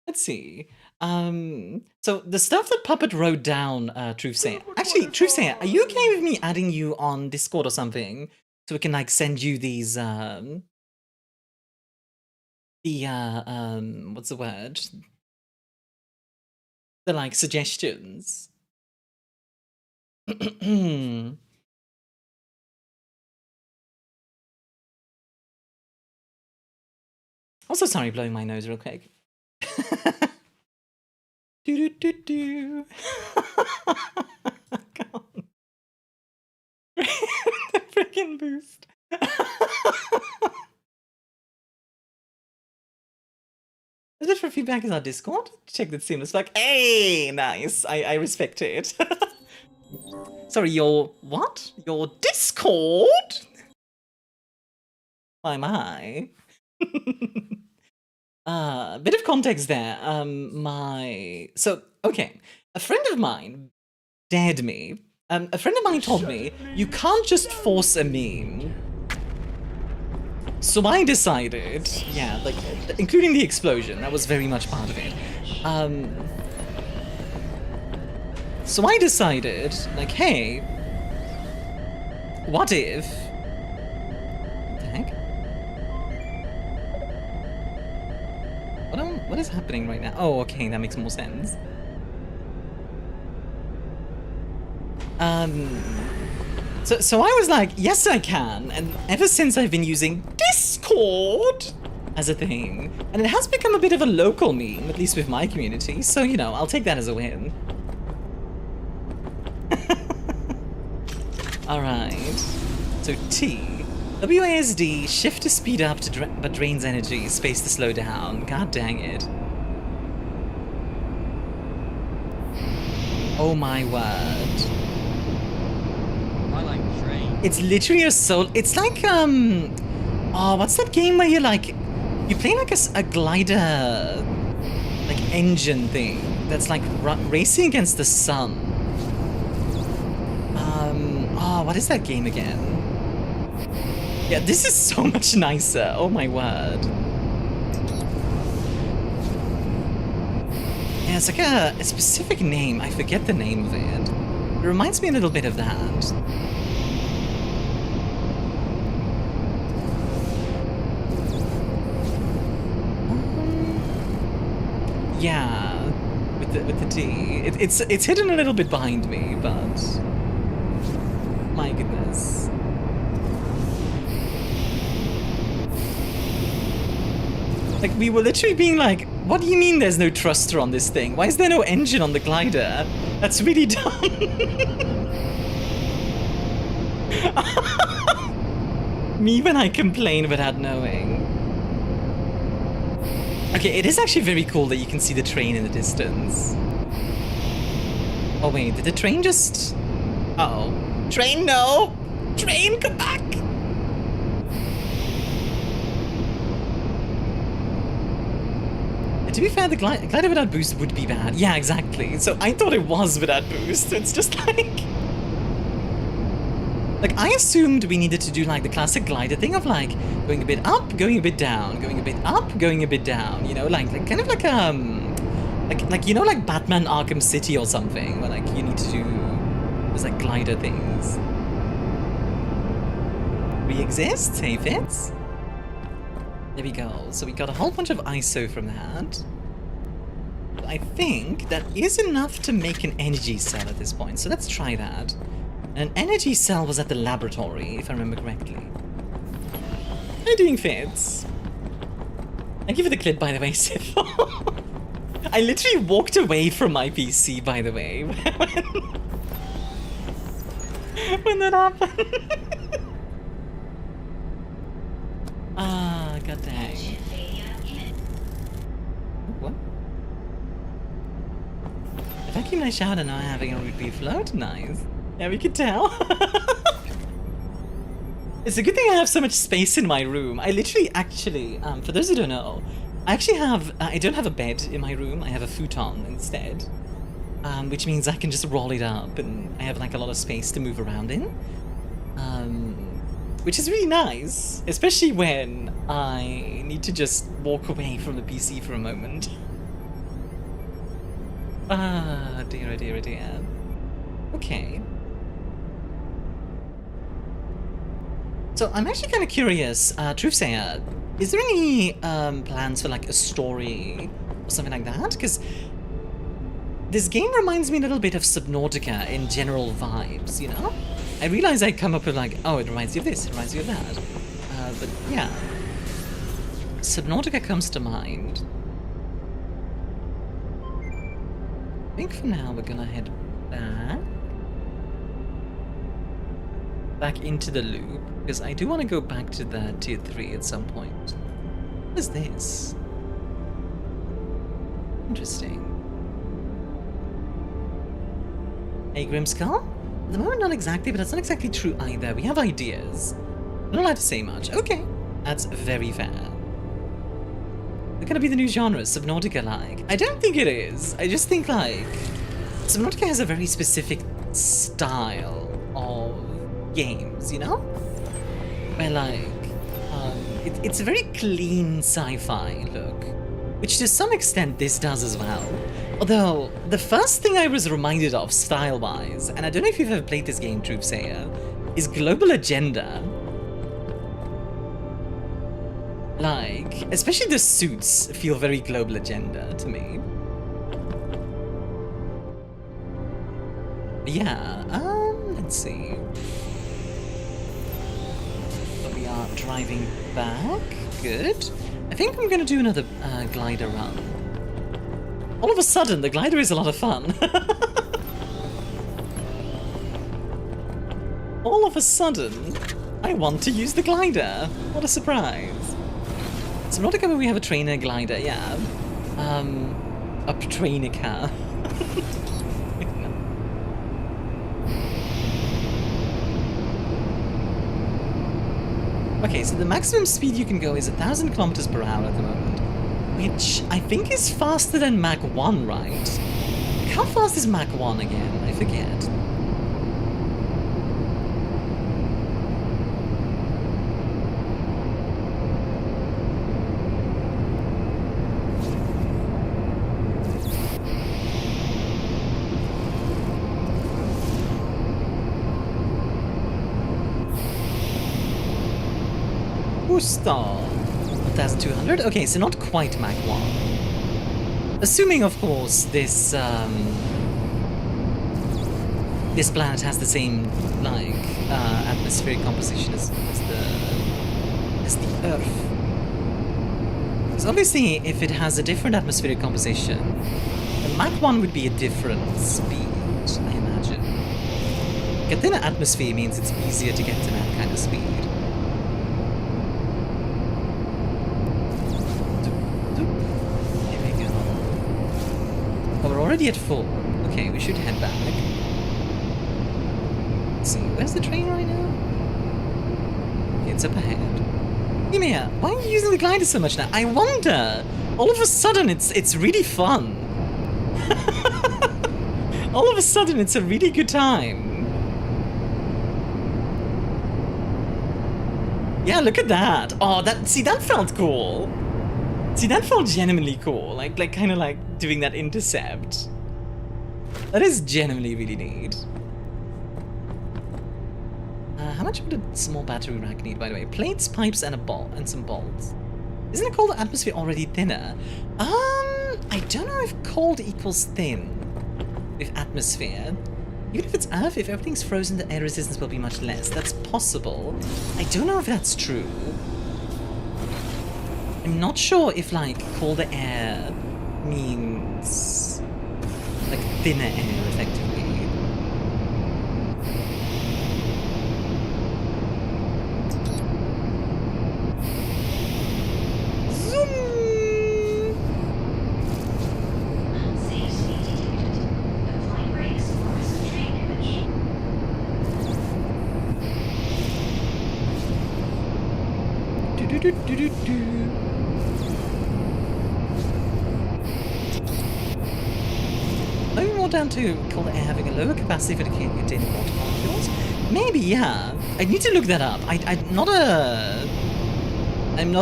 [SPEAKER 1] Let's see. So the stuff that Puppet wrote down, Truthsayer. Actually, Truthsayer, are you okay with me adding you on Discord or something? So we can like send you these what's the word? The like suggestions. Also, sorry, blowing my nose real quick. Do do do do. The freaking boost. Is it for feedback in our Discord? Check that seamless. Like, hey, nice. I respect it. Sorry, your what? Your Discord? My. Bit of context there. So okay, a friend of mine dared me. A friend of mine told me you can't just force a meme. So I decided, yeah, like including the explosion, that was very much part of it. So I decided, like, hey, what if? What the heck? What is happening right now? Oh, okay, that makes more sense. So I was like, yes, I can, and ever since I've been using Discord as a thing, and it has become a bit of a local meme, at least with my community. So you know, I'll take that as a win. All right. So T. WASD, shift to speed up but drains energy, space to slow down. God dang it. Oh my word.
[SPEAKER 4] I like train.
[SPEAKER 1] It's literally a soul. It's like, oh, what's that game where you like, you play like a glider, like engine thing that's like racing against the sun. Oh, what is that game again? Yeah, this is so much nicer. Oh my word. Yeah, it's like a specific name. I forget the name of it. It reminds me a little bit of that. Yeah, with the T. It's hidden a little bit behind me, but my goodness. Like, we were literally being like, what do you mean there's no thruster on this thing? Why is there no engine on the glider? That's really dumb. Me when I complain without knowing. Okay, it is actually very cool that you can see the train in the distance. Oh wait, did the train just... Uh-oh. Train, no! Train, come back! To be fair, the glider without boost would be bad. Yeah, exactly. So I thought it was without boost. It's just like... Like, I assumed we needed to do like the classic glider thing of like going a bit up, going a bit down, going a bit up, going a bit down, you know, like kind of like you know, like Batman Arkham City or something, where like you need to do those like glider things. We exist, hey Fitz. There we go. So we got a whole bunch of ISO from that. I think that is enough to make an energy cell at this point, so let's try that. An energy cell was at the laboratory, if I remember correctly. How are you doing, Fitz? Thank you for the clip, by the way, Sif. I literally walked away from my PC, by the way, when that happened. Ah, god dang. What? The vacuum I showered and now having a repeat float? Nice. Yeah, we could tell. It's a good thing I have so much space in my room. I literally, actually, for those who don't know, I actually have, I don't have a bed in my room. I have a futon instead, which means I can just roll it up and I have like a lot of space to move around in, which is really nice, especially when I need to just walk away from the PC for a moment. Ah, dear, dear, dear. Okay. So I'm actually kind of curious, Truthsayer, is there any plans for like a story or something like that? Because this game reminds me a little bit of Subnautica in general vibes, you know? I realize I come up with like, oh, it reminds you of this, it reminds you of that. But yeah, Subnautica comes to mind. I think for now we're gonna head back into the loop, because I do want to go back to the tier 3 at some point. What is this? Interesting. Hey, Grimskull? At the moment, not exactly, but that's not exactly true either. We have ideas. I'm not allowed to say much. Okay, that's very fair. They're gonna be the new genre, Subnautica-like. I don't think it is. I just think, like, Subnautica has a very specific style of games, you know? Where, like, it's a very clean sci-fi look, which to some extent this does as well. Although, the first thing I was reminded of, style-wise, and I don't know if you've ever played this game, Truthsayer, is Global Agenda. Like, especially the suits feel very Global Agenda to me. Yeah, let's see. But we are driving back. Good. I think I'm gonna do another glider run. All of a sudden, the glider is a lot of fun. All of a sudden, I want to use the glider. What a surprise. So not a we have a trainer glider, yeah. A trainer car. Okay, so the maximum speed you can go is 1,000 kilometers per hour at the moment, which I think is faster than Mach 1, right? How fast is Mach 1 again? I forget. Star 1,200? Okay, so not quite Mach 1. Assuming, of course, this this planet has the same, like, atmospheric composition as the Earth. Because obviously, if it has a different atmospheric composition, then Mach 1 would be a different speed, I imagine. A thinner atmosphere means it's easier to get to that kind of speed. Already at full. Okay, we should head back. Let's see, where's the train right now? Okay, it's up ahead. Ymir, why are you using the glider so much now? I wonder! All of a sudden, it's really fun. All of a sudden, it's a really good time. Yeah, look at that. Oh, that felt cool. See, that felt genuinely cool, like kind of like doing that intercept. That is genuinely really neat. How much would a small battery rack need, by the way? Plates, pipes, and a ball and some bolts. Isn't it called the atmosphere already thinner? I don't know if cold equals thin with atmosphere. Even if it's Earth, if everything's frozen, the air resistance will be much less. That's possible. I don't know if that's true. I'm not sure if, like, colder air means, like, thinner air, effectively. Zoom!
[SPEAKER 5] Unsafe speed detected. Apply brakes or risk a train damage.
[SPEAKER 1] Do-do-do-do-do-do. Maybe more down to colder air having a lower capacity for containing water molecules? Maybe, yeah. I need to look that up. I'm not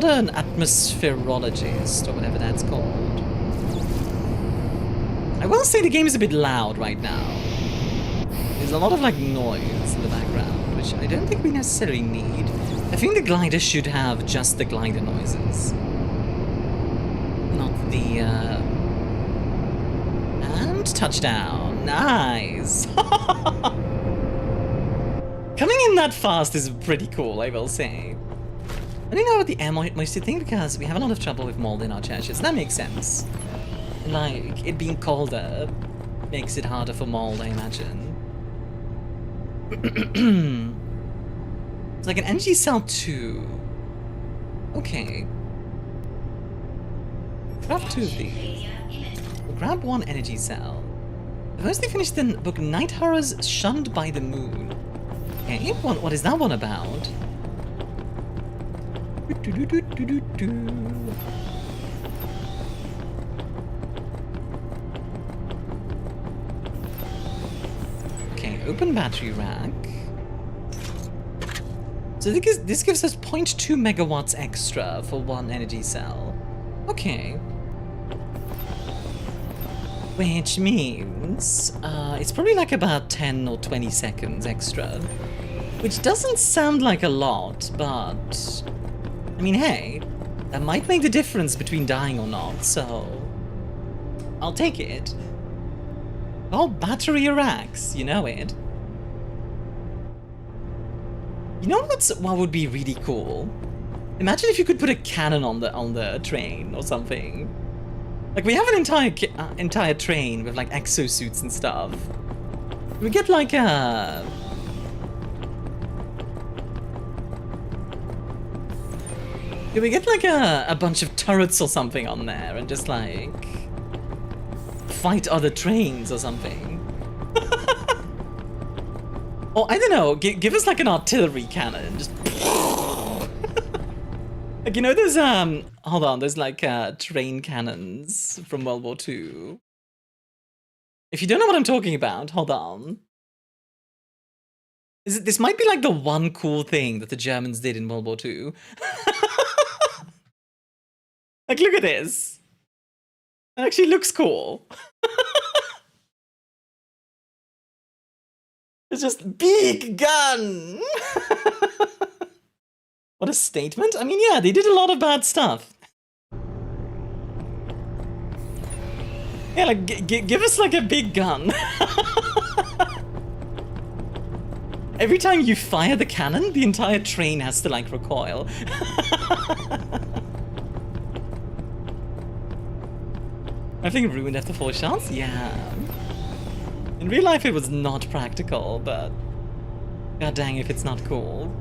[SPEAKER 1] an atmospherologist, or whatever that's called. I will say the game is a bit loud right now. There's a lot of, like, noise in the background, which I don't think we necessarily need. I think the glider should have just the glider noises. Not the, And touchdown. Nice! Coming in that fast is pretty cool, I will say. I don't know about the air moisture thing, because we have a lot of trouble with mold in our churches. That makes sense. Like, it being colder makes it harder for mold, I imagine. It's like an energy cell 2. Okay. Craft 2 of these. We'll grab 1 energy cell. First they finished the book Night Horrors Shunned by the Moon. Okay, what is that one about? Okay, open battery rack. So this gives us 0.2 megawatts extra for 1 energy cell. Okay. Which means it's probably like about 10 or 20 seconds extra. Which doesn't sound like a lot, but... I mean, hey, that might make the difference between dying or not, so... I'll take it. Oh, battery racks, you know it. You know what would be really cool? Imagine if you could put a cannon on the train or something. Like, we have an entire train with, like, exosuits and stuff. We get, like, a... Can we get, like, a bunch of turrets or something on there and just, like... fight other trains or something? Or, I don't know, give us, like, an artillery cannon. Just... Like, you know, there's, hold on, there's, like, train cannons from World War II. If you don't know what I'm talking about, hold on. This might be, like, the one cool thing that the Germans did in World War II. Like, look at this. It actually looks cool. It's just big gun. What a statement. I mean, yeah, they did a lot of bad stuff. Yeah, like, give us, like, a big gun. Every time you fire the cannon, the entire train has to, like, recoil. I think ruined after 4 shots? Yeah. In real life it was not practical, but... God dang if it's not cool.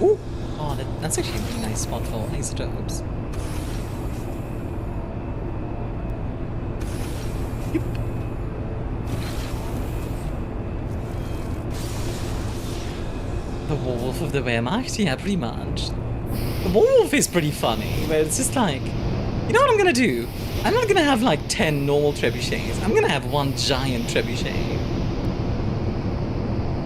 [SPEAKER 1] Ooh! Oh, that's actually a really nice spot for isotopes. Yep. The Wolf of the Wehrmacht? Yeah, pretty much. The Wolf is pretty funny, where it's just like, you know what I'm gonna do? I'm not gonna have like 10 normal trebuchets. I'm gonna have 1 giant trebuchet.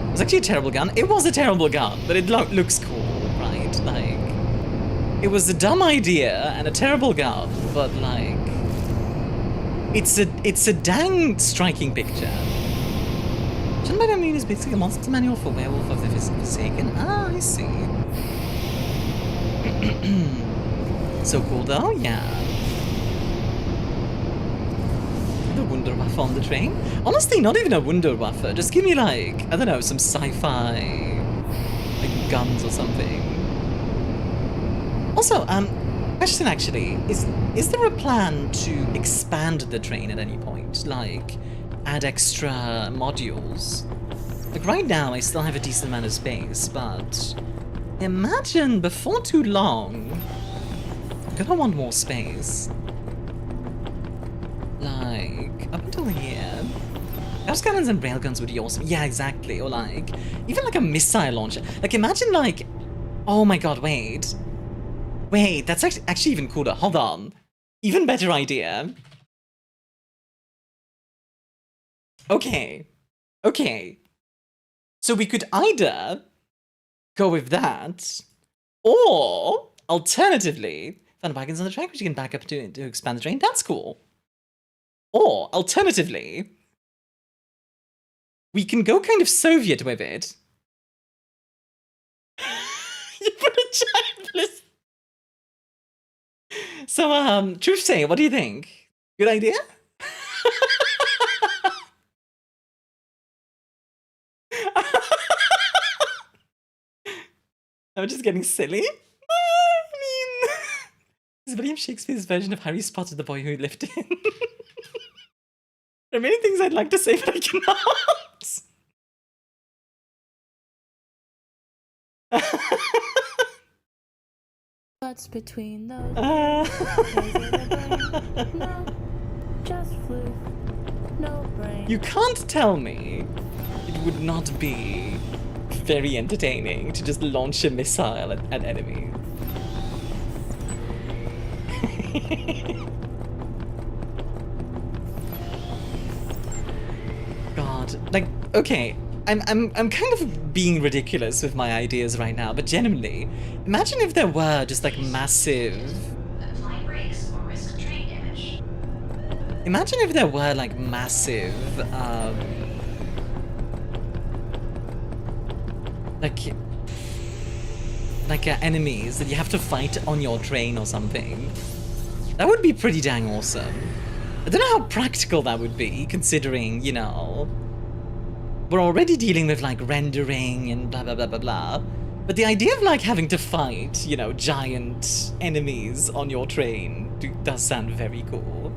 [SPEAKER 1] It was actually a terrible gun. It was a terrible gun, but it looks cool, right? Like, it was a dumb idea and a terrible gun, but like, it's a dang striking picture. Shunned by the Moon is basically a monster manual for Werewolf of the Forsaken. Ah, I see. So cool though, yeah. The Wunderwaffe on the train? Honestly, not even a Wunderwaffe. Just give me like, I don't know, some sci-fi like guns or something. Also, question actually, is there a plan to expand the train at any point? Like, add extra modules? Like right now I still have a decent amount of space, but imagine before too long, I'm gonna want more space. Like, up until here, house cannons and railguns would be awesome. Yeah, exactly. Or like, even like a missile launcher. Like imagine like, oh my god, wait. Wait, that's actually even cooler. Hold on. Even better idea. Okay. Okay. So we could either go with that, or alternatively, found wagons on the track which you can back up to expand the train. That's cool. Or alternatively, we can go kind of Soviet with it. You put a giant blister. So, Truth Say, what do you think? Good idea? I'm just getting silly. I mean, this is William Shakespeare's version of Harry Potter, the boy who lived in. There are many things I'd like to say, but I cannot.
[SPEAKER 10] What's between those? No, just fluke. No brain.
[SPEAKER 1] You can't tell me it would not be very entertaining to just launch a missile at enemies. God, like, okay, I'm kind of being ridiculous with my ideas right now, but genuinely, imagine if there were just like massive.
[SPEAKER 5] Apply brakes or risk train damage.
[SPEAKER 1] Imagine if there were like massive, enemies that you have to fight on your train or something. That would be pretty dang awesome. I don't know how practical that would be, considering, you know, we're already dealing with like rendering and blah blah blah blah blah. But the idea of like having to fight, you know, giant enemies on your train does sound very cool.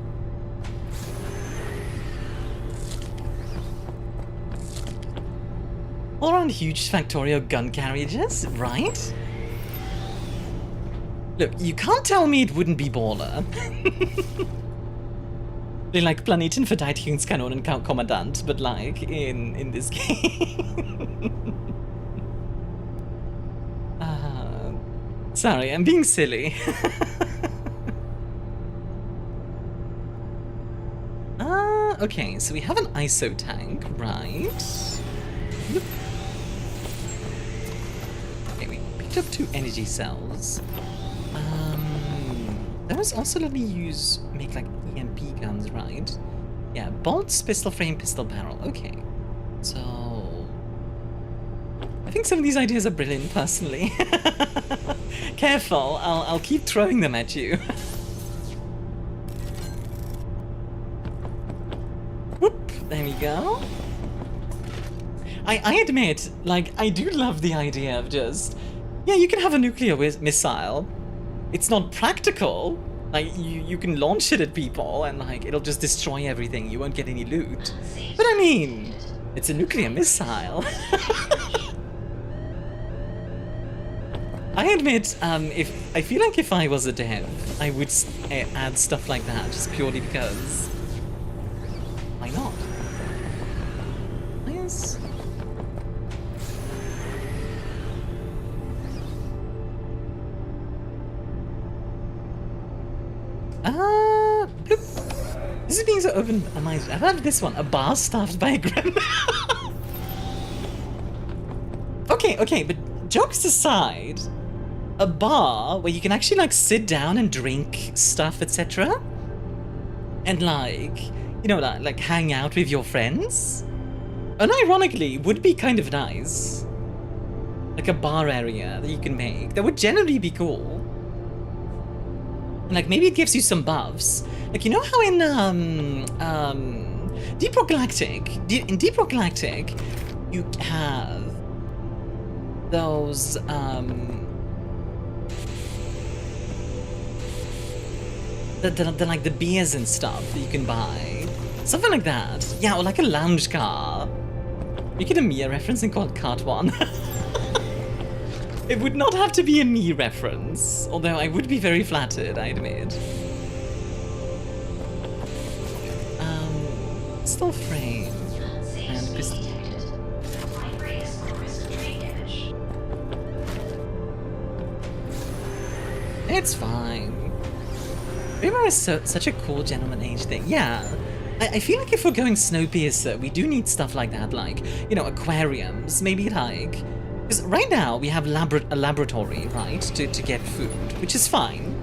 [SPEAKER 1] All around huge Factorio gun carriages, right? Look, you can't tell me it wouldn't be baller. They're like Planeten Verteidigungskanon and Kommandant, but like in this game. Sorry, I'm being silly. Okay, so we have an ISO tank, right? Okay, we picked up 2 energy cells. That was also let me make like EMP guns, right? Yeah, bolts, pistol frame, pistol barrel. Okay, so I think some of these ideas are brilliant, personally. Careful, I'll keep throwing them at you. Whoop, there we go. I admit, like, I do love the idea of just, yeah, you can have a nuclear missile. It's not practical. Like, you can launch it at people and, like, it'll just destroy everything. You won't get any loot. But I mean, it's a nuclear missile. I admit, I feel like if I was a dev, I would add stuff like that just purely because. Why not? Yes. Bloop. This is being so open. I've had this one. A bar staffed by a grandma. Okay, but jokes aside, a bar where you can actually like sit down and drink stuff, etc. And like, you know, like hang out with your friends. Unironically, would be kind of nice. Like a bar area that you can make. That would generally be cool. Like, maybe it gives you some buffs. Like, you know how in, Deep Rock Galactic, in Deep Rock Galactic, you have those, the like the beers and stuff that you can buy. Something like that. Yeah, or like a lounge car. You get a Mia reference and call it Cart 1. It would not have to be a me reference, although I would be very flattered, I admit. Still frame. And crystal.
[SPEAKER 5] Flight breaks or risk of train damage.
[SPEAKER 1] It's fine. Rainbow is such a cool gentleman age thing. Yeah. I feel like if we're going Snowpiercer, we do need stuff like that, like, you know, aquariums, maybe like... Because right now we have a laboratory, right, to get food, which is fine.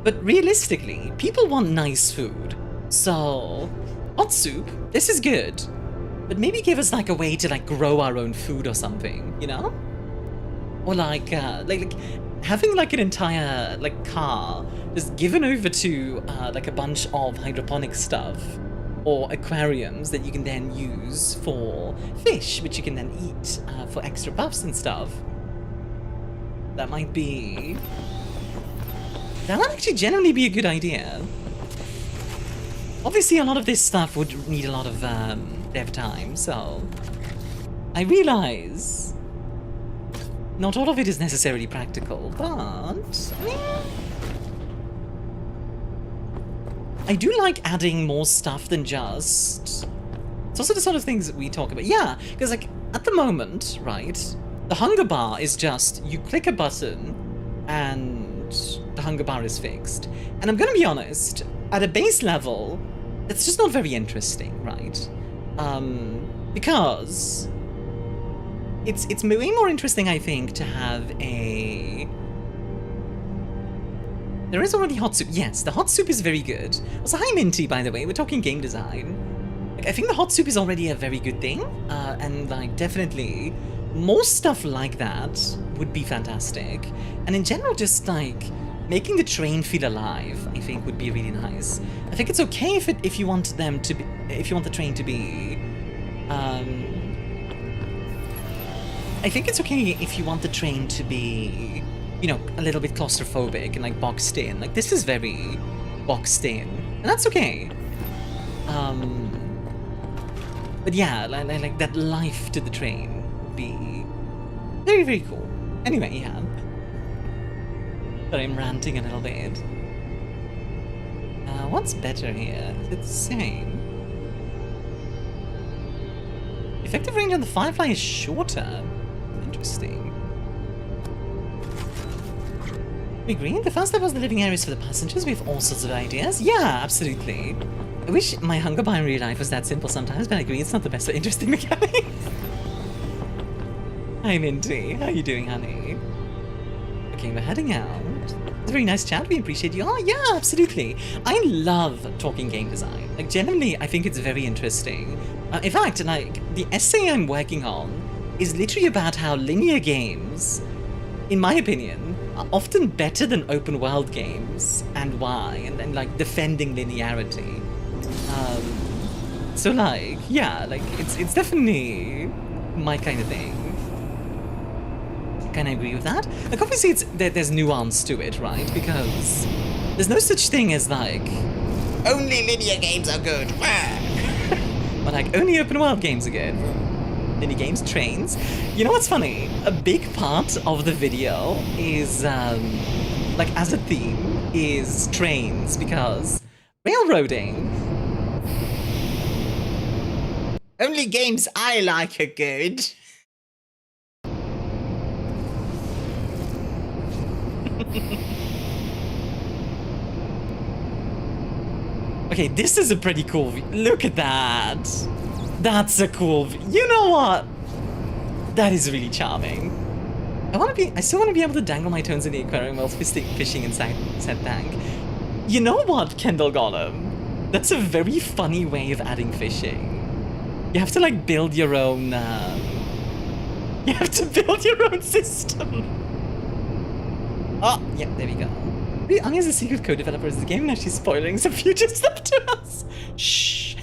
[SPEAKER 1] But realistically, people want nice food. So, hot soup, this is good. But maybe give us like a way to like grow our own food or something, you know? Or like having like an entire like car just given over to like a bunch of hydroponic stuff. Or aquariums that you can then use for fish, which you can then eat for extra buffs and stuff. That might actually genuinely be a good idea. Obviously, a lot of this stuff would need a lot of dev time, so I realize not all of it is necessarily practical, but I mean, I do like adding more stuff than just... It's also the sort of things that we talk about. Yeah, because like, at the moment, right, the hunger bar is just, you click a button, and the hunger bar is fixed. And I'm gonna be honest, at a base level, it's just not very interesting, right? Because... It's way more interesting, I think, to have a... There is already hot soup. Yes, the hot soup is very good. Also, hi Minty, by the way. We're talking game design. Like, I think the hot soup is already a very good thing. And, like, definitely more stuff like that would be fantastic. And in general, just, like, making the train feel alive, I think, would be really nice. I think it's okay if you want them to be... If you want the train to be... I think it's okay if you want the train to be... you know, a little bit claustrophobic and like boxed in. Like, this is very boxed in, and that's okay. But yeah, like that life to the train would be very, very cool. Anyway, yeah. But I'm ranting a little bit. What's better here? Is it the same? Effective range on the Firefly is shorter. Interesting. We agree. The first step was the living areas for the passengers. We have all sorts of ideas. Yeah, absolutely. I wish my hunger bar in real life was that simple sometimes, but I agree it's not the best for interesting mechanics. Hi, Minty. How are you doing, honey? Okay, we're heading out. It's a very nice chat. We appreciate you. Oh, yeah, absolutely. I love talking game design. Like, generally, I think it's very interesting. In fact, like, the essay I'm working on is literally about how linear games, in my opinion, are often better than open world games, and why, and then like defending linearity. So like, yeah, like it's definitely my kind of thing. Can I agree with that? Like, obviously there's nuance to it, right? Because there's no such thing as like only linear games are good, but like only open world games are good. Linear games, trains. You know what's funny? A big part of the video is, like, as a theme, is trains, because railroading. Only games I like are good. Okay, this is a pretty cool view. Look at that. That's a cool view. You know what? That is really charming. I still want to be able to dangle my toes in the aquarium while fishing inside said tank. You know what, Kendall Gollum? That's a very funny way of adding fishing. You have to like build your own, you have to build your own system. Oh, yeah, there we go. Maybe Anya's a secret co-developer of the game, now she's spoiling some future stuff to us. Shh.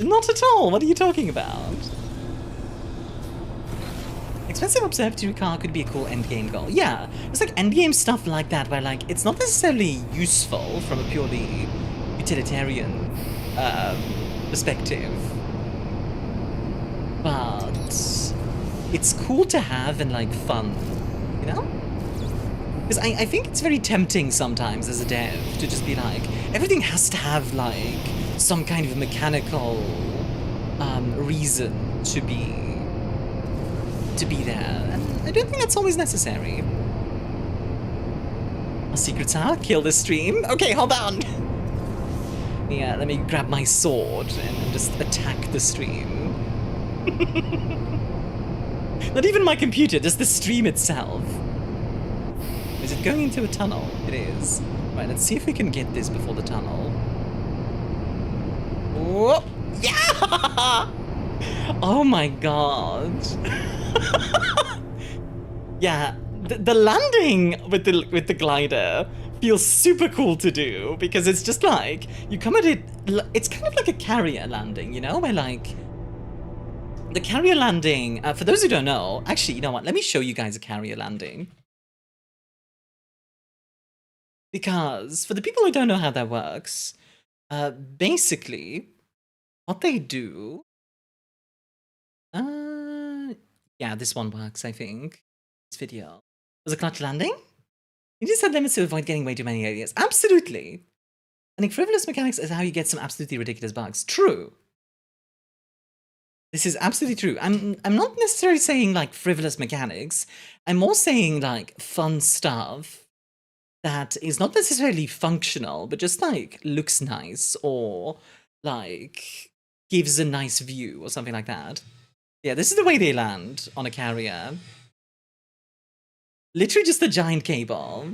[SPEAKER 1] Not at all, what are you talking about? Expensive observatory car could be a cool endgame goal. Yeah, it's like endgame stuff like that where like it's not necessarily useful from a purely utilitarian perspective. But it's cool to have and like fun, you know? Because I think it's very tempting sometimes as a dev to just be like, everything has to have like some kind of mechanical reason to be there, and I don't think that's always necessary. A secret's out, kill the stream. Okay, hold on. Yeah, let me grab my sword and just attack the stream. Not even my computer, just the stream itself. Is it going into a tunnel? It is. Right, let's see if we can get this before the tunnel. Whoa! Yeah! Oh my god. Yeah, the landing with the glider feels super cool to do because it's just like you come at it. It's kind of like a carrier landing, you know, where like the carrier landing. For those who don't know, actually, you know what? Let me show you guys a carrier landing. Because for the people who don't know how that works, basically, what they do. Yeah, this one works, I think. This video. Was a clutch landing? You just had limits to avoid getting way too many areas. Absolutely. I think frivolous mechanics is how you get some absolutely ridiculous bugs. True. This is absolutely true. I'm not necessarily saying like frivolous mechanics. I'm more saying like fun stuff that is not necessarily functional, but just like looks nice or like gives a nice view or something like that. Yeah, this is the way they land on a carrier. Literally just a giant cable.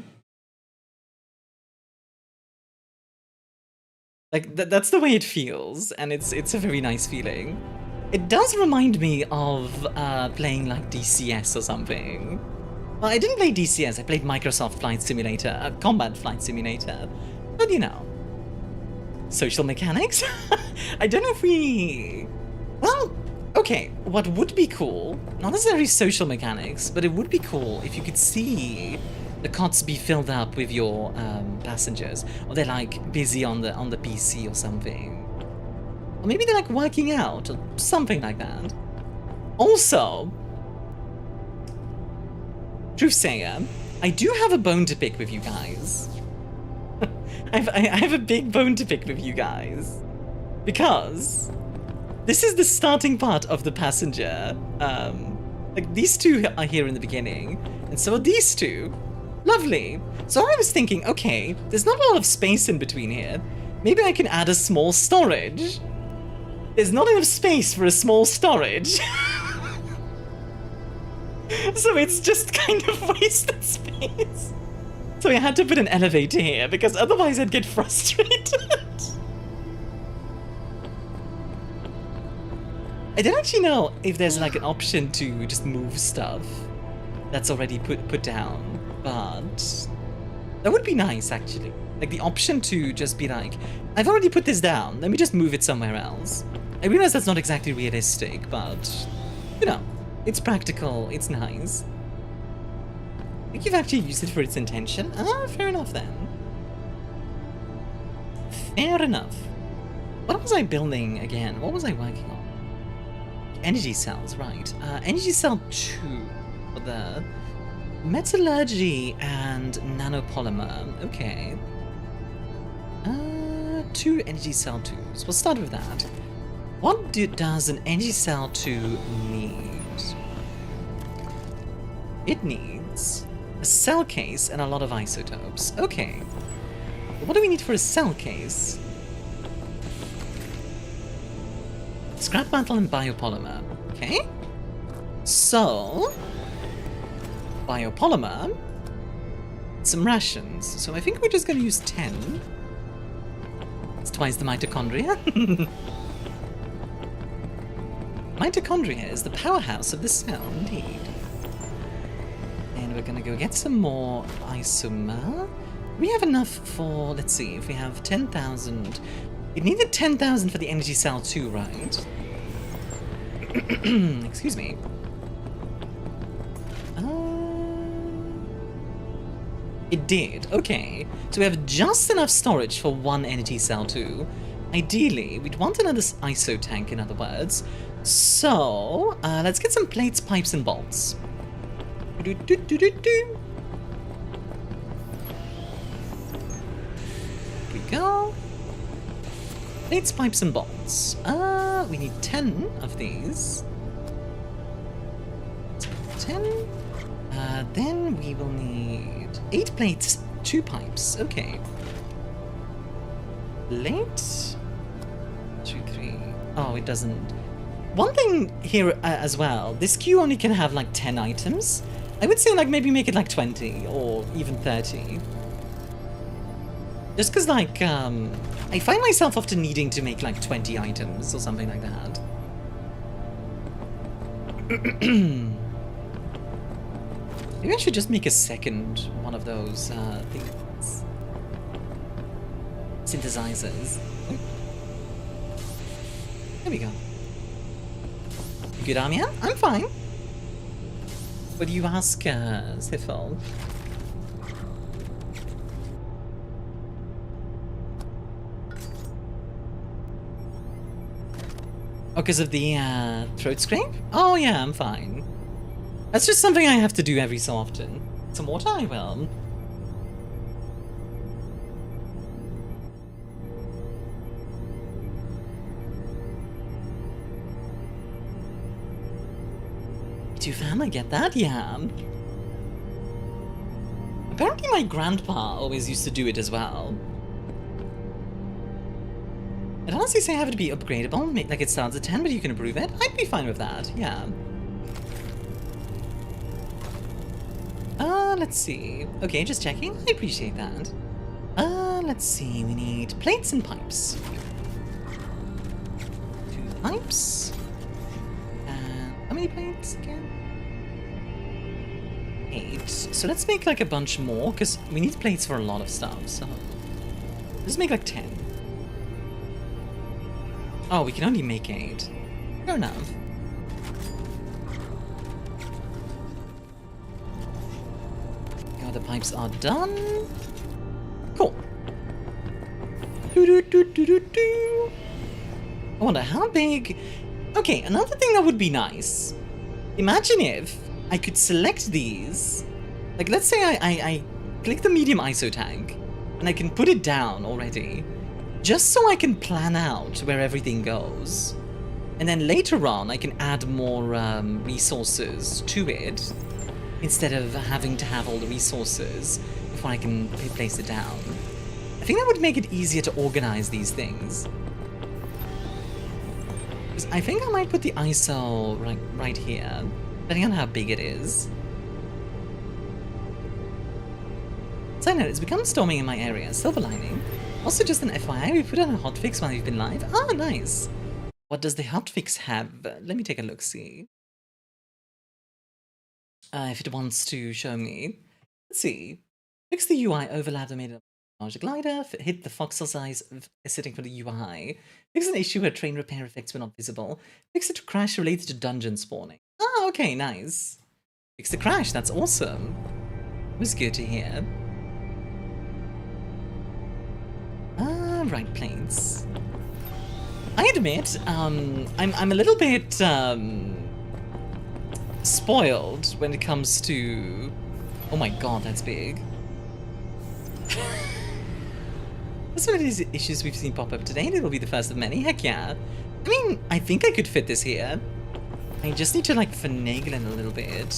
[SPEAKER 1] Like, that's the way it feels, and it's a very nice feeling. It does remind me of playing like DCS or something. Well, I didn't play DCS, I played Microsoft Flight Simulator, Combat Flight Simulator. But you know. Social mechanics? I don't know if we... Well, okay, what would be cool, not necessarily social mechanics, but it would be cool if you could see the cots be filled up with your passengers, or they're like busy on the PC or something. Or maybe they're like working out, or something like that. Also, Truthsayer, I do have a bone to pick with you guys. I have a big bone to pick with you guys. Because this is the starting part of the passenger. Like, these two are here in the beginning, and so are these two. Lovely. So I was thinking, okay, there's not a lot of space in between here. Maybe I can add a small storage. There's not enough space for a small storage. So it's just kind of wasted space. So I had to put an elevator here, because otherwise I'd get frustrated. I don't actually know if there's like an option to just move stuff that's already put down, but that would be nice actually. Like the option to just be like, I've already put this down, let me just move it somewhere else. I realize that's not exactly realistic, but you know, it's practical, it's nice. I think you've actually used it for its intention. Ah, fair enough then. Fair enough. What was I building again? What was I working on? Energy cells, right. Energy cell 2 for the metallurgy and nanopolymer. Okay. 2 energy cell 2s. We'll start with that. What does an energy cell 2 need? It needs a cell case and a lot of isotopes. Okay. What do we need for a cell case? Scrap metal and biopolymer. Okay. So, biopolymer, some rations. So I think we're just going to use 10. It's twice the mitochondria. Mitochondria is the powerhouse of the cell, indeed. gonna go get some more isoma. We have enough for, let's see, if we have 10,000. It needed 10,000 for the energy cell too, right? Excuse me. It did, okay. So we have just enough storage for one energy cell too. Ideally, we'd want another ISO tank, in other words. So, let's get some plates, pipes, and bolts. Here we go. Plates, pipes, and bolts. We need 10 of these. 10. Then we will need 8 plates, 2 pipes. Okay. Plate. 2, 3. Oh, it doesn't. One thing here as well. This queue only can have like 10 items. I would say like maybe make it like 20 or even 30. Just because like I find myself often needing to make like 20 items or something like that. Maybe I should just make a second one of those things. Synthesizers. There we go. You good, Armia? I'm fine. What do you ask, Sifal? Oh, because of the throat scrape? Oh yeah, I'm fine. That's just something I have to do every so often. Some water, I will. You fam, I get that, yeah. Apparently my grandpa always used to do it as well. I'd honestly say have it be upgradable, make like it starts at 10, but you can improve it. I'd be fine with that, yeah. Let's see. Okay, just checking. I appreciate that. Let's see. We need plates and pipes. 2 pipes. How many plates again? 8. So let's make like a bunch more, because we need plates for a lot of stuff, so... Let's make like 10. Oh, we can only make 8. Fair enough. Oh, the pipes are done. Cool. I wonder how big... Okay, another thing that would be nice. Imagine if I could select these. Like, let's say I click the medium ISO tank, and I can put it down already, just so I can plan out where everything goes. And then later on, I can add more resources to it, instead of having to have all the resources before I can place it down. I think that would make it easier to organize these things. I think I might put the ISO right here, depending on how big it is. So I know it's become storming in my area, silver lining. Also just an FYI, we put on a hotfix while we've been live. Ah, nice! What does the hotfix have? Let me take a look-see. If it wants to show me. Let's see. Fix the UI overlap that made it larger glider, hit the voxel size sitting for the UI. Fix an issue where train repair effects were not visible. Fix it to crash related to dungeon spawning. Ah, okay, nice. Fix the crash, that's awesome. It was good to hear. Ah, right, planes. I admit, I'm a little bit spoiled when it comes to... Oh my god, that's big. That's one of these issues we've seen pop up today, and it'll be the first of many. Heck yeah. I mean, I think I could fit this here. I just need to, like, finagle it a little bit.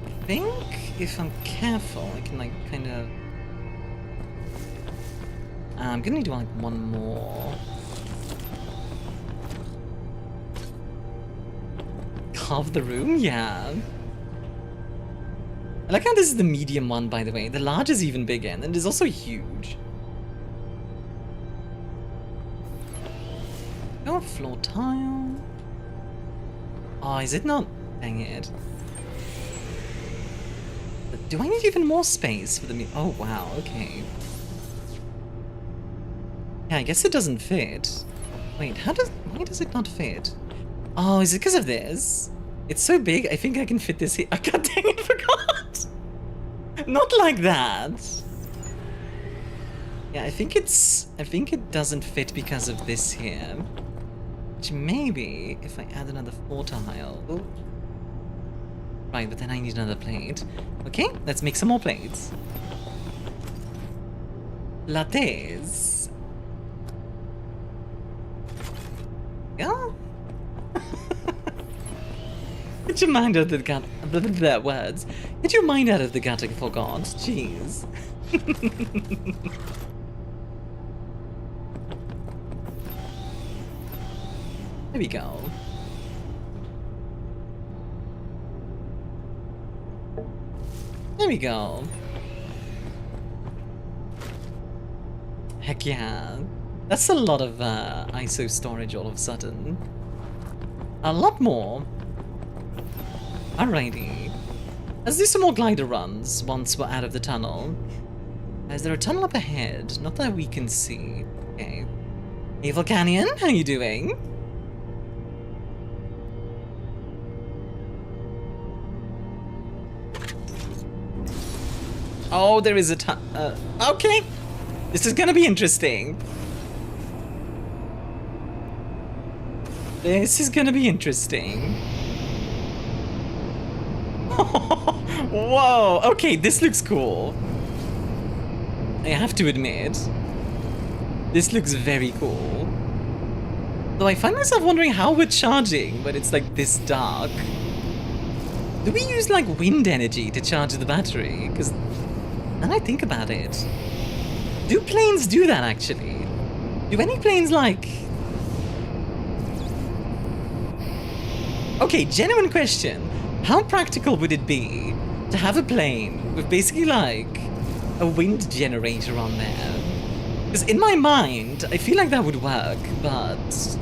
[SPEAKER 1] I think if I'm careful, I can, like, kind of... I'm gonna need, like, one more. Carve the room? Yeah. I like how this is the medium one, by the way. The large is even bigger, and it is also huge. Oh, floor tile. Oh, is it not? Dang it. Do I need even more space for the oh wow, okay. Yeah, I guess it doesn't fit. Wait, why does it not fit? Oh, is it because of this? It's so big, I think I can fit this here. Oh, god dang it, I forgot! Not like that. Yeah, I think it doesn't fit because of this here. Which maybe, if I add another 4 tile... Oh. Right, but then I need another plate. Okay, let's make some more plates. Lattes. Yeah? Get your mind out of the gut... words. Get your mind out of the gutter, for God. Jeez. There we go. There we go. Heck yeah. That's a lot of ISO storage all of a sudden. A lot more. Alrighty. Let's do some more glider runs once we're out of the tunnel. Is there a tunnel up ahead? Not that we can see. Okay. Hey Volcanian, how you doing? Oh, there is a okay. This is gonna be interesting. This is gonna be interesting. Whoa, okay, this looks cool. I have to admit. This looks very cool. Though I find myself wondering how we're charging when it's like this dark. Do we use like wind energy to charge the battery? Because then I think about it. Do planes do that actually? Do any planes like... Okay, genuine question. How practical would it be to have a plane with basically like a wind generator on there? Because in my mind, I feel like that would work, but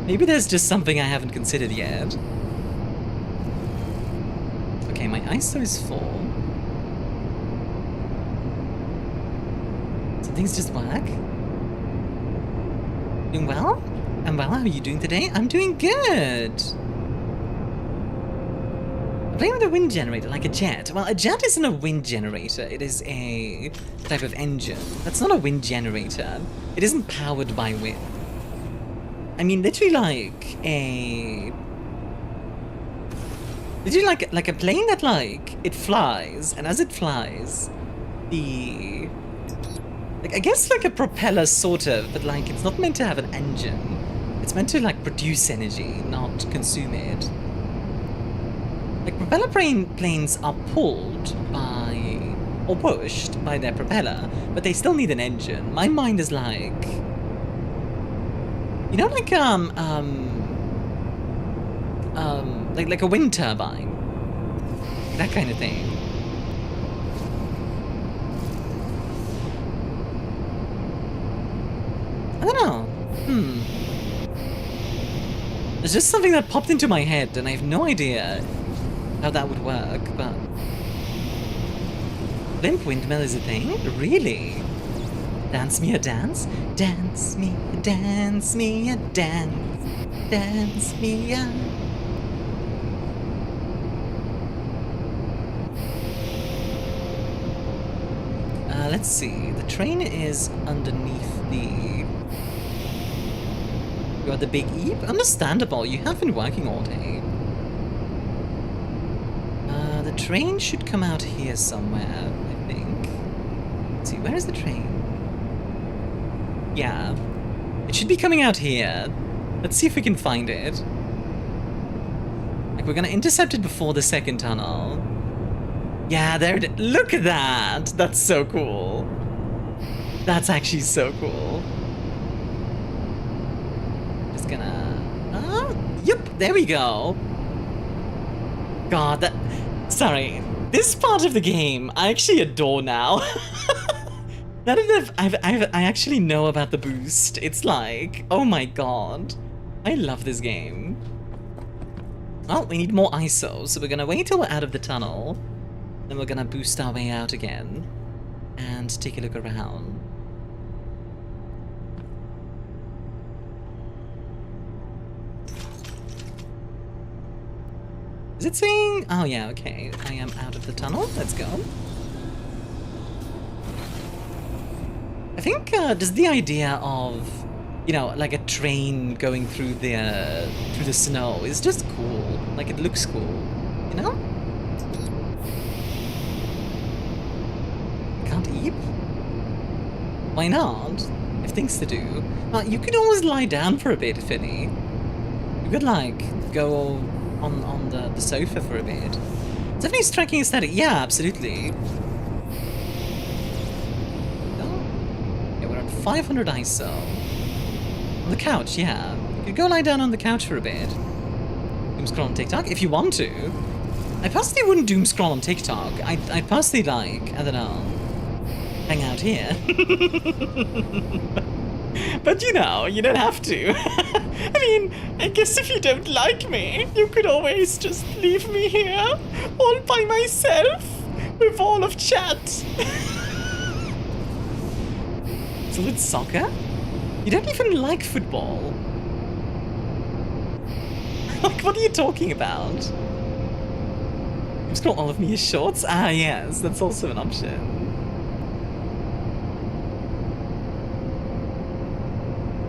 [SPEAKER 1] maybe there's just something I haven't considered yet. Okay, my ISO is full. Some things just work. Doing well? I'm well, how are you doing today? I'm doing good! I'm playing with a wind generator, like a jet. Well, a jet isn't a wind generator, it is a type of engine. That's not a wind generator. It isn't powered by wind. I mean, literally like a... Literally like a plane that like, it flies, and as it flies, the... Like, I guess like a propeller sort of, but like, it's not meant to have an engine. It's meant to like produce energy, not consume it. Like, propeller planes are pulled by, or pushed by their propeller, but they still need an engine. My mind is like, you know, like, like a wind turbine. That kind of thing. I don't know. It's just something that popped into my head, and I have no idea how that would work, but... Blimp windmill is a thing? Really? Dance me a dance? Dance me a dance, me a dance. Dance me a... Let's see. The train is underneath the... You are the big Eep? Understandable, you have been working all day. The train should come out here somewhere, I think. Let's see, where is the train? Yeah. It should be coming out here. Let's see if we can find it. Like, we're gonna intercept it before the second tunnel. Yeah, there it is. Look at that! That's so cool. That's actually so cool. Just gonna... Yep, there we go. God, that... Sorry, this part of the game I actually adore now. Now that I actually know about the boost, it's like, oh my god. I love this game. Well, we need more ISO, so we're gonna wait till we're out of the tunnel. Then we're gonna boost our way out again and take a look around. Is it saying? Oh yeah, okay. I am out of the tunnel. Let's go. I think does the idea of, you know, like a train going through the snow is just cool. Like it looks cool, you know? Can't eat? Why not? If things to do. You could always lie down for a bit, Finny. You could like go on the sofa for a bit. Definitely striking aesthetic. Yeah, absolutely. Yeah, we're at 500 ISO. On the couch, yeah. You could go lie down on the couch for a bit. Doom scroll on TikTok if you want to. I personally wouldn't doom scroll on TikTok. I personally like, I don't know, hang out here. But you know, you don't have to. I mean, I guess if you don't like me, you could always just leave me here, all by myself, with all of chat. So it's soccer? You don't even like football. Like, what are you talking about? Just got all of me as shorts? Ah, yes, that's also an option.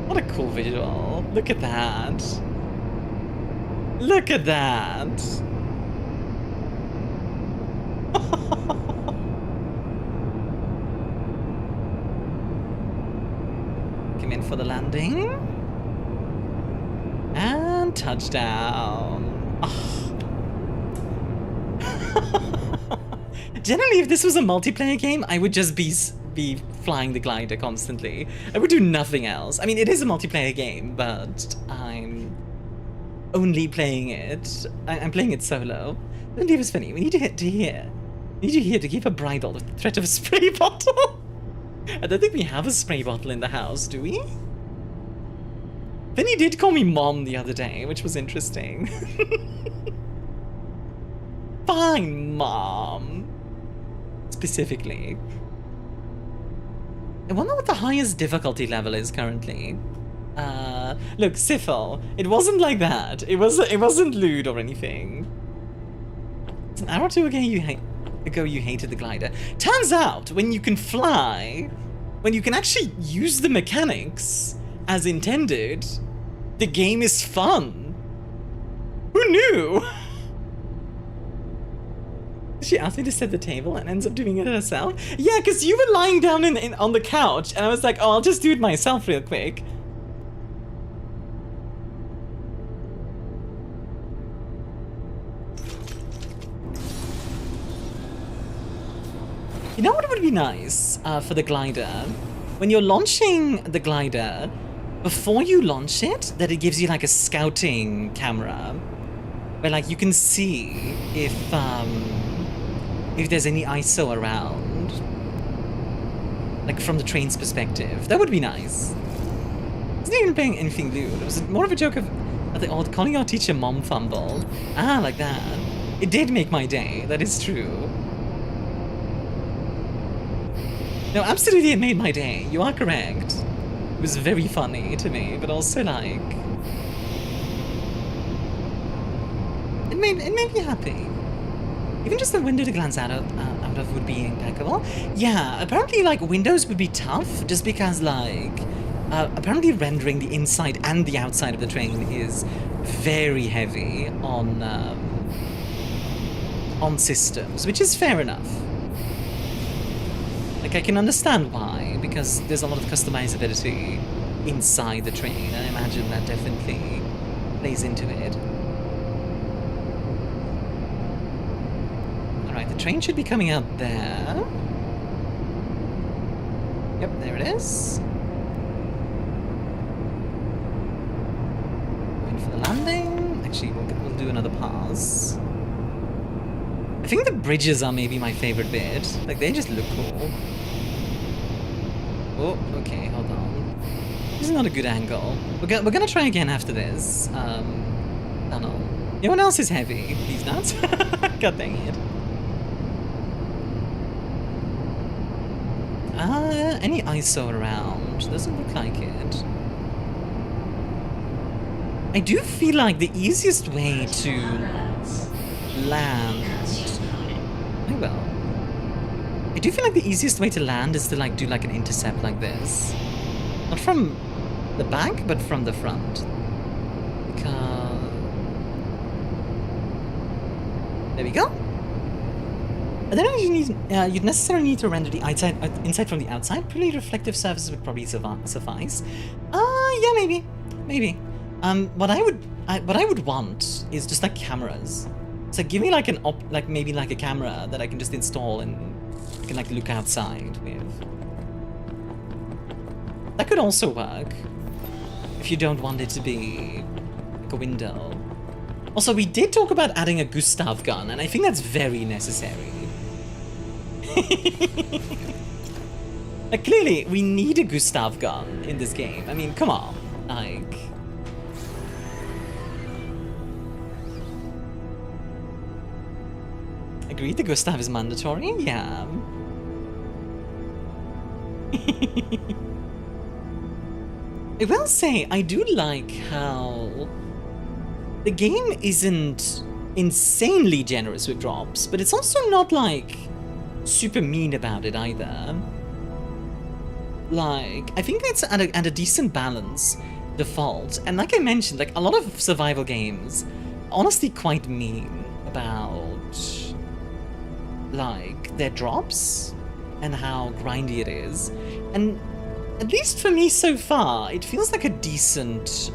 [SPEAKER 1] What a cool visual. Look at that. Look at that. Come in for the landing. And touchdown. Oh. Generally, if this was a multiplayer game, I would just be flying the glider constantly. I would do nothing else. I mean, it is a multiplayer game, but I'm only playing it. I'm playing it solo. Don't leave us, Finny. We need to hit to here. We need you here to keep a bridle with the threat of a spray bottle. I don't think we have a spray bottle in the house, do we? Finny did call me Mom the other day, which was interesting. Fine, Mom. Specifically. I wonder what the highest difficulty level is currently. Look, Sifel, it wasn't like that. It wasn't lewd or anything. It's an hour or two ago you hated the glider. Turns out, when you can fly, when you can actually use the mechanics as intended, the game is fun. Who knew? She asked me to set the table and ends up doing it herself. Yeah, because you were lying down on the couch, and I was like, oh, I'll just do it myself real quick. You know what would be nice for the glider? When you're launching the glider, before you launch it, that it gives you like a scouting camera, where like you can see if there's any ISO around, like from the train's perspective. That would be nice. I wasn't even paying anything lewd. It was more of a joke of the old calling your teacher Mom fumble. Ah, like that. It did make my day. That is true. No, absolutely it made my day. You are correct. It was very funny to me, but also like it made me happy. Even just the window to glance out of would be impeccable. Yeah, apparently like windows would be tough just because like apparently rendering the inside and the outside of the train is very heavy on systems, which is fair enough. Like I can understand why, because there's a lot of customizability inside the train. I imagine that definitely plays into it. Alright, the train should be coming out there. Yep, there it is. Wait for the landing. Actually, we'll do another pass. I think the bridges are maybe my favorite bit. Like, they just look cool. Oh, okay, hold on. This is not a good angle. We're gonna try again after this. Tunnel. Anyone else is heavy? These nuts? God dang it. Any ISO around? Doesn't look like it. I do feel like the easiest way to land... Oh well. I do feel like the easiest way to land is to like do like an intercept like this. Not from the back, but from the front. Because... There we go. I don't know if you need, you'd necessarily need to render the inside from the outside. Purely reflective surfaces would probably suffice. Yeah, maybe. What I would want is just like cameras. So give me like maybe like a camera that I can just install and I can like look outside with. That could also work if you don't want it to be like a window. Also, we did talk about adding a Gustav gun, and I think that's very necessary. Like, clearly, we need a Gustav gun in this game. I mean, come on. Like... Agreed, the Gustav is mandatory? Yeah. I will say, I do like how... The game isn't insanely generous with drops, but it's also not, like, super mean about it either. Like, I think it's at a decent balance, default. And like I mentioned, like, a lot of survival games are honestly quite mean about, like, their drops and how grindy it is. And at least for me so far, it feels like a decent,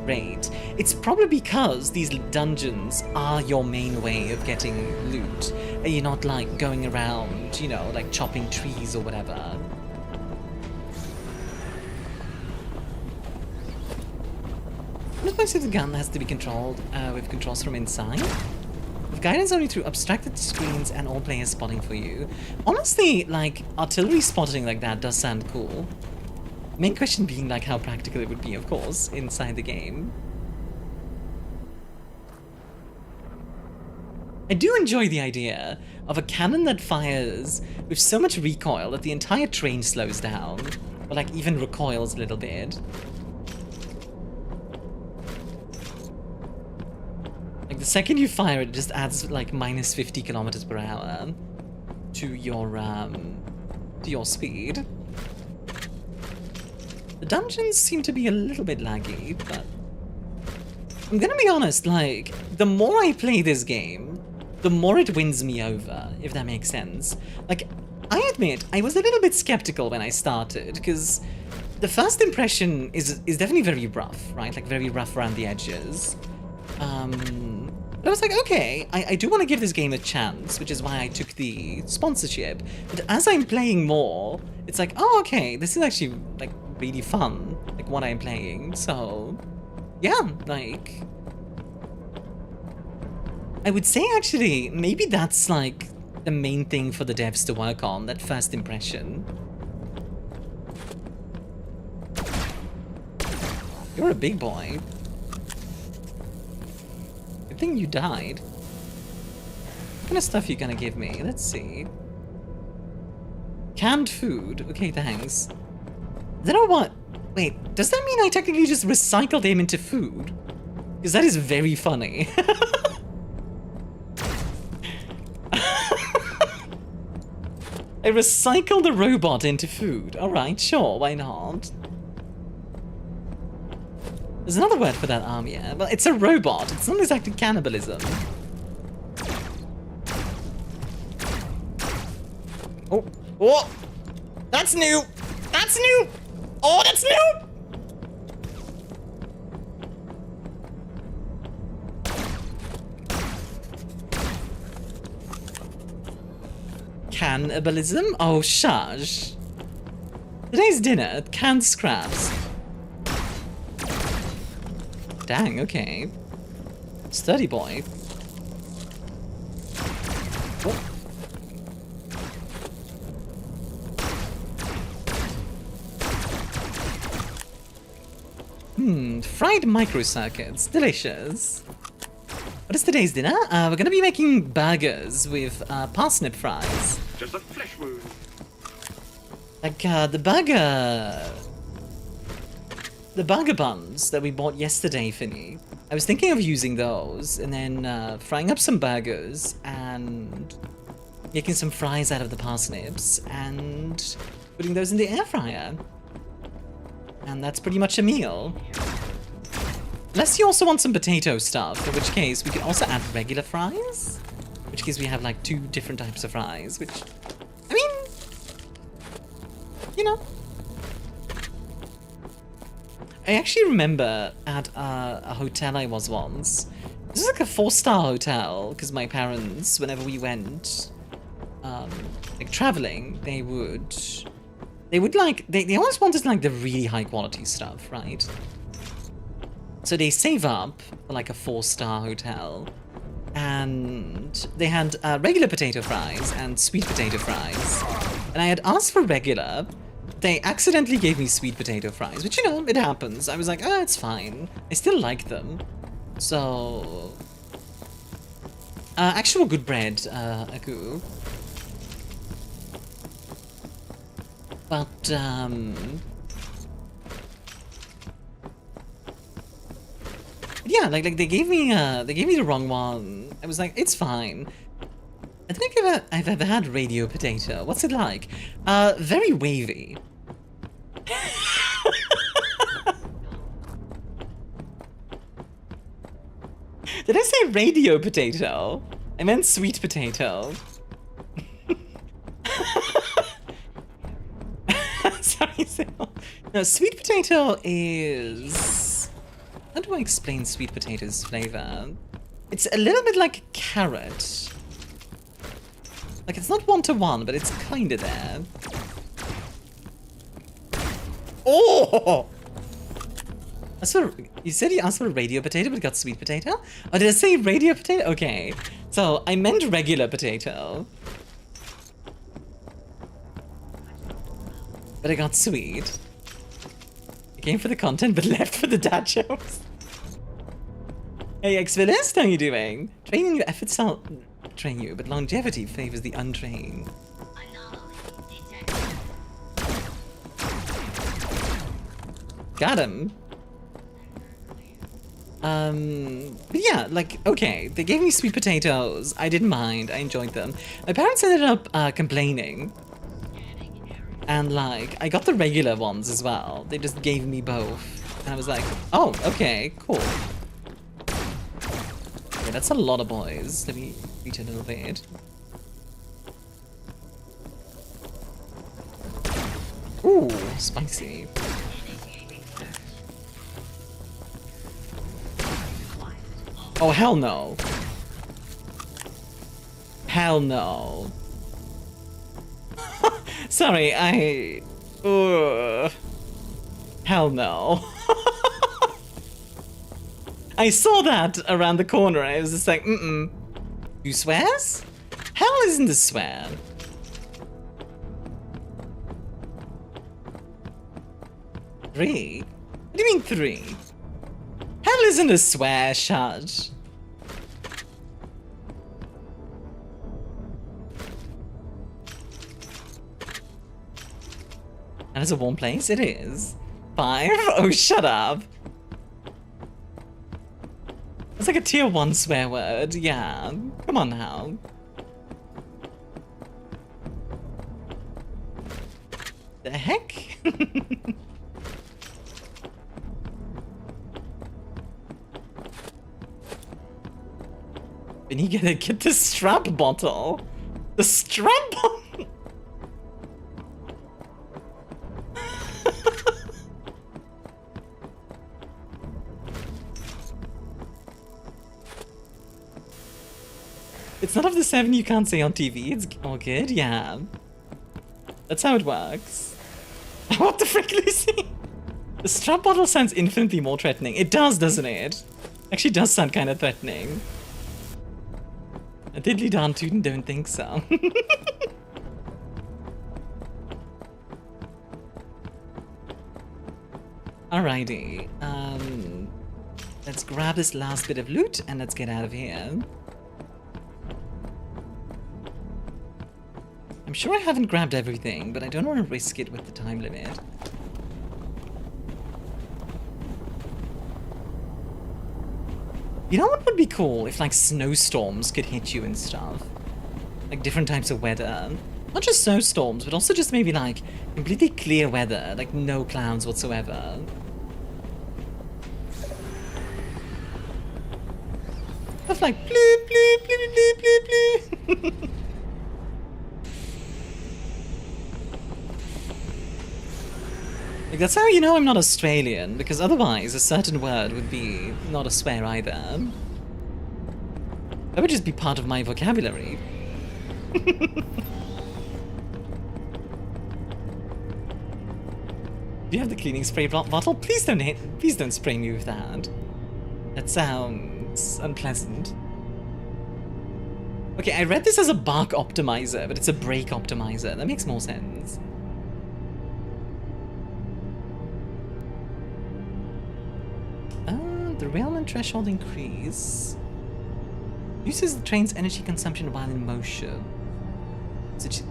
[SPEAKER 1] rate. It's probably because these dungeons are your main way of getting loot, and you're not like going around, you know, like chopping trees or whatever. Most of the gun has to be controlled with controls from inside. With guidance only through abstracted screens and all players spotting for you. Honestly, like, artillery spotting like that does sound cool. Main question being like how practical it would be, of course, inside the game. I do enjoy the idea of a cannon that fires with so much recoil that the entire train slows down, or like even recoils a little bit. Like the second you fire it, it just adds like minus 50 kilometers per hour to your speed. The dungeons seem to be a little bit laggy, but I'm gonna be honest, like, the more I play this game, the more it wins me over, if that makes sense. Like, I admit, I was a little bit skeptical when I started, because the first impression is definitely very rough, right? Like, very rough around the edges. But I was like, okay, I do want to give this game a chance, which is why I took the sponsorship. But as I'm playing more, it's like, oh, okay, this is actually, like, really fun, like, what I'm playing. So, yeah, like... I would say, actually, maybe that's, like, the main thing for the devs to work on, that first impression. You're a big boy. Good thing you died. What kind of stuff are you gonna give me? Let's see. Canned food. Okay, thanks. I don't know what... Wait, does that mean I technically just recycled him into food? Because that is very funny. I recycled the robot into food. Alright, sure, why not? There's another word for that, Armia. Well, it's a robot. It's not exactly cannibalism. Oh, oh! That's new! That's new! Oh, that's new! Cannibalism? Oh, shush. Today's dinner, canned scraps. Dang, okay. Sturdy boy. Oh. Fried microcircuits. Delicious. What is today's dinner? We're gonna be making burgers with parsnip fries.
[SPEAKER 2] Just a flesh wound.
[SPEAKER 1] Like, the burger buns that we bought yesterday, Finny. I was thinking of using those and then frying up some burgers and making some fries out of the parsnips and putting those in the air fryer. And that's pretty much a meal. Unless you also want some potato stuff, in which case we can also add regular fries. In which case we have like 2 different types of fries, which, I mean, you know. I actually remember at a hotel I was once. This was like a 4-star hotel, because my parents, whenever we went, like traveling, they always wanted like the really high quality stuff, right? So they save up for like a 4-star hotel, and they had regular potato fries and sweet potato fries. And I had asked for regular. They accidentally gave me sweet potato fries, which, you know, it happens. I was like, oh, it's fine. I still like them. So, actual good bread, Aku. But, yeah, like they gave me the wrong one. I was like, it's fine. I don't think I've ever had radio potato. What's it like? Very wavy. Did I say radio potato? I meant sweet potato. Sorry, Sil. No, sweet potato is... How do I explain sweet potato's flavor? It's a little bit like a carrot. Like, it's not 1-to-1, but it's kinda there. Oh! You said you asked for a radio potato, but got sweet potato? Oh, did I say radio potato? Okay. So, I meant regular potato. But I got sweet. I came for the content, but left for the dad jokes. Hey, Xvilist, how you doing? Training your efforts will train you, but longevity favors the untrained. Got him. But yeah, like, okay, they gave me sweet potatoes. I didn't mind. I enjoyed them. My parents ended up complaining. And, like, I got the regular ones as well. They just gave me both. And I was like, oh, okay, cool. Okay, that's a lot of boys. Let me reach a little bit. Ooh, spicy. Oh, hell no. Hell no. Sorry, hell no. I saw that around the corner. I was just like, You swears? Hell isn't a swear. Three? What do you mean 3? Hell isn't a swear, Shudge. And it's a warm place? It is. 5? Oh, shut up. It's like a tier 1 swear word. Yeah. Come on now. The heck? And you gotta get the strap bottle. The strap bottle. It's not of the 7 you can't say on TV. It's all good, yeah. That's how it works. What the frick, Lucy? The strap bottle sounds infinitely more threatening. It does, doesn't it? Actually does sound kind of threatening. I diddly darn tootin' don't think so. Alrighty. Let's grab this last bit of loot and let's get out of here. I'm sure I haven't grabbed everything, but I don't want to risk it with the time limit. You know what would be cool? If, like, snowstorms could hit you and stuff. Like, different types of weather. Not just snowstorms, but also just maybe, like, completely clear weather. Like, no clouds whatsoever. Stuff like, bloop, bloop, bloop, bloop, bloop, bloop. Like, that's how you know I'm not Australian, because otherwise a certain word would be not a swear either. That would just be part of my vocabulary. Do you have the cleaning spray bottle? Please don't spray me with that. That sounds unpleasant. Okay, I read this as a bark optimizer, but it's a brake optimizer. That makes more sense. Derailment threshold increase. Uses the train's energy consumption while in motion. Such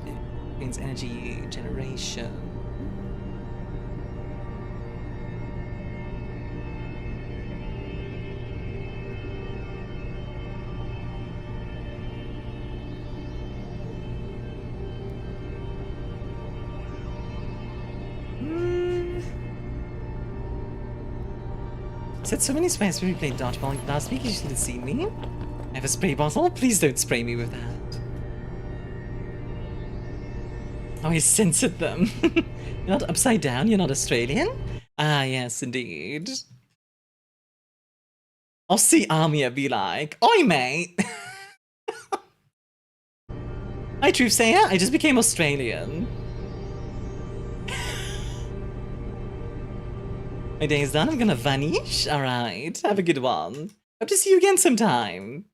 [SPEAKER 1] means energy generation. Said so many swears when we played dodgeball last week. You should have seen me. I have a spray bottle. Please don't spray me with that. Oh, I censored them. You're not upside down. You're not Australian. Ah, yes, indeed. I'll see Armia be like, "Oi, mate." Hi, Truthsayer. I just became Australian. My day is done. I'm gonna vanish. Alright. Have a good one. Hope to see you again sometime.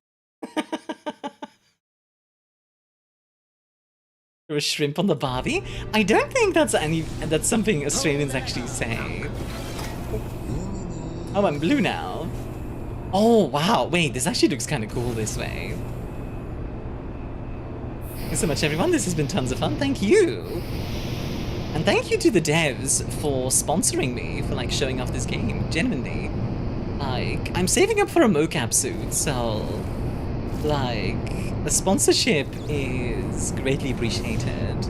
[SPEAKER 1] You're a shrimp on the Barbie? I don't think that's something Australians actually say. Oh, I'm blue now. Oh, wow. Wait, this actually looks kind of cool this way. Thanks so much, everyone. This has been tons of fun. Thank you. And thank you to the devs for sponsoring me, for like showing off this game, genuinely. Like, I'm saving up for a mocap suit, so like, the sponsorship is greatly appreciated.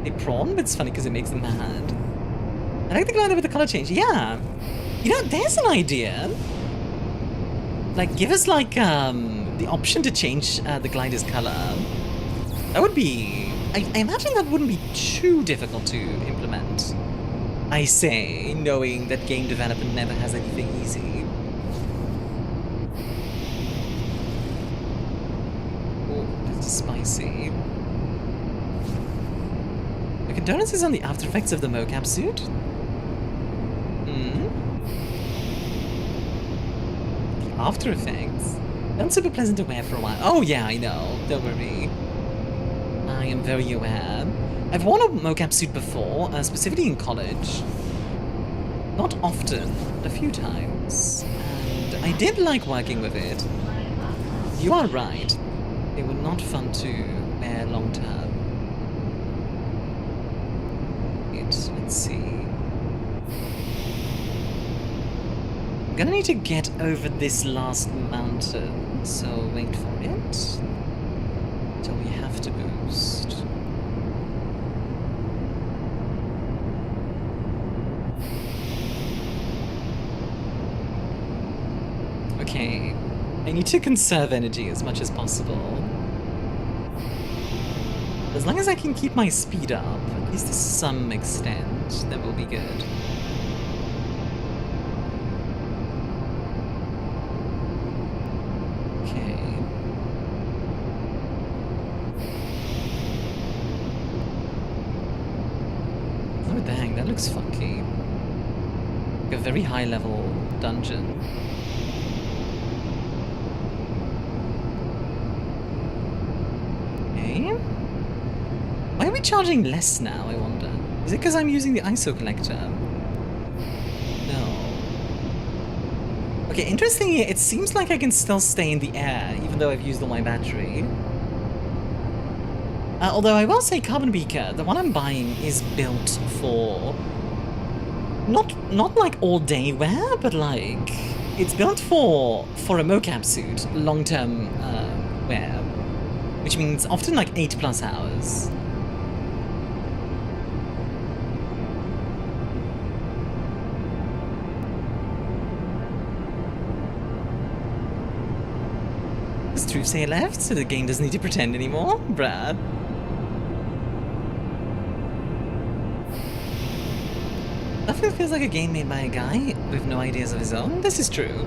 [SPEAKER 1] They prawn, but it's funny because it makes them mad. I like the glider with the color change. Yeah, you know, there's an idea. Like, give us like the option to change the glider's color. That would be. I imagine that wouldn't be too difficult to implement. I say, knowing that game development never has anything easy. Oh, this is spicy. The condolences on the after effects of the mocap suit? The after effects? Not super pleasant to wear for a while. Oh yeah, I know. Don't worry. I am very aware. I've worn a mocap suit before, specifically in college. Not often, but a few times. And I did like working with it. You are right. They were not fun to wear long term. Let's see. I'm gonna need to get over this last mountain, so wait for it. Until we have to boost. Okay, I need to conserve energy as much as possible. As long as I can keep my speed up, at least to some extent, that will be good. Okay. Oh dang, that looks funky. Like a very high level dungeon. Why are we charging less now, I wonder? Is it because I'm using the ISO collector? No. Okay, interestingly, it seems like I can still stay in the air, even though I've used all my battery. Although I will say Carbon Beaker, the one I'm buying is built for not like all day wear, but like it's built for a mocap suit, long-term wear, which means often like 8+ hours. Does Truth say left, so the game doesn't need to pretend anymore? Brad. Definitely feels like a game made by a guy with no ideas of his own. This is true.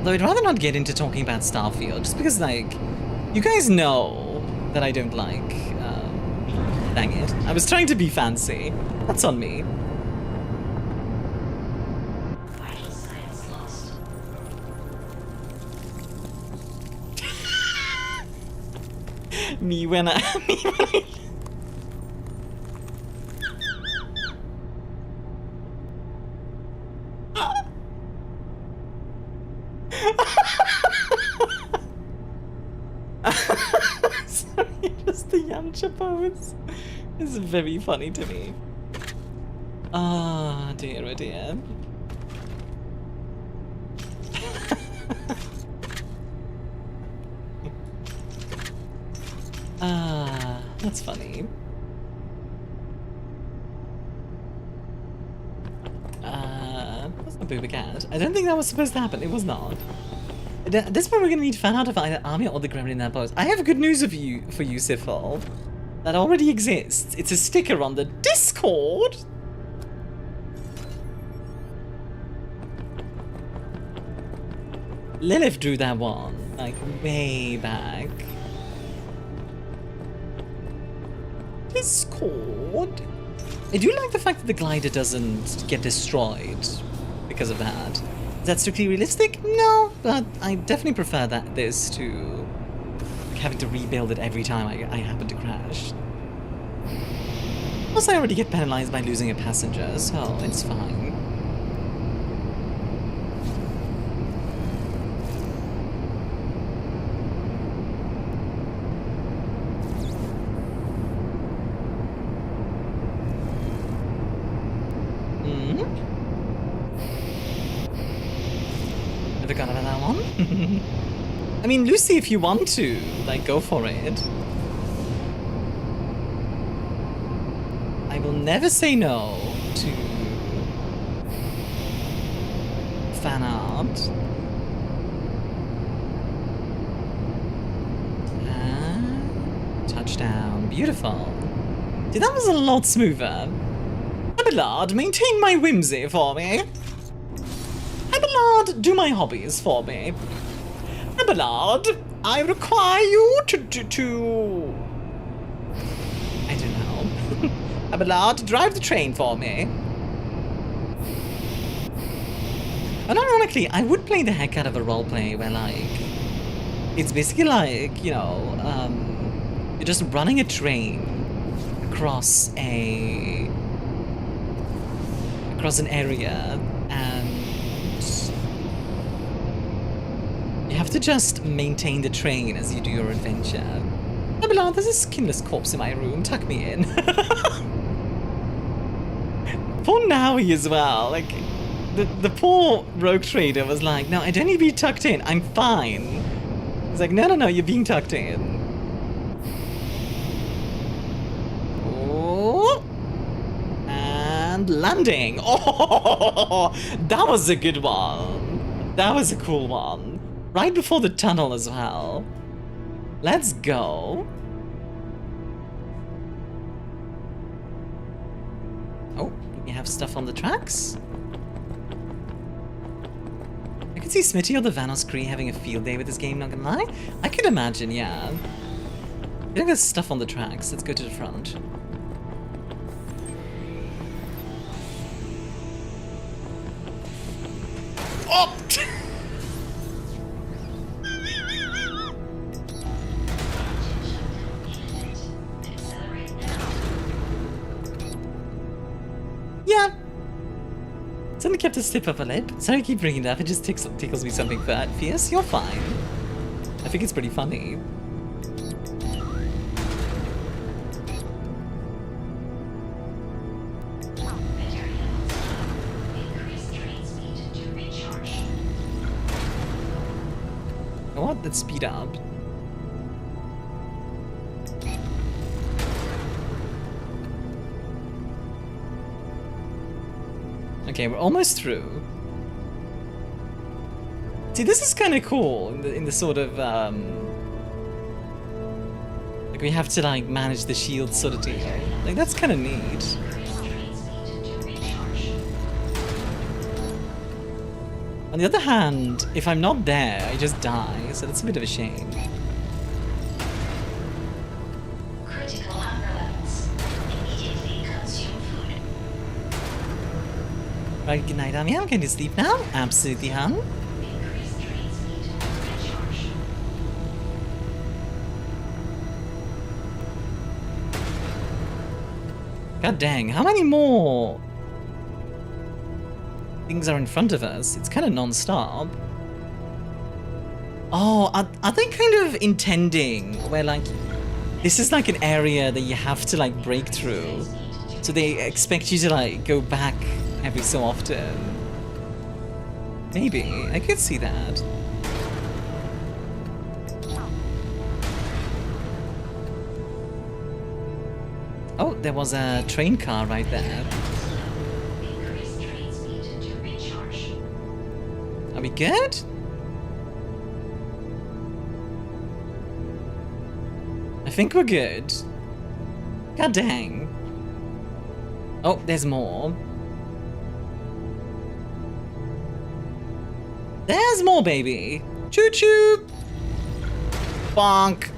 [SPEAKER 1] Though I'd rather not get into talking about Starfield, just because, like, you guys know that I don't like, dang it. I was trying to be fancy. That's on me.
[SPEAKER 5] Vital signs lost.
[SPEAKER 1] me when I... Sorry, just the Jennchube pose is very funny to me. Ah, dear, oh dear. Ah, that's funny. That's not Booba Cat. I don't think that was supposed to happen. It was not. At this point, we're going to need to find out if either Armia or the Gremlin in that pose. I have good news for you, Sifal. That already exists. It's a sticker on the Discord. Lilith drew that one, like, way back. Discord. I do like the fact that the glider doesn't get destroyed because of that. Is that strictly realistic? No, but I definitely prefer this to having to rebuild it every time I happen to crash. Plus, I already get penalized by losing a passenger, so it's fine. Forgot about that one. I mean, Lucy, if you want to, like, go for it. I will never say no to fan art. And touchdown. Beautiful. Dude, that was a lot smoother. Abelard, maintain my whimsy for me. Abelard, do my hobbies for me. Abelard, I require you to... I don't know. Abelard, drive the train for me. And ironically, I would play the heck out of a roleplay where, like, it's basically like, you know, you're just running a train across an area, and you have to just maintain the train as you do your adventure. Abelard, there's a skinless corpse in my room. Tuck me in. Poor Naui as well. Like, the poor rogue trader was like, no, I don't need to be tucked in. I'm fine. He's like, no, no, no, you're being tucked in. Oh. And landing. Oh, that was a good one. That was a cool one. Right before the tunnel as well. Let's go. Oh, we have stuff on the tracks. I could see Smitty or the Vanos Cree having a field day with this game, not gonna lie. I could imagine, yeah. I think there's stuff on the tracks. Let's go to the front. Oh! Yeah. Something kept a slip up a lip. Sorry I keep bringing it up. It just tickles me something fierce. You're fine. I think it's pretty funny. what? Let's speed up. Okay, we're almost through. See, this is kind of cool in the sort of like we have to like manage the shield sort of deal. Like that's kind of neat. On the other hand, if I'm not there, I just die, so that's a bit of a shame.
[SPEAKER 5] Critical hunger levels. Immediately consume food.
[SPEAKER 1] Right, good night, Amia. I'm going to sleep now. Absolutely, hun.
[SPEAKER 5] Increase train speed to recharge.
[SPEAKER 1] God dang, how many more things are in front of us? It's kind of non-stop. Oh, are they kind of intending where like this is like an area that you have to like break through, so they expect you to like go back every so often? Maybe I could see that. Oh, there was a train car right there.
[SPEAKER 5] Increase train speed to recharge.
[SPEAKER 1] Are we good? I think we're good. God dang. Oh, there's more. There's more, baby. Choo choo. Bonk.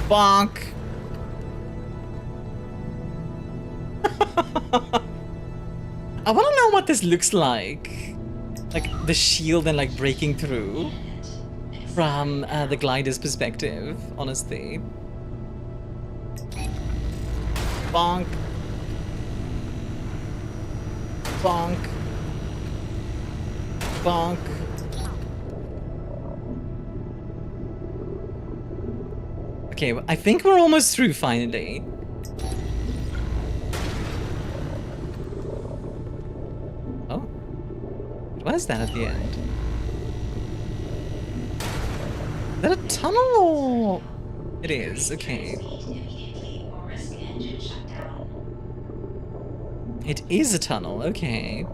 [SPEAKER 1] Bonk. I want to know what this looks like. Like the shield and like breaking through from the glider's perspective, honestly. Bonk. Bonk. Bonk. Okay, I think we're almost through finally. Oh. What is that at the end? Is that a tunnel or... It is, okay. It is a tunnel, okay.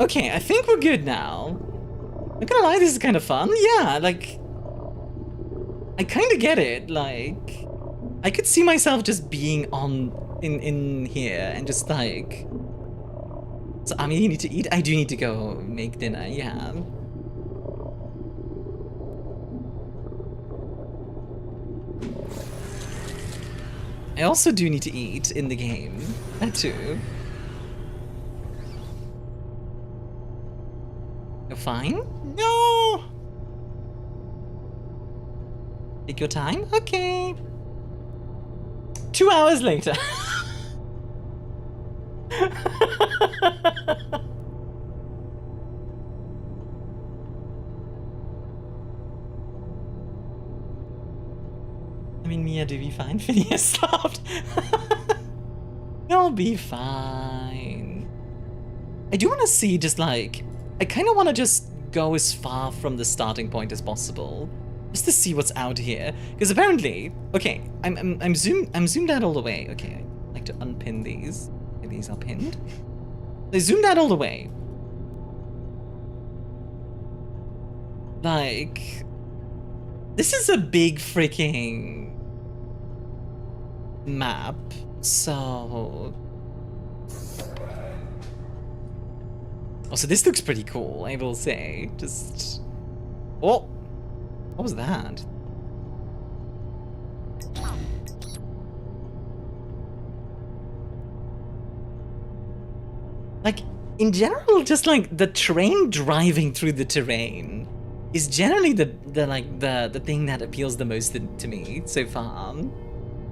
[SPEAKER 1] Okay, I think we're good now. Not gonna lie, this is kind of fun. Yeah, like... I kind of get it, like... I could see myself just being in here and just like... So, I mean, you need to eat? I do need to go make dinner, yeah. I also do need to eat in the game. That too. You're fine? No! Take your time? Okay. 2 hours later. I mean, Mia, do be fine. Phineas stopped. You'll be fine. I do want to see just like... I kind of want to just go as far from the starting point as possible. Just to see what's out here. Because apparently... Okay, I'm zoomed out all the way. Okay, I like to unpin these. Okay, these are pinned. I zoomed out all the way. Like... This is a big freaking... map, so... Oh, so this looks pretty cool, I will say. Just... Oh! What was that? Like, in general, just like the train driving through the terrain is generally the thing that appeals the most to me so far.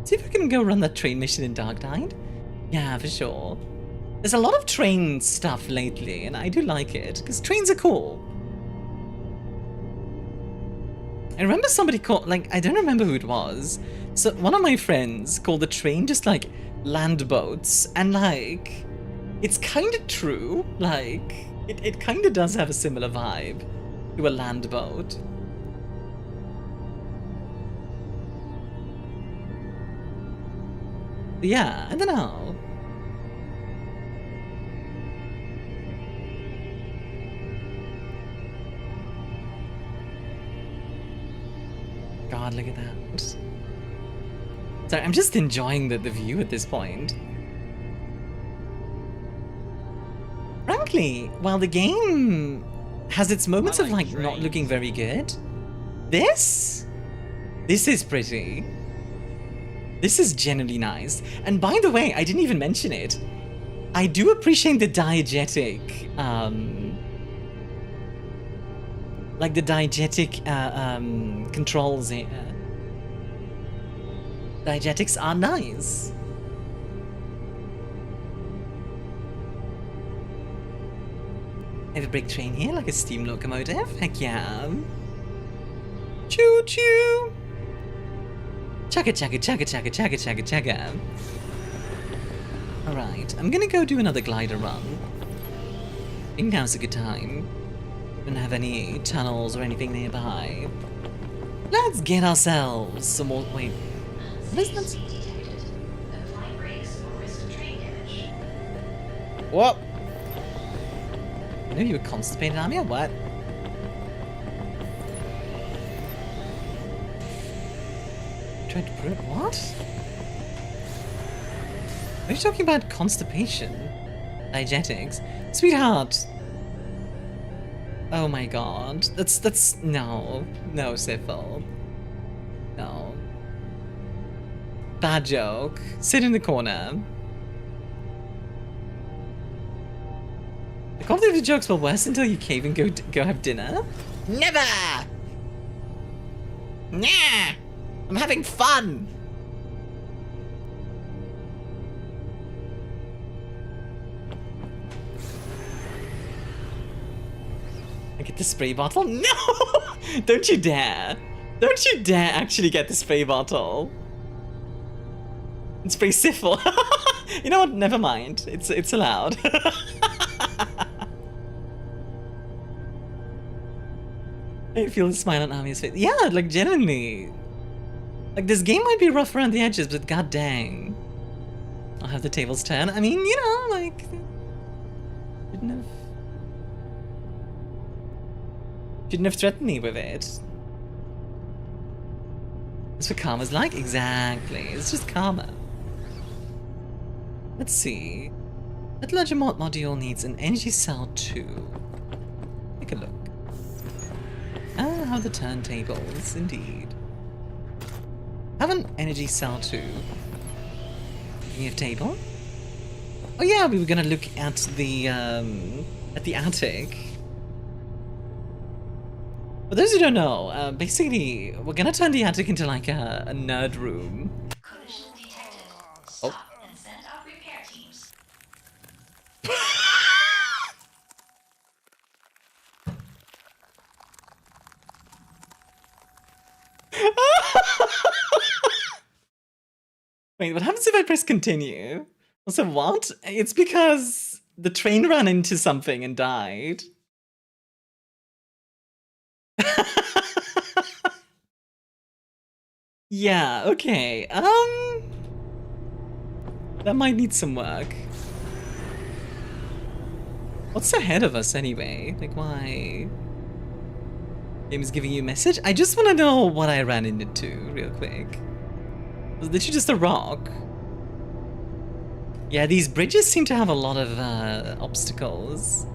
[SPEAKER 1] See if we can go run that train mission in Dark Tide. Yeah, for sure. There's a lot of train stuff lately, and I do like it, because trains are cool. I remember somebody called, like, I don't remember who it was. So one of my friends called the train just like land boats, and like, it's kind of true. Like, it kind of does have a similar vibe. to a land boat. Yeah, I don't know. God, look at that. Sorry, I'm just enjoying the view at this point. Frankly, while the game has its moments of like not looking very good, this is pretty. This is genuinely nice. And by the way, I didn't even mention it. I do appreciate the diegetic, like the diegetic controls here. Diegetics are nice. I have a brake train here, like a steam locomotive. Heck yeah. Choo choo. Chugga chugga chugga chugga chugga chugga chugga. Alright, I'm gonna go do another glider run. I think now's a good time. Don't have any tunnels or anything nearby. Let's get ourselves some more. Wait. What is that? What? I know you were constipated, Armia? What? Tried to prove what? Are you talking about constipation? Diegetics? Sweetheart! Oh my god. That's no. No, Syphil. No. Bad joke. Sit in the corner. The quality of the jokes will worse until you cave and go have dinner? Never! Nah! I'm having fun! I get the spray bottle? No! Don't you dare! Don't you dare actually get the spray bottle! And spray Syphil. You know what? Never mind. It's allowed. I feel the smile on Armia's face. Yeah, like genuinely. Like this game might be rough around the edges, but god dang. I'll have the tables turn. I mean, you know, like shouldn't have threatened me with it. That's what karma's like? Exactly. It's just karma. Let's see. That larger module needs an energy cell too. Take a look. Ah, how the turntables, indeed. Have an energy cell too. Speaking of table. Oh yeah, we were gonna look at the attic. For those who don't know, basically we're gonna turn the attic into like a nerd room.
[SPEAKER 5] Collision detected. Stop and send out repair teams.
[SPEAKER 1] Wait, what happens if I press continue? Also, what? It's because the train ran into something and died. Yeah, okay. That might need some work. What's ahead of us anyway? Like, why? Game is giving you a message? I just want to know what I ran into real quick. Was literally just a rock. Yeah, these bridges seem to have a lot of obstacles.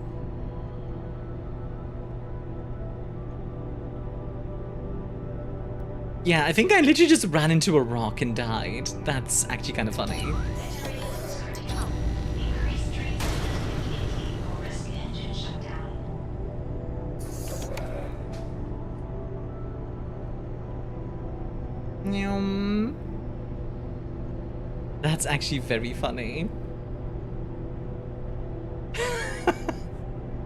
[SPEAKER 1] Yeah, I think I literally just ran into a rock and died. That's actually kind of funny.
[SPEAKER 5] Increased train speed or risk engine shutdown.
[SPEAKER 1] That's actually very funny.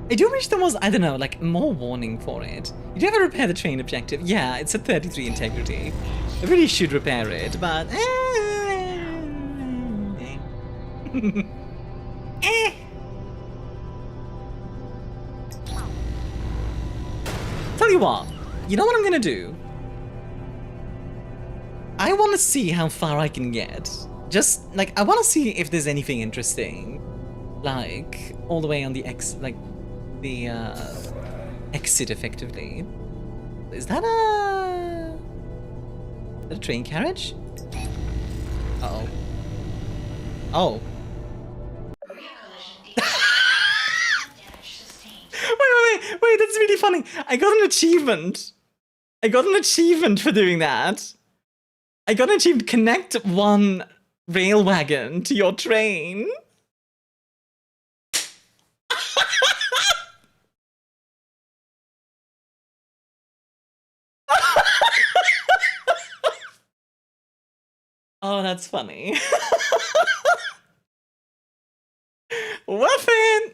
[SPEAKER 1] I do wish there was, I don't know, like more warning for it. You do ever repair the train objective? Yeah, it's at 33 integrity. I really should repair it, but you what. You know what I'm gonna do? I want to see how far I can get. Just, like, I want to see if there's anything interesting. Like, all the way on the exit, effectively. Is that a train carriage? Uh-oh. Oh. Wait, that's really funny. I got an achievement. I got an achievement for doing that. I got an achievement, connect one rail wagon to your train. Oh, that's funny. Waffin!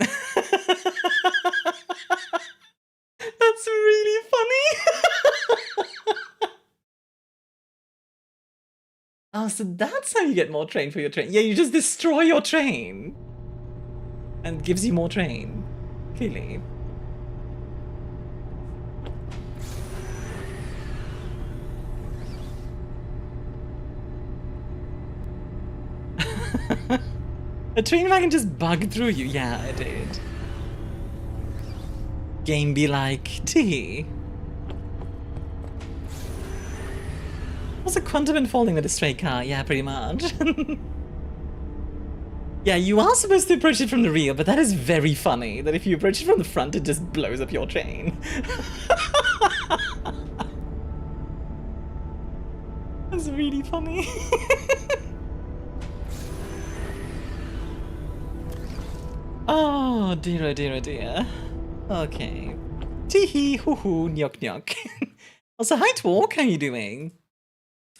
[SPEAKER 1] That's really funny. Oh, so that's how you get more train for your train. Yeah, you just destroy your train. And gives you more train. Clearly. A train wagon just bugged through you. Yeah, it did. Game be like tea. Was a quantum unfolding with a stray car? Yeah, pretty much. Yeah, you are supposed to approach it from the rear, but that is very funny. That if you approach it from the front, it just blows up your train. That's really funny. Oh, dear, oh dear, oh dear. Okay. Tee-hee, hoo-hoo, nyok nyok. Also, hi Twark, how you doing?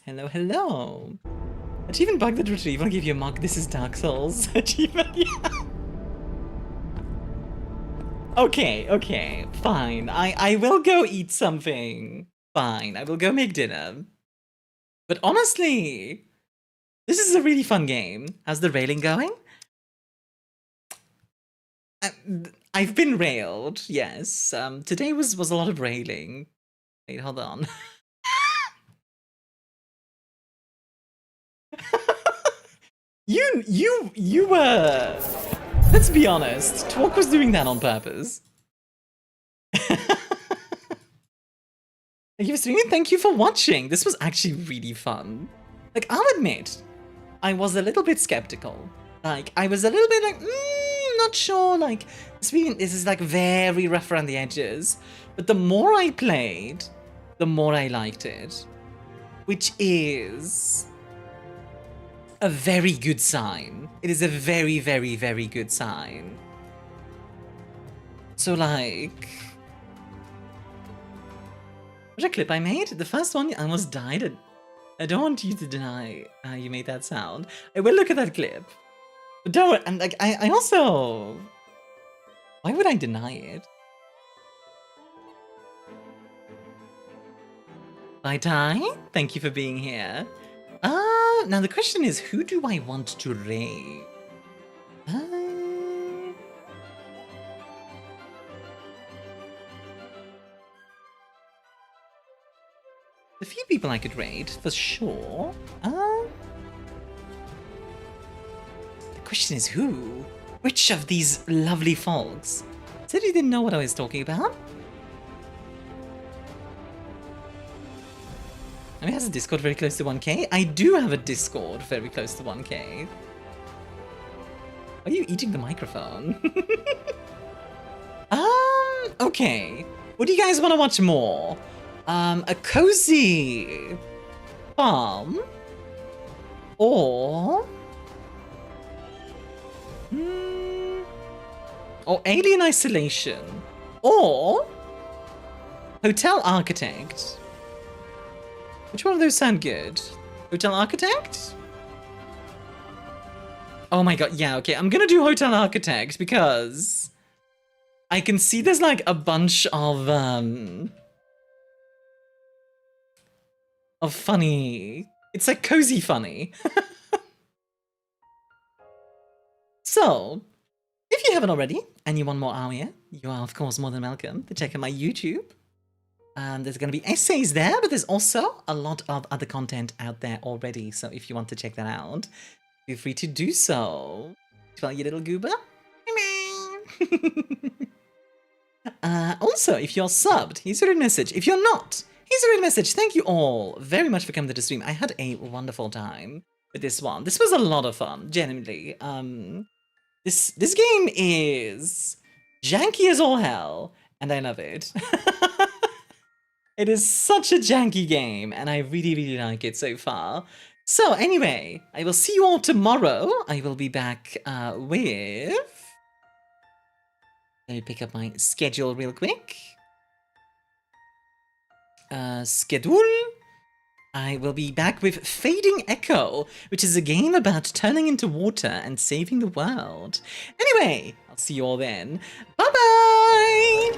[SPEAKER 1] Hello, hello. Achievement bug that retrieve, I'll give you a mark. This is Dark Souls. Achievement, yeah. Okay, okay, fine. I will go eat something. Fine, I will go make dinner. But honestly, this is a really fun game. How's the railing going? I've been railed, yes. Today was a lot of railing. Wait, hold on. You were... Let's be honest, Twark was doing that on purpose. Thank you for streaming, thank you for watching. This was actually really fun. Like, I'll admit, I was a little bit skeptical. Like, I was a little bit like, not sure, like, this is like very rough around the edges. But the more I played, the more I liked it. Which is a very good sign. It is a very, very, very good sign. So, like... What a clip I made? The first one, I almost died. I don't want you to deny how you made that sound. I will look at that clip. But don't, and like, I also... Why would I deny it? Bye, Ty. Thank you for being here. Now the question is, who do I want to raid? A few people I could raid, for sure. The question is who? Which of these lovely folks? Said you didn't know what I was talking about? I mean, has a Discord very close to 1k? I do have a Discord very close to 1k. Are you eating the microphone? Okay. What do you guys want to watch more? A cozy farm? Or... or Alien Isolation? Or... Hotel Architect? Which one of those sound good? Hotel Architect? Oh my god, yeah, okay, I'm gonna do Hotel Architect because I can see there's like a bunch of funny, it's like cozy funny. So, if you haven't already and you want more Armia, you are of course more than welcome to check out my YouTube. There's going to be essays there, but there's also a lot of other content out there already. So if you want to check that out, feel free to do so. Well, you little goober. Also, if you're subbed, here's a read message. If you're not, here's a read message. Thank you all very much for coming to the stream. I had a wonderful time with this one. This was a lot of fun, genuinely. This game is janky as all hell, and I love it. It is such a janky game, and I really, really like it so far. So anyway, I will see you all tomorrow. I will be back with... Let me pick up my schedule real quick. Schedule. I will be back with Fading Echo, which is a game about turning into water and saving the world. Anyway, I'll see you all then. Bye-bye!